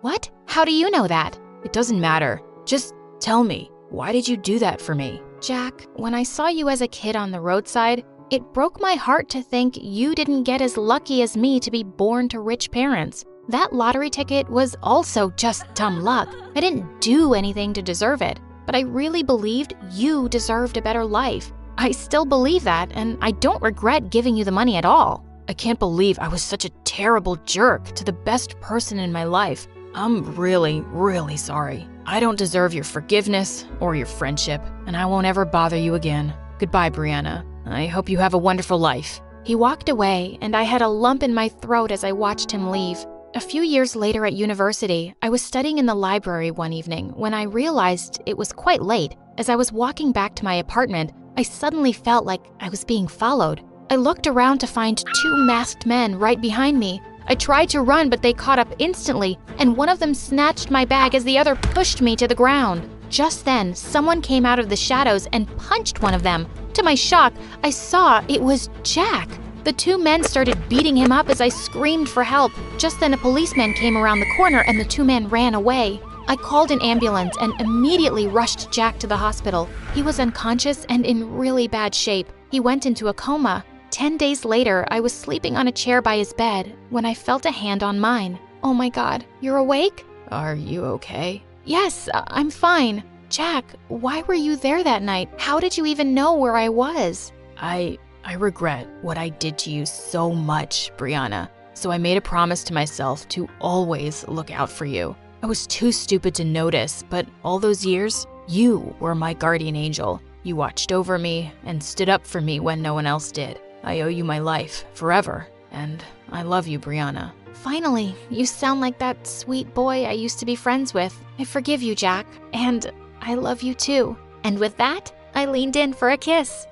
[SPEAKER 2] What? How do you know that?
[SPEAKER 1] It doesn't matter. Just tell me, why did you do that for me?
[SPEAKER 2] Jack, when I saw you as a kid on the roadside, it broke my heart to think you didn't get as lucky as me to be born to rich parents. That lottery ticket was also just dumb luck. I didn't do anything to deserve it, but I really believed you deserved a better life. I still believe that, and I don't regret giving you the money at all.
[SPEAKER 1] I can't believe I was such a terrible jerk to the best person in my life. I'm really, really sorry. I don't deserve your forgiveness or your friendship, and I won't ever bother you again. Goodbye, Brianna. I hope you have a wonderful life.
[SPEAKER 2] He walked away, and I had a lump in my throat as I watched him leave. A few years later at university, I was studying in the library one evening when I realized it was quite late. As I was walking back to my apartment, I suddenly felt like I was being followed. I looked around to find two masked men right behind me. I tried to run, but they caught up instantly, and one of them snatched my bag as the other pushed me to the ground. Just then, someone came out of the shadows and punched one of them. To my shock, I saw it was Jack. The two men started beating him up as I screamed for help. Just then, a policeman came around the corner and the two men ran away. I called an ambulance and immediately rushed Jack to the hospital. He was unconscious and in really bad shape. He went into a coma. 10 days later, I was sleeping on a chair by his bed when I felt a hand on mine. Oh my God, you're awake?
[SPEAKER 1] Are you okay?
[SPEAKER 2] Yes, I'm fine. Jack, why were you there that night? How did you even know where I was?
[SPEAKER 1] I regret what I did to you so much, Brianna. So I made a promise to myself to always look out for you. I was too stupid to notice, but all those years, you were my guardian angel. You watched over me and stood up for me when no one else did. I owe you my life forever, and I love you, Brianna.
[SPEAKER 2] Finally, you sound like that sweet boy I used to be friends with. I forgive you, Jack, and I love you too. And with that, I leaned in for a kiss.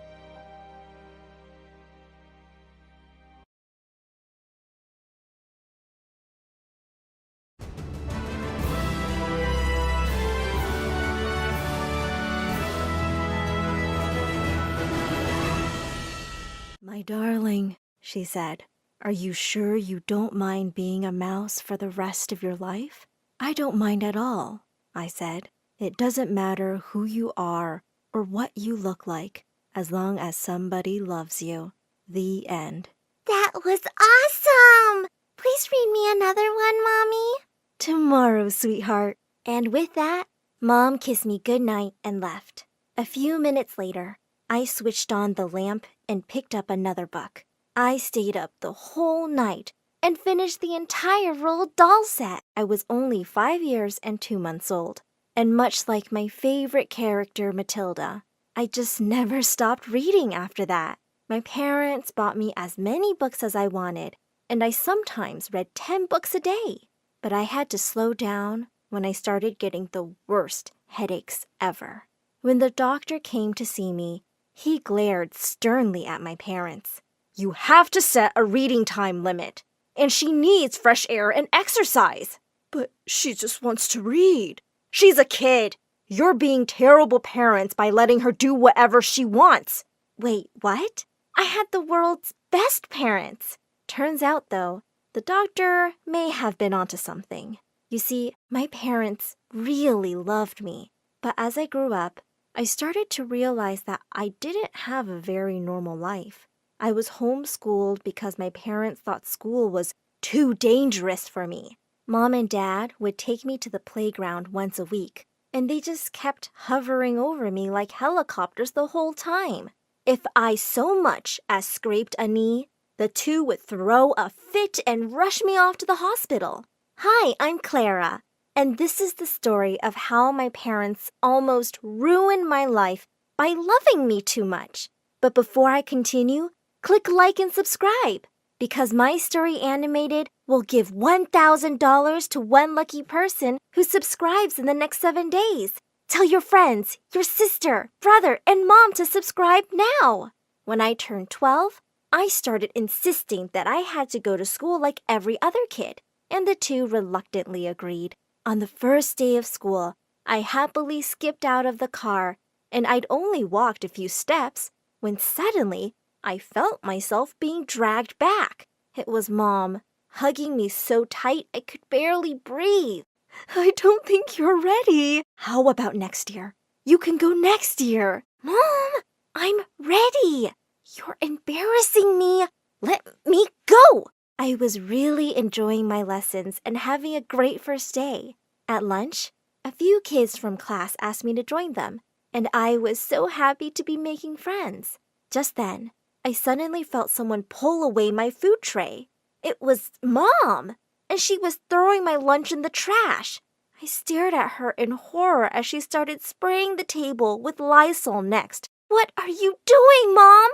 [SPEAKER 3] My darling, she said, are you sure you don't mind being a mouse for the rest of your life? I don't mind at all, I said. It doesn't matter who you are or what you look like, as long as somebody loves you. The end.
[SPEAKER 6] That was awesome! Please read me another one, Mommy.
[SPEAKER 3] Tomorrow, sweetheart. And with that, Mom kissed me goodnight and left. A few minutes later, I switched on the lamp and picked up another book. I stayed up the whole night and finished the entire Roald Dahl set. I was only 5 years and 2 months old, and much like my favorite character, Matilda, I just never stopped reading after that. My parents bought me as many books as I wanted, and I sometimes read 10 books a day. But I had to slow down when I started getting the worst headaches ever. When the doctor came to see me, he glared sternly at my parents. You have to set a reading time limit, and she needs fresh air and exercise. But she just wants to read. She's a kid. You're being terrible parents by letting her do whatever she wants. Wait, what? I had the world's best parents. Turns out, though, the doctor may have been onto something. You see, my parents really loved me. But as I grew up, I started to realize that I didn't have a very normal life. I was homeschooled because my parents thought school was too dangerous for me. Mom and Dad would take me to the playground once a week, and they just kept hovering over me like helicopters the whole time. If I so much as scraped a knee, the two would throw a fit and rush me off to the hospital. Hi, I'm Clara, and this is the story of how my parents almost ruined my life by loving me too much. But before I continue, click like and subscribe, because my story animated will give $1,000 to one lucky person who subscribes in the next 7 days. Tell your friends, your sister, brother, and mom to subscribe now. When I turned 12, I started insisting that I had to go to school like every other kid, and the two reluctantly agreed. On the first day of school,
[SPEAKER 10] I happily skipped out of the car, and I'd only walked a few steps when suddenly I felt myself being dragged back. It was Mom, hugging me so tight I could barely breathe. I don't think you're ready. How about next year? You can go next year. Mom, I'm ready. You're embarrassing me. Let me go. I was really enjoying my lessons and having a great first day. At lunch, a few kids from class asked me to join them, and I was so happy to be making friends. Just then, I suddenly felt someone pull away my food tray. It was Mom, and she was throwing my lunch in the trash. I stared at her in horror as she started spraying the table with Lysol next. What are you doing, Mom?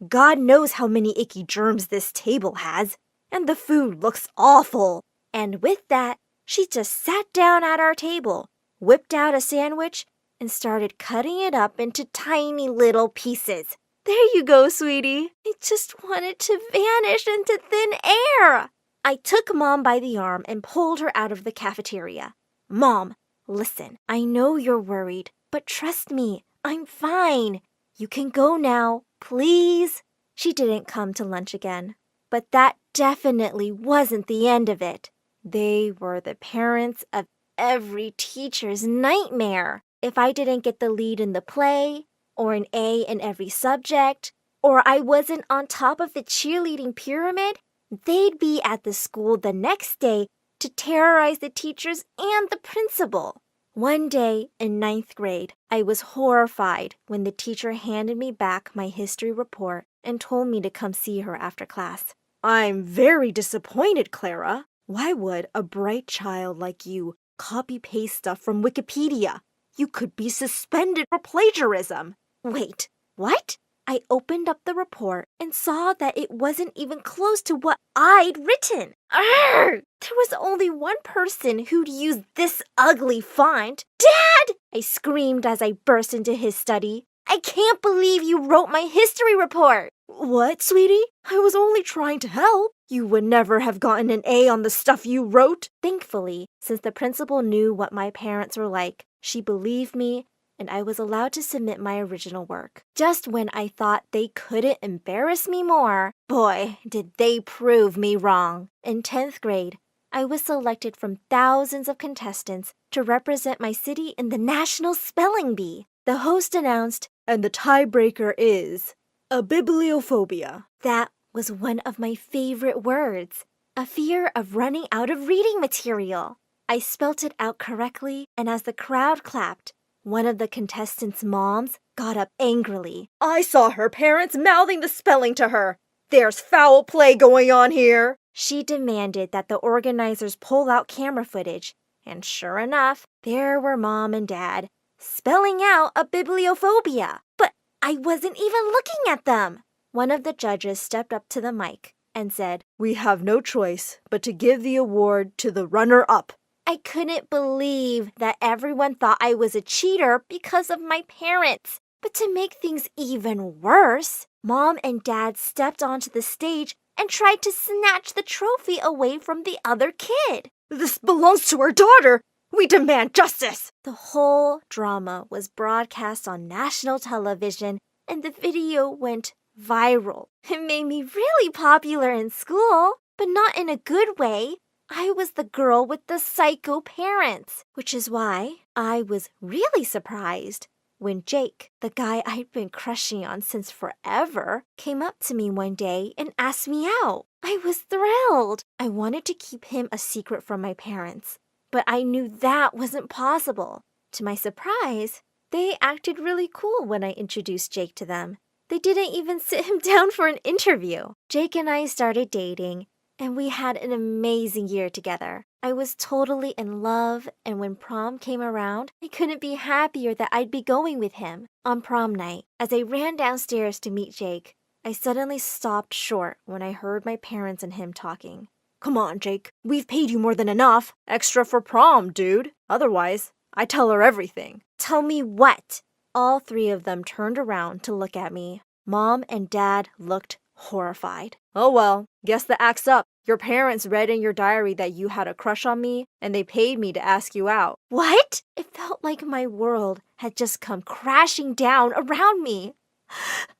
[SPEAKER 10] God knows how many icky germs this table has, and the food looks awful. And with that, she just sat down at our table, whipped out a sandwich, and started cutting it up into tiny little pieces. There you go, sweetie. I just wanted to vanish into thin air. I took Mom by the arm and pulled her out of the cafeteria. Mom, listen, I know you're worried, but trust me, I'm fine. You can go now, please. She didn't come to lunch again, but that definitely wasn't the end of it. They were the parents of every teacher's nightmare. If I didn't get the lead in the play, or an A in every subject, or I wasn't on top of the cheerleading pyramid, they'd be at the school the next day to terrorize the teachers and the principal. One day in 9th grade, I was horrified when the teacher handed me back my history report and told me to come see her after class. I'm very disappointed, Clara. Why would a bright child like you copy-paste stuff from Wikipedia? You could be suspended for plagiarism. Wait, what? I opened up the report and saw that it wasn't even close to what I'd written. Arrgh! There was only one person who'd use this ugly font. Dad! I screamed as I burst into his study. I can't believe you wrote my history report. What, sweetie? I was only trying to help. You would never have gotten an A on the stuff you wrote. Thankfully, since the principal knew what my parents were like, she believed me, and I was allowed to submit my original work. Just when I thought they couldn't embarrass me more, boy, did they prove me wrong. In 10th grade, I was selected from thousands of contestants to represent my city in the National Spelling Bee. The host announced, and the tiebreaker is a bibliophobia. That was one of my favorite words, a fear of running out of reading material. I spelt it out correctly, and as the crowd clapped, one of the contestants' moms got up angrily. I saw her parents mouthing the spelling to her. There's foul play going on here. She demanded that the organizers pull out camera footage, and sure enough, there were Mom and Dad spelling out a bibliophobia. But I wasn't even looking at them. One of the judges stepped up to the mic and said, We have no choice but to give the award to the runner-up. I couldn't believe that everyone thought I was a cheater because of my parents. But to make things even worse, Mom and Dad stepped onto the stage and tried to snatch the trophy away from the other kid. This belongs to our daughter. We demand justice. The whole drama was broadcast on national television, and the video went viral. It made me really popular in school, but not in a good way. I was the girl with the psycho parents, which is why I was really surprised when Jake, the guy I'd been crushing on since forever, came up to me one day and asked me out. I was thrilled. I wanted to keep him a secret from my parents, but I knew that wasn't possible. To my surprise, they acted really cool when I introduced Jake to them. They didn't even sit him down for an interview. Jake and I started dating, and we had an amazing year together. I was totally in love, and when prom came around, I couldn't be happier that I'd be going with him. On prom night, as I ran downstairs to meet Jake, I suddenly stopped short when I heard my parents and him talking. Come on, Jake. We've paid you more than enough. Extra for prom, dude. Otherwise, I tell her everything. Tell me what? All three of them turned around to look at me. Mom and Dad looked
[SPEAKER 3] horrified. Oh well, guess the act's up. Your parents read in your diary that you had a crush on me, and they paid me to ask you out. What? It felt like my world had just come crashing down around me.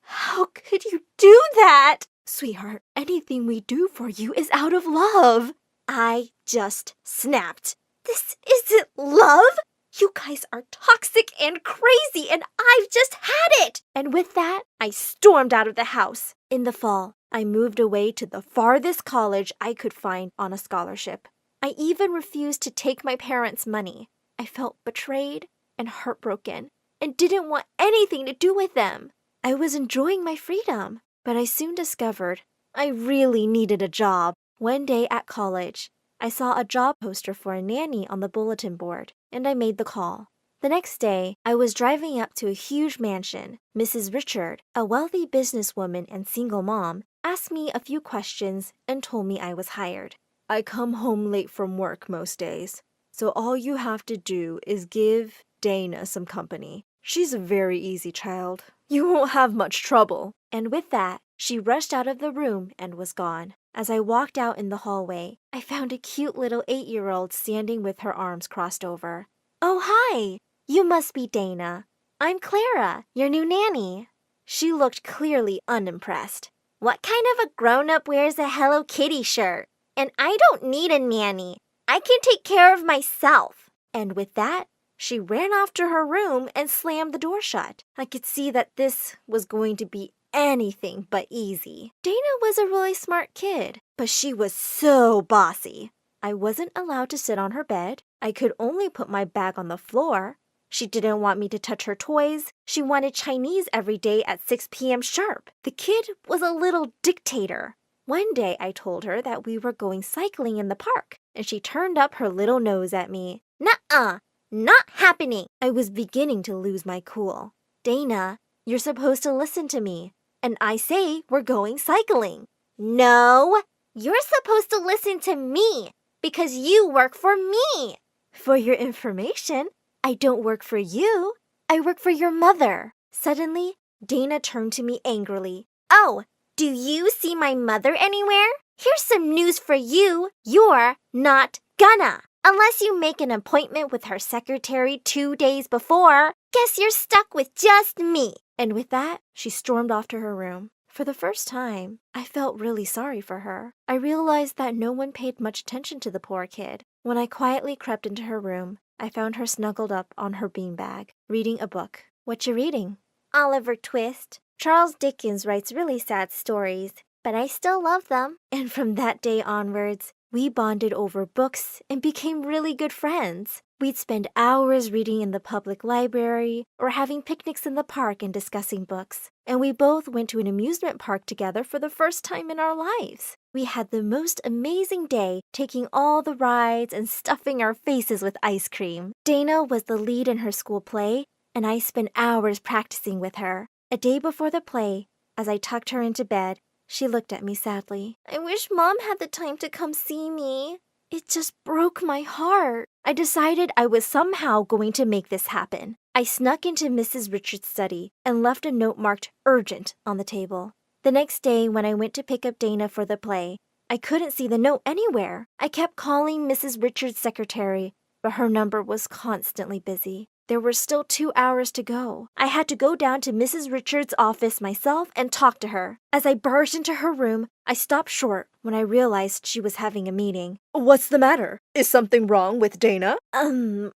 [SPEAKER 3] How could you do that? Sweetheart, anything we do for you is out of love. I just snapped. This isn't love! You guys are toxic and crazy, and I've just had it! And with that, I stormed out of the house. In the fall, I moved away to the farthest college I could find on a scholarship. I even refused to take my parents' money. I felt betrayed and heartbroken and didn't want anything to do with them. I was enjoying my freedom, but I soon discovered I really needed a job. One day at college, I saw a job poster for a nanny on the bulletin board, and I made the call. The next day, I was driving up to a huge mansion. Mrs. Richard, a wealthy businesswoman and single mom, asked me a few questions and told me I was hired. I come home late from work most days, so all you have to do is give Dana some company. She's a very easy child. You won't have much trouble. And with that, she rushed out of the room and was gone. As I walked out in the hallway, I found a cute little 8-year-old standing with her arms crossed over. Oh, hi! You must be Dana. I'm Clara, your new nanny. She looked clearly unimpressed. What kind of a grown-up wears a Hello Kitty shirt? And I don't need a nanny. I can take care of myself. And with that, she ran off to her room and slammed the door shut. I could see that this was going to be anything but easy. Dana was a really smart kid, but she was so bossy. I wasn't allowed to sit on her bed. I could only put my bag on the floor. She didn't want me to touch her toys. She wanted Chinese every day at 6 p.m. sharp. The kid was a little dictator. One day I told her that we were going cycling in the park, and she turned up her little nose at me. Nuh-uh, not happening. I was beginning to lose my cool. Dana, you're supposed to listen to me. And I say we're going cycling. No, you're supposed to listen to me because you work for me. For your information, I don't work for you. I work for your mother. Suddenly, Dana turned to me angrily. Oh, do you see my mother anywhere? Here's some news for you. You're not gonna. Unless you make an appointment with her secretary 2 days before. Guess you're stuck with just me. And with that, she stormed off to her room. For the first time, I felt really sorry for her. I realized that no one paid much attention to the poor kid. When I quietly crept into her room, I found her snuggled up on her beanbag, reading a book. What you reading? Oliver Twist. Charles Dickens writes really sad stories, but I still love them. And from that day onwards, we bonded over books and became really good friends. We'd spend hours reading in the public library or having picnics in the park and discussing books. And we both went to an amusement park together for the first time in our lives. We had the most amazing day, taking all the rides and stuffing our faces with ice cream. Dana was the lead in her school play, and I spent hours practicing with her. A day before the play, as I tucked her into bed, she looked at me sadly. I wish Mom had the time to come see me. It just broke my heart. I decided I was somehow going to make this happen. I snuck into Mrs. Richards' study and left a note marked urgent on the table. The next day, when I went to pick up Dana for the play, I couldn't see the note anywhere. I kept calling Mrs. Richards' secretary, but her number was constantly busy. There were still 2 hours to go. I had to go down to Mrs. Richards' office myself and talk to her. As I barged into her room, I stopped short when I realized she was having a meeting. What's the matter? Is something wrong with Dana?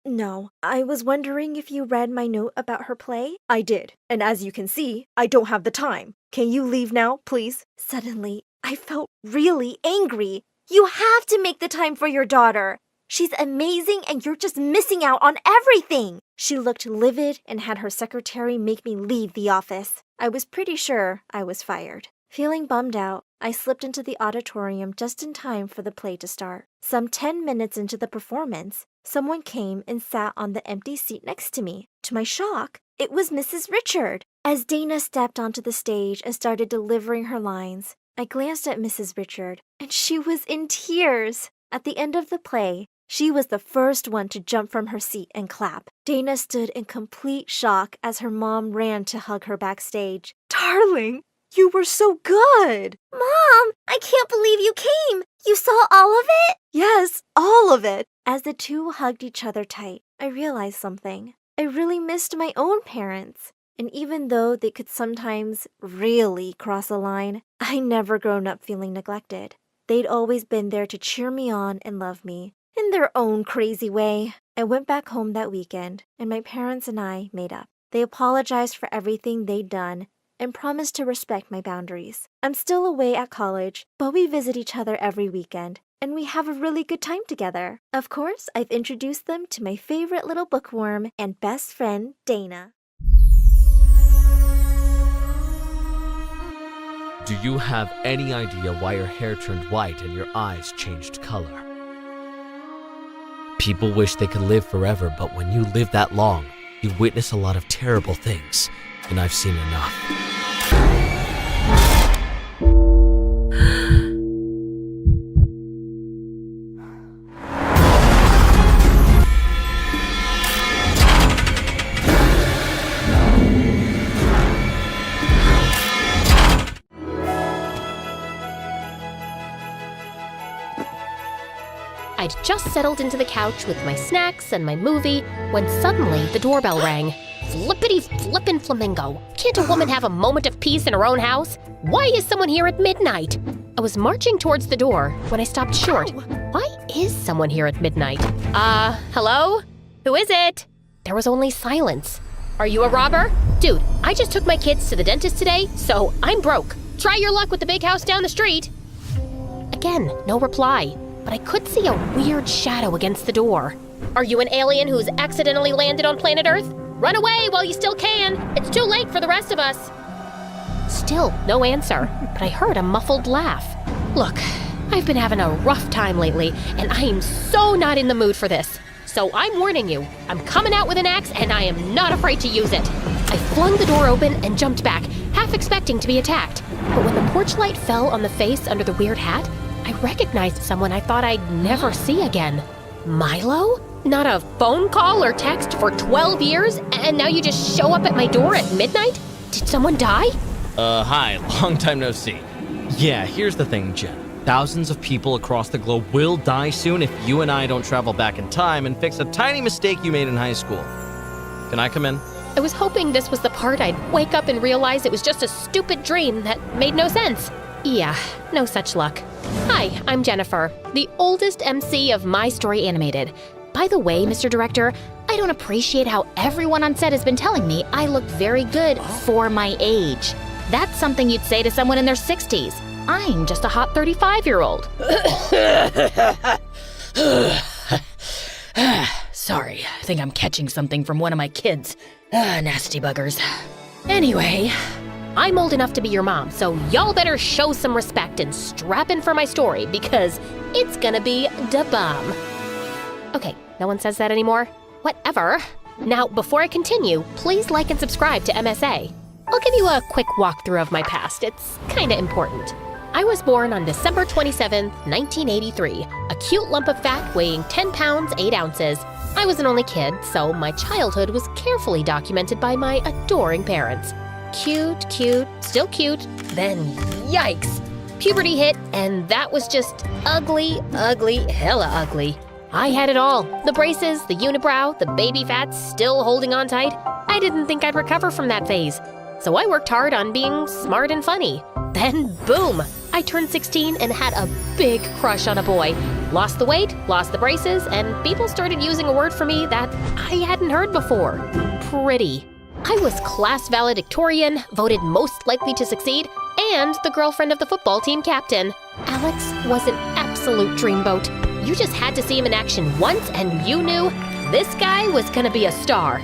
[SPEAKER 3] No. I was wondering if you read my note about her play? I did. And as you can see, I don't have the time. Can you leave now, please? Suddenly, I felt really angry. You have to make the time for your daughter. She's amazing and you're just missing out on everything. She looked livid and had her secretary make me leave the office. I was pretty sure I was fired. Feeling bummed out, I slipped into the auditorium just in time for the play to start. Some 10 minutes into the performance, someone came and sat on the empty seat next to me. To my shock, it was Mrs. Richard. As Dana stepped onto the stage and started delivering her lines, I glanced at Mrs. Richard, and she was in tears. At the end of the play, she was the first one to jump from her seat and clap. Dana stood in complete shock as her mom ran to hug her backstage. Darling, You were so good!
[SPEAKER 10] Mom, I can't believe you came! You saw all of it?
[SPEAKER 3] Yes, all of it!
[SPEAKER 10] As the two hugged each other tight, I realized something. I really missed my own parents. And even though they could sometimes really cross a line, I never grown up feeling neglected. They'd always been there to cheer me on and love me, in their own crazy way. I went back home that weekend, and my parents and I made up. They apologized for everything they'd done and promised to respect my boundaries. I'm still away at college, but we visit each other every weekend, and we have a really good time together. Of course, I've introduced them to my favorite little bookworm and best friend, Dana.
[SPEAKER 14] Do you have any idea why your hair turned white and your eyes changed color? People wish they could live forever, but when you live that long, you witness a lot of terrible things, and I've seen enough.
[SPEAKER 2] I'd just settled into the couch with my snacks and my movie when suddenly the doorbell rang. Flippity flippin' flamingo. Can't a woman have a moment of peace in her own house? Why is someone here at midnight? I was marching towards the door when I stopped short. Why is someone here at midnight? Hello? Who is it? There was only silence. Are you a robber? Dude, I just took my kids to the dentist today, so I'm broke. Try your luck with the big house down the street. Again, no reply. But I could see a weird shadow against the door. Are you an alien who's accidentally landed on planet Earth? Run away while you still can. It's too late for the rest of us. Still no answer, but I heard a muffled laugh. Look, I've been having a rough time lately, and I am so not in the mood for this. So I'm warning you, I'm coming out with an axe, and I am not afraid to use it. I flung the door open and jumped back, half expecting to be attacked. But when the porch light fell on the face under the weird hat, I recognized someone I thought I'd never see again. Milo? Not a phone call or text for 12 years, and now you just show up at my door at midnight? Did someone die?
[SPEAKER 14] Hi, long time no see. Yeah, here's the thing, Jen. Thousands of people across the globe will die soon if you and I don't travel back in time and fix a tiny mistake you made in high school. Can I come in?
[SPEAKER 2] I was hoping this was the part I'd wake up and realize it was just a stupid dream that made no sense. Yeah, no such luck. Hi, I'm Jennifer, the oldest MC of My Story Animated. By the way, Mr. Director, I don't appreciate how everyone on set has been telling me I look very good for my age. That's something you'd say to someone in their 60s. I'm just a hot 35-year-old. Sorry, I think I'm catching something from one of my kids. Nasty buggers. Anyway, I'm old enough to be your mom, so y'all better show some respect and strap in for my story because it's gonna be da bomb. Okay, no one says that anymore? Whatever. Now, before I continue, please like and subscribe to MSA. I'll give you a quick walkthrough of my past. It's kinda important. I was born on December 27th, 1983, a cute lump of fat weighing 10 pounds, 8 ounces. I was an only kid, so my childhood was carefully documented by my adoring parents. Cute, still cute, then yikes! Puberty hit, and that was just ugly, hella ugly. I had it all. The braces, the unibrow, the baby fats still holding on tight. I didn't think I'd recover from that phase. So I worked hard on being smart and funny. Then boom! I turned 16 and had a big crush on a boy. Lost the weight, lost the braces, and people started using a word for me that I hadn't heard before. Pretty. I was class valedictorian, voted most likely to succeed, and the girlfriend of the football team captain. Alex was an absolute dreamboat. You just had to see him in action once and you knew this guy was gonna be a star.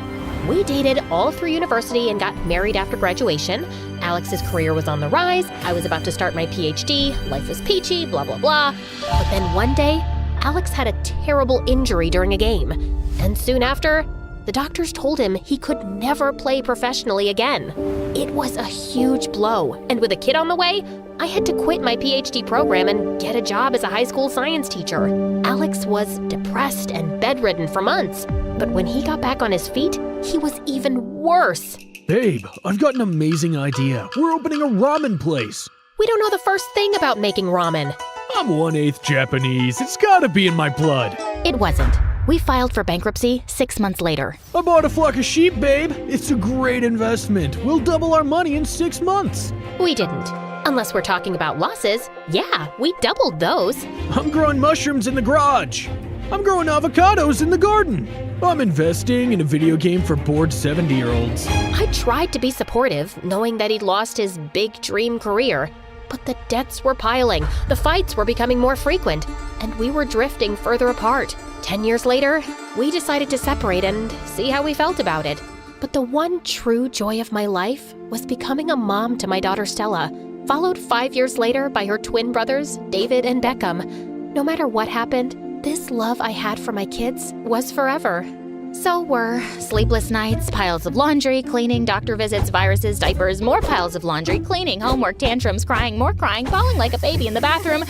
[SPEAKER 2] We dated all through university and got married after graduation. Alex's career was on the rise. I was about to start my PhD. Life was peachy, blah, blah, blah. But then one day, Alex had a terrible injury during a game. And soon after, the doctors told him he could never play professionally again. It was a huge blow. And with a kid on the way, I had to quit my PhD program and get a job as a high school science teacher. Alex was depressed and bedridden for months. But when he got back on his feet, he was even worse.
[SPEAKER 17] Babe, I've got an amazing idea. We're opening a ramen place.
[SPEAKER 2] We don't know the first thing about making ramen.
[SPEAKER 17] I'm 1/8 Japanese. It's gotta be in my blood.
[SPEAKER 2] It wasn't. We filed for bankruptcy 6 months later.
[SPEAKER 17] I bought a flock of sheep, babe. It's a great investment. We'll double our money in 6 months.
[SPEAKER 2] We didn't. Unless we're talking about losses. Yeah, we doubled those.
[SPEAKER 17] I'm growing mushrooms in the garage. I'm growing avocados in the garden. I'm investing in a video game for bored 70-year-olds.
[SPEAKER 2] I tried to be supportive, knowing that he'd lost his big dream career. But the debts were piling, the fights were becoming more frequent, and we were drifting further apart. 10 years later, we decided to separate and see how we felt about it. But the one true joy of my life was becoming a mom to my daughter Stella, followed 5 years later by her twin brothers, David and Beckham. No matter what happened, this love I had for my kids was forever.
[SPEAKER 1] So were sleepless nights, piles of laundry, cleaning, doctor visits, viruses, diapers, more piles of laundry, cleaning, homework, tantrums, crying, more crying, falling like a baby in the bathroom.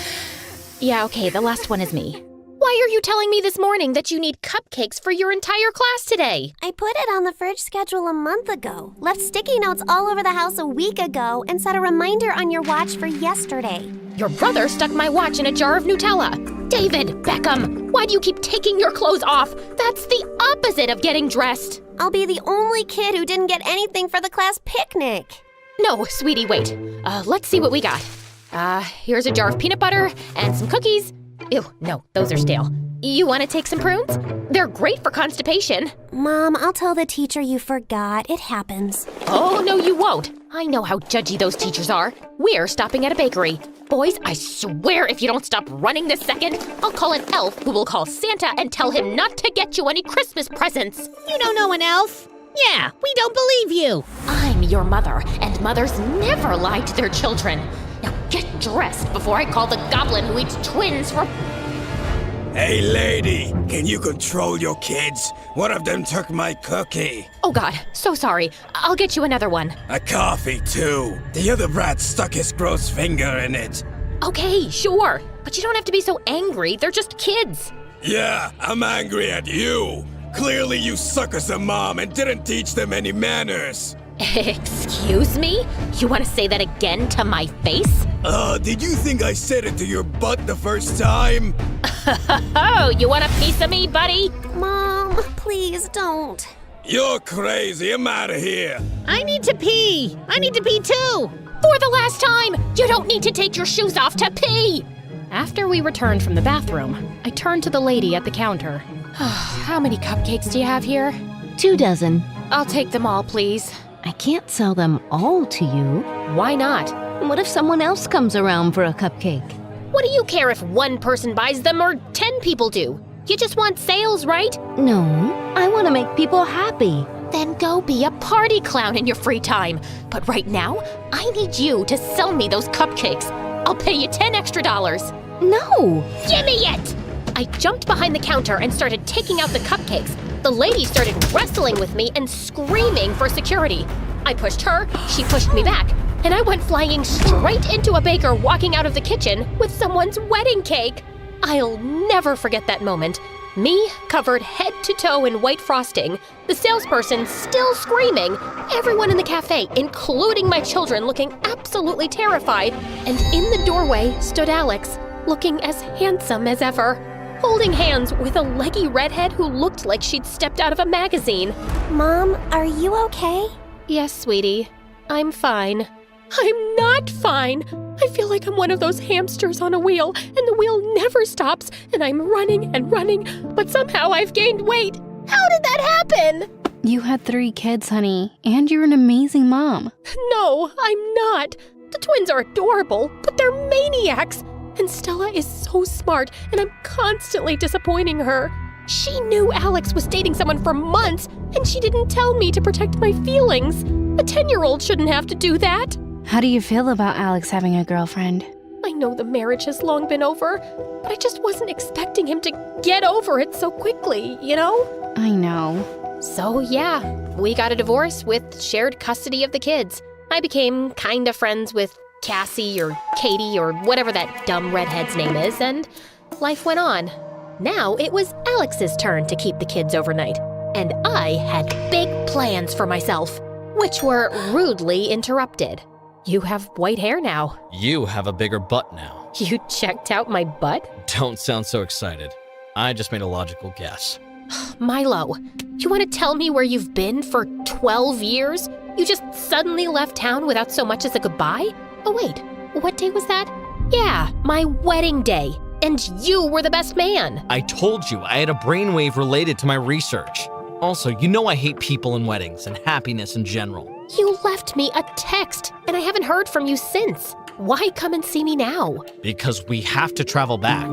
[SPEAKER 1] Yeah, okay, the last one is me.
[SPEAKER 2] Why are you telling me this morning that you need cupcakes for your entire class today?
[SPEAKER 6] I put it on the fridge schedule a month ago, left sticky notes all over the house a week ago, and set a reminder on your watch for yesterday.
[SPEAKER 2] Your brother stuck my watch in a jar of Nutella. David, Beckham, why do you keep taking your clothes off? That's the opposite of getting dressed.
[SPEAKER 6] I'll be the only kid who didn't get anything for the class picnic.
[SPEAKER 2] No, sweetie, wait. Let's see what we got. Here's a jar of peanut butter and some cookies. Ew, no, those are stale. You want to take some prunes? They're great for constipation.
[SPEAKER 6] Mom, I'll tell the teacher you forgot. It happens.
[SPEAKER 2] Oh, no, you won't. I know how judgy those teachers are. We're stopping at a bakery. Boys, I swear if you don't stop running this second, I'll call an elf who will call Santa and tell him not to get you any Christmas presents.
[SPEAKER 18] You don't know an elf? Yeah, we don't believe you.
[SPEAKER 2] I'm your mother, and mothers never lie to their children. Now get dressed before I call the goblin who eats twins for...
[SPEAKER 23] Hey lady, can you control your kids? One of them took my cookie.
[SPEAKER 2] Oh God, so sorry. I'll get you another one.
[SPEAKER 23] A coffee too. The other brat stuck his gross finger in it.
[SPEAKER 2] Okay, sure. But you don't have to be so angry. They're just kids.
[SPEAKER 23] Yeah, I'm angry at you. Clearly you suck as a mom and didn't teach them any manners.
[SPEAKER 2] Excuse me? You want to say that again to my face?
[SPEAKER 23] Did you think I said it to your butt the first time?
[SPEAKER 2] Oh, you want a piece of me, buddy?
[SPEAKER 6] Mom, please don't.
[SPEAKER 23] You're crazy. I'm out of here.
[SPEAKER 18] I need to pee. I need to pee too.
[SPEAKER 2] For the last time, you don't need to take your shoes off to pee.
[SPEAKER 1] After we returned from the bathroom, I turned to the lady at the counter.
[SPEAKER 2] How many cupcakes do you have here?
[SPEAKER 24] 2 dozen.
[SPEAKER 2] I'll take them all, please.
[SPEAKER 24] I can't sell them all to you.
[SPEAKER 2] Why not?
[SPEAKER 24] What if someone else comes around for a cupcake?
[SPEAKER 2] What do you care if one person buys them or 10 people do? You just want sales, right?
[SPEAKER 24] No, I want to make people happy.
[SPEAKER 2] Then go be a party clown in your free time. But right now, I need you to sell me those cupcakes. I'll pay you $10 extra.
[SPEAKER 24] No!
[SPEAKER 2] Give me it! I jumped behind the counter and started taking out the cupcakes. The lady started wrestling with me and screaming for security. I pushed her, she pushed me back, and I went flying straight into a baker walking out of the kitchen with someone's wedding cake. I'll never forget that moment. Me, covered head to toe in white frosting, the salesperson still screaming, everyone in the cafe, including my children, looking absolutely terrified, and in the doorway stood Alex, looking as handsome as ever, holding hands with a leggy redhead who looked like she'd stepped out of a magazine.
[SPEAKER 6] Mom, are you okay?
[SPEAKER 2] Yes, sweetie. I'm fine. I'm not fine. I feel like I'm one of those hamsters on a wheel, and the wheel never stops, and I'm running and running, but somehow I've gained weight. How did that happen?
[SPEAKER 9] You had 3 kids, honey, and you're an amazing mom.
[SPEAKER 2] No, I'm not. The twins are adorable, but they're maniacs. And Stella is so smart, and I'm constantly disappointing her. She knew Alex was dating someone for months, and she didn't tell me to protect my feelings. A 10-year-old shouldn't have to do that.
[SPEAKER 9] How do you feel about Alex having a girlfriend?
[SPEAKER 2] I know the marriage has long been over, but I just wasn't expecting him to get over it so quickly, you know?
[SPEAKER 9] I know.
[SPEAKER 2] So yeah, we got a divorce with shared custody of the kids. I became kinda friends with Cassie or Katie or whatever that dumb redhead's name is, and life went on. Now it was Alex's turn to keep the kids overnight, and I had big plans for myself. which were rudely interrupted. You have white hair now.
[SPEAKER 14] You have a bigger butt now.
[SPEAKER 2] You checked out my butt?
[SPEAKER 14] Don't sound so excited. I just made a logical guess.
[SPEAKER 2] Milo, you want to tell me where you've been for 12 years? You just suddenly left town without so much as a goodbye? Oh wait, what day was that? Yeah, my wedding day. And you were the best man.
[SPEAKER 14] I told you I had a brainwave related to my research. Also, you know I hate people and weddings and happiness in general.
[SPEAKER 2] You left me a text, and I haven't heard from you since. Why come and see me now?
[SPEAKER 14] Because we have to travel back.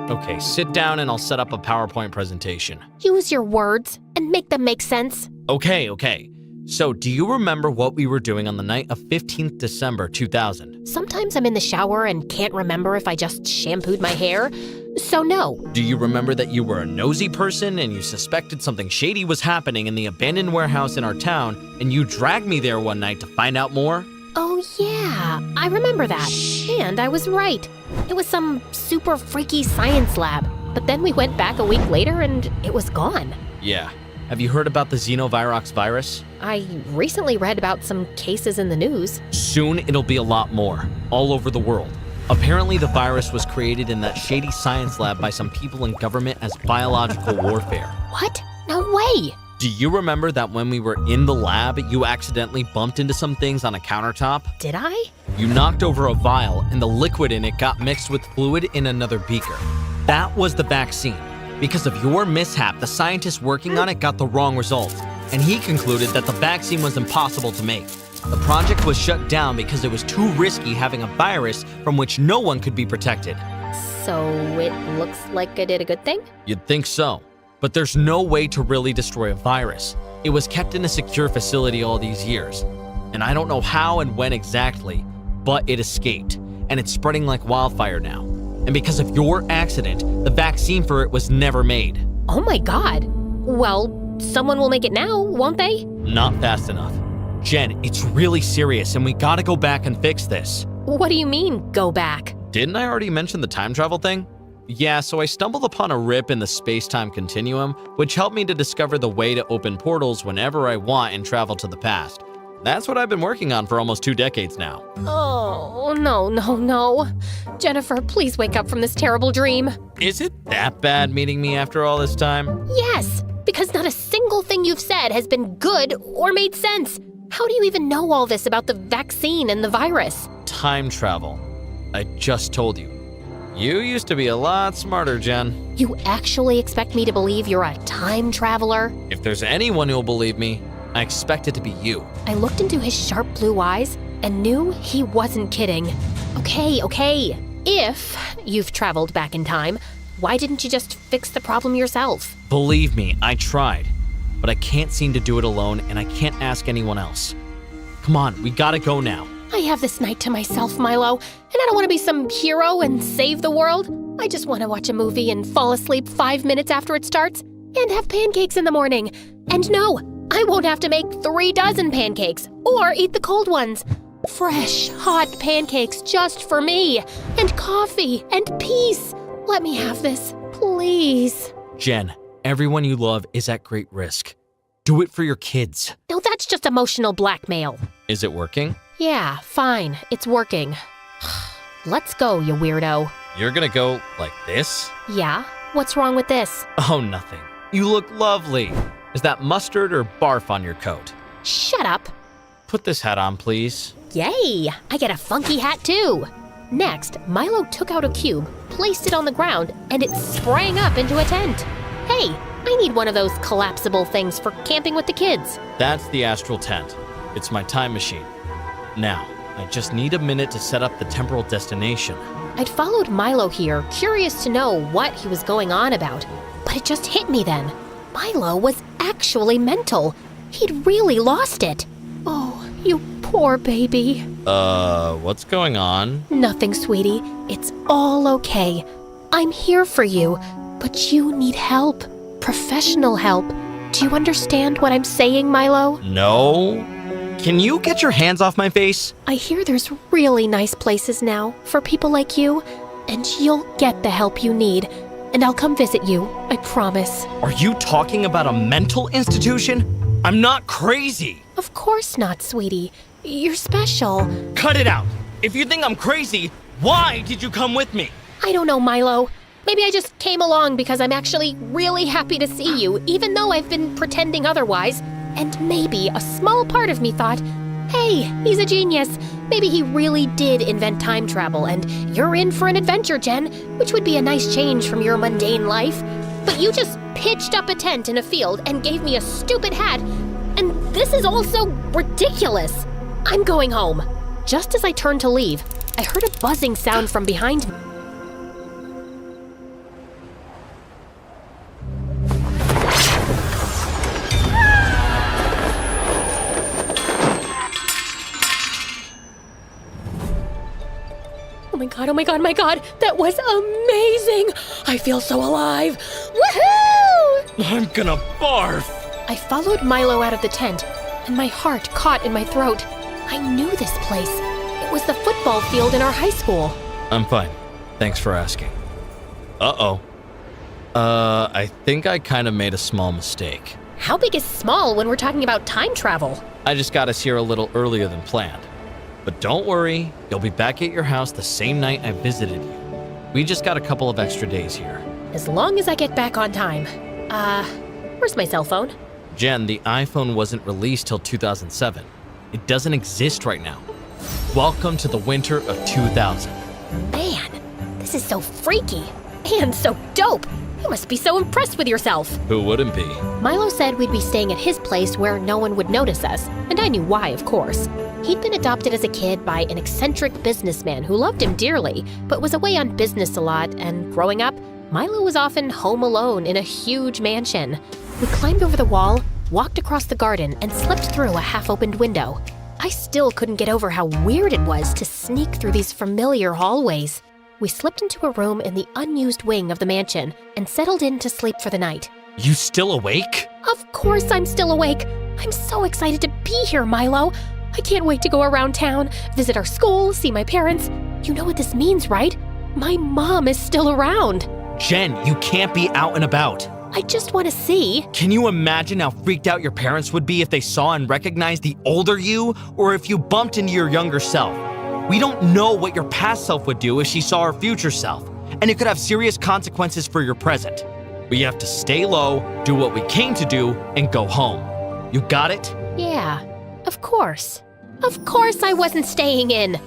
[SPEAKER 14] Okay, sit down and I'll set up a PowerPoint presentation.
[SPEAKER 2] Use your words and make them make sense.
[SPEAKER 14] Okay. So, do you remember what we were doing on the night of 15th December 2000?
[SPEAKER 2] Sometimes I'm in the shower and can't remember if I just shampooed my hair, so no.
[SPEAKER 14] Do you remember that you were a nosy person and you suspected something shady was happening in the abandoned warehouse in our town, and you dragged me there one night to find out more?
[SPEAKER 2] Oh yeah, I remember that. And I was right. It was some super freaky science lab, but then we went back a week later and it was gone.
[SPEAKER 14] Yeah. Have you heard about the xenovirox virus?
[SPEAKER 2] I recently read about some cases in the news.
[SPEAKER 14] Soon it'll be a lot more, all over the world. Apparently the virus was created in that shady science lab by some people in government as biological warfare.
[SPEAKER 2] What? No way!
[SPEAKER 14] Do you remember that when we were in the lab, you accidentally bumped into some things on a countertop?
[SPEAKER 2] Did I?
[SPEAKER 14] You knocked over a vial and the liquid in it got mixed with fluid in another beaker. That was the vaccine. Because of your mishap, the scientist working on it got the wrong result, and he concluded that the vaccine was impossible to make. The project was shut down because it was too risky having a virus from which no one could be protected.
[SPEAKER 2] So it looks like I did a good thing?
[SPEAKER 14] You'd think so, but there's no way to really destroy a virus. It was kept in a secure facility all these years, and I don't know how and when exactly, but it escaped, and it's spreading like wildfire now. And because of your accident, the vaccine for it was never made.
[SPEAKER 2] Oh my god. Well, someone will make it now, won't they?
[SPEAKER 14] Not fast enough. Jen, it's really serious and we gotta go back and fix this.
[SPEAKER 2] What do you mean, go back?
[SPEAKER 14] Didn't I already mention the time travel thing? Yeah, so I stumbled upon a rip in the space-time continuum, which helped me to discover the way to open portals whenever I want and travel to the past. That's what I've been working on for almost 2 decades now.
[SPEAKER 2] Oh, no. Jennifer, please wake up from this terrible dream.
[SPEAKER 14] Is it that bad meeting me after all this time?
[SPEAKER 2] Yes, because not a single thing you've said has been good or made sense. How do you even know all this about the vaccine and the virus?
[SPEAKER 14] Time travel. I just told you. You used to be a lot smarter, Jen.
[SPEAKER 2] You actually expect me to believe you're a time traveler?
[SPEAKER 14] If there's anyone who'll believe me, I expect it to be you.
[SPEAKER 2] I looked into his sharp blue eyes and knew he wasn't kidding. Okay. If you've traveled back in time, why didn't you just fix the problem yourself?
[SPEAKER 14] Believe me, I tried. But I can't seem to do it alone, and I can't ask anyone else. Come on, we gotta go now.
[SPEAKER 2] I have this night to myself, Milo, and I don't want to be some hero and save the world. I just want to watch a movie and fall asleep 5 minutes after it starts and have pancakes in the morning. And no, I won't have to make 3 dozen pancakes or eat the cold ones. Fresh, hot pancakes just for me, and coffee and peace. Let me have this, please.
[SPEAKER 14] Jen, everyone you love is at great risk. Do it for your kids.
[SPEAKER 2] No, that's just emotional blackmail.
[SPEAKER 14] Is it working?
[SPEAKER 2] Yeah, fine. It's working. Let's go, you weirdo.
[SPEAKER 14] You're gonna go like this?
[SPEAKER 2] Yeah? What's wrong with this?
[SPEAKER 14] Oh, nothing. You look lovely. Is that mustard or barf on your coat?
[SPEAKER 2] Shut up.
[SPEAKER 14] Put this hat on, please.
[SPEAKER 2] Yay! I get a funky hat too. Next, Milo took out a cube, placed it on the ground, and it sprang up into a tent. Hey, I need one of those collapsible things for camping with the kids.
[SPEAKER 14] That's the astral tent. It's my time machine. Now, I just need a minute to set up the temporal destination.
[SPEAKER 2] I'd followed Milo here, curious to know what he was going on about. But it just hit me then. Milo was actually mental. He'd really lost it. Oh, you poor baby.
[SPEAKER 14] What's going on?
[SPEAKER 2] Nothing, sweetie. It's all okay. I'm here for you, but you need help. Professional help. Do you understand what I'm saying, Milo?
[SPEAKER 14] No. Can you get your hands off my face?
[SPEAKER 2] I hear there's really nice places now for people like you, and you'll get the help you need. And I'll come visit you, I promise.
[SPEAKER 14] Are you talking about a mental institution? I'm not crazy.
[SPEAKER 2] Of course not, sweetie. You're special.
[SPEAKER 14] Cut it out. If you think I'm crazy, why did you come with me?
[SPEAKER 2] I don't know, Milo. Maybe I just came along because I'm actually really happy to see you, even though I've been pretending otherwise. And maybe a small part of me thought, hey, he's a genius. Maybe he really did invent time travel, and you're in for an adventure, Jen, which would be a nice change from your mundane life. But you just pitched up a tent in a field and gave me a stupid hat, and this is also ridiculous. I'm going home. Just as I turned to leave, I heard a buzzing sound from behind me. Oh my god, that was amazing! I feel so alive! Woohoo!
[SPEAKER 14] I'm gonna barf!
[SPEAKER 2] I followed Milo out of the tent, and my heart caught in my throat. I knew this place. It was the football field in our high school.
[SPEAKER 14] I'm fine. Thanks for asking. Uh-oh. I think I kind of made a small mistake.
[SPEAKER 2] How big is small when we're talking about time travel?
[SPEAKER 14] I just got us here a little earlier than planned. But don't worry, you'll be back at your house the same night I visited you. We just got a couple of extra days here.
[SPEAKER 2] As long as I get back on time. Where's my cell phone?
[SPEAKER 14] Jen, the iPhone wasn't released till 2007. It doesn't exist right now. Welcome to the winter of 2000.
[SPEAKER 2] Man, this is so freaky and so dope. You must be so impressed with yourself.
[SPEAKER 14] Who wouldn't be?
[SPEAKER 2] Milo said we'd be staying at his place where no one would notice us, and I knew why, of course. He'd been adopted as a kid by an eccentric businessman who loved him dearly, but was away on business a lot, and growing up, Milo was often home alone in a huge mansion. We climbed over the wall, walked across the garden, and slipped through a half-opened window. I still couldn't get over how weird it was to sneak through these familiar hallways. We slipped into a room in the unused wing of the mansion and settled in to sleep for the night.
[SPEAKER 14] You still awake?
[SPEAKER 2] Of course I'm still awake. I'm so excited to be here, Milo. I can't wait to go around town, visit our school, see my parents. You know what this means, right? My mom is still around.
[SPEAKER 14] Jen, you can't be out and about.
[SPEAKER 2] I just want to see.
[SPEAKER 14] Can you imagine how freaked out your parents would be if they saw and recognized the older you, or if you bumped into your younger self? We don't know what your past self would do if she saw her future self, and it could have serious consequences for your present. We have to stay low, do what we came to do, and go home. You got it?
[SPEAKER 2] Yeah, of course. Of course I wasn't staying in.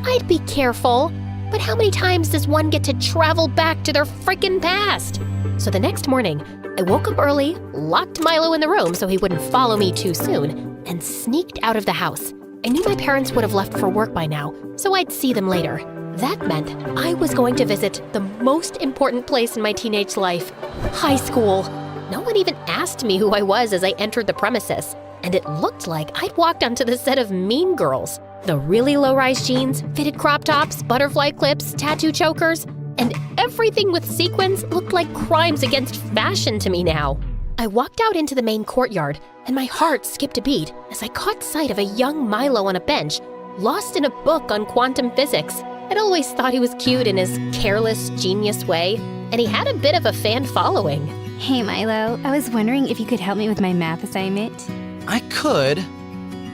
[SPEAKER 2] I'd be careful. But how many times does one get to travel back to their frickin' past? So the next morning, I woke up early, locked Milo in the room so he wouldn't follow me too soon, and sneaked out of the house. I knew my parents would have left for work by now, so I'd see them later. That meant I was going to visit the most important place in my teenage life, high school. No one even asked me who I was as I entered the premises, and it looked like I'd walked onto the set of Mean Girls. The really low-rise jeans, fitted crop tops, butterfly clips, tattoo chokers, and everything with sequins looked like crimes against fashion to me now. I walked out into the main courtyard, and my heart skipped a beat as I caught sight of a young Milo on a bench, lost in a book on quantum physics. I'd always thought he was cute in his careless, genius way, and he had a bit of a fan following.
[SPEAKER 12] Hey Milo, I was wondering if you could help me with my math assignment.
[SPEAKER 14] I could,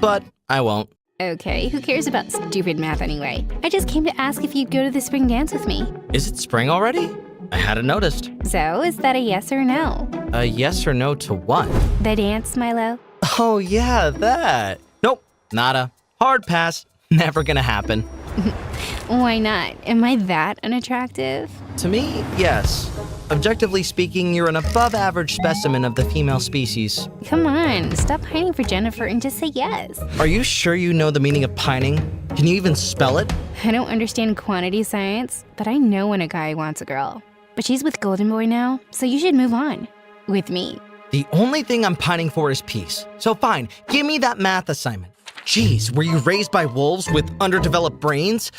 [SPEAKER 14] but I won't.
[SPEAKER 12] Okay, who cares about stupid math anyway? I just came to ask if you'd go to the spring dance with me.
[SPEAKER 14] Is it spring already? I hadn't noticed.
[SPEAKER 12] So, is that a yes or no?
[SPEAKER 14] A yes or no to what?
[SPEAKER 12] The dance, Milo.
[SPEAKER 14] Oh yeah, that. Nope, nada. Hard pass. Never gonna happen.
[SPEAKER 12] Why not? Am I that unattractive?
[SPEAKER 14] To me, yes. Objectively speaking, you're an above-average specimen of the female species.
[SPEAKER 12] Come on, stop pining for Jennifer and just say yes.
[SPEAKER 14] Are you sure you know the meaning of pining? Can you even spell it?
[SPEAKER 12] I don't understand quantity science, but I know when a guy wants a girl. But she's with Golden Boy now, so you should move on. With me.
[SPEAKER 14] The only thing I'm pining for is peace. So fine, give me that math assignment. Jeez, were you raised by wolves with underdeveloped brains?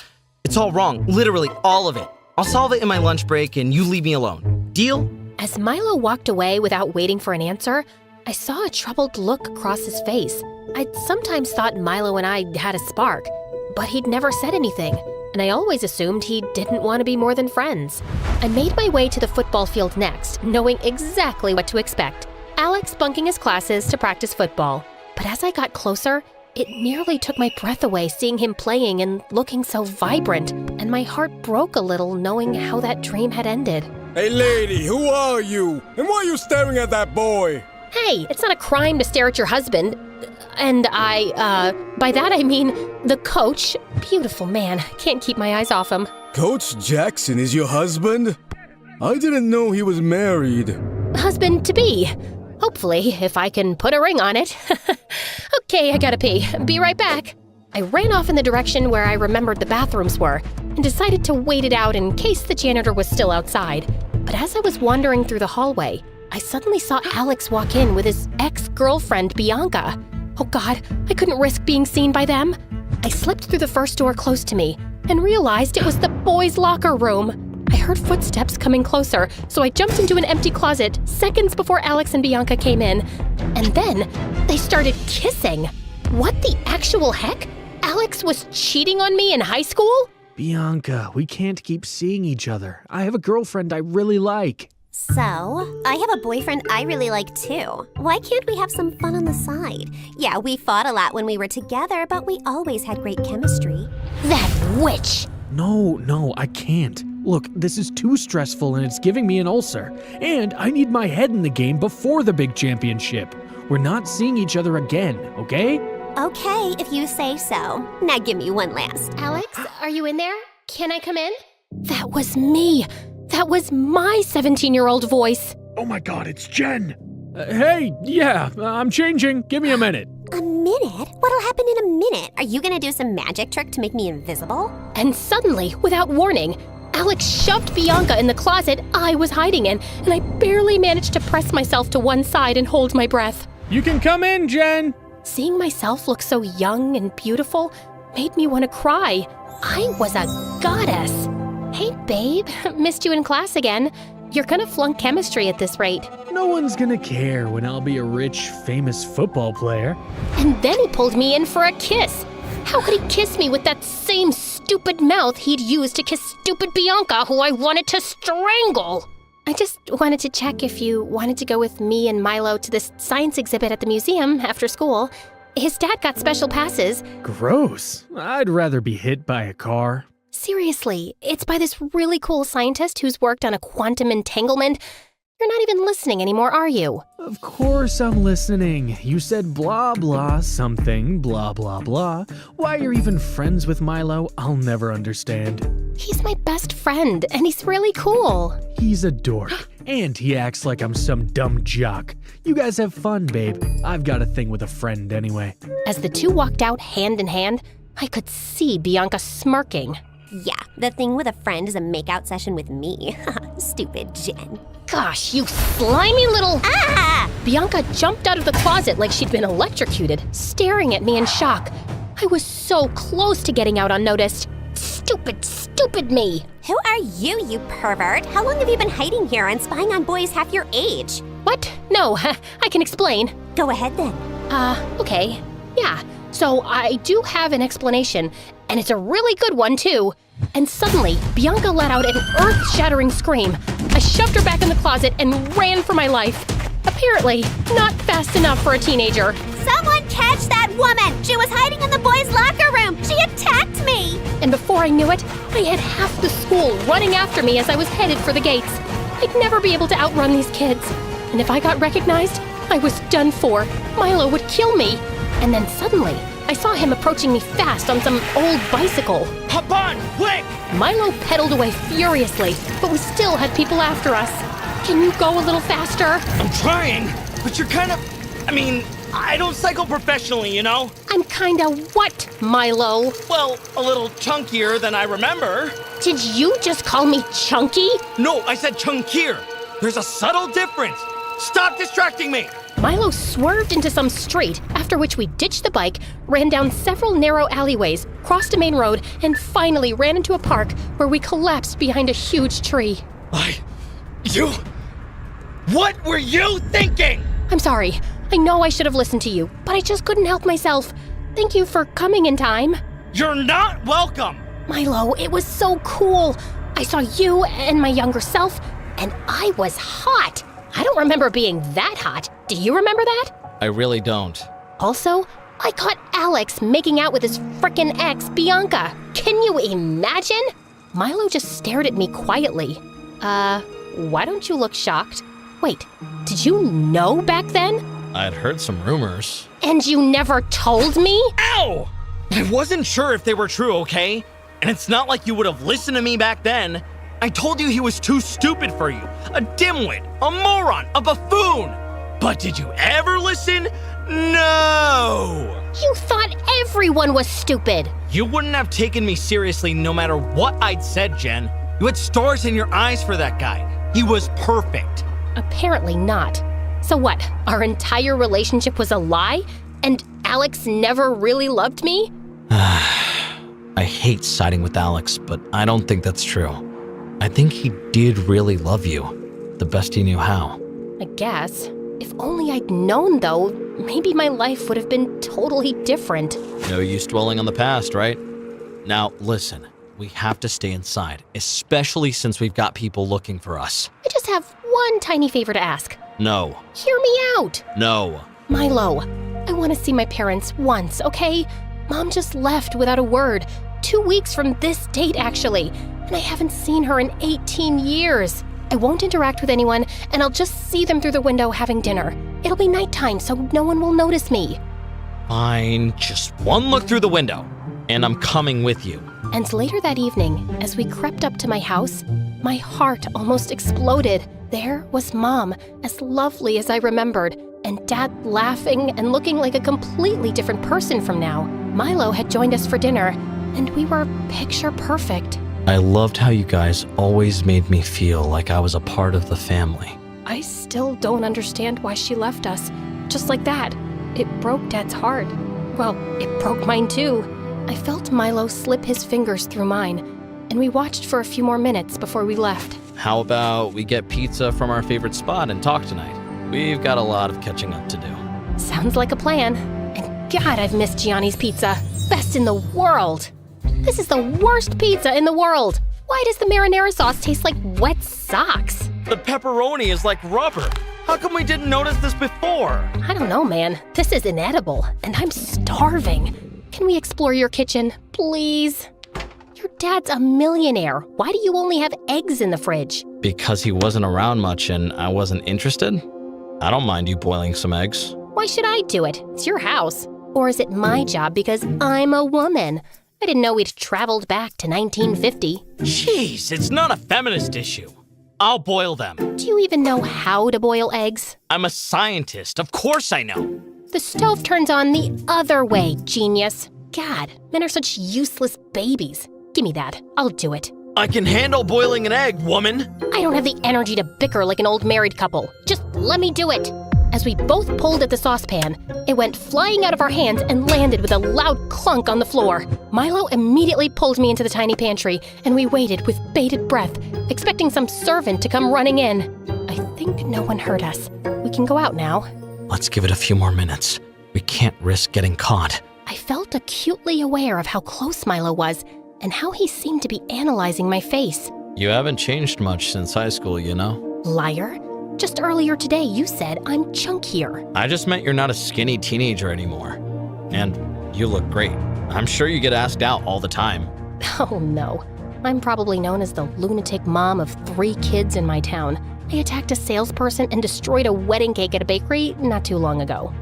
[SPEAKER 14] It's all wrong, literally all of it. I'll solve it in my lunch break and you leave me alone. Deal?
[SPEAKER 2] As Milo walked away without waiting for an answer, I saw a troubled look across his face. I'd sometimes thought Milo and I had a spark, but he'd never said anything, and I always assumed he didn't want to be more than friends. I made my way to the football field next, knowing exactly what to expect. Alex bunking his classes to practice football. But as I got closer, it nearly took my breath away seeing him playing and looking so vibrant, and my heart broke a little knowing how that dream had ended.
[SPEAKER 23] Hey lady, who are you? And why are you staring at that boy?
[SPEAKER 2] Hey, it's not a crime to stare at your husband. And by that I mean the coach. Beautiful man. Can't keep my eyes off him.
[SPEAKER 23] Coach Jackson is your husband? I didn't know he was married.
[SPEAKER 2] Husband-to-be. Hopefully, if I can put a ring on it. Okay, I gotta pee. Be right back. I ran off in the direction where I remembered the bathrooms were and decided to wait it out in case the janitor was still outside. But as I was wandering through the hallway, I suddenly saw Alex walk in with his ex-girlfriend, Bianca. Oh God, I couldn't risk being seen by them. I slipped through the first door close to me and realized it was the boys' locker room. I heard footsteps coming closer, so I jumped into an empty closet seconds before Alex and Bianca came in. And then they started kissing. What the actual heck? Alex was cheating on me in high school?
[SPEAKER 17] Bianca, we can't keep seeing each other. I have a girlfriend I really like.
[SPEAKER 6] So, I have a boyfriend I really like too. Why can't we have some fun on the side? Yeah, we fought a lot when we were together, but we always had great chemistry.
[SPEAKER 2] That witch!
[SPEAKER 17] No, I can't. Look, this is too stressful and it's giving me an ulcer. And I need my head in the game before the big championship. We're not seeing each other again, okay?
[SPEAKER 6] Okay, if you say so. Now give me one last.
[SPEAKER 2] Alex, are you in there? Can I come in? That was me. That was my 17-year-old voice.
[SPEAKER 17] Oh my God, it's Jen. Hey, yeah, I'm changing. Give me a minute.
[SPEAKER 6] A minute? What'll happen in a minute? Are you gonna do some magic trick to make me invisible?
[SPEAKER 2] And suddenly, without warning, Alex shoved Bianca in the closet I was hiding in, and I barely managed to press myself to one side and hold my breath.
[SPEAKER 17] You can come in, Jen.
[SPEAKER 2] Seeing myself look so young and beautiful made me want to cry. I was a goddess. Hey, babe, missed you in class again. You're gonna flunk chemistry at this rate.
[SPEAKER 17] No one's gonna care when I'll be a rich, famous football player.
[SPEAKER 2] And then he pulled me in for a kiss. How could he kiss me with that same stupid mouth he'd used to kiss stupid Bianca, who I wanted to strangle? I just wanted to check if you wanted to go with me and Milo to this science exhibit at the museum after school. His dad got special passes.
[SPEAKER 17] Gross. I'd rather be hit by a car.
[SPEAKER 2] Seriously, it's by this really cool scientist who's worked on a quantum entanglement. You're not even listening anymore, are you?
[SPEAKER 17] Of course I'm listening. You said blah blah something, blah blah blah. Why you're even friends with Milo, I'll never understand.
[SPEAKER 2] He's my best friend, and he's really cool.
[SPEAKER 17] He's a dork, and he acts like I'm some dumb jock. You guys have fun, babe. I've got a thing with a friend anyway.
[SPEAKER 2] As the two walked out hand in hand, I could see Bianca smirking.
[SPEAKER 6] Yeah, the thing with a friend is a makeout session with me. Stupid Jen.
[SPEAKER 2] Gosh, you slimy little...
[SPEAKER 6] Ah!
[SPEAKER 2] Bianca jumped out of the closet like she'd been electrocuted, staring at me in shock. I was so close to getting out unnoticed. Stupid me.
[SPEAKER 6] Who are you, you pervert? How long have you been hiding here and spying on boys half your age?
[SPEAKER 2] What? No, I can explain.
[SPEAKER 6] Go ahead then.
[SPEAKER 2] Okay. Yeah, so I do have an explanation, and it's a really good one too. And suddenly, Bianca let out an earth-shattering scream. I shoved her back in the closet and ran for my life. Apparently, not fast enough for a teenager.
[SPEAKER 6] Someone catch that woman! She was hiding in the boys' locker room! She attacked me!
[SPEAKER 2] And before I knew it, I had half the school running after me as I was headed for the gates. I'd never be able to outrun these kids. And if I got recognized, I was done for. Milo would kill me. And then suddenly, I saw him approaching me fast on some old bicycle.
[SPEAKER 8] Hop on, quick!
[SPEAKER 2] Milo pedaled away furiously, but we still had people after us. Can you go a little faster?
[SPEAKER 8] I'm trying, but you're kind of... I don't cycle professionally, you know?
[SPEAKER 2] I'm kinda what, Milo?
[SPEAKER 8] Well, a little chunkier than I remember.
[SPEAKER 2] Did you just call me chunky?
[SPEAKER 8] No, I said chunkier. There's a subtle difference. Stop distracting me!
[SPEAKER 2] Milo swerved into some street, after which we ditched the bike, ran down several narrow alleyways, crossed a main road, and finally ran into a park where we collapsed behind a huge tree.
[SPEAKER 8] What were you thinking?
[SPEAKER 2] I'm sorry. I know I should have listened to you, but I just couldn't help myself. Thank you for coming in time.
[SPEAKER 8] You're not welcome!
[SPEAKER 2] Milo, it was so cool. I saw you and my younger self, and I was hot. I don't remember being that hot. Do you remember that?
[SPEAKER 14] I really don't.
[SPEAKER 2] Also, I caught Alex making out with his frickin' ex, Bianca. Can you imagine? Milo just stared at me quietly. Why don't you look shocked? Wait, did you know back then?
[SPEAKER 14] I'd heard some rumors.
[SPEAKER 2] And you never told me?
[SPEAKER 14] Ow! I wasn't sure if they were true, okay? And it's not like you would have listened to me back then. I told you he was too stupid for you. A dimwit, a moron, a buffoon. But did you ever listen? No!
[SPEAKER 2] You thought everyone was stupid.
[SPEAKER 14] You wouldn't have taken me seriously no matter what I'd said, Jen. You had stars in your eyes for that guy. He was perfect.
[SPEAKER 2] Apparently not. So what, our entire relationship was a lie? And Alex never really loved me?
[SPEAKER 14] I hate siding with Alex, but I don't think that's true. I think he did really love you, the best he knew how.
[SPEAKER 2] I guess. If only I'd known, though, maybe my life would have been totally different.
[SPEAKER 14] No use dwelling on the past, right? Now, listen, we have to stay inside, especially since we've got people looking for us.
[SPEAKER 2] I just have one tiny favor to ask.
[SPEAKER 14] No.
[SPEAKER 2] Hear me out.
[SPEAKER 14] No.
[SPEAKER 2] Milo, I want to see my parents once, okay? Mom just left without a word. 2 weeks from this date, actually. And I haven't seen her in 18 years. I won't interact with anyone, and I'll just see them through the window having dinner. It'll be nighttime, so no one will notice me.
[SPEAKER 14] Fine, just one look through the window, and I'm coming with you.
[SPEAKER 2] And later that evening, as we crept up to my house, my heart almost exploded. There was Mom, as lovely as I remembered, and Dad laughing and looking like a completely different person from now. Milo had joined us for dinner, and we were picture perfect.
[SPEAKER 14] I loved how you guys always made me feel like I was a part of the family.
[SPEAKER 2] I still don't understand why she left us. Just like that. It broke Dad's heart. Well, it broke mine too. I felt Milo slip his fingers through mine, and we watched for a few more minutes before we left.
[SPEAKER 14] How about we get pizza from our favorite spot and talk tonight? We've got a lot of catching up to do.
[SPEAKER 2] Sounds like a plan. And God, I've missed Gianni's pizza. Best in the world. This is the worst pizza in the world. Why does the marinara sauce taste like wet socks?
[SPEAKER 14] The pepperoni is like rubber. How come we didn't notice this before?
[SPEAKER 2] I don't know, man. This is inedible, and I'm starving. Can we explore your kitchen, please? Your dad's a millionaire. Why do you only have eggs in the fridge?
[SPEAKER 14] Because he wasn't around much and I wasn't interested? I don't mind you boiling some eggs.
[SPEAKER 2] Why should I do it? It's your house. Or is it my job because I'm a woman? I didn't know we'd traveled back to 1950.
[SPEAKER 14] Jeez, it's not a feminist issue. I'll boil them.
[SPEAKER 2] Do you even know how to boil eggs?
[SPEAKER 14] I'm a scientist. Of course I know.
[SPEAKER 2] The stove turns on the other way, genius. God, men are such useless babies. Give me that. I'll do it.
[SPEAKER 14] I can handle boiling an egg, woman.
[SPEAKER 2] I don't have the energy to bicker like an old married couple. Just let me do it. As we both pulled at the saucepan, it went flying out of our hands and landed with a loud clunk on the floor. Milo immediately pulled me into the tiny pantry, and we waited with bated breath, expecting some servant to come running in. I think no one heard us. We can go out now.
[SPEAKER 14] Let's give it a few more minutes. We can't risk getting caught.
[SPEAKER 2] I felt acutely aware of how close Milo was and how he seemed to be analyzing my face.
[SPEAKER 14] You haven't changed much since high school, you know?
[SPEAKER 2] Liar. Just earlier today, you said I'm chunkier.
[SPEAKER 14] I just meant you're not a skinny teenager anymore. And you look great. I'm sure you get asked out all the time.
[SPEAKER 2] Oh no. I'm probably known as the lunatic mom of 3 kids in my town. I attacked a salesperson and destroyed a wedding cake at a bakery not too long ago.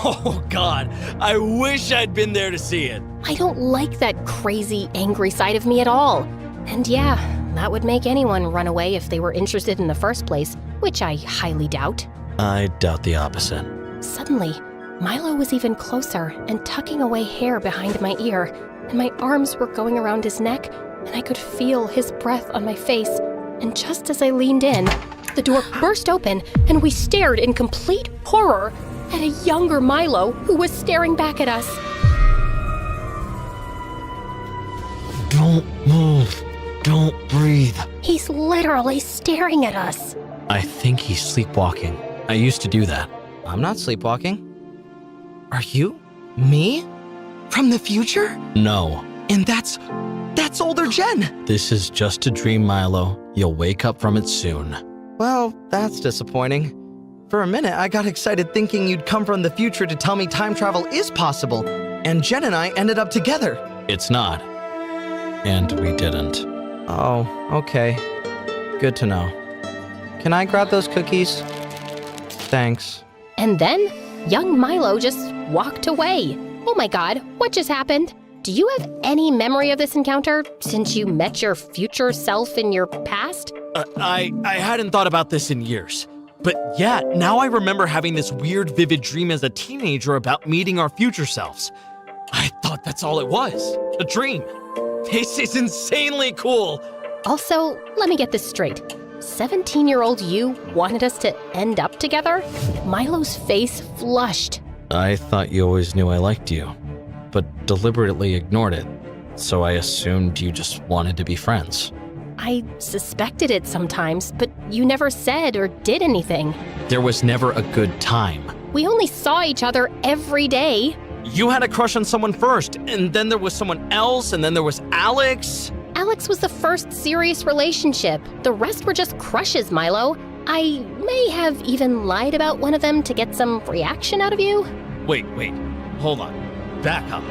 [SPEAKER 14] Oh God, I wish I'd been there to see it.
[SPEAKER 2] I don't like that crazy, angry side of me at all. And yeah, that would make anyone run away if they were interested in the first place, which I highly doubt.
[SPEAKER 14] I doubt the opposite.
[SPEAKER 2] Suddenly, Milo was even closer and tucking away hair behind my ear, and my arms were going around his neck, and I could feel his breath on my face. And just as I leaned in, the door burst open, and we stared in complete horror at a younger Milo who was staring back at us.
[SPEAKER 14] Don't move. Don't breathe.
[SPEAKER 2] He's literally staring at us.
[SPEAKER 14] I think he's sleepwalking. I used to do that. I'm not sleepwalking. Are you? Me? From the future? No. And that's older Jen. This is just a dream, Milo. You'll wake up from it soon. Well, that's disappointing. For a minute, I got excited thinking you'd come from the future to tell me time travel is possible, and Jen and I ended up together. It's not. And we didn't. Oh, okay. Good to know. Can I grab those cookies? Thanks.
[SPEAKER 2] And then, young Milo just walked away. Oh my god, what just happened? Do you have any memory of this encounter since you met your future self in your past?
[SPEAKER 14] I hadn't thought about this in years. But yeah, now I remember having this weird, vivid dream as a teenager about meeting our future selves. I thought that's all it was. A dream. This is insanely cool.
[SPEAKER 2] Also, let me get this straight. 17-year-old you wanted us to end up together? Milo's face flushed.
[SPEAKER 14] I thought you always knew I liked you, but deliberately ignored it. So I assumed you just wanted to be friends.
[SPEAKER 2] I suspected it sometimes, but you never said or did anything.
[SPEAKER 14] There was never a good time.
[SPEAKER 2] We only saw each other every day.
[SPEAKER 14] You had a crush on someone first, and then there was someone else, and then there was Alex.
[SPEAKER 2] Alex was the first serious relationship. The rest were just crushes, Milo. I may have even lied about one of them to get some reaction out of you.
[SPEAKER 14] Wait, hold on. Back up.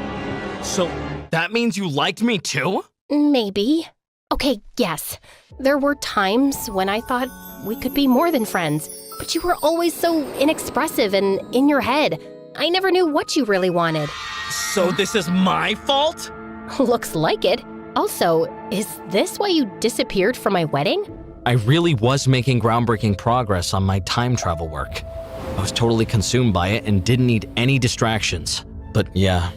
[SPEAKER 14] So that means you liked me too?
[SPEAKER 2] Maybe. Okay, yes. There were times when I thought we could be more than friends, but you were always so inexpressive and in your head. I never knew what you really wanted.
[SPEAKER 14] So this is my fault?
[SPEAKER 2] Looks like it. Also, is this why you disappeared from my wedding?
[SPEAKER 14] I really was making groundbreaking progress on my time travel work. I was totally consumed by it and didn't need any distractions. But yeah,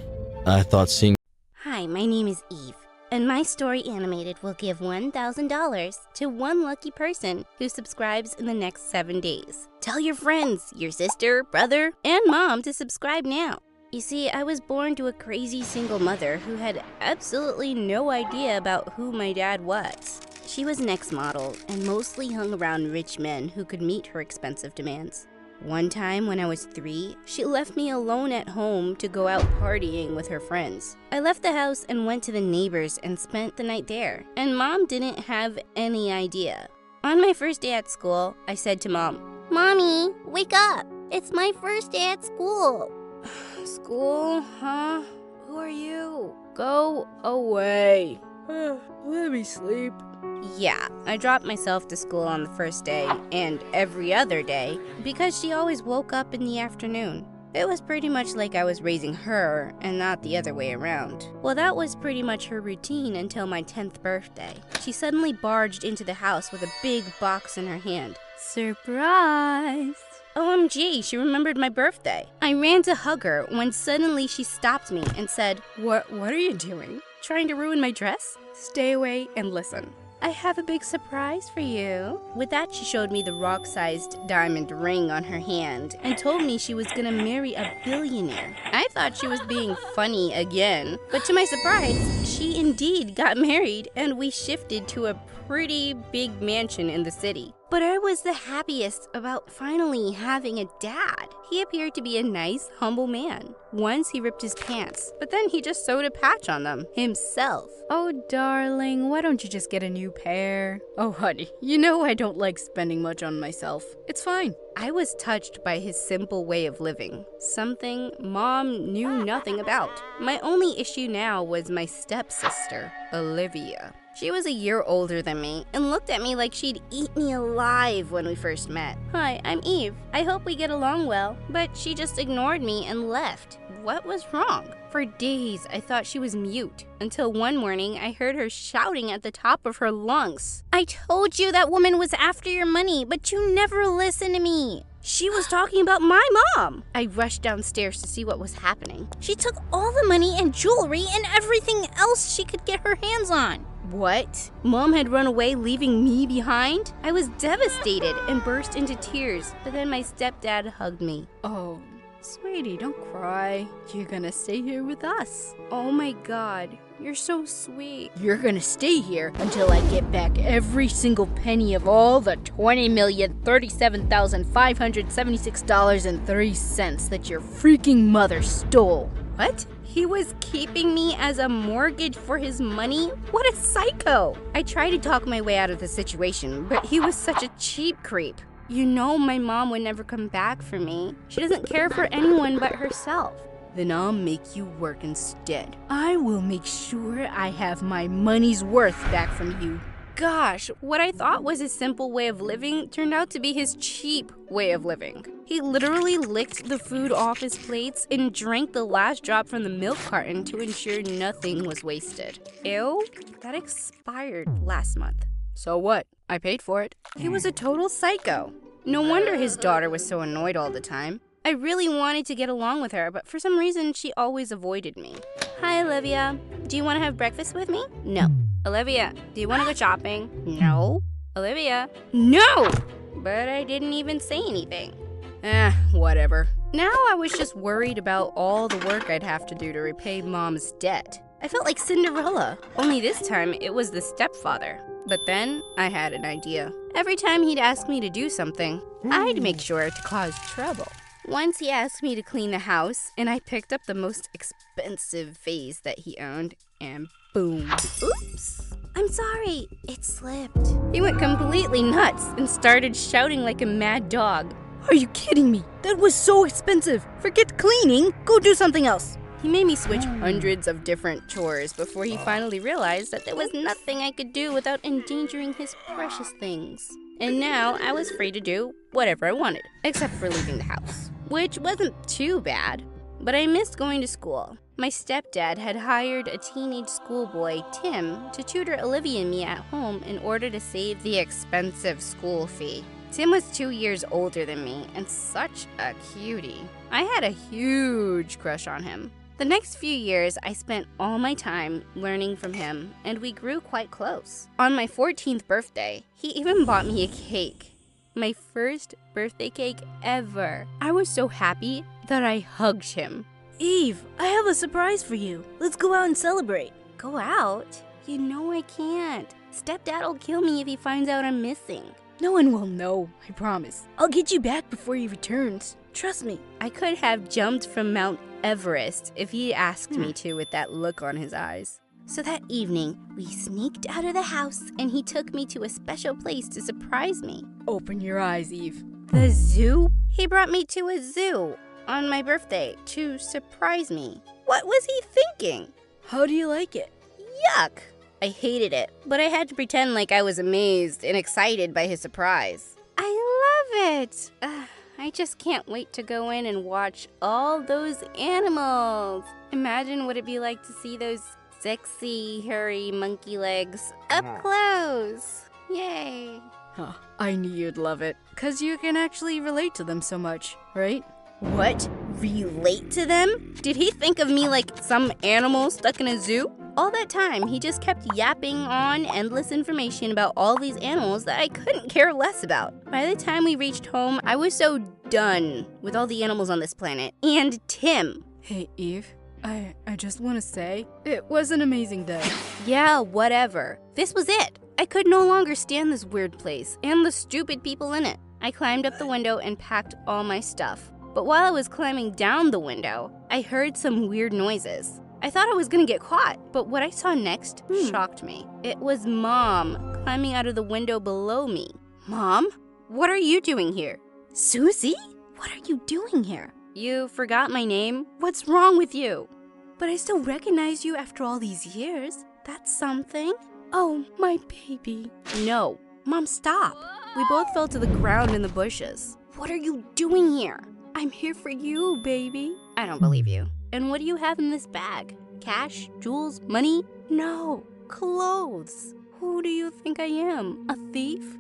[SPEAKER 14] I thought seeing...
[SPEAKER 4] Hi, my name is Eve, and my story animated will give $1,000 to one lucky person who subscribes in the next 7 days. Tell your friends, your sister, brother, and mom to subscribe now. You see, I was born to a crazy single mother who had absolutely no idea about who my dad was. She was an ex-model and mostly hung around rich men who could meet her expensive demands. One time when I was 3, she left me alone at home to go out partying with her friends. I left the house and went to the neighbors and spent the night there, and Mom didn't have any idea. On my first day at school, I said to Mom, "Mommy, wake up! It's my first day at school." "School, huh? Who are you? Go away. Let me sleep." Yeah, I dropped myself to school on the first day and every other day because she always woke up in the afternoon. It was pretty much like I was raising her and not the other way around. Well, that was pretty much her routine until my 10th birthday. She suddenly barged into the house with a big box in her hand. Surprise! OMG, she remembered my birthday. I ran to hug her when suddenly she stopped me and said, What are you doing? Trying to ruin my dress? Stay away and listen. I have a big surprise for you." With that, she showed me the rock-sized diamond ring on her hand and told me she was gonna marry a billionaire. I thought she was being funny again, but to my surprise, she indeed got married and we shifted to a pretty big mansion in the city. But I was the happiest about finally having a dad. He appeared to be a nice, humble man. Once he ripped his pants, but then he just sewed a patch on them himself.
[SPEAKER 13] "Oh, darling, why don't you just get a new pair?" "Oh, honey, you know I don't like spending much on myself. It's fine."
[SPEAKER 4] I was touched by his simple way of living, something Mom knew nothing about. My only issue now was my stepsister, Olivia. She was a year older than me and looked at me like she'd eat me alive when we first met. "Hi, I'm Eve. I hope we get along well." But she just ignored me and left. What was wrong? For days, I thought she was mute, until one morning I heard her shouting at the top of her lungs. "I told you that woman was after your money, but you never listened to me. She was talking about my mom." I rushed downstairs to see what was happening. She took all the money and jewelry and everything else she could get her hands on. What? Mom had run away, leaving me behind? I was devastated and burst into tears, but then my stepdad hugged me.
[SPEAKER 13] "Oh, sweetie, don't cry. You're gonna stay here with us." "Oh my God, you're so sweet." "You're gonna stay here until I get back every single penny of all the $20,037,576.03 that your freaking mother stole."
[SPEAKER 4] What? He was keeping me as a mortgage for his money? What a psycho! I tried to talk my way out of the situation, but he was such a cheap creep. You know my mom would never come back for me. She doesn't care for anyone but herself.
[SPEAKER 13] Then I'll make you work instead. I will make sure I have my money's worth back from you.
[SPEAKER 4] Gosh, what I thought was his simple way of living turned out to be his cheap way of living. He literally licked the food off his plates and drank the last drop from the milk carton to ensure nothing was wasted. Ew, that expired last month.
[SPEAKER 13] So what? I paid for it.
[SPEAKER 4] He was a total psycho. No wonder his daughter was so annoyed all the time. I really wanted to get along with her, but for some reason, she always avoided me. Hi, Olivia. Do you want to have breakfast with me? No. Olivia, do you want to go shopping? No. Olivia? No! But I didn't even say anything.
[SPEAKER 13] Whatever.
[SPEAKER 4] Now I was just worried about all the work I'd have to do to repay Mom's debt. I felt like Cinderella, only this time it was the stepfather. But then I had an idea. Every time he'd ask me to do something, I'd make sure to cause trouble. Once he asked me to clean the house, and I picked up the most expensive vase that he owned, and boom. Oops! I'm sorry, it slipped. He went completely nuts and started shouting like a mad dog.
[SPEAKER 13] Are you kidding me? That was so expensive. Forget cleaning. Go do something else.
[SPEAKER 4] He made me switch hundreds of different chores before he finally realized that there was nothing I could do without endangering his precious things. And now I was free to do whatever I wanted, except for leaving the house, which wasn't too bad. But I missed going to school. My stepdad had hired a teenage schoolboy, Tim, to tutor Olivia and me at home in order to save the expensive school fee. Tim was 2 years older than me and such a cutie. I had a huge crush on him. The next few years, I spent all my time learning from him, and we grew quite close. On my 14th birthday, he even bought me a cake. My first birthday cake ever. I was so happy that I hugged him.
[SPEAKER 13] Eve, I have a surprise for you. Let's go out and celebrate.
[SPEAKER 4] Go out? You know I can't. Stepdad'll kill me if he finds out I'm missing.
[SPEAKER 13] No one will know, I promise. I'll get you back before he returns. Trust me.
[SPEAKER 4] I could have jumped from Mount Everest if he asked me to with that look on his eyes. So that evening, we sneaked out of the house and he took me to a special place to surprise me.
[SPEAKER 13] Open your eyes, Eve.
[SPEAKER 4] The zoo? He brought me to a zoo on my birthday to surprise me. What was he thinking?
[SPEAKER 13] How do you like it?
[SPEAKER 4] Yuck! I hated it, but I had to pretend like I was amazed and excited by his surprise. I love it! I just can't wait to go in and watch all those animals. Imagine what it'd be like to see those sexy, hairy monkey legs up close. Yay!
[SPEAKER 13] Huh, I knew you'd love it, 'cause you can actually relate to them so much, right?
[SPEAKER 4] What? Relate to them? Did he think of me like some animal stuck in a zoo? All that time, he just kept yapping on endless information about all these animals that I couldn't care less about. By the time we reached home, I was so done with all the animals on this planet. And Tim.
[SPEAKER 13] Hey, Eve, I just want to say, it was an amazing day.
[SPEAKER 4] Yeah, whatever. This was it. I could no longer stand this weird place and the stupid people in it. I climbed up the window and packed all my stuff. But while I was climbing down the window, I heard some weird noises. I thought I was gonna get caught, but what I saw next shocked me. It was Mom climbing out of the window below me. Mom? What are you doing here?
[SPEAKER 13] Susie? What are you doing here?
[SPEAKER 4] You forgot my name? What's wrong with you?
[SPEAKER 13] But I still recognize you after all these years.
[SPEAKER 4] That's something.
[SPEAKER 13] Oh, my baby.
[SPEAKER 4] No. Mom, stop. We both fell to the ground in the bushes. What are you doing here?
[SPEAKER 13] I'm here for you, baby.
[SPEAKER 4] I don't believe you. And what do you have in this bag? Cash? Jewels? Money?
[SPEAKER 13] No,
[SPEAKER 4] clothes. Who do you think I am? A thief?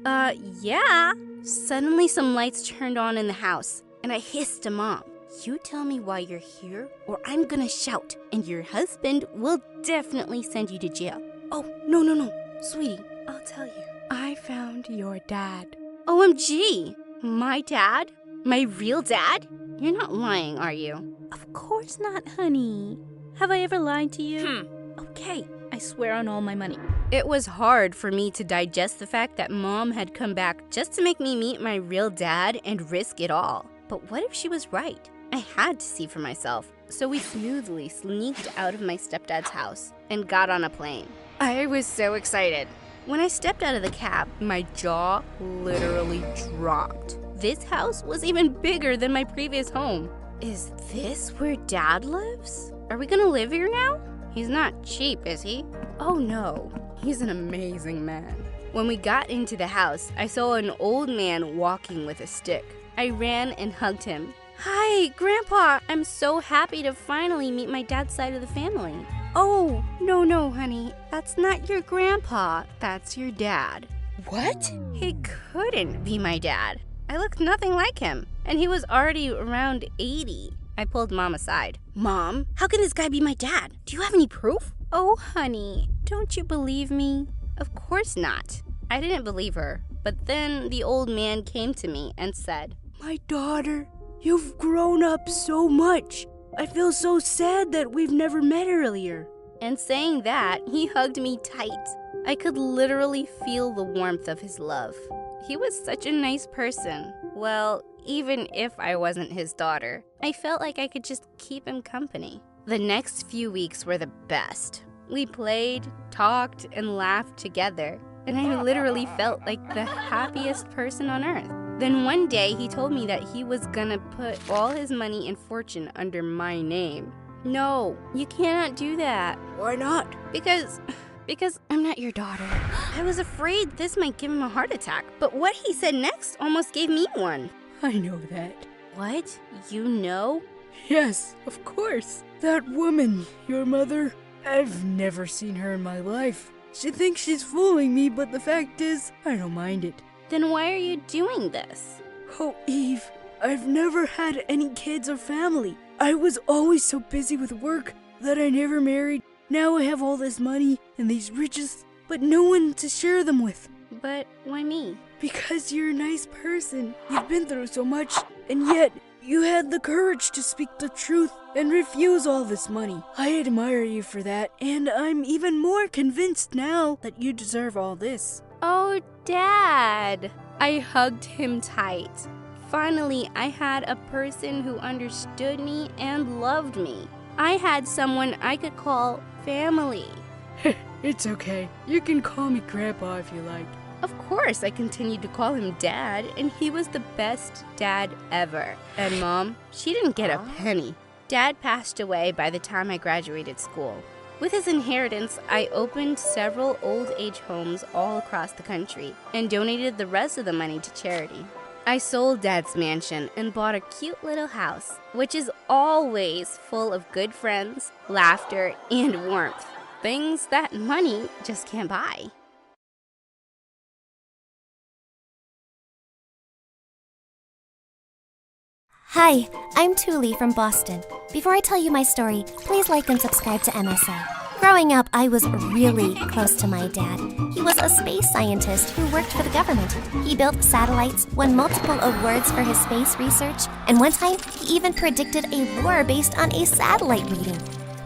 [SPEAKER 13] Yeah.
[SPEAKER 4] Suddenly some lights turned on in the house, and I hissed to Mom. You tell me why you're here, or I'm gonna shout, and your husband will definitely send you to jail.
[SPEAKER 13] Oh, no. Sweetie, I'll tell you. I found your dad.
[SPEAKER 4] OMG! My dad? My real dad? You're not lying, are you?
[SPEAKER 13] Of course not, honey. Have I ever lied to you? Okay, I swear on all my money.
[SPEAKER 4] It was hard for me to digest the fact that Mom had come back just to make me meet my real dad and risk it all. But what if she was right? I had to see for myself. So we smoothly sneaked out of my stepdad's house and got on a plane. I was so excited. When I stepped out of the cab, my jaw literally dropped. This house was even bigger than my previous home. Is this where Dad lives? Are we gonna live here now? He's not cheap, is he? Oh no, he's an amazing man. When we got into the house, I saw an old man walking with a stick. I ran and hugged him. Hi, Grandpa! I'm so happy to finally meet my dad's side of the family. Oh, no, honey. That's not your grandpa. That's your dad. What? He couldn't be my dad. I looked nothing like him, and he was already around 80. I pulled Mom aside. Mom, how can this guy be my dad? Do you have any proof? Oh, honey, don't you believe me? Of course not. I didn't believe her, but then the old man came to me and said,
[SPEAKER 5] My daughter, you've grown up so much. I feel so sad that we've never met earlier.
[SPEAKER 4] And saying that, he hugged me tight. I could literally feel the warmth of his love. He was such a nice person. Well, even if I wasn't his daughter, I felt like I could just keep him company. The next few weeks were the best. We played, talked, and laughed together, and I literally felt like the happiest person on earth. Then one day, he told me that he was gonna put all his money and fortune under my name. No, you cannot do that.
[SPEAKER 5] Why not?
[SPEAKER 4] Because I'm not your daughter. I was afraid this might give him a heart attack, but what he said next almost gave me one.
[SPEAKER 5] I know that.
[SPEAKER 4] What? You know?
[SPEAKER 5] Yes, of course. That woman, your mother, I've never seen her in my life. She thinks she's fooling me, but the fact is, I don't mind it.
[SPEAKER 4] Then why are you doing this?
[SPEAKER 5] Oh, Eve, I've never had any kids or family. I was always so busy with work that I never married. Now I have all this money and these riches, but no one to share them with.
[SPEAKER 4] But why me?
[SPEAKER 5] Because you're a nice person. You've been through so much, and yet you had the courage to speak the truth and refuse all this money. I admire you for that, and I'm even more convinced now that you deserve all this.
[SPEAKER 4] Oh, Dad! I hugged him tight. Finally, I had a person who understood me and loved me. I had someone I could call family.
[SPEAKER 5] It's okay. You can call me Grandpa if you like.
[SPEAKER 4] Of course, I continued to call him Dad, and he was the best dad ever. And Mom, she didn't get a penny. Dad passed away by the time I graduated school. With his inheritance, I opened several old age homes all across the country and donated the rest of the money to charity. I sold Dad's mansion and bought a cute little house, which is always full of good friends, laughter, and warmth. Things that money just can't buy.
[SPEAKER 21] Hi, I'm Tuli from Boston. Before I tell you my story, please like and subscribe to MSA. Growing up, I was really close to my dad. He was a space scientist who worked for the government. He built satellites, won multiple awards for his space research, and one time, he even predicted a war based on a satellite reading.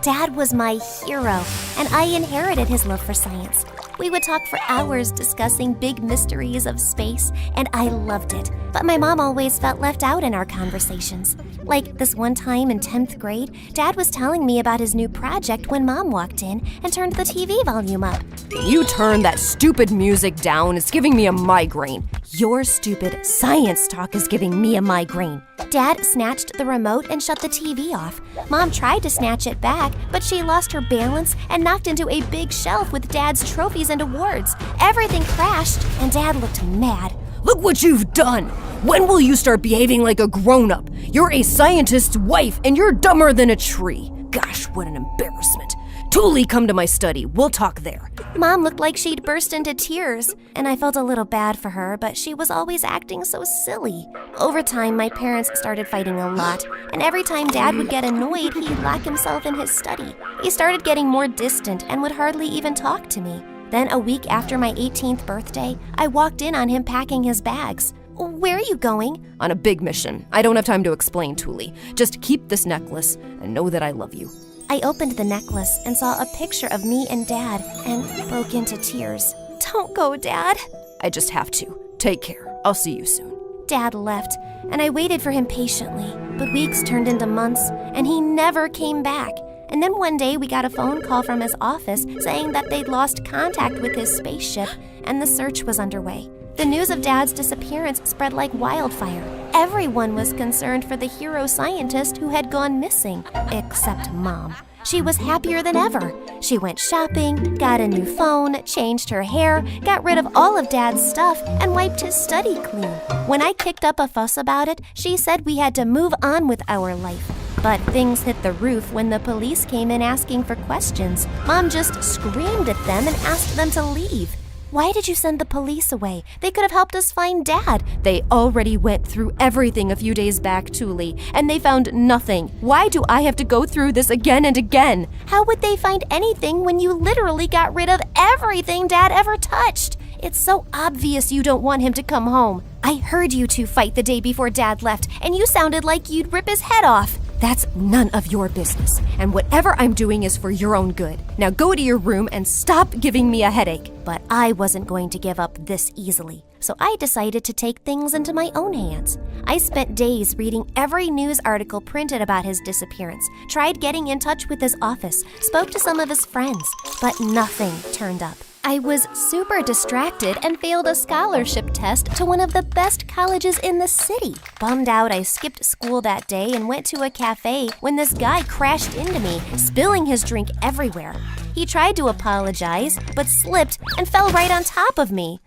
[SPEAKER 21] Dad was my hero, and I inherited his love for science. We would talk for hours discussing big mysteries of space, and I loved it. But my mom always felt left out in our conversations. Like this one time in 10th grade, Dad was telling me about his new project when Mom walked in and turned the TV volume up.
[SPEAKER 7] You turn that stupid music down, it's giving me a migraine. Your stupid science talk is giving me a migraine.
[SPEAKER 21] Dad snatched the remote and shut the TV off. Mom tried to snatch it back, but she lost her balance and knocked into a big shelf with Dad's trophies and awards. Everything crashed, and Dad looked mad.
[SPEAKER 7] Look what you've done! When will you start behaving like a grown-up? You're a scientist's wife, and you're dumber than a tree. Gosh, what an embarrassment. Tuli, come to my study. We'll talk there.
[SPEAKER 21] Mom looked like she'd burst into tears, and I felt a little bad for her, but she was always acting so silly. Over time, my parents started fighting a lot, and every time Dad would get annoyed, he'd lock himself in his study. He started getting more distant and would hardly even talk to me. Then a week after my 18th birthday, I walked in on him packing his bags. Where are you going?
[SPEAKER 7] On a big mission. I don't have time to explain, Tuli. Just keep this necklace and know that I love you.
[SPEAKER 21] I opened the necklace and saw a picture of me and Dad and broke into tears. Don't go, Dad.
[SPEAKER 7] I just have to. Take care. I'll see you soon.
[SPEAKER 21] Dad left, and I waited for him patiently, but weeks turned into months, and he never came back.
[SPEAKER 15] And then one day we got a phone call from his office saying that they'd lost contact with his spaceship and the search was underway. The news of Dad's disappearance spread like wildfire. Everyone was concerned for the hero scientist who had gone missing, except Mom. She was happier than ever. She went shopping, got a new phone, changed her hair, got rid of all of Dad's stuff, and wiped his study clean. When I kicked up a fuss about it, she said we had to move on with our life. But things hit the roof when the police came in asking for questions. Mom just screamed at them and asked them to leave. Why did you send the police away? They could have helped us find Dad.
[SPEAKER 7] They already went through everything a few days back, Thule, and they found nothing. Why do I have to go through this again and again?
[SPEAKER 15] How would they find anything when you literally got rid of everything Dad ever touched? It's so obvious you don't want him to come home. I heard you two fight the day before Dad left, and you sounded like you'd rip his head off.
[SPEAKER 7] That's none of your business, and whatever I'm doing is for your own good. Now go to your room and stop giving me a headache.
[SPEAKER 15] But I wasn't going to give up this easily, so I decided to take things into my own hands. I spent days reading every news article printed about his disappearance, tried getting in touch with his office, spoke to some of his friends, but nothing turned up. I was super distracted and failed a scholarship test to one of the best colleges in the city. Bummed out, I skipped school that day and went to a cafe when this guy crashed into me, spilling his drink everywhere. He tried to apologize, but slipped and fell right on top of me.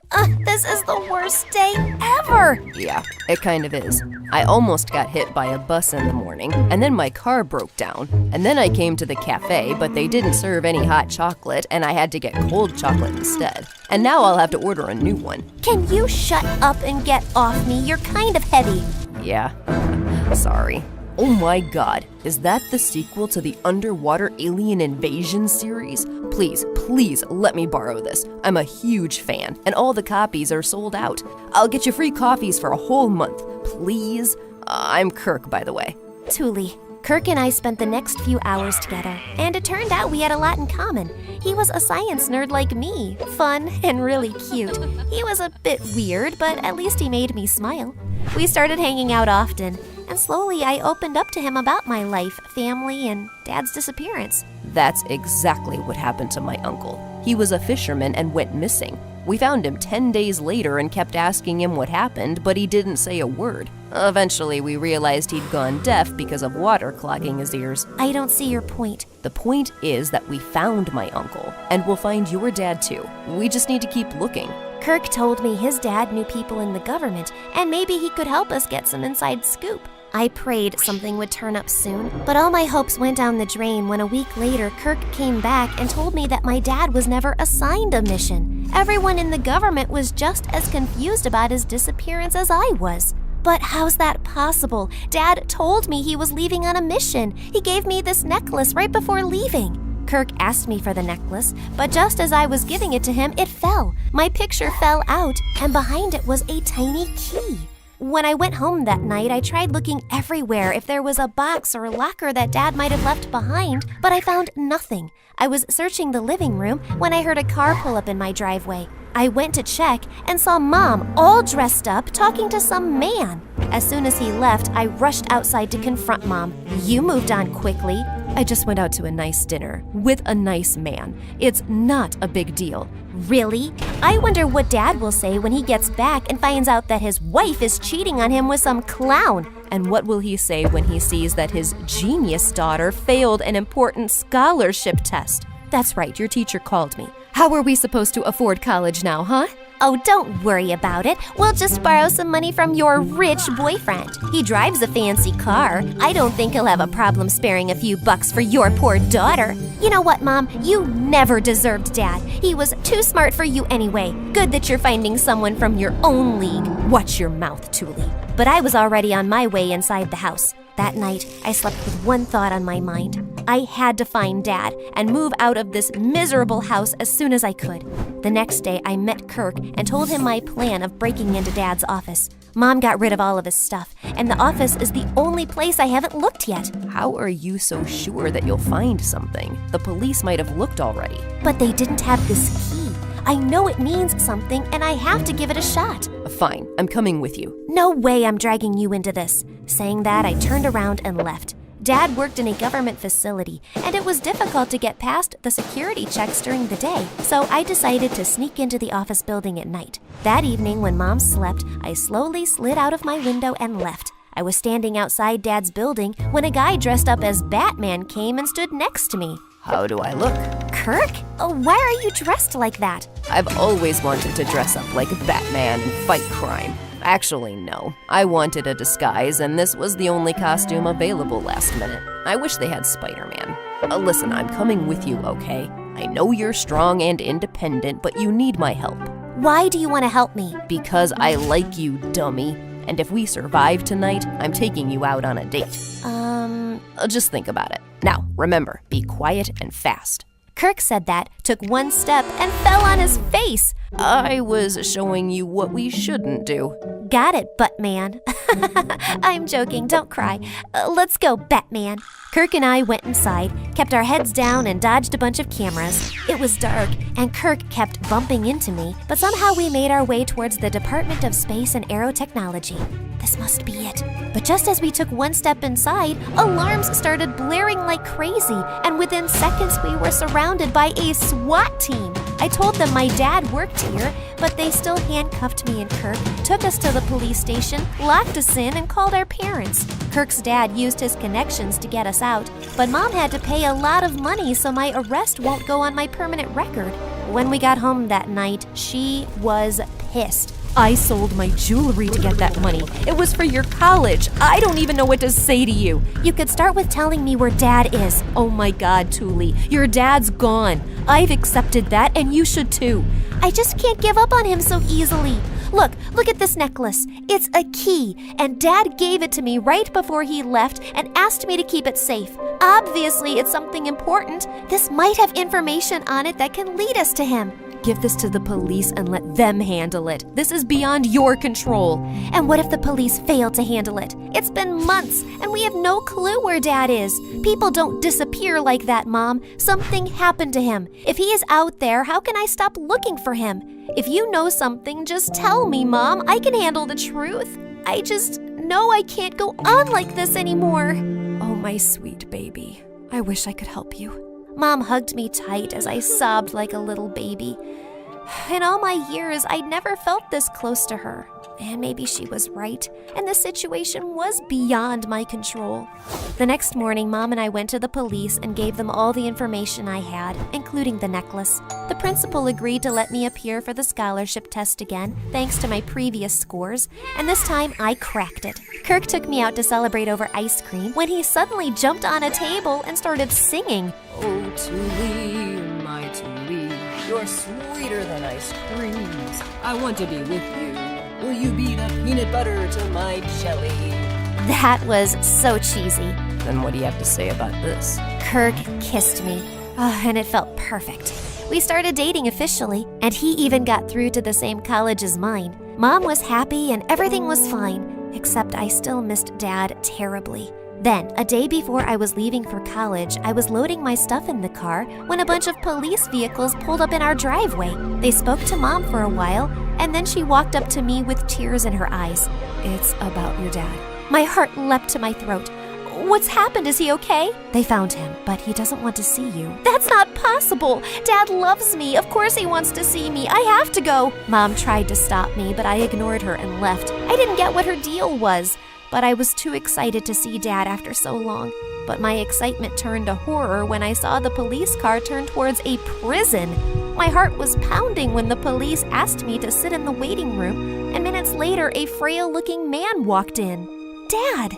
[SPEAKER 15] This is the worst day ever!
[SPEAKER 7] Yeah, it kind of is. I almost got hit by a bus in the morning, and then my car broke down. And then I came to the cafe, but they didn't serve any hot chocolate, and I had to get cold chocolate instead. And now I'll have to order a new one.
[SPEAKER 15] Can you shut up and get off me? You're kind of heavy.
[SPEAKER 7] Yeah, sorry. Oh my god, is that the sequel to the Underwater Alien Invasion series? Please, please let me borrow this. I'm a huge fan, and all the copies are sold out. I'll get you free coffees for a whole month, please. I'm Kirk, by the way.
[SPEAKER 15] Thule. Kirk and I spent the next few hours together, and it turned out we had a lot in common. He was a science nerd like me, fun and really cute. He was a bit weird, but at least he made me smile. We started hanging out often, and slowly I opened up to him about my life, family, and Dad's disappearance.
[SPEAKER 7] That's exactly what happened to my uncle. He was a fisherman and went missing. We found him 10 days later and kept asking him what happened, but he didn't say a word. Eventually, we realized he'd gone deaf because of water clogging his ears.
[SPEAKER 15] I don't see your point.
[SPEAKER 7] The point is that we found my uncle, and we'll find your dad too. We just need to keep looking.
[SPEAKER 15] Kirk told me his dad knew people in the government, and maybe he could help us get some inside scoop. I prayed something would turn up soon, but all my hopes went down the drain when a week later Kirk came back and told me that my dad was never assigned a mission. Everyone in the government was just as confused about his disappearance as I was. But how's that possible? Dad told me he was leaving on a mission. He gave me this necklace right before leaving. Kirk asked me for the necklace, but just as I was giving it to him, it fell. My picture fell out, and behind it was a tiny key. When I went home that night, I tried looking everywhere if there was a box or a locker that Dad might have left behind, but I found nothing. I was searching the living room when I heard a car pull up in my driveway. I went to check and saw Mom all dressed up talking to some man. As soon as he left, I rushed outside to confront Mom. You moved on quickly.
[SPEAKER 7] I just went out to a nice dinner with a nice man. It's not a big deal.
[SPEAKER 15] Really? I wonder what Dad will say when he gets back and finds out that his wife is cheating on him with some clown.
[SPEAKER 7] And what will he say when he sees that his genius daughter failed an important scholarship test? That's right, your teacher called me. How are we supposed to afford college now, huh?
[SPEAKER 15] Oh, don't worry about it. We'll just borrow some money from your rich boyfriend. He drives a fancy car. I don't think he'll have a problem sparing a few bucks for your poor daughter. You know what, Mom? You never deserved Dad. He was too smart for you anyway. Good that you're finding someone from your own league.
[SPEAKER 7] Watch your mouth, Thule.
[SPEAKER 15] But I was already on my way inside the house. That night, I slept with one thought on my mind. I had to find Dad and move out of this miserable house as soon as I could. The next day, I met Kirk and told him my plan of breaking into Dad's office. Mom got rid of all of his stuff, and the office is the only place I haven't looked yet.
[SPEAKER 7] How are you so sure that you'll find something? The police might have looked already.
[SPEAKER 15] But they didn't have this key. I know it means something, and I have to give it a shot.
[SPEAKER 7] Fine, I'm coming with you.
[SPEAKER 15] No way I'm dragging you into this. Saying that, I turned around and left. Dad worked in a government facility, and it was difficult to get past the security checks during the day, so I decided to sneak into the office building at night. That evening, when Mom slept, I slowly slid out of my window and left. I was standing outside Dad's building when a guy dressed up as Batman came and stood next to me.
[SPEAKER 7] How do I look?
[SPEAKER 15] Kirk? Why are you dressed like that?
[SPEAKER 7] I've always wanted to dress up like Batman and fight crime. Actually, no. I wanted a disguise, and this was the only costume available last minute. I wish they had Spider-Man. Listen, I'm coming with you, okay? I know you're strong and independent, but you need my help.
[SPEAKER 15] Why do you want to help me?
[SPEAKER 7] Because I like you, dummy. And if we survive tonight, I'm taking you out on a date. Just think about it. Now, remember, be quiet and fast.
[SPEAKER 15] Kirk said that, took one step, and fell on his face.
[SPEAKER 7] I was showing you what we shouldn't do.
[SPEAKER 15] Got it, Buttman. I'm joking, don't cry. Let's go, Batman. Kirk and I went inside, kept our heads down, and dodged a bunch of cameras. It was dark, and Kirk kept bumping into me, but somehow we made our way towards the Department of Space and Aerotechnology. This must be it. But just as we took one step inside, alarms started blaring like crazy, and within seconds we were surrounded by a SWAT team. I told them my dad worked here, but they still handcuffed me and Kirk, took us to the police station, locked us in, and called our parents. Kirk's dad used his connections to get us out, but Mom had to pay a lot of money, so my arrest won't go on my permanent record. When we got home that night, she was pissed.
[SPEAKER 7] I sold my jewelry to get that money. It was for your college. I don't even know what to say to you.
[SPEAKER 15] You could start with telling me where Dad is.
[SPEAKER 7] Oh my God, Thule, your dad's gone. I've accepted that, and you should too.
[SPEAKER 15] I just can't give up on him so easily. Look at this necklace. It's a key, and Dad gave it to me right before he left and asked me to keep it safe. Obviously, it's something important. This might have information on it that can lead us to him.
[SPEAKER 7] Give this to the police and let them handle it. This is beyond your control.
[SPEAKER 15] And what if the police fail to handle it? It's been months, and we have no clue where Dad is. People don't disappear like that, Mom. Something happened to him. If he is out there, how can I stop looking for him? If you know something, just tell me, Mom. I can handle the truth. I just know I can't go on like this anymore.
[SPEAKER 7] Oh, my sweet baby. I wish I could help you.
[SPEAKER 15] Mom hugged me tight as I sobbed like a little baby. In all my years, I'd never felt this close to her. And maybe she was right, and the situation was beyond my control. The next morning, Mom and I went to the police and gave them all the information I had, including the necklace. The principal agreed to let me appear for the scholarship test again, thanks to my previous scores, and this time I cracked it. Kirk took me out to celebrate over ice cream when he suddenly jumped on a table and started singing.
[SPEAKER 7] Oh, Thule, my Thule, you're sweeter than ice creams. I want to be with you. Will you be the peanut butter to my jelly?
[SPEAKER 15] That was so cheesy.
[SPEAKER 7] Then what do you have to say about this?
[SPEAKER 15] Kirk kissed me, and it felt perfect. We started dating officially, and he even got through to the same college as mine. Mom was happy and everything was fine, except I still missed Dad terribly. Then, a day before I was leaving for college, I was loading my stuff in the car when a bunch of police vehicles pulled up in our driveway. They spoke to Mom for a while, and then she walked up to me with tears in her eyes.
[SPEAKER 7] It's about your dad.
[SPEAKER 15] My heart leapt to my throat. What's happened? Is he okay?
[SPEAKER 7] They found him, but he doesn't want to see you.
[SPEAKER 15] That's not possible. Dad loves me. Of course he wants to see me. I have to go. Mom tried to stop me, but I ignored her and left. I didn't get what her deal was. But I was too excited to see Dad after so long. But my excitement turned to horror when I saw the police car turn towards a prison. My heart was pounding when the police asked me to sit in the waiting room, and minutes later, a frail-looking man walked in. Dad!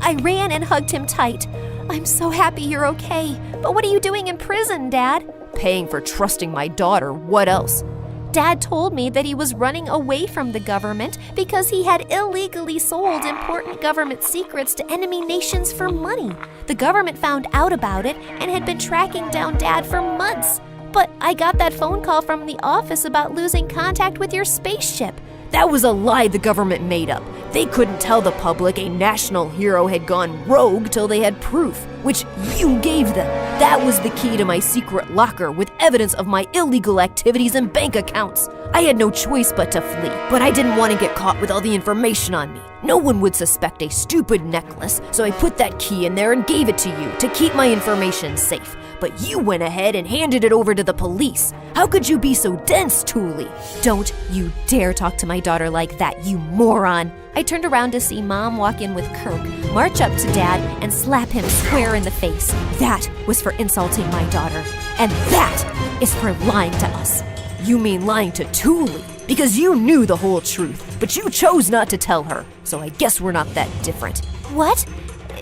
[SPEAKER 15] I ran and hugged him tight. I'm so happy you're okay. But what are you doing in prison, Dad?
[SPEAKER 7] Paying for trusting my daughter. What else?
[SPEAKER 15] Dad told me that he was running away from the government because he had illegally sold important government secrets to enemy nations for money. The government found out about it and had been tracking down Dad for months. But I got that phone call from the office about losing contact with your spaceship.
[SPEAKER 7] That was a lie the government made up. They couldn't tell the public a national hero had gone rogue till they had proof, which you gave them. That was the key to my secret locker with evidence of my illegal activities and bank accounts. I had no choice but to flee, but I didn't want to get caught with all the information on me. No one would suspect a stupid necklace, so I put that key in there and gave it to you to keep my information safe. But you went ahead and handed it over to the police. How could you be so dense, Thule? Don't you dare talk to my daughter like that, you moron. I turned around to see Mom walk in with Kirk, march up to Dad, and slap him square in the face. That was for insulting my daughter. And that is for lying to us. You mean lying to Thule, because you knew the whole truth, but you chose not to tell her, so I guess we're not that different.
[SPEAKER 15] What?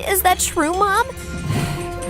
[SPEAKER 15] Is that true, Mom?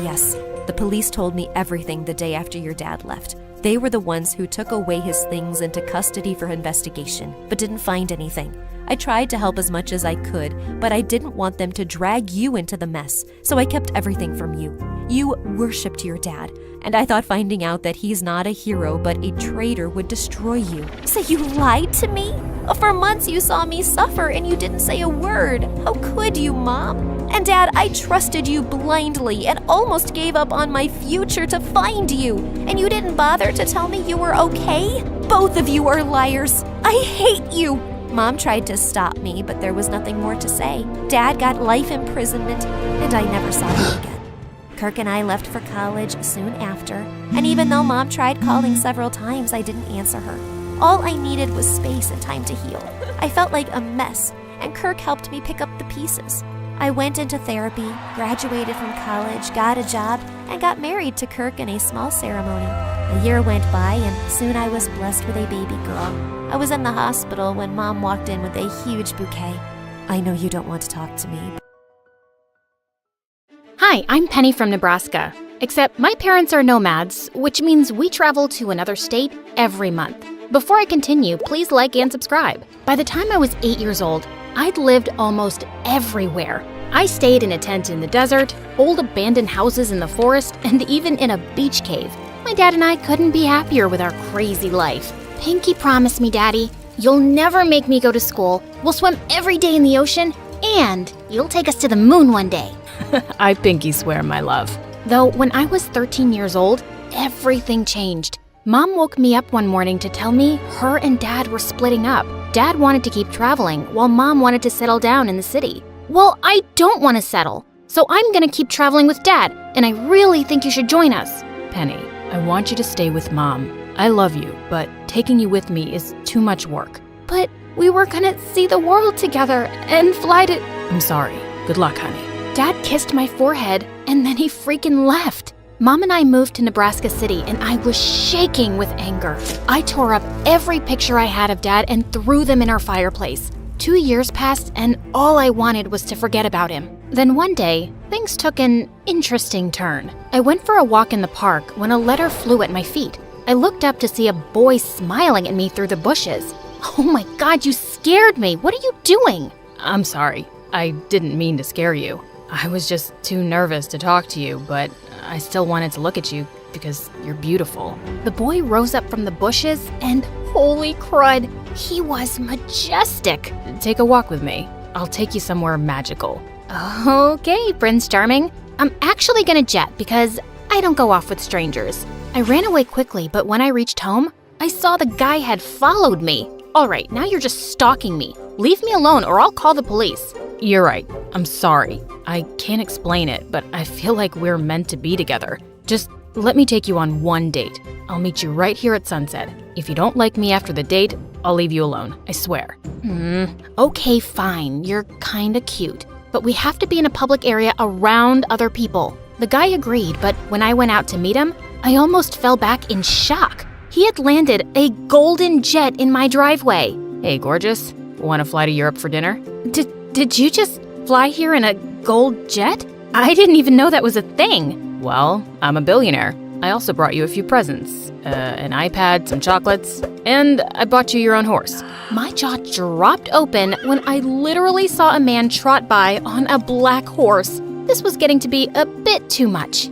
[SPEAKER 7] Yes, the police told me everything the day after your dad left. They were the ones who took away his things into custody for investigation, but didn't find anything. I tried to help as much as I could, but I didn't want them to drag you into the mess, so I kept everything from you. You worshipped your dad, and I thought finding out that he's not a hero but a traitor would destroy you.
[SPEAKER 15] So you lied to me? For months you saw me suffer and you didn't say a word. How could you, Mom? And Dad, I trusted you blindly and almost gave up on my future to find you. And you didn't bother to tell me you were okay? Both of you are liars. I hate you.
[SPEAKER 7] Mom tried to stop me, but there was nothing more to say. Dad got life imprisonment, and I never saw him again. Kirk and I left for college soon after, and even though Mom tried calling several times, I didn't answer her. All I needed was space and time to heal. I felt like a mess, and Kirk helped me pick up the pieces. I went into therapy, graduated from college, got a job, and got married to Kirk in a small ceremony. A year went by, and soon I was blessed with a baby girl. I was in the hospital when Mom walked in with a huge bouquet. I know you don't want to talk to me.
[SPEAKER 21] Hi, I'm Penny from Nebraska. Except my parents are nomads, which means we travel to another state every month. Before I continue, please like and subscribe. By the time I was 8 years old, I'd lived almost everywhere. I stayed in a tent in the desert, old abandoned houses in the forest, and even in a beach cave. My dad and I couldn't be happier with our crazy life. Pinky promised me, Daddy, you'll never make me go to school, we'll swim every day in the ocean, and you'll take us to the moon one day.
[SPEAKER 1] I pinky swear, my love.
[SPEAKER 21] Though when I was 13 years old, everything changed. Mom woke me up one morning to tell me her and Dad were splitting up. Dad wanted to keep traveling, while Mom wanted to settle down in the city. Well, I don't want to settle, so I'm gonna keep traveling with Dad, and I really think you should join us.
[SPEAKER 1] Penny, I want you to stay with Mom. I love you, but taking you with me is too much work.
[SPEAKER 21] But we were gonna see the world together and fly to...
[SPEAKER 1] I'm sorry. Good luck, honey.
[SPEAKER 21] Dad kissed my forehead, and then he freaking left. Mom and I moved to Nebraska City, and I was shaking with anger. I tore up every picture I had of Dad and threw them in our fireplace. 2 years passed, and all I wanted was to forget about him. Then one day, things took an interesting turn. I went for a walk in the park when a letter flew at my feet. I looked up to see a boy smiling at me through the bushes. Oh my God, you scared me. What are you doing?
[SPEAKER 1] I'm sorry. I didn't mean to scare you. I was just too nervous to talk to you, but I still wanted to look at you because you're beautiful.
[SPEAKER 21] The boy rose up from the bushes and holy crud, he was majestic.
[SPEAKER 1] Take a walk with me. I'll take you somewhere magical.
[SPEAKER 21] Okay, Prince Charming. I'm actually gonna jet because I don't go off with strangers. I ran away quickly, but when I reached home, I saw the guy had followed me. All right, now you're just stalking me. Leave me alone or I'll call the police.
[SPEAKER 1] You're right. I'm sorry. I can't explain it, but I feel like we're meant to be together. Just let me take you on one date. I'll meet you right here at sunset. If you don't like me after the date, I'll leave you alone. I swear.
[SPEAKER 21] Okay, fine. You're kinda cute. But we have to be in a public area around other people. The guy agreed, but when I went out to meet him, I almost fell back in shock. He had landed a golden jet in my driveway.
[SPEAKER 1] Hey, gorgeous. Want to fly to Europe for dinner?
[SPEAKER 21] Did you just fly here in a gold jet? I didn't even know that was a thing.
[SPEAKER 1] Well, I'm a billionaire. I also brought you a few presents. An iPad, some chocolates, and I bought you your own horse.
[SPEAKER 21] My jaw dropped open when I literally saw a man trot by on a black horse. This was getting to be a bit too much.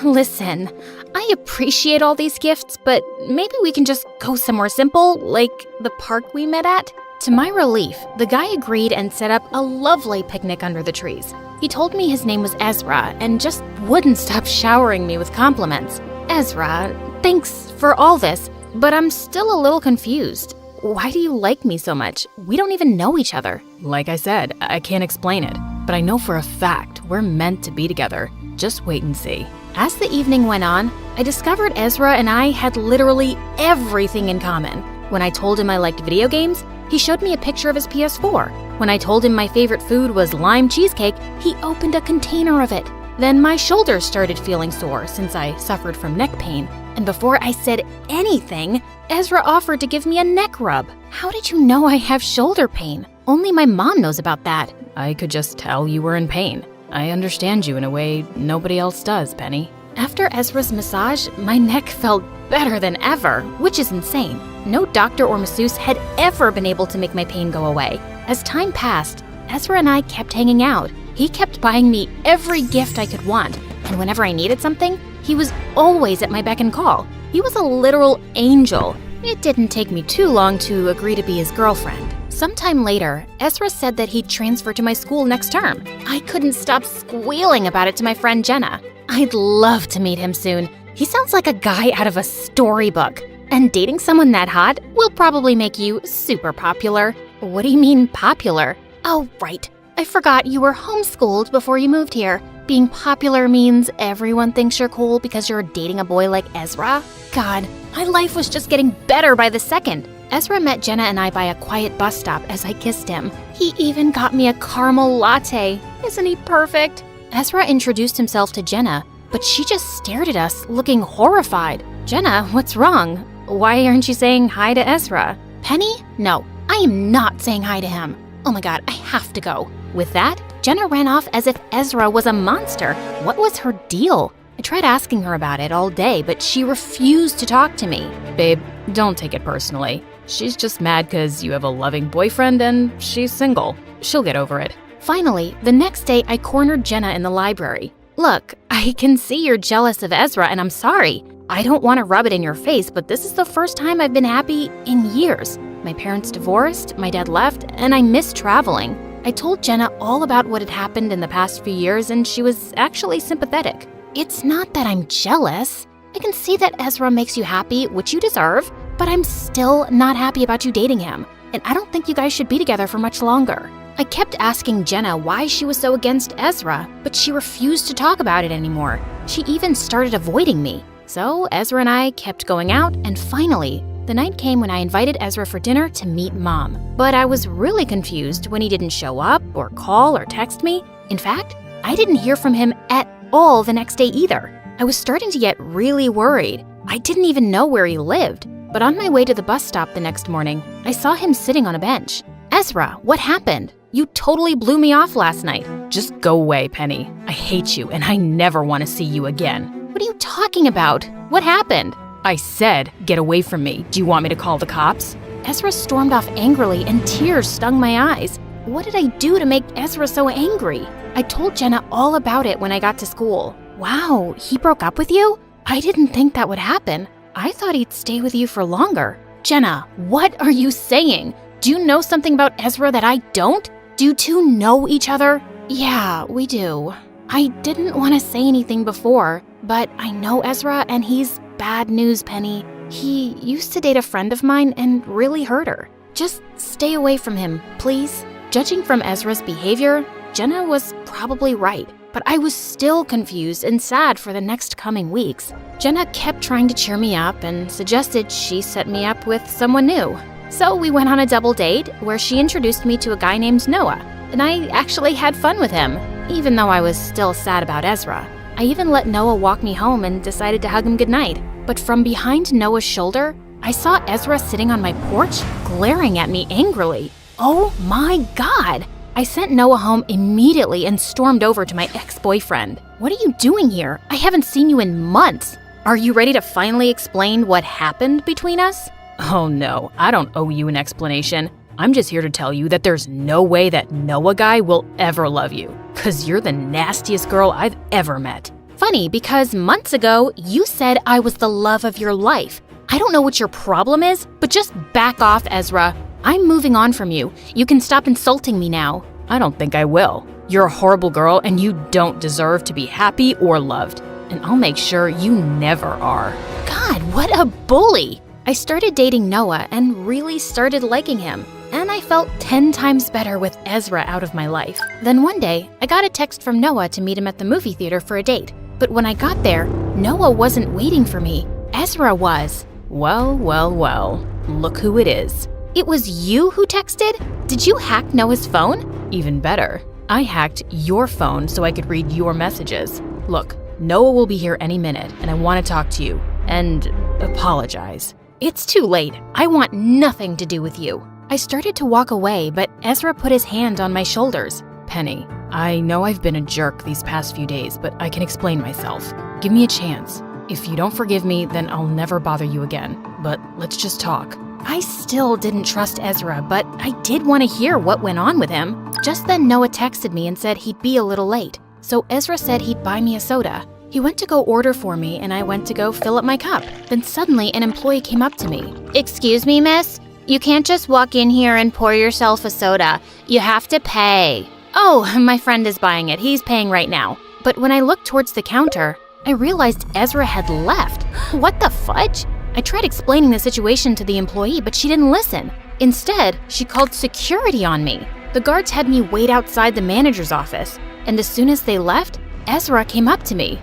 [SPEAKER 21] Listen, I appreciate all these gifts, but maybe we can just go somewhere simple, like the park we met at? To my relief, the guy agreed and set up a lovely picnic under the trees. He told me his name was Ezra and just wouldn't stop showering me with compliments. Ezra, thanks for all this, but I'm still a little confused. Why do you like me so much? We don't even know each other. Like I said, I can't explain it, but I know for a fact we're meant to be together. Just wait and see. As the evening went on, I discovered Ezra and I had literally everything in common. When I told him I liked video games, he showed me a picture of his PS4. When I told him my favorite food was lime cheesecake, he opened a container of it. Then my shoulders started feeling sore since I suffered from neck pain. And before I said anything, Ezra offered to give me a neck rub. How did you know I have shoulder pain? Only my mom knows about that. I could just tell you were in pain. I understand you in a way nobody else does, Penny. After Ezra's massage, my neck felt better than ever, which is insane. No doctor or masseuse had ever been able to make my pain go away. As time passed, Ezra and I kept hanging out. He kept buying me every gift I could want, and whenever I needed something, he was always at my beck and call. He was a literal angel. It didn't take me too long to agree to be his girlfriend. Sometime later, Ezra said that he'd transfer to my school next term. I couldn't stop squealing about it to my friend Jenna. I'd love to meet him soon. He sounds like a guy out of a storybook. And dating someone that hot will probably make you super popular. What do you mean popular? Oh, right. I forgot you were homeschooled before you moved here. Being popular means everyone thinks you're cool because you're dating a boy like Ezra? God, my life was just getting better by the second. Ezra met Jenna and I by a quiet bus stop as I kissed him. He even got me a caramel latte. Isn't he perfect? Ezra introduced himself to Jenna, but she just stared at us, looking horrified. Jenna, what's wrong? Why aren't you saying hi to Ezra? Penny? No, I am not saying hi to him. Oh my god, I have to go. With that, Jenna ran off as if Ezra was a monster. What was her deal? I tried asking her about it all day, but she refused to talk to me. Babe, don't take it personally. She's just mad because you have a loving boyfriend and she's single. She'll get over it. Finally, the next day I cornered Jenna in the library. Look, I can see you're jealous of Ezra and I'm sorry. I don't want to rub it in your face, but this is the first time I've been happy in years. My parents divorced, my dad left, and I miss traveling. I told Jenna all about what had happened in the past few years and she was actually sympathetic. It's not that I'm jealous. I can see that Ezra makes you happy, which you deserve, but I'm still not happy about you dating him, and I don't think you guys should be together for much longer. I kept asking Jenna why she was so against Ezra, but she refused to talk about it anymore. She even started avoiding me. So Ezra and I kept going out, and finally, the night came when I invited Ezra for dinner to meet Mom. But I was really confused when he didn't show up or call or text me. In fact, I didn't hear from him at all the next day either. I was starting to get really worried. I didn't even know where he lived. But on my way to the bus stop the next morning, I saw him sitting on a bench. Ezra, what happened? You totally blew me off last night. Just go away, Penny. I hate you and I never want to see you again. What are you talking about? What happened? I said, get away from me. Do you want me to call the cops? Ezra stormed off angrily and tears stung my eyes. What did I do to make Ezra so angry? I told Jenna all about it when I got to school. Wow, he broke up with you? I didn't think that would happen. I thought he'd stay with you for longer. Jenna, what are you saying? Do you know something about Ezra that I don't? Do you two know each other? Yeah, we do. I didn't want to say anything before, but I know Ezra and he's bad news, Penny. He used to date a friend of mine and really hurt her. Just stay away from him, please. Judging from Ezra's behavior, Jenna was probably right, but I was still confused and sad for the next coming weeks. Jenna kept trying to cheer me up and suggested she set me up with someone new. So we went on a double date where she introduced me to a guy named Noah, and I actually had fun with him, even though I was still sad about Ezra. I even let Noah walk me home and decided to hug him goodnight. But from behind Noah's shoulder, I saw Ezra sitting on my porch, glaring at me angrily. Oh my God! I sent Noah home immediately and stormed over to my ex-boyfriend. What are you doing here? I haven't seen you in months. Are you ready to finally explain what happened between us? Oh no, I don't owe you an explanation. I'm just here to tell you that there's no way that Noah guy will ever love you, 'cause you're the nastiest girl I've ever met. Funny, because months ago, you said I was the love of your life. I don't know what your problem is, but just back off, Ezra.
[SPEAKER 1] I'm moving on from you. You can stop insulting me now. I don't think I will. You're a horrible girl and you don't deserve to be happy or loved. And I'll make sure you never are. God, what a bully! I started dating Noah and really started liking him. And I felt 10 times better with Ezra out of my life. Then one day, I got a text from Noah to meet him at the movie theater for a date. But when I got there, Noah wasn't waiting for me. Ezra was. Well, well, well. Look who it is. It was you who texted? Did you hack Noah's phone? Even better. I hacked your phone so I could read your messages. Look, Noah will be here any minute, and I want to talk to you. And apologize. It's too late. I want nothing to do with you. I started to walk away, but Ezra put his hand on my shoulders. Penny, I know I've been a jerk these past few days, but I can explain myself. Give me a chance. If you don't forgive me, then I'll never bother you again. But let's just talk. I still didn't trust Ezra, but I did want to hear what went on with him. Just then Noah texted me and said he'd be a little late. So Ezra said he'd buy me a soda. He went to go order for me and I went to go fill up my cup. Then suddenly an employee came up to me.
[SPEAKER 21] Excuse me, miss? You can't just walk in here and pour yourself a soda. You have to pay.
[SPEAKER 1] Oh, my friend is buying it. He's paying right now. But when I looked towards the counter, I realized Ezra had left. What the fudge? I tried explaining the situation to the employee, but she didn't listen. Instead, she called security on me. The guards had me wait outside the manager's office, and as soon as they left, Ezra came up to me.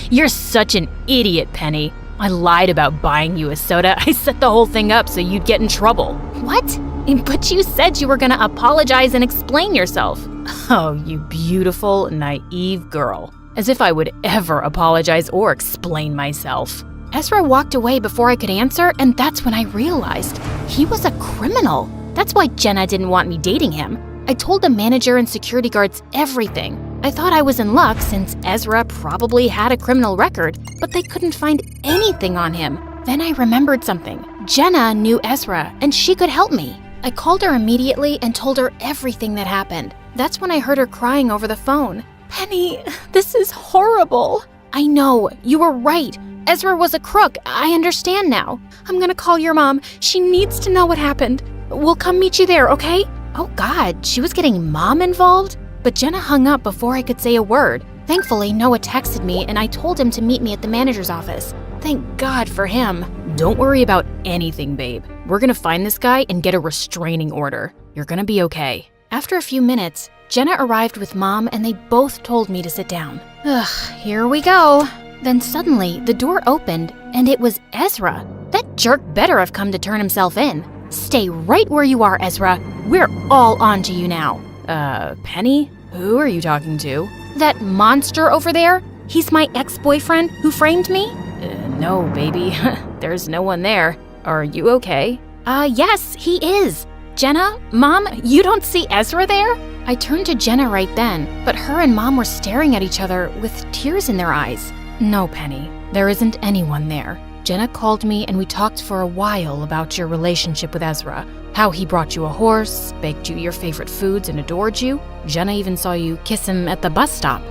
[SPEAKER 1] You're such an idiot, Penny. I lied about buying you a soda. I set the whole thing up so you'd get in trouble. What? But you said you were gonna apologize and explain yourself. Oh, you beautiful, naive girl. As if I would ever apologize or explain myself. Ezra walked away before I could answer, and that's when I realized he was a criminal. That's why Jenna didn't want me dating him. I told the manager and security guards everything. I thought I was in luck since Ezra probably had a criminal record, but they couldn't find anything on him. Then I remembered something. Jenna knew Ezra, and she could help me. I called her immediately and told her everything that happened. That's when I heard her crying over the phone. Penny, this is horrible. I know, you were right. Ezra was a crook. I understand now. I'm gonna call your mom. She needs to know what happened. We'll come meet you there, okay? Oh God, she was getting mom involved? But Jenna hung up before I could say a word. Thankfully, Noah texted me and I told him to meet me at the manager's office. Thank God for him. Don't worry about anything, babe. We're gonna find this guy and get a restraining order. You're gonna be okay. After a few minutes, Jenna arrived with Mom and they both told me to sit down. Ugh, here we go. Then suddenly, the door opened and it was Ezra. That jerk better have come to turn himself in. Stay right where you are, Ezra. We're all on to you now. Penny? Who are you talking to? That monster over there? He's my ex-boyfriend who framed me? No, baby. There's no one there. Are you okay? Yes, he is. Jenna? Mom, you don't see Ezra there? I turned to Jenna right then, but her and Mom were staring at each other with tears in their eyes. No, Penny, there isn't anyone there. Jenna called me and we talked for a while about your relationship with Ezra. How he brought you a horse, baked you your favorite foods, and adored you. Jenna even saw you kiss him at the bus stop.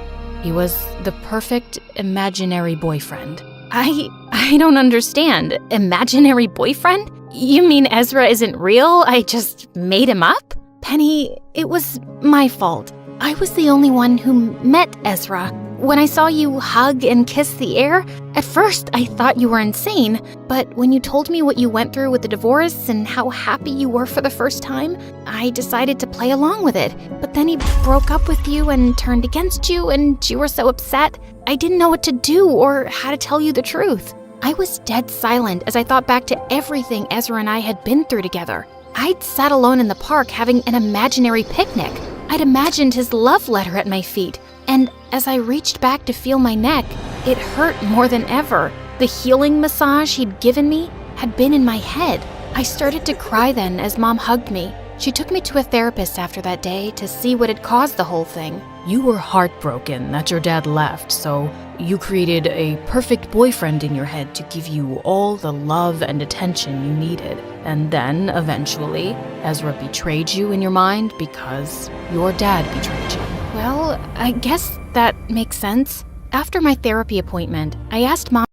[SPEAKER 1] He was the perfect imaginary boyfriend. I don't understand. Imaginary boyfriend? You mean Ezra isn't real? I just made him up? Penny, it was my fault. I was the only one who met Ezra. When I saw you hug and kiss the air, at first I thought you were insane, but when you told me what you went through with the divorce and how happy you were for the first time, I decided to play along with it. But then he broke up with you and turned against you, and you were so upset, I didn't know what to do or how to tell you the truth. I was dead silent as I thought back to everything Ezra and I had been through together. I'd sat alone in the park having an imaginary picnic. I'd imagined his love letter at my feet, and as I reached back to feel my neck, it hurt more than ever. The healing massage he'd given me had been in my head. I started to cry then as Mom hugged me. She took me to a therapist after that day to see what had caused the whole thing. You were heartbroken that your dad left, so you created a perfect boyfriend in your head to give you all the love and attention you needed. And then, eventually, Ezra betrayed you in your mind because your dad betrayed you. Well, I guess that makes sense. After my therapy appointment, I asked Mom,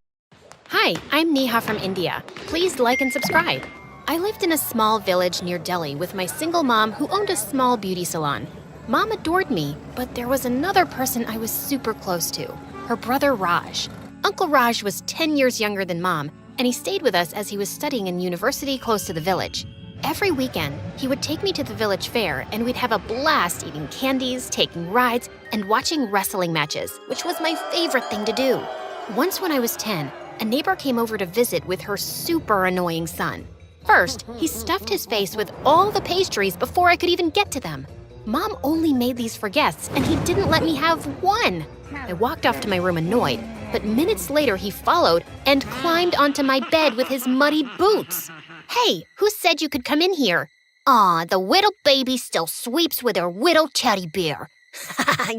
[SPEAKER 2] Hi, I'm Neha from India. Please like and subscribe. I lived in a small village near Delhi with my single mom who owned a small beauty salon. Mom adored me, but there was another person I was super close to, her brother Raj. Uncle Raj was 10 years younger than Mom, and he stayed with us as he was studying in university close to the village. Every weekend, he would take me to the village fair, and we'd have a blast eating candies, taking rides, and watching wrestling matches, which was my favorite thing to do. Once when I was 10, a neighbor came over to visit with her super annoying son. First, he stuffed his face with all the pastries before I could even get to them. Mom only made these for guests, and he didn't let me have one. I walked off to my room annoyed, but minutes later he followed and climbed onto my bed with his muddy boots. Hey, who said you could come in here? Aw, the little baby still sweeps with her little teddy bear.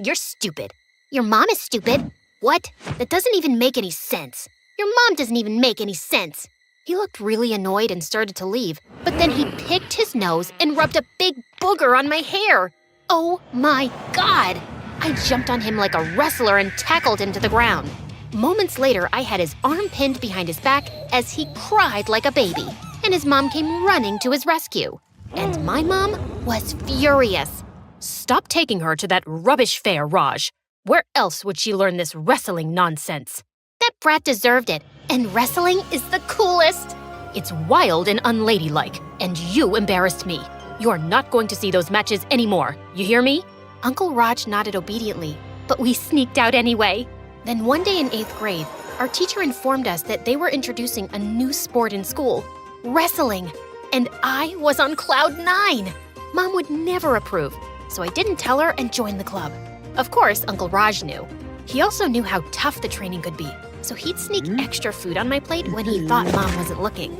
[SPEAKER 2] You're stupid. Your mom is stupid. What? That doesn't even make any sense. Your mom doesn't even make any sense. He looked really annoyed and started to leave, but then he picked his nose and rubbed a big booger on my hair. Oh my God! I jumped on him like a wrestler and tackled him to the ground. Moments later, I had his arm pinned behind his back as he cried like a baby, and his mom came running to his rescue. And my mom was furious. Stop taking her to that rubbish fair, Raj. Where else would she learn this wrestling nonsense? That brat deserved it, and wrestling is the coolest. It's wild and unladylike, and you embarrassed me. You're not going to see those matches anymore. You hear me? Uncle Raj nodded obediently, but we sneaked out anyway. Then one day in 8th grade, our teacher informed us that they were introducing a new sport in school, wrestling. And I was on cloud 9. Mom would never approve, so I didn't tell her and joined the club. Of course, Uncle Raj knew. He also knew how tough the training could be, so he'd sneak extra food on my plate when he thought Mom wasn't looking.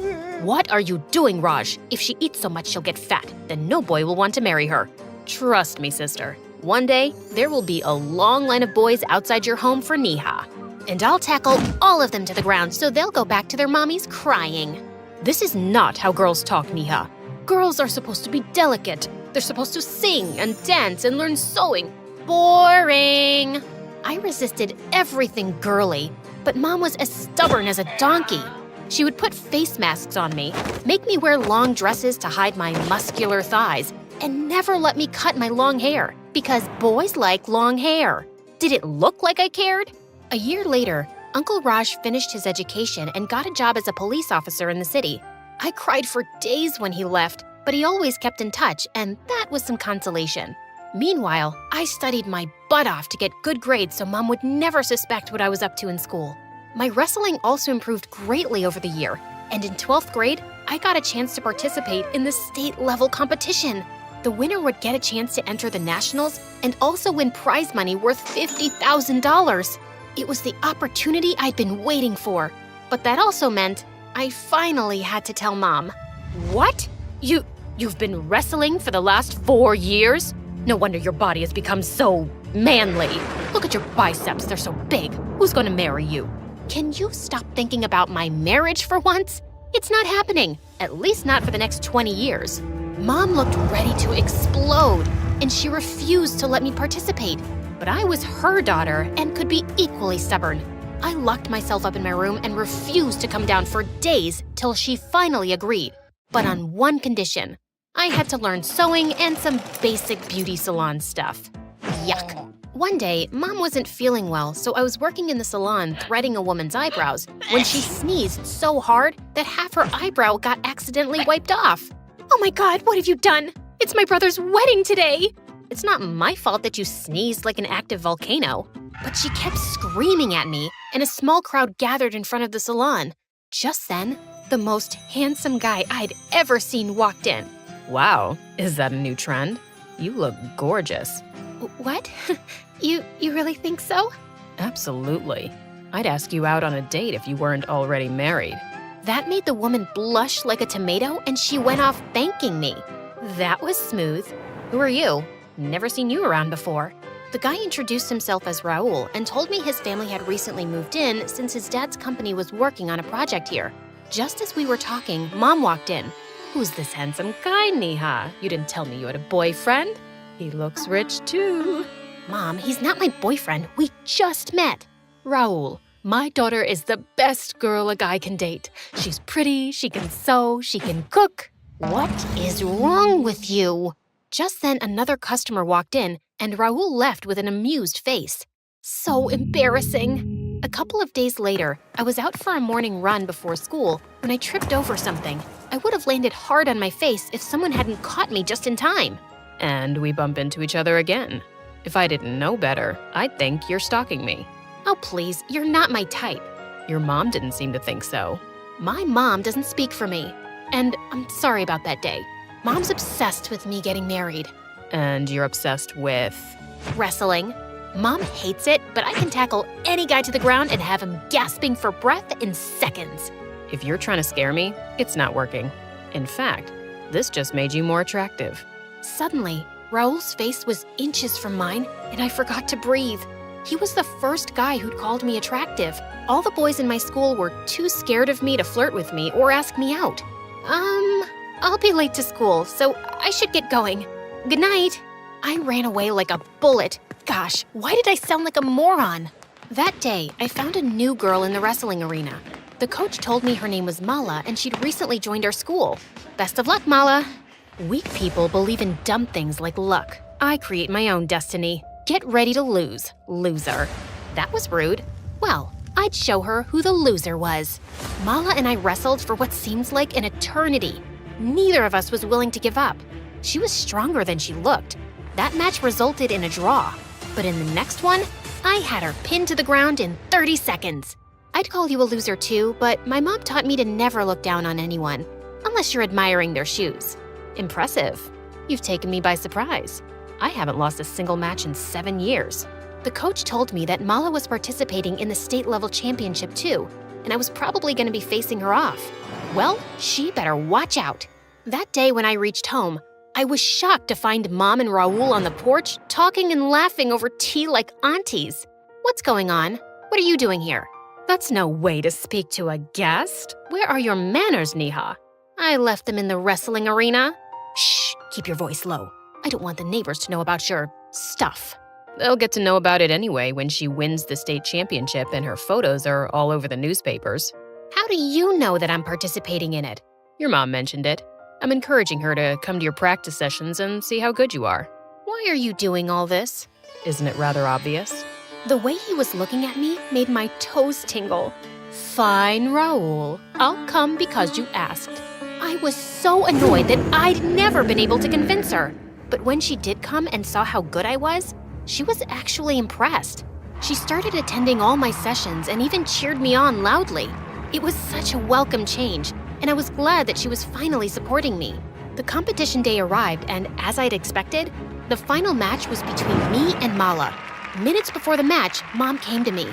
[SPEAKER 2] What are you doing, Raj? If she eats so much, she'll get fat. Then no boy will want to marry her. Trust me, sister. One day, there will be a long line of boys outside your home for Neha. And I'll tackle all of them to the ground so they'll go back to their mommies crying. This is not how girls talk, Neha. Girls are supposed to be delicate. They're supposed to sing and dance and learn sewing. Boring. I resisted everything girly, but Mom was as stubborn as a donkey. She would put face masks on me, make me wear long dresses to hide my muscular thighs, and never let me cut my long hair, because boys like long hair. Did it look like I cared? A year later, Uncle Raj finished his education and got a job as a police officer in the city. I cried for days when he left, but he always kept in touch, and that was some consolation. Meanwhile, I studied my butt off to get good grades so Mom would never suspect what I was up to in school. My wrestling also improved greatly over the year, and in 12th grade, I got a chance to participate in the state-level competition. The winner would get a chance to enter the nationals and also win prize money worth $50,000. It was the opportunity I'd been waiting for, but that also meant I finally had to tell Mom. What? You've been wrestling for the last 4 years? No wonder your body has become so manly. Look at your biceps, they're so big. Who's going to marry you? Can you stop thinking about my marriage for once? It's not happening, at least not for the next 20 years. Mom looked ready to explode, and she refused to let me participate. But I was her daughter and could be equally stubborn. I locked myself up in my room and refused to come down for days till she finally agreed. But on one condition. I had to learn sewing and some basic beauty salon stuff. Yuck. One day, Mom wasn't feeling well, so I was working in the salon threading a woman's eyebrows when she sneezed so hard that half her eyebrow got accidentally wiped off. Oh my God, what have you done? It's my brother's wedding today! It's not my fault that you sneezed like an active volcano. But she kept screaming at me, and a small crowd gathered in front of the salon. Just then, the most handsome guy I'd ever seen walked in.
[SPEAKER 1] Wow, is that a new trend? You look gorgeous.
[SPEAKER 2] What? You really think so?
[SPEAKER 1] Absolutely. I'd ask you out on a date if you weren't already married.
[SPEAKER 2] That made the woman blush like a tomato, and she went off thanking me. That was smooth. Who are you? Never seen you around before. The guy introduced himself as Raul and told me his family had recently moved in since his dad's company was working on a project here. Just as we were talking, Mom walked in.
[SPEAKER 1] Who's this handsome guy, Neha? You didn't tell me you had a boyfriend? He looks rich too.
[SPEAKER 2] Mom, he's not my boyfriend. We just met.
[SPEAKER 1] Raul,
[SPEAKER 2] My daughter is the best girl a guy can date. She's pretty, she can sew, she can cook. What is wrong with you? Just then, another customer walked in, and Raul left with an amused face. So embarrassing. A couple of days later, I was out for a morning run before school when I tripped over something. I would have landed hard on my face if someone hadn't caught me just in time.
[SPEAKER 1] And we bump into each other again. If I didn't know better, I'd think you're stalking me.
[SPEAKER 2] Oh, please, you're not my type.
[SPEAKER 1] Your mom didn't seem to think so.
[SPEAKER 2] My mom doesn't speak for me. And I'm sorry about that day. Mom's obsessed with me getting married.
[SPEAKER 1] And you're obsessed with?
[SPEAKER 2] Wrestling. Mom hates it, but I can tackle any guy to the ground and have him gasping for breath in seconds.
[SPEAKER 1] If you're trying to scare me, it's not working. In fact, this just made you more attractive.
[SPEAKER 2] Suddenly, Raul's face was inches from mine, and I forgot to breathe. He was the first guy who'd called me attractive. All the boys in my school were too scared of me to flirt with me or ask me out. I'll be late to school, so I should get going. Good night. I ran away like a bullet. Gosh, why did I sound like a moron? That day, I found a new girl in the wrestling arena. The coach told me her name was Mala and she'd recently joined our school. Best of luck, Mala. Weak people believe in dumb things like luck. I create my own destiny. Get ready to lose, loser. That was rude. Well, I'd show her who the loser was. Mala and I wrestled for what seems like an eternity. Neither of us was willing to give up. She was stronger than she looked. That match resulted in a draw. But in the next one, I had her pinned to the ground in 30 seconds. I'd call you a loser too, but my mom taught me to never look down on anyone, unless you're admiring their shoes.
[SPEAKER 1] Impressive. You've taken me by surprise. I haven't lost a single match in 7 years.
[SPEAKER 2] The coach told me that Mala was participating in the state-level championship too, and I was probably going to be facing her off. Well, she better watch out. That day when I reached home, I was shocked to find Mom and Raul on the porch talking and laughing over tea like aunties. What's going on? What are you doing here?
[SPEAKER 1] That's no way to speak to a guest. Where are your manners, Neha?
[SPEAKER 2] I left them in the wrestling arena. Shh, keep your voice low. I don't want the neighbors to know about your stuff.
[SPEAKER 1] They'll get to know about it anyway when she wins the state championship and her photos are all over the newspapers.
[SPEAKER 2] How do you know that I'm participating in it?
[SPEAKER 1] Your mom mentioned it. I'm encouraging her to come to your practice sessions and see how good you are.
[SPEAKER 2] Why are you doing all this?
[SPEAKER 1] Isn't it rather obvious?
[SPEAKER 2] The way he was looking at me made my toes tingle. Fine, Raul. I'll come because you asked. I was so annoyed that I'd never been able to convince her. But when she did come and saw how good I was, she was actually impressed. She started attending all my sessions and even cheered me on loudly. It was such a welcome change, and I was glad that she was finally supporting me. The competition day arrived, and as I'd expected, the final match was between me and Mala. Minutes before the match, Mom came to me.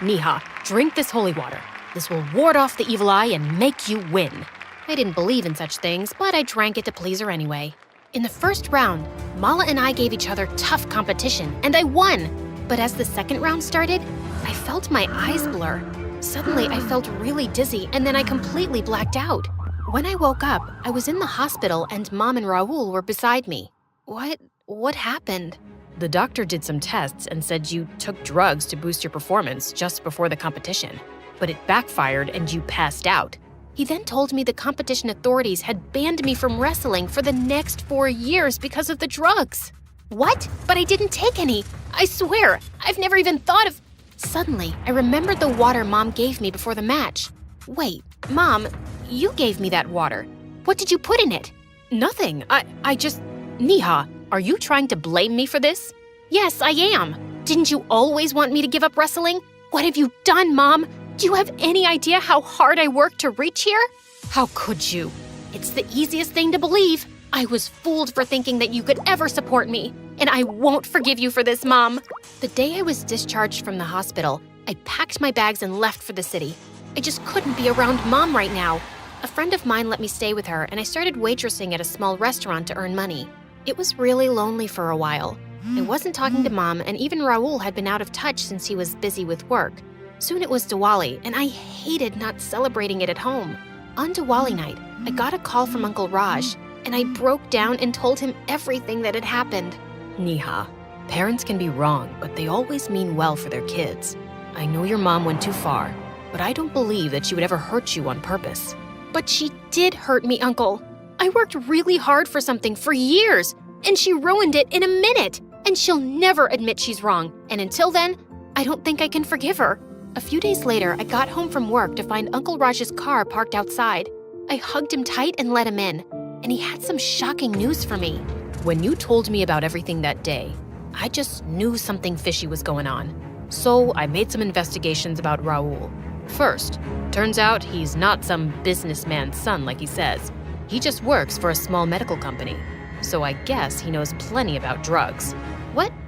[SPEAKER 1] Neha, drink this holy water. This will ward off the evil eye and make you win.
[SPEAKER 2] I didn't believe in such things, but I drank it to please her anyway. In the first round, Mala and I gave each other tough competition, and I won. But as the second round started, I felt my eyes blur. Suddenly, I felt really dizzy, and then I completely blacked out. When I woke up, I was in the hospital, and Mom and Raul were beside me. What happened?
[SPEAKER 1] The doctor did some tests and said you took drugs to boost your performance just before the competition. But it backfired and you passed out.
[SPEAKER 2] He then told me the competition authorities had banned me from wrestling for the next 4 years because of the drugs. What? But I didn't take any. I swear, I've never even thought of... Suddenly, I remembered the water Mom gave me before the match. Wait, Mom, you gave me that water. What did you put in it?
[SPEAKER 1] Nothing. I just... Neha, are you trying to blame me for this?
[SPEAKER 2] Yes, I am. Didn't you always want me to give up wrestling? What have you done, Mom? Do you have any idea how hard I worked to reach here?
[SPEAKER 1] How could you?
[SPEAKER 2] It's the easiest thing to believe. I was fooled for thinking that you could ever support me, and I won't forgive you for this, Mom. The day I was discharged from the hospital, I packed my bags and left for the city. I just couldn't be around Mom right now. A friend of mine let me stay with her, and I started waitressing at a small restaurant to earn money. It was really lonely for a while. I wasn't talking to Mom, and even Raul had been out of touch since he was busy with work. Soon it was Diwali, and I hated not celebrating it at home. On Diwali night, I got a call from Uncle Raj, and I broke down and told him everything that had happened.
[SPEAKER 1] Neha, parents can be wrong, but they always mean well for their kids.
[SPEAKER 2] I know your mom went too far, but I don't believe that she would ever hurt you on purpose. But she did hurt me, Uncle. I worked really hard for something for years, and she ruined it in a minute. And she'll never admit she's wrong. And until then, I don't think I can forgive her. A few days later, I got home from work to find Uncle Raj's car parked outside. I hugged him tight and let him in, and he had some shocking news for me. When you told me about everything that day, I just knew something fishy was going on. So I made some investigations about Raul. First, turns out he's not some businessman's son like he says. He just works for a small medical company. So I guess he knows plenty about drugs.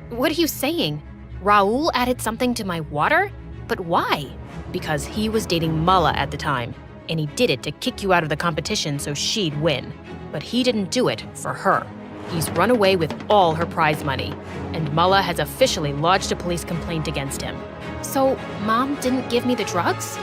[SPEAKER 2] What are you saying? Raul added something to my water? But why? Because he was dating Mala at the time, and he did it to kick you out of the competition so she'd win. But he didn't do it for her. He's run away with all her prize money, and Mala has officially lodged a police complaint against him. So Mom didn't give me the drugs?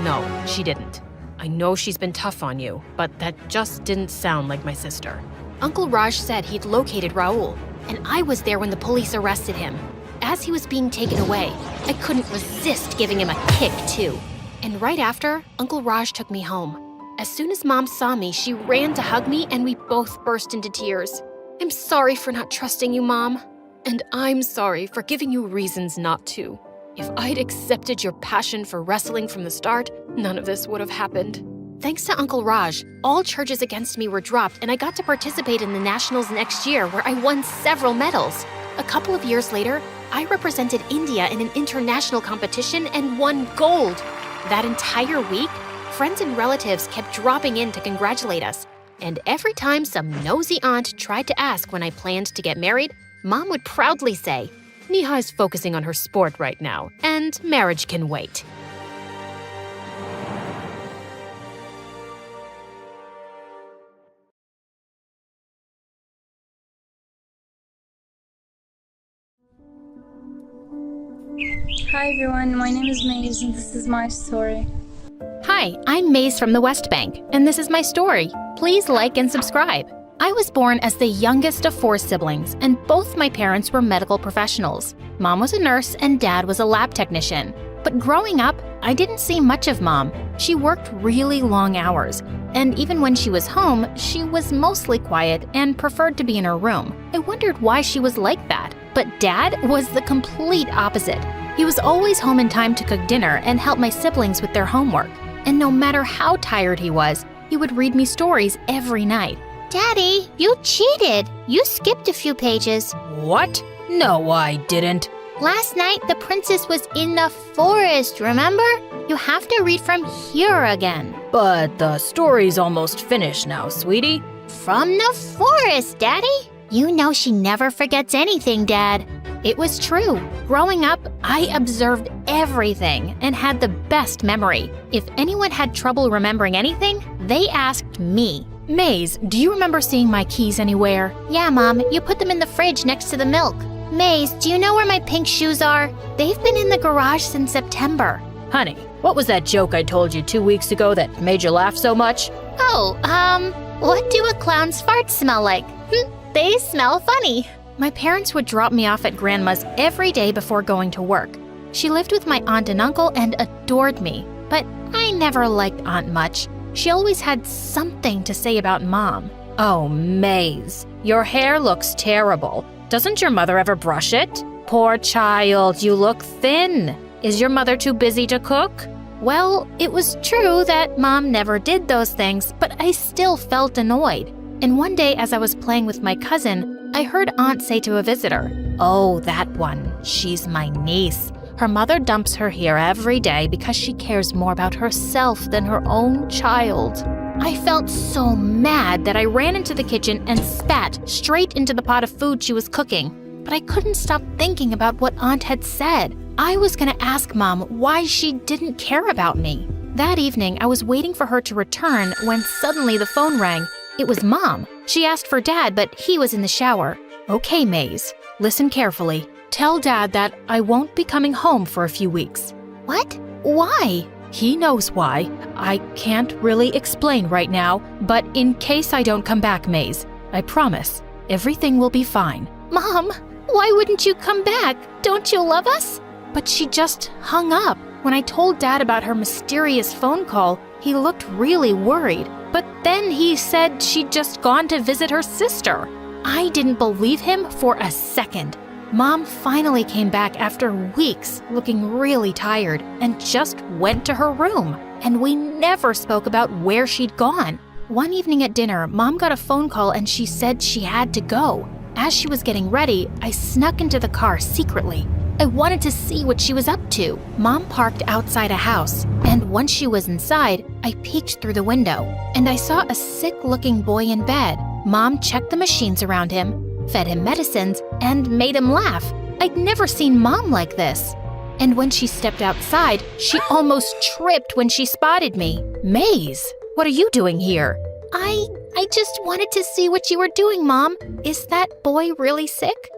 [SPEAKER 2] No, she didn't. I know she's been tough on you, but that just didn't sound like my sister. Uncle Raj said he'd located Raul, and I was there when the police arrested him. As he was being taken away, I couldn't resist giving him a kick, too. And right after, Uncle Raj took me home. As soon as Mom saw me, she ran to hug me, and we both burst into tears. I'm sorry for not trusting you, Mom. And I'm sorry for giving you reasons not to. If I'd accepted your passion for wrestling from the start, none of this would have happened. Thanks to Uncle Raj, all charges against me were dropped, and I got to participate in the Nationals next year, where I won several medals. A couple of years later, I represented India in an international competition and won gold. That entire week, friends and relatives kept dropping in to congratulate us. And every time some nosy aunt tried to ask when I planned to get married, Mom would proudly say, "Nihai's focusing on her sport right now, and marriage can wait."
[SPEAKER 11] Hi everyone, my name is Maze and this is my story.
[SPEAKER 21] Hi, I'm Maze from the West Bank, and this is my story. Please like and subscribe. I was born as the youngest of 4 siblings, and both my parents were medical professionals. Mom was a nurse and Dad was a lab technician. But growing up, I didn't see much of Mom. She worked really long hours, and even when she was home, she was mostly quiet and preferred to be in her room. I wondered why she was like that. But Dad was the complete opposite. He was always home in time to cook dinner and help my siblings with their homework. And no matter how tired he was, he would read me stories every night.
[SPEAKER 6] Daddy, you cheated. You skipped a few pages.
[SPEAKER 1] What? No, I didn't.
[SPEAKER 6] Last night, the princess was in the forest, remember? You have to read from here again.
[SPEAKER 1] But the story's almost finished now, sweetie.
[SPEAKER 6] From the forest, Daddy. You know she never forgets anything, Dad.
[SPEAKER 21] It was true. Growing up, I observed everything and had the best memory. If anyone had trouble remembering anything, they asked me. Maze, do you remember seeing my keys anywhere?
[SPEAKER 6] Yeah, Mom. You put them in the fridge next to the milk. Maze, do you know where my pink shoes are? They've been in the garage since September.
[SPEAKER 1] Honey, what was that joke I told you 2 weeks ago that made you laugh so much?
[SPEAKER 6] Oh, what do a clown's farts smell like? They smell funny.
[SPEAKER 21] My parents would drop me off at Grandma's every day before going to work. She lived with my aunt and uncle and adored me, but I never liked Aunt much. She always had something to say about Mom. Oh, Maze, your hair looks terrible. Doesn't your mother ever brush it? Poor child, you look thin. Is your mother too busy to cook? Well, it was true that Mom never did those things, but I still felt annoyed. And one day as I was playing with my cousin, I heard Aunt say to a visitor, "Oh, that one, she's my niece. Her mother dumps her here every day because she cares more about herself than her own child." I felt so mad that I ran into the kitchen and spat straight into the pot of food she was cooking. But I couldn't stop thinking about what Aunt had said. I was going to ask Mom why she didn't care about me. That evening, I was waiting for her to return when suddenly the phone rang. It was Mom. She asked for Dad, but he was in the shower. Okay, Maze, listen carefully. Tell Dad that I won't be coming home for a few weeks.
[SPEAKER 6] What?
[SPEAKER 21] Why? He knows why. I can't really explain right now, but in case I don't come back, Maze, I promise, everything will be fine.
[SPEAKER 6] Mom, why wouldn't you come back? Don't you love us?
[SPEAKER 1] but she just hung up. When I told Dad about her mysterious phone call, he looked really worried. But then he said she'd just gone to visit her sister. I didn't believe him for a second. Mom finally came back after weeks, looking really tired, and just went to her room. And we never spoke about where she'd gone. One evening at dinner, Mom got a phone call and she said she had to go. As she was getting ready, I snuck into the car secretly. I wanted to see what she was up to. Mom parked outside a house, and once she was inside, I peeked through the window, and I saw a sick-looking boy in bed. Mom checked the machines around him, fed him medicines, and made him laugh. I'd never seen Mom like this. And when she stepped outside, she almost tripped when she spotted me. Maze, what are you doing here? I just wanted to see what you were doing, Mom. Is that boy really sick?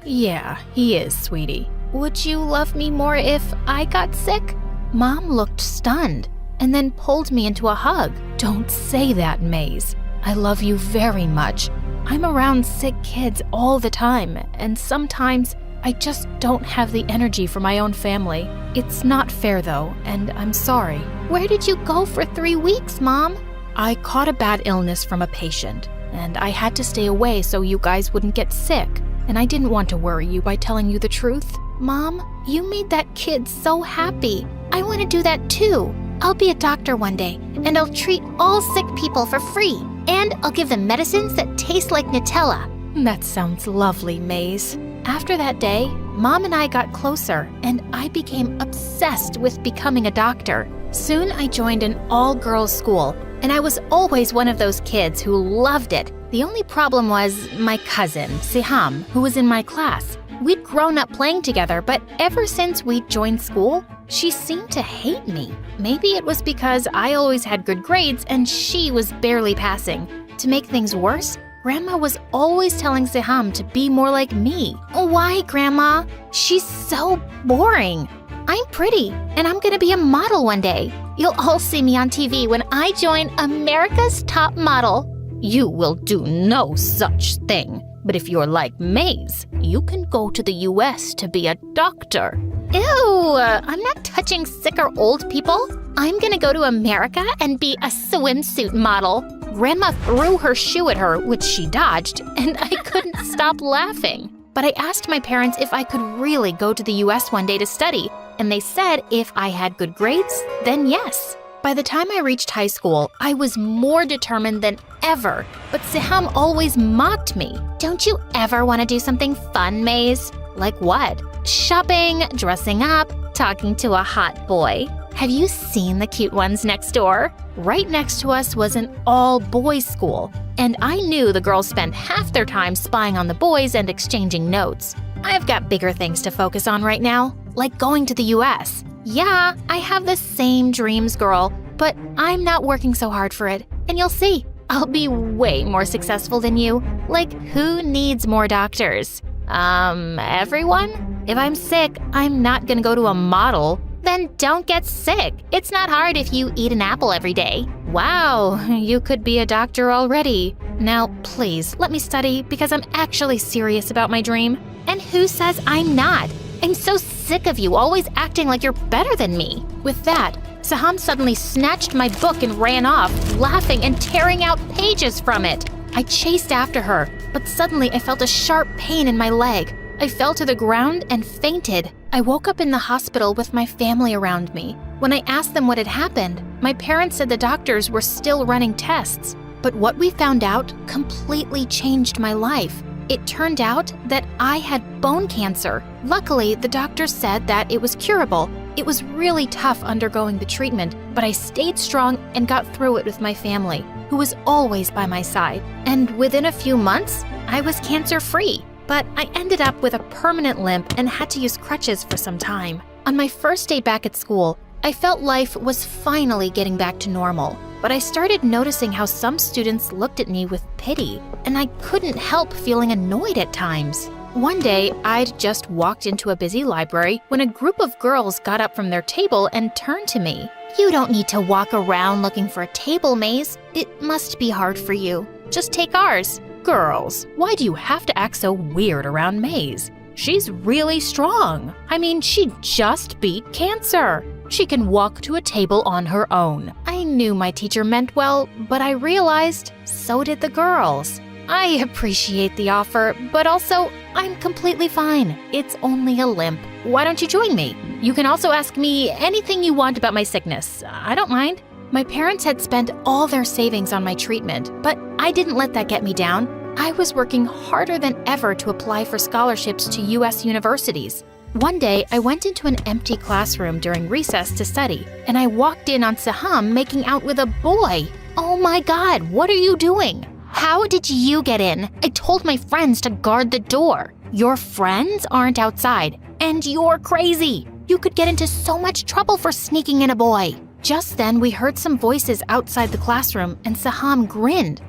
[SPEAKER 1] Yeah, he is, sweetie. Would you love me more if I got sick? Mom looked stunned and then pulled me into a hug. Don't say that, Maze. I love you very much. I'm around sick kids all the time, and sometimes I just don't have the energy for my own family. It's not fair, though, and I'm sorry. Where did you go for 3 weeks, Mom? I caught a bad illness from a patient, and I had to stay away so you guys wouldn't get sick. And I didn't want to worry you by telling you the truth. Mom, you made that kid so happy. I want to do that too. I'll be a doctor one day, and I'll treat all sick people for free. And I'll give them medicines that taste like Nutella. That sounds lovely, Maze. After that day, Mom and I got closer, and I became obsessed with becoming a doctor. Soon I joined an all-girls school, and I was always one of those kids who loved it. The only problem was my cousin, Siham, who was in my class. We'd grown up playing together, but ever since we joined school, she seemed to hate me. Maybe it was because I always had good grades and she was barely passing. To make things worse, Grandma was always telling Siham to be more like me. Why, Grandma? She's so boring. I'm pretty, and I'm gonna be a model one day. You'll all see me on TV when I join America's Top Model. You will do no such thing. But if you're like Maze, you can go to the US to be a doctor. Ew, I'm not touching sick or old people. I'm gonna go to America and be a swimsuit model. Grandma threw her shoe at her, which she dodged, and I couldn't stop laughing. But I asked my parents if I could really go to the US one day to study, and they said if I had good grades, then yes. By the time I reached high school, I was more determined than ever, but Siham always mocked me. Don't you ever want to do something fun, Maze? Like what? Shopping, dressing up, talking to a hot boy. Have you seen the cute ones next door? Right next to us was an all-boys school, and I knew the girls spent half their time spying on the boys and exchanging notes. I've got bigger things to focus on right now, like going to the US. Yeah, I have the same dreams, girl, but I'm not working so hard for it. And you'll see, I'll be way more successful than you. Like, who needs more doctors? Everyone? If I'm sick, I'm not gonna go to a model. Then don't get sick. It's not hard if you eat an apple every day. Wow, you could be a doctor already. Now, please, let me study because I'm actually serious about my dream. And who says I'm not? I'm so sick of you always acting like you're better than me. With that, Siham suddenly snatched my book and ran off, laughing and tearing out pages from it. I chased after her, but suddenly I felt a sharp pain in my leg. I fell to the ground and fainted. I woke up in the hospital with my family around me. When I asked them what had happened, my parents said the doctors were still running tests. But what we found out completely changed my life. It turned out that I had bone cancer. Luckily, the doctors said that it was curable. It was really tough undergoing the treatment, but I stayed strong and got through it with my family, who was always by my side. And within a few months, I was cancer-free. But I ended up with a permanent limp and had to use crutches for some time. On my first day back at school, I felt life was finally getting back to normal. But I started noticing how some students looked at me with pity, and I couldn't help feeling annoyed at times. One day, I'd just walked into a busy library when a group of girls got up from their table and turned to me. You don't need to walk around looking for a table, Maze. It must be hard for you. Just take ours. Girls, why do you have to act so weird around Maze? She's really strong. I mean, she just beat cancer. She can walk to a table on her own. I knew my teacher meant well, but I realized so did the girls. I appreciate the offer, but also, I'm completely fine. It's only a limp. Why don't you join me? You can also ask me anything you want about my sickness. I don't mind. My parents had spent all their savings on my treatment, but I didn't let that get me down. I was working harder than ever to apply for scholarships to U.S. universities. One day, I went into an empty classroom during recess to study, and I walked in on Saham making out with a boy. Oh my God, what are you doing? How did you get in? I told my friends to guard the door. Your friends aren't outside, and you're crazy. You could get into so much trouble for sneaking in a boy. Just then, we heard some voices outside the classroom, and Saham grinned.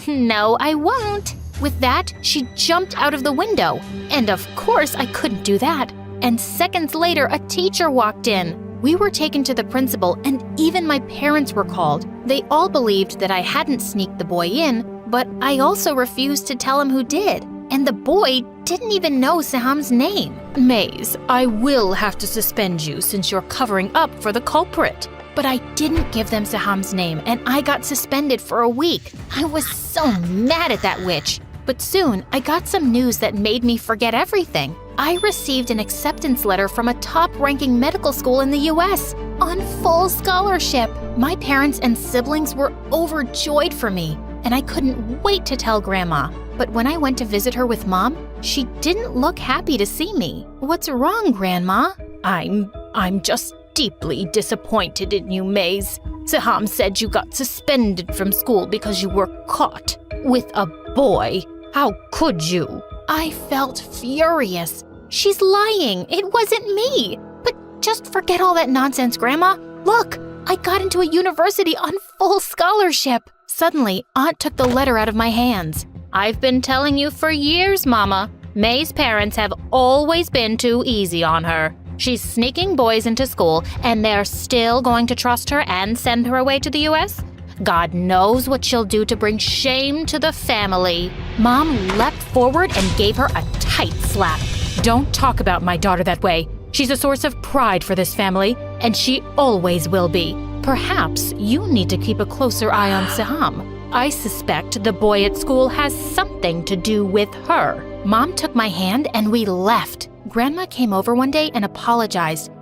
[SPEAKER 1] No, I won't. With that, she jumped out of the window. And of course, I couldn't do that. And seconds later, a teacher walked in. We were taken to the principal, and even my parents were called. They all believed that I hadn't sneaked the boy in, but I also refused to tell him who did. And the boy didn't even know Saham's name. Maze, I will have to suspend you since you're covering up for the culprit. But I didn't give them Saham's name, and I got suspended for a week. I was so mad at that witch. But soon, I got some news that made me forget everything. I received an acceptance letter from a top-ranking medical school in the US on full scholarship. My parents and siblings were overjoyed for me, and I couldn't wait to tell Grandma. But when I went to visit her with Mom, she didn't look happy to see me. What's wrong, Grandma? I'm just deeply disappointed in you, Maze. Saham said you got suspended from school because you were caught with a boy. How could you? I felt furious. She's lying. It wasn't me. But just forget all that nonsense, Grandma. Look, I got into a university on full scholarship. Suddenly, Aunt took the letter out of my hands. I've been telling you for years, Mama. May's parents have always been too easy on her. She's sneaking boys into school, and they're still going to trust her and send her away to the U.S.? God knows what she'll do to bring shame to the family. Mom leapt forward and gave her a tight slap. Don't talk about my daughter that way. She's a source of pride for this family, and she always will be. Perhaps you need to keep a closer eye on Saham. I suspect the boy at school has something to do with her. Mom took my hand and we left. Grandma came over one day and apologized.